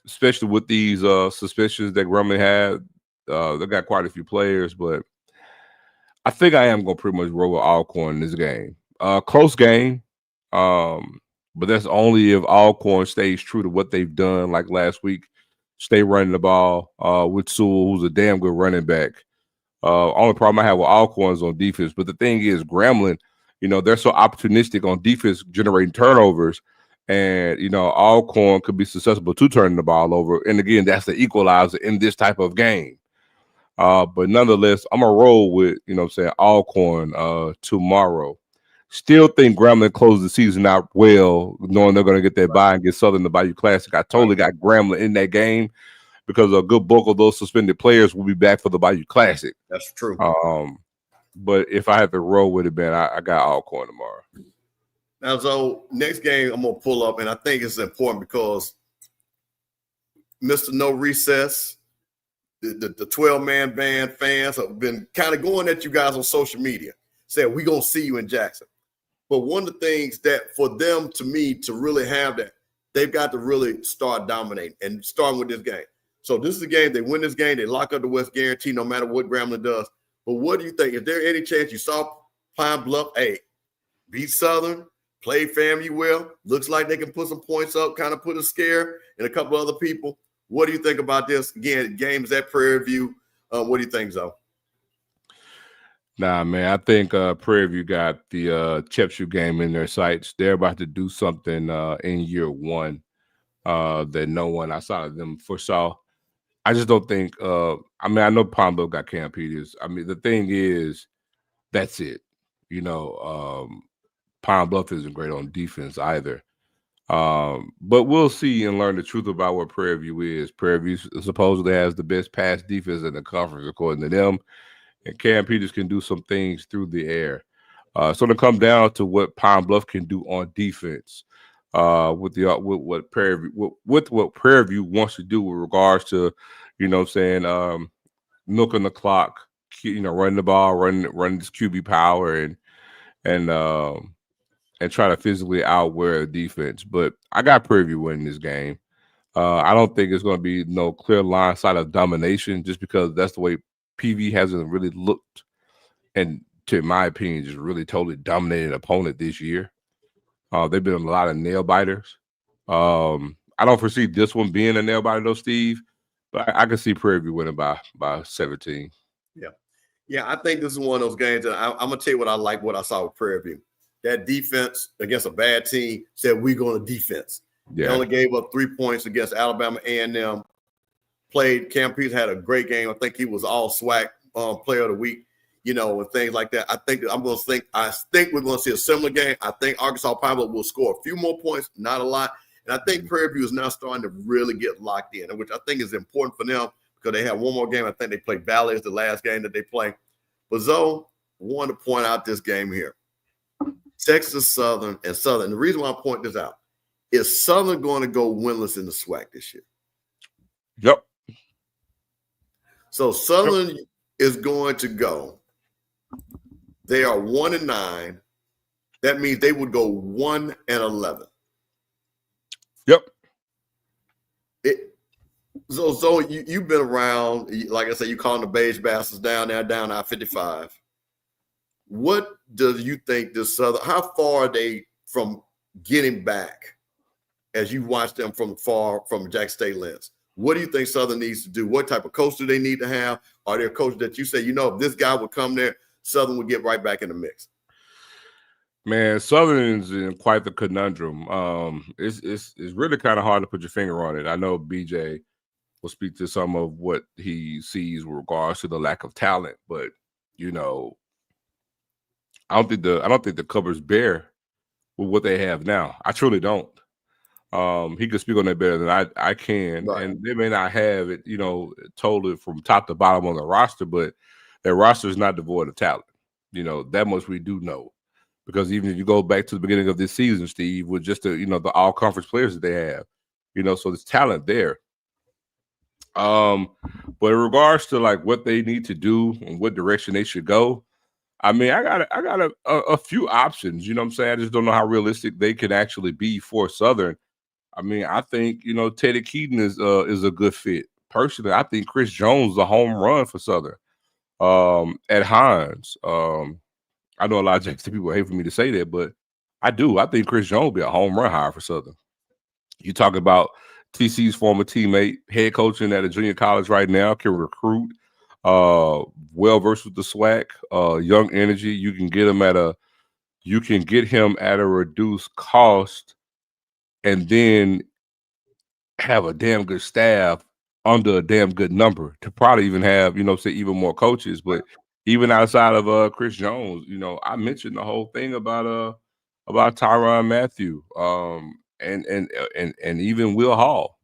especially with these suspicions that Grambling had. They got quite a few players, but I think I am going to pretty much roll with Alcorn in this game. Close game, but that's only if Alcorn stays true to what they've done like last week. Stay running the ball with Sewell, who's a damn good running back. Only problem I have with Alcorn is on defense. But the thing is, Grambling, you know, they're so opportunistic on defense, generating turnovers. And, you know, Alcorn could be susceptible to turning the ball over. And, again, that's the equalizer in this type of game. But nonetheless, I'm going to roll with, you know what I'm saying, Alcorn tomorrow. Still think Grambling closed the season out well, knowing they're going to get that bye and get Southern the Bayou Classic. I totally got Grambling in that game because a good bulk of those suspended players will be back for the Bayou Classic. That's true. But if I have to roll with it, man, I got Alcorn tomorrow. Now, so next game I'm going to pull up, and I think it's important because Mr. No Recess, the 12-man band fans have been kind of going at you guys on social media, saying we're going to see you in Jackson. But one of the things that for them, to me, to really have that, they've got to really start dominating and starting with this game. So this is a game, they win this game, they lock up the West Guarantee no matter what Grambling does. But what do you think? Is there any chance you saw Pine Bluff, beat Southern, play FAMU well, looks like they can put some points up, kind of put a scare in a couple other people. What do you think about this? Again, games at Prairie View. What do you think, Zoe? Nah, man, I think Prairie View got the Chepshu game in their sights. They're about to do something in year one that no one outside of them foresaw. I just don't think. I mean, I know Palm Bluff got Cam Peters. I mean, the thing is, that's it. You know, Palm Bluff isn't great on defense either. But we'll see and learn the truth about what Prairie View is. Prairie View supposedly has the best pass defense in the conference, according to them. And Cam Peters can do some things through the air. So to come down to what Pine Bluff can do on defense, with what Prairie View, with what Prairie View wants to do with regards to, you know, what I'm saying, milking the clock, you know, running the ball, running this QB power, and try to physically outwear the defense. But I got Prairie View winning this game. I don't think it's going to be no clear line side of domination, just because that's the way PV hasn't really looked, and to my opinion, just really totally dominated an opponent this year. They've been a lot of nail biters. I don't foresee this one being a nail biter though, Steve, but I can see Prairie View winning by 17. Yeah, I think this is one of those games that I'm gonna tell you what I saw with Prairie View. That defense against a bad team said we're going to defense. Yeah. They only gave up 3 points against Alabama A&M. Played Cam Peters had a great game. I think he was all SWAC player of the week, you know, and things like that. I think we're going to see a similar game. I think Arkansas Pine Bluff will score a few more points, not a lot. And I think Prairie View is now starting to really get locked in, which I think is important for them because they have one more game. I think they play Valley as the last game that they play. But Zoe, I want to point out this game here. Texas Southern and Southern. And the reason why I point this out is Southern going to go winless in the SWAC this year. Yep. So Southern is going to go. They are 1-9. That means they would go 1-11. Yep. So you've been around, like I said, you calling the beige bastards down there, down I-55. What do you think this Southern, how far are they from getting back as you watch them from Jack State lens? What do you think Southern needs to do? What type of coach do they need to have? Are there coaches that you say, you know, if this guy would come there, Southern would get right back in the mix? Man, Southern's in quite the conundrum. It's really kind of hard to put your finger on it. I know BJ will speak to some of what he sees with regards to the lack of talent, but you know, I don't think the cupboard's bare with what they have now. I truly don't. He could speak on that better than I can, Right. And they may not have it, you know, totally from top to bottom on the roster, but their roster is not devoid of talent. You know, that much we do know, because even if you go back to the beginning of this season, Steve, with just the all conference players that they have, you know, so there's talent there. But in regards to like what they need to do and what direction they should go, I mean, I got a few options. You know what I'm saying? I just don't know how realistic they can actually be for Southern. I mean, I think, you know, Teddy Keaton is a good fit. Personally, I think Chris Jones is a home run for Southern. At Hines, I know a lot of Jackson people hate for me to say that, but I do. I think Chris Jones will be a home run hire for Southern. You talk about TC's former teammate, head coaching at a junior college right now, can recruit, well versed with the SWAC, young energy. You can get him at a reduced cost, and then have a damn good staff under a damn good number to probably even have, you know, say even more coaches. But even outside of Chris Jones, you know, I mentioned the whole thing about Tyrann Mathieu, and even Will Hall.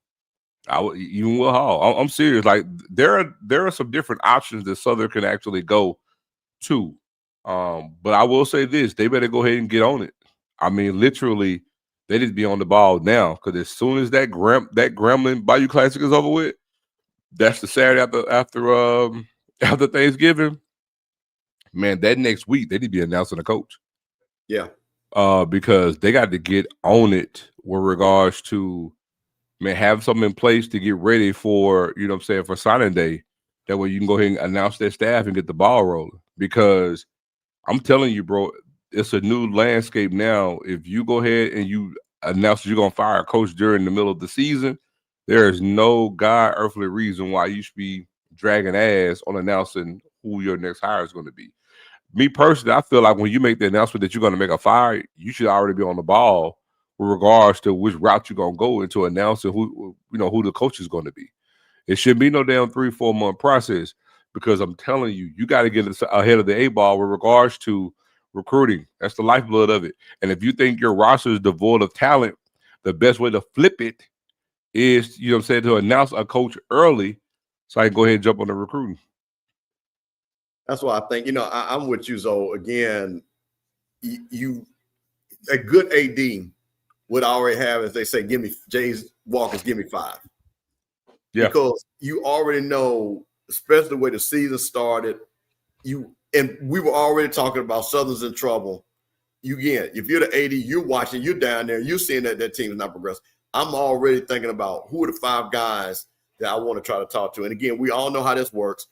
Even Will Hall. I'm serious. Like there are some different options that Southern can actually go to. But I will say this: they better go ahead and get on it. I mean, literally, they need to be on the ball now, because as soon as that Gremlin Bayou Classic is over with, that's the Saturday after Thanksgiving. Man, that next week they need to be announcing a coach. Yeah. Because they got to get on it with regards to, man, have something in place to get ready for, you know what I'm saying, for signing day. That way you can go ahead and announce their staff and get the ball rolling. Because I'm telling you, bro, it's a new landscape now. If you go ahead and you announce that you're going to fire a coach during the middle of the season, there is no God earthly reason why you should be dragging ass on announcing who your next hire is going to be. me personally, I feel like when you make the announcement that you're going to make a fire, you should already be on the ball with regards to which route you're going to go into announcing who who the coach is going to be. It shouldn't be no damn 3-4 month process because I'm telling you, you got to get ahead of the A ball with regards to recruiting. That's the lifeblood of it. And if you think your roster is devoid of talent, the best way to flip it is, to announce a coach early so I can go ahead and jump on the recruiting. That's why I think, I'm with you, Zoe. Again, you a good AD would already have, as they say, give me Jay's Walker's, give me 5. Yeah. Because you already know, especially the way the season started, and we were already talking about Southern's in trouble. If you're the AD, you're watching, you're down there, you're seeing that team is not progressing. I'm already thinking about who are the 5 guys that I want to try to talk to. And again, we all know how this works.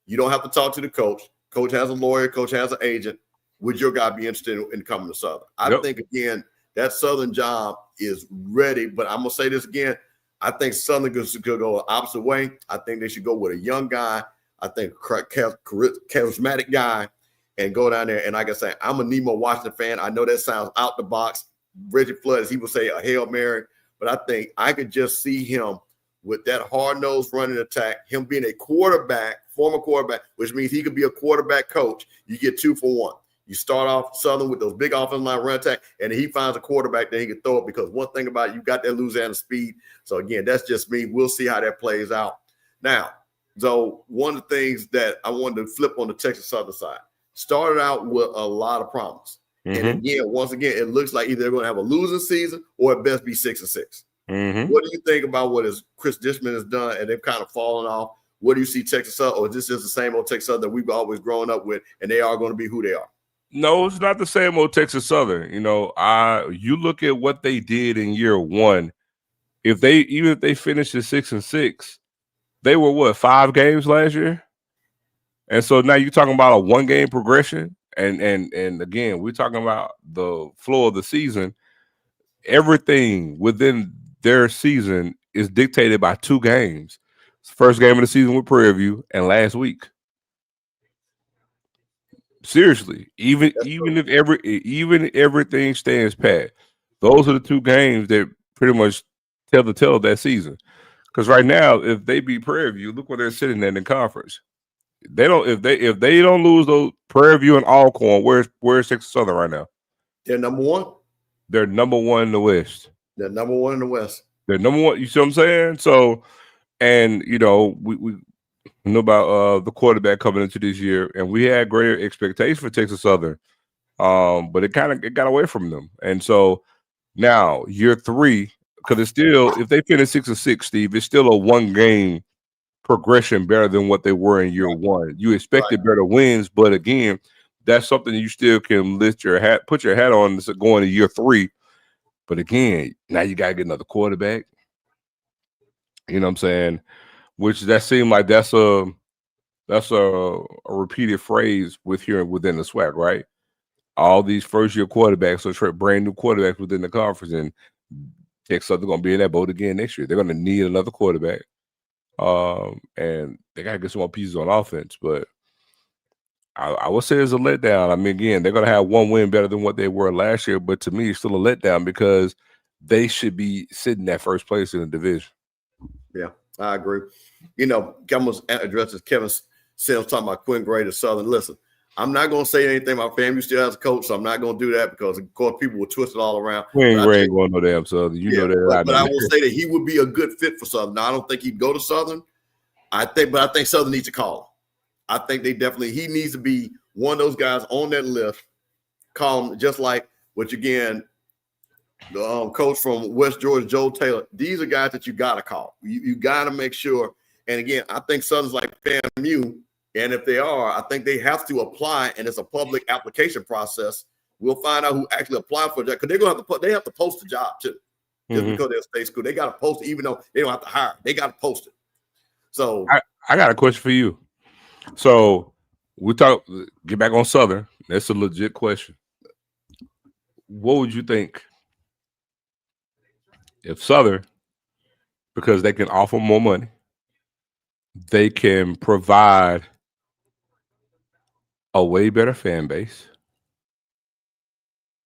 You don't have to talk to the coach. Coach has a lawyer. Coach has an agent. Would your guy be interested in coming to Southern? I think, again, that Southern job is ready. But I'm going to say this again. I think Southern could go the opposite way. I think they should go with a young guy. I think charismatic guy and go down there. And like I say, I'm a Nemo Washington fan. I know that sounds out the box. Reggie Flood, as he would say, a Hail Mary. But I think I could just see him with that hard-nosed running attack, him being a quarterback, former quarterback, which means he could be a quarterback coach. You get 2 for 1. You start off Southern with those big offensive line run attack, and he finds a quarterback that he can throw it because one thing about it, you got that Louisiana speed. So, again, that's just me. We'll see how that plays out. Now, so one of the things that I wanted to flip on the Texas Southern side, started out with a lot of promise. And again, once again, it looks like either they're going to have a losing season or at best be 6-6. What do you think about what Chris Dishman has done and they've kind of fallen off? What do you see Texas Southern, or is this just the same old Texas Southern that we've always grown up with, and they are going to be who they are? No, it's not the same old Texas Southern. You look at what they did in year 1. Even if they finished at 6-6, they were what, 5 games last year? And so now you're talking about a 1-game progression. And again, we're talking about the flow of the season. Everything within their season is dictated by 2 games. First game of the season with Prairie View and last week. Seriously, even if everything stands pat, those are the 2 games that pretty much tell the tale of that season. Because right now, if they beat Prairie View, look where they're sitting in the conference. They don't if they don't lose those Prairie View and Alcorn, where's Texas Southern right now? They're number 1. They're number 1 in the West. They're number 1 in the West. They're number 1. You see what I'm saying? So, and we know about the quarterback coming into this year, and we had greater expectations for Texas Southern, but it got away from them. And so now year 3, because it's still, if they finish 6-6, Steve, it's still a 1-game progression better than what they were in year 1. You expected better wins, but again, that's something you still can put your hat on going to year 3. But again, now you got to get another quarterback. You know what I'm saying? Which that seemed like that's a repeated phrase within the SWAC, right? All these first-year quarterbacks are brand new quarterbacks within the conference, and Texas Southern going to be in that boat again next year. They're going to need another quarterback. And they got to get some more pieces on offense, but I would say it's a letdown. I mean, again, they're going to have 1 win better than what they were last year, but to me, it's still a letdown because they should be sitting at first place in the division. Yeah, I agree. I'm going to address this. Kevin Sims talking about Quinn Gray to Southern. Listen, I'm not going to say anything about FAMU still has a coach, so I'm not going to do that because, of course, people will twist it all around. Quinn Gray ain't going no damn Southern. You know that. But I will say that he would be a good fit for Southern. Now, I don't think he'd go to Southern. I think Southern needs to call him. I think he needs to be one of those guys on that list. Call him just like, which again, the coach from West Georgia, Joe Taylor. These are guys that you got to call. You got to make sure. And again, I think Southern's like FAMU. And if they are, I think they have to apply, and it's a public application process. We'll find out who actually applied for that because they're going to have to post the job too. Just because they're a state school, they got to post it, even though they don't have to hire. They got to post it. So I got a question for you. So get back on Southern. That's a legit question. What would you think if Southern, because they can offer more money, they can provide a way better fan base,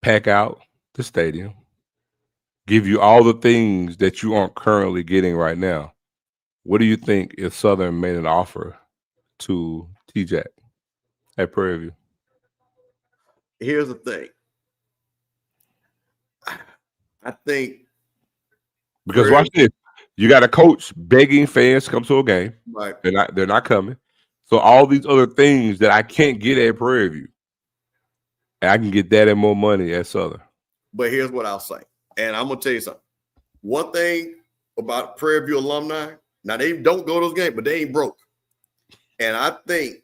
pack out the stadium, give you all the things that you aren't currently getting right now. What do you think if Southern made an offer to T-Jack at Prairie View? Here's the thing. I think because watch this. You got a coach begging fans to come to a game. Right. They're not coming. So all these other things that I can't get at Prairie View, I can get that and more money at Southern. But here's what I'll say. And I'm gonna tell you something. One thing about Prairie View alumni, now they don't go to those games, but they ain't broke. And I think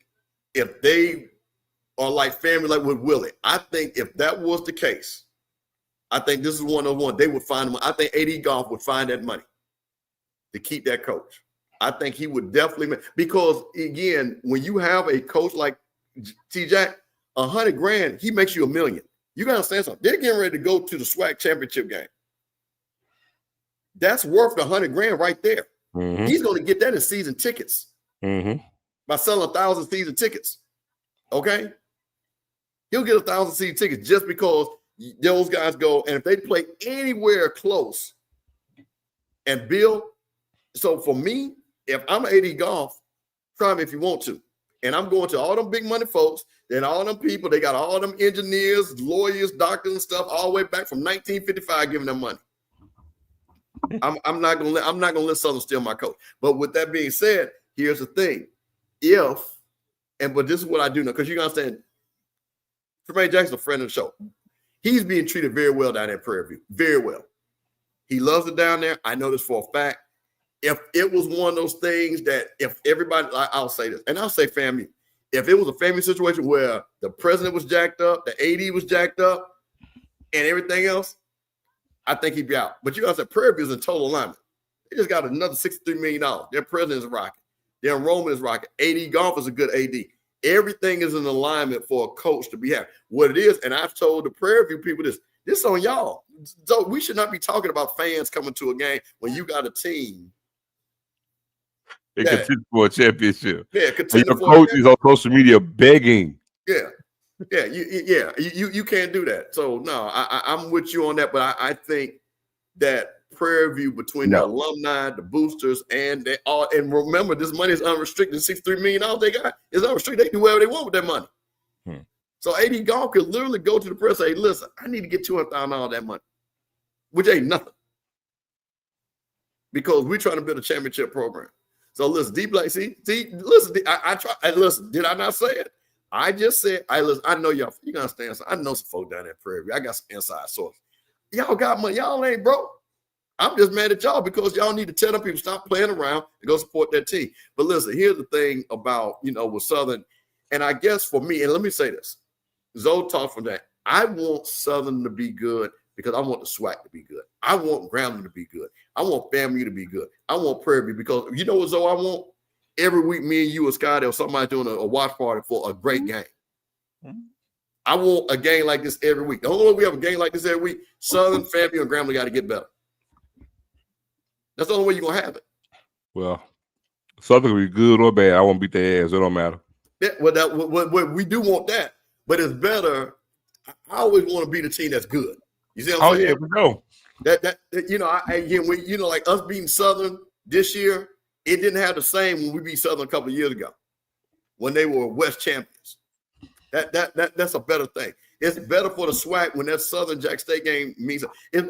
if they are like family, like with Willie, I think if that was the case, I think this is one of the ones they would find. I think AD Golf would find that money to keep that coach. I think he would definitely, because again, when you have a coach like T-Jack, $100,000, he makes you $1 million. You gotta understand something. They're getting ready to go to the SWAC championship game. That's worth $100,000 right there. Mm-hmm. He's going to get that in season tickets by selling 1,000 season tickets. Okay, he'll get 1,000 season tickets just because those guys go, and if they play anywhere close, and Bill. So for me, if I'm AD Golf, try me if you want to, and I'm going to all them big money folks, and all them people. They got all them engineers, lawyers, doctors, and stuff all the way back from 1955 giving them money. I'm not gonna let Southern steal my coach. But with that being said, here's the thing: but this is what I do know, because you gotta understand, Tremaine Jackson's a friend of the show. He's being treated very well down at Prairie View, very well. He loves it down there. I know this for a fact. If it was one of those things that if everybody, I'll say this, and I'll say family. If it was a family situation where the president was jacked up, the AD was jacked up, and everything else, I think he'd be out. But you guys said Prairie View is in total alignment. They just got another $63 million. Their president is rocking. Their enrollment is rocking. AD Golf is a good AD. Everything is in alignment for a coach to be happy. What it is, and I've told the Prairie View people this on y'all. So we should not be talking about fans coming to a game when you got a team. They contend for a championship. Yeah, and your coach is on social media begging. Yeah. You can't do that. So no, I'm with you on that. But I think that Prairie View, between the alumni, the boosters, and they all, and remember, this money is unrestricted. $63 million they got is unrestricted. They can do whatever they want with that money. So AD Golf could literally go to the press and say, "Listen, I need to get $200,000 of that money," which ain't nothing, because we're trying to build a championship program. So listen, D Black, see, listen, I try. Listen, did I not say it? I just said, I know y'all. You gotta understand. I know some folk down at Prairie View. I got some inside source. Y'all got money. Y'all ain't broke. I'm just mad at y'all because y'all need to tell them people stop playing around and go support that team. But listen, here's the thing about, with Southern, and I guess for me, and let me say this, Zoe talked from that. I want Southern to be good because I want the SWAC to be good. I want Grambling to be good. I want FAMU to be good. I want Prairie View, because you know what, Zoe, I want? Every week, me and you or Scott or somebody doing a watch party for a great game. I want a game like this every week. The only way we have a game like this every week, Southern, FAMU, and Grambling got to get better. That's the only way you're going to have it. Well, Southern will be good or bad. I won't beat their ass. It don't matter. Yeah, we do want that, but it's better. I always want to be the team that's good. You see what I'm saying? Oh, yeah, we go. Like us beating Southern this year, it didn't have the same when we beat Southern a couple of years ago when they were West champions. That's a better thing. It's better for the SWAC when that Southern Jack State game means.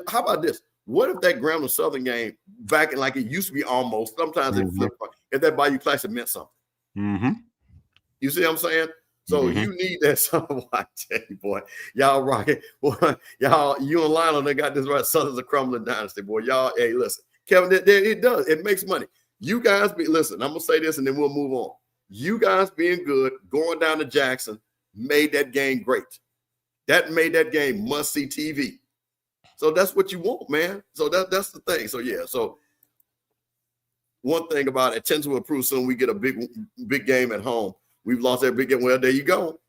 How about this? What if that Grambling Southern game back in, like it used to be almost, sometimes it flipped, if that Bayou Classic meant something? You see what I'm saying? So you need that something. I tell you, boy, y'all rocking. Boy, y'all, you and Lionel, they got this right. Southern's a crumbling dynasty, boy. Y'all, hey, listen, Kevin, it does. It makes money. You guys listen, I'm going to say this and then we'll move on. You guys being good, going down to Jackson, made that game great. That made that game must-see TV. So that's what you want, man. So that's the thing. So, yeah. So one thing about it, attention will improve soon. We get a big game at home. We've lost that big game. Well, there you go.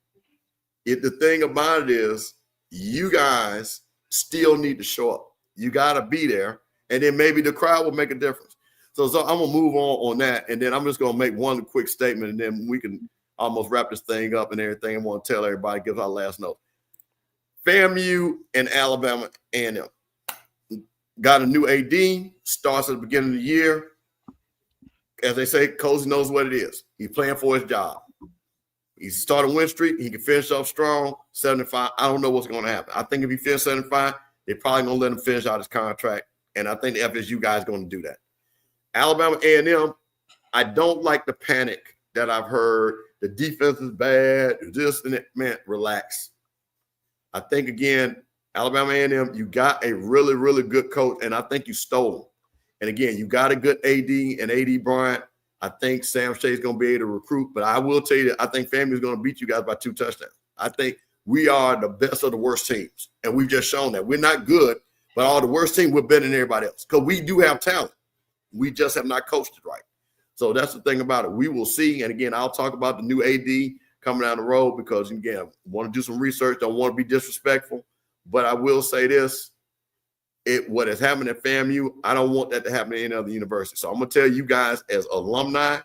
The thing about it is you guys still need to show up. You got to be there. And then maybe the crowd will make a difference. So I'm going to move on that. And then I'm just going to make one quick statement, and then we can almost wrap this thing up and everything. I want to tell everybody, give our last note. FAMU and Alabama A&M got a new AD, starts at the beginning of the year. As they say, Cozy knows what it is. He's playing for his job. He's starting win streak. He can finish off strong, 75. I don't know what's going to happen. I think if he finishes 75, they're probably going to let him finish out his contract. And I think the FSU guys are going to do that. Alabama A&M, I don't like the panic that I've heard. The defense is bad. This and that. Man, relax. I think, again, Alabama A&M, you got a really, really good coach, and I think you stole him. And, again, you got a good AD and AD Bryant. I think Sam Shea is going to be able to recruit. But I will tell you that I think FAMU is going to beat you guys by 2 touchdowns. I think we are the best of the worst teams, and we've just shown that. We're not good, but all the worst teams, we're better than everybody else because we do have talent. We just have not coached it right. So that's the thing about it. We will see. And, again, I'll talk about the new AD coming down the road because, again, I want to do some research. Don't want to be disrespectful. But I will say this. What has happened at FAMU, I don't want that to happen at any other university. So I'm going to tell you guys as alumni,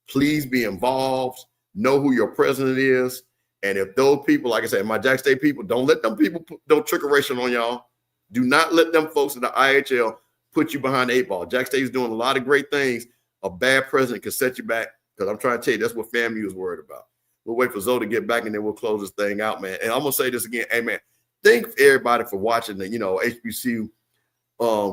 please be involved. Know who your president is. And if those people, like I said, my Jack State people, don't let them people put no trickeration on y'all. Do not let them folks in the IHL put you behind the 8 ball. Jack State is doing a lot of great things. A bad president can set you back because I'm trying to tell you that's what FAMU is worried about. We'll wait for Zoe to get back and then we'll close this thing out, man. And I'm going to say this again. Hey, man. Thank everybody for watching the, HBCU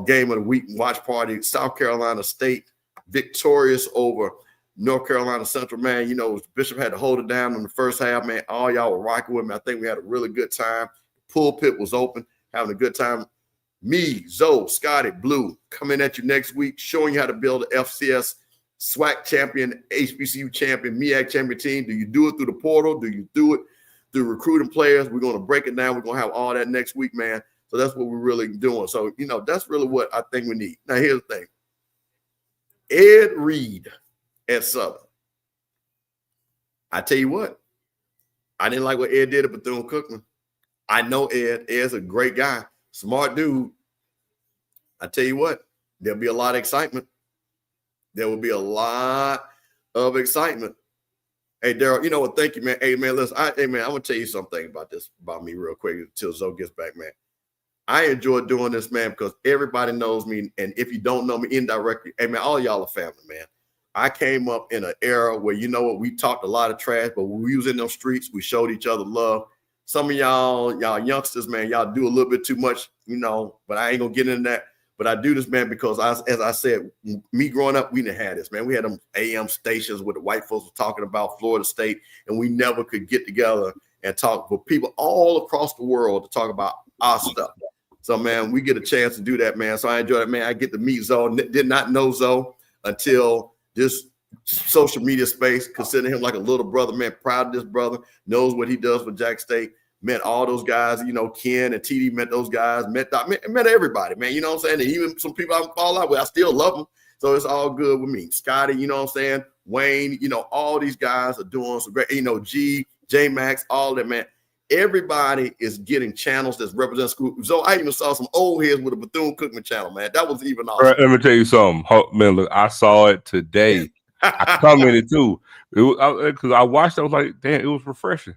game of the week watch party. South Carolina State victorious over North Carolina Central, man. Bishop had to hold it down in the first half, man. All y'all were rocking with me. I think we had a really good time. The pulpit was open, having a good time. Me, Zoe, Scotty, Blue, coming at you next week, showing you how to build an FCS SWAC champion, HBCU champion, MEAC champion team. Do you do it through the portal? Do you do it through recruiting players? We're going to break it down. We're going to have all that next week, man. So that's what we're really doing. So, that's really what I think we need. Now, here's the thing. Ed Reed at Southern. I tell you what, I didn't like what Ed did at Bethune-Cookman. I know Ed. Ed's a great guy, smart dude. I tell you what, there'll be a lot of excitement. There will be a lot of excitement. Hey, Daryl, you know what? Thank you, man. Hey, man, listen, I'm going to tell you something about me real quick until Zoe gets back, man. I enjoy doing this, man, because everybody knows me. And if you don't know me indirectly, hey, man, all y'all are family, man. I came up in an era where, we talked a lot of trash, but when we was in those streets, we showed each other love. Some of y'all youngsters, man, y'all do a little bit too much, but I ain't going to get into that. But I do this, man, because as I said, me growing up, we didn't have this, man. We had them AM stations where the white folks were talking about Florida State, and we never could get together and talk with people all across the world to talk about our stuff. So, man, we get a chance to do that, man. So I enjoy it, man. I get to meet Zoe. Did not know Zoe until this social media space, considering him like a little brother, man. Proud of this brother, knows what he does for Jack State. Met all those guys, Ken and TD met those guys, met everybody, man. You know what I'm saying? And even some people I fall out with, I still love them. So it's all good with me. Scotty, you know what I'm saying? Wayne, all these guys are doing some great, J Max, all that, man. Everybody is getting channels that represent school. So I even saw some old heads with a Bethune-Cookman channel, man. That was even awesome. Right, let me tell you something. Man, look, I saw it today. I commented too. Because I watched it, I was like, damn, it was refreshing.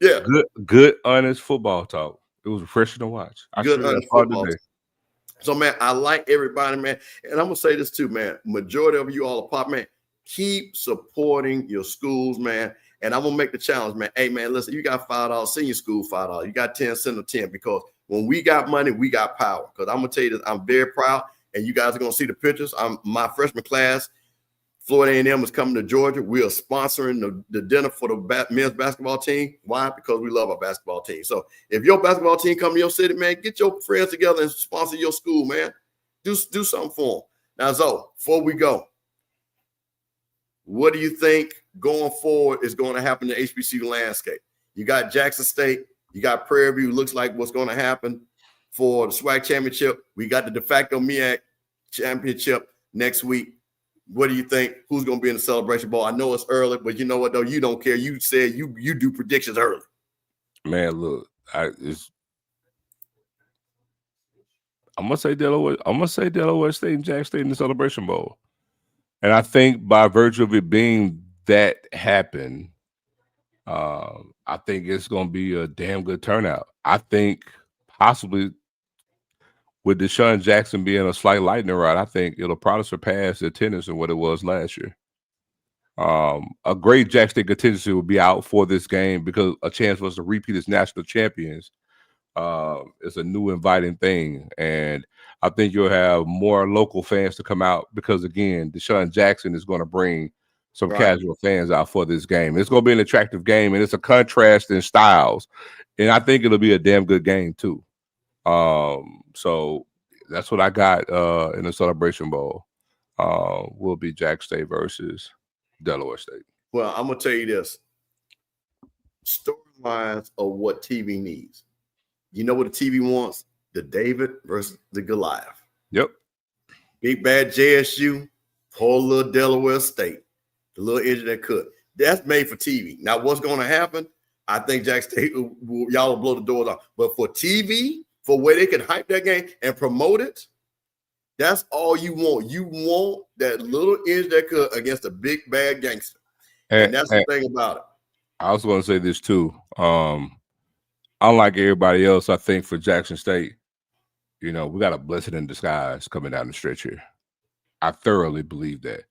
Yeah. Good, honest football talk. It was refreshing to watch. Good, honest football talk. So, man, I like everybody, man. And I'm going to say this too, man. Majority of you all are pop, man. Keep supporting your schools, man. And I'm going to make the challenge, man. Hey, man, listen, you got $5, senior school $5. You got 10, send them 10. Because when we got money, we got power. Because I'm going to tell you this, I'm very proud. And you guys are going to see the pictures. My freshman class, Florida A&M is coming to Georgia. We are sponsoring the dinner for the men's basketball team. Why? Because we love our basketball team. So if your basketball team come to your city, man, get your friends together and sponsor your school, man. Do something for them. Now, Zoe, before we go, what do you think going forward is going to happen in the HBCU landscape? You got Jackson State. You got Prairie View. Looks like what's going to happen for the SWAC championship. We got the de facto MEAC championship next week. What do you think? Who's going to be in the Celebration Bowl? I know it's early, but you know what, though? You don't care. You said you do predictions early. Man, look, I'm going to say Delaware. I'm going to say Delaware State and Jack State in the Celebration Bowl. And I think by virtue of it being that happened, I think it's going to be a damn good turnout. I think possibly with Deshaun Jackson being a slight lightning rod, I think it'll probably surpass the attendance than what it was last year. A great Jack State contingency will be out for this game because a chance for us to repeat as national champions is a new inviting thing. And I think you'll have more local fans to come out because, again, Deshaun Jackson is going to bring some casual fans out for this game. It's going to be an attractive game, and it's a contrast in styles. And I think it'll be a damn good game, too. So that's what I got in the Celebration Bowl. Will be Jack State versus Delaware State. Well, I'm gonna tell you this: storylines are what TV needs. You know what the TV wants? The David versus the Goliath. Yep. Big bad JSU, poor little Delaware State, the little injury that could. That's made for TV. Now, what's going to happen? I think Jack State, y'all will blow the doors off. But for TV, for where they can hype that game and promote it, that's all you want. You want that little inch that could against a big bad gangster. And that's the thing about it. I was going to say this too. Unlike everybody else, I think for Jackson State, we got a blessing in disguise coming down the stretch here. I thoroughly believe that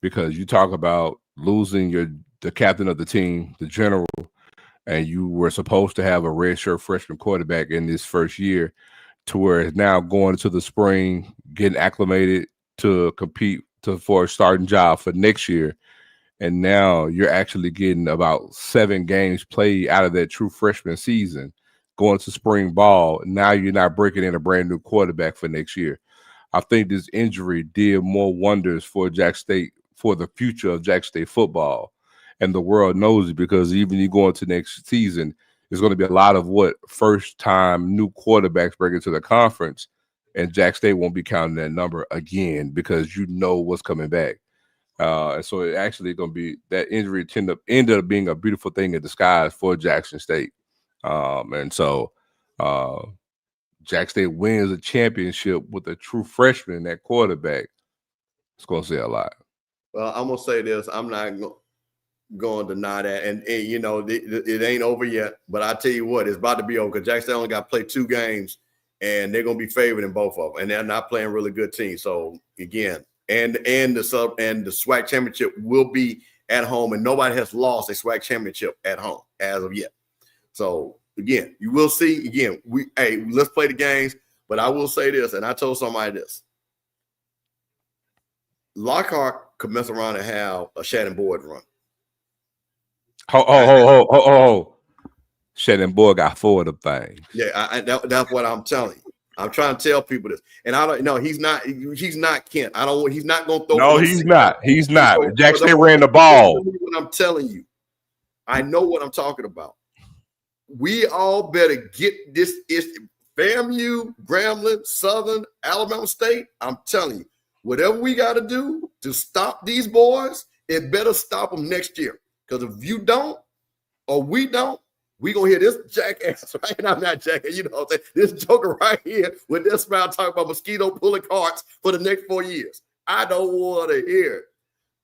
because you talk about losing the captain of the team, the general, and you were supposed to have a redshirt freshman quarterback in this first year to where it's now going into the spring, getting acclimated to compete for a starting job for next year. And now you're actually getting about 7 games played out of that true freshman season, going to spring ball. Now you're not breaking in a brand new quarterback for next year. I think this injury did more wonders for Jack State, for the future of Jack State football. And the world knows it because even you go into next season, there's going to be a lot of what first-time new quarterbacks bring into the conference, and Jack State won't be counting that number again because you know what's coming back. And so it actually going to be that injury ended up being a beautiful thing in disguise for Jackson State. And so Jack State wins a championship with a true freshman at quarterback. It's going to say a lot. Well, I'm going to say this. I'm not going to deny that. And it ain't over yet. But I tell you what, it's about to be over because Jack State only got to play 2 games, and they're going to be favored in both of them. And they're not playing really good teams. So, again, and the SWAC championship will be at home, and nobody has lost a SWAC championship at home as of yet. So again, you will see. Again, let's play the games. But I will say this, and I told somebody this: Lockhart could mess around and have a Shannon Boyd run. Shannon Boyd got 4 of them things. Yeah, that's what I'm telling you. I'm trying to tell people this, and I don't know. He's not Kent. He's not going to throw. No, he's not. He's not. Jack State ran the ball. What I'm telling you, I know what I'm talking about. We all better get this. FAMU, Grambling, Southern, Alabama State. I'm telling you, whatever we got to do to stop these boys, it better stop them next year. Because if you don't, or we don't, we gonna hear this jackass, right? And I'm not jackass, this joker right here with this smile talking about mosquito pulling carts for the next 4 years. I don't want to hear it.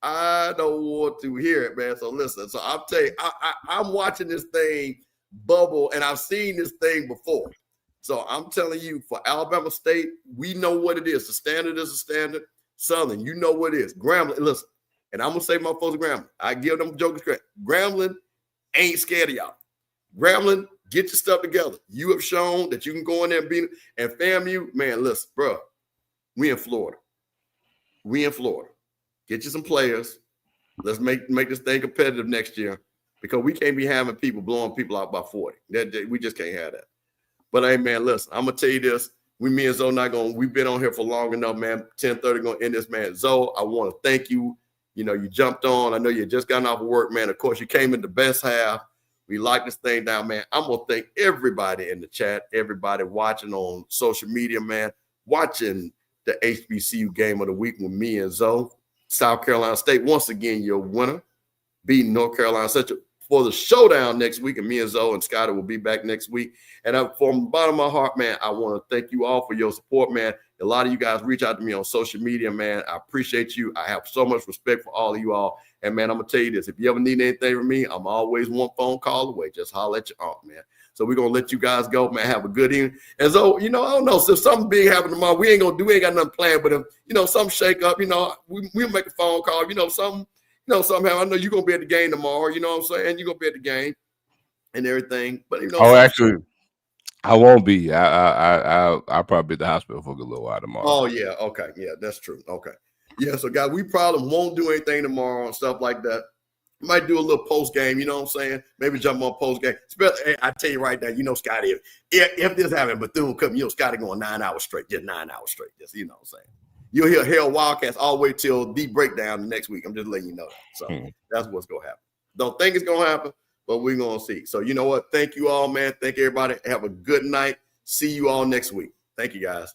I don't want to hear it, man. So listen. So I'll tell you, I'm watching this thing bubble, and I've seen this thing before. So I'm telling you, for Alabama State, we know what it is. The standard is a standard. Southern, you know what it is. Grambling, listen, and I'm gonna say my folks Grambling. I give them jokers credit. Grambling ain't scared of y'all. Grambling, get your stuff together. You have shown that you can go in there and beat it. And FAMU, man, listen, bro, we in Florida. Get you some players. Let's make this thing competitive next year because we can't be having people blowing people out by 40. We just can't have that. But, hey, man, listen, I'm going to tell you this. Me and Zoe we've been on here for long enough, man. 10:30 going to end this, man. Zoe, I want to thank you. You jumped on. I know you just gotten off of work, man. Of course, you came in the best half. We like this thing down, man. I'm going to thank everybody in the chat, everybody watching on social media, man, watching the HBCU game of the week with me and Zoe. South Carolina State, once again, your winner, beating North Carolina Central for the showdown next week. And me and Zoe and Scotty will be back next week. And from the bottom of my heart, man, I want to thank you all for your support, man. A lot of you guys reach out to me on social media, man. I appreciate you. I have so much respect for all of you all. And man, I'm gonna tell you this: if you ever need anything from me, I'm always one phone call away. Just holler at your aunt, man. So we're gonna let you guys go, man. Have a good evening. As though, I don't know. So if something big happen tomorrow, we ain't got nothing planned. But if something shake up, we'll make a phone call. Something happen. I know you're gonna be at the game tomorrow. You know what I'm saying? You're gonna be at the game and everything. But actually, I won't be. I'll probably be at the hospital for a good little while tomorrow. Oh yeah, okay, yeah, that's true. Okay, yeah. So guys, we probably won't do anything tomorrow and stuff like that. Might do a little post game, you know what I'm saying? Maybe jump on post game. I tell you right now, Scotty, if this happened, Bethune come, Scotty going 9 hours straight, just 9 hours straight. Just what I'm saying. You'll hear Hell Wildcats all the way till the breakdown the next week. I'm just letting you know that. So that's what's gonna happen. Don't think it's gonna happen, but we're gonna see. So you know what? Thank you all, man. Thank everybody. Have a good night. See you all next week. Thank you, guys.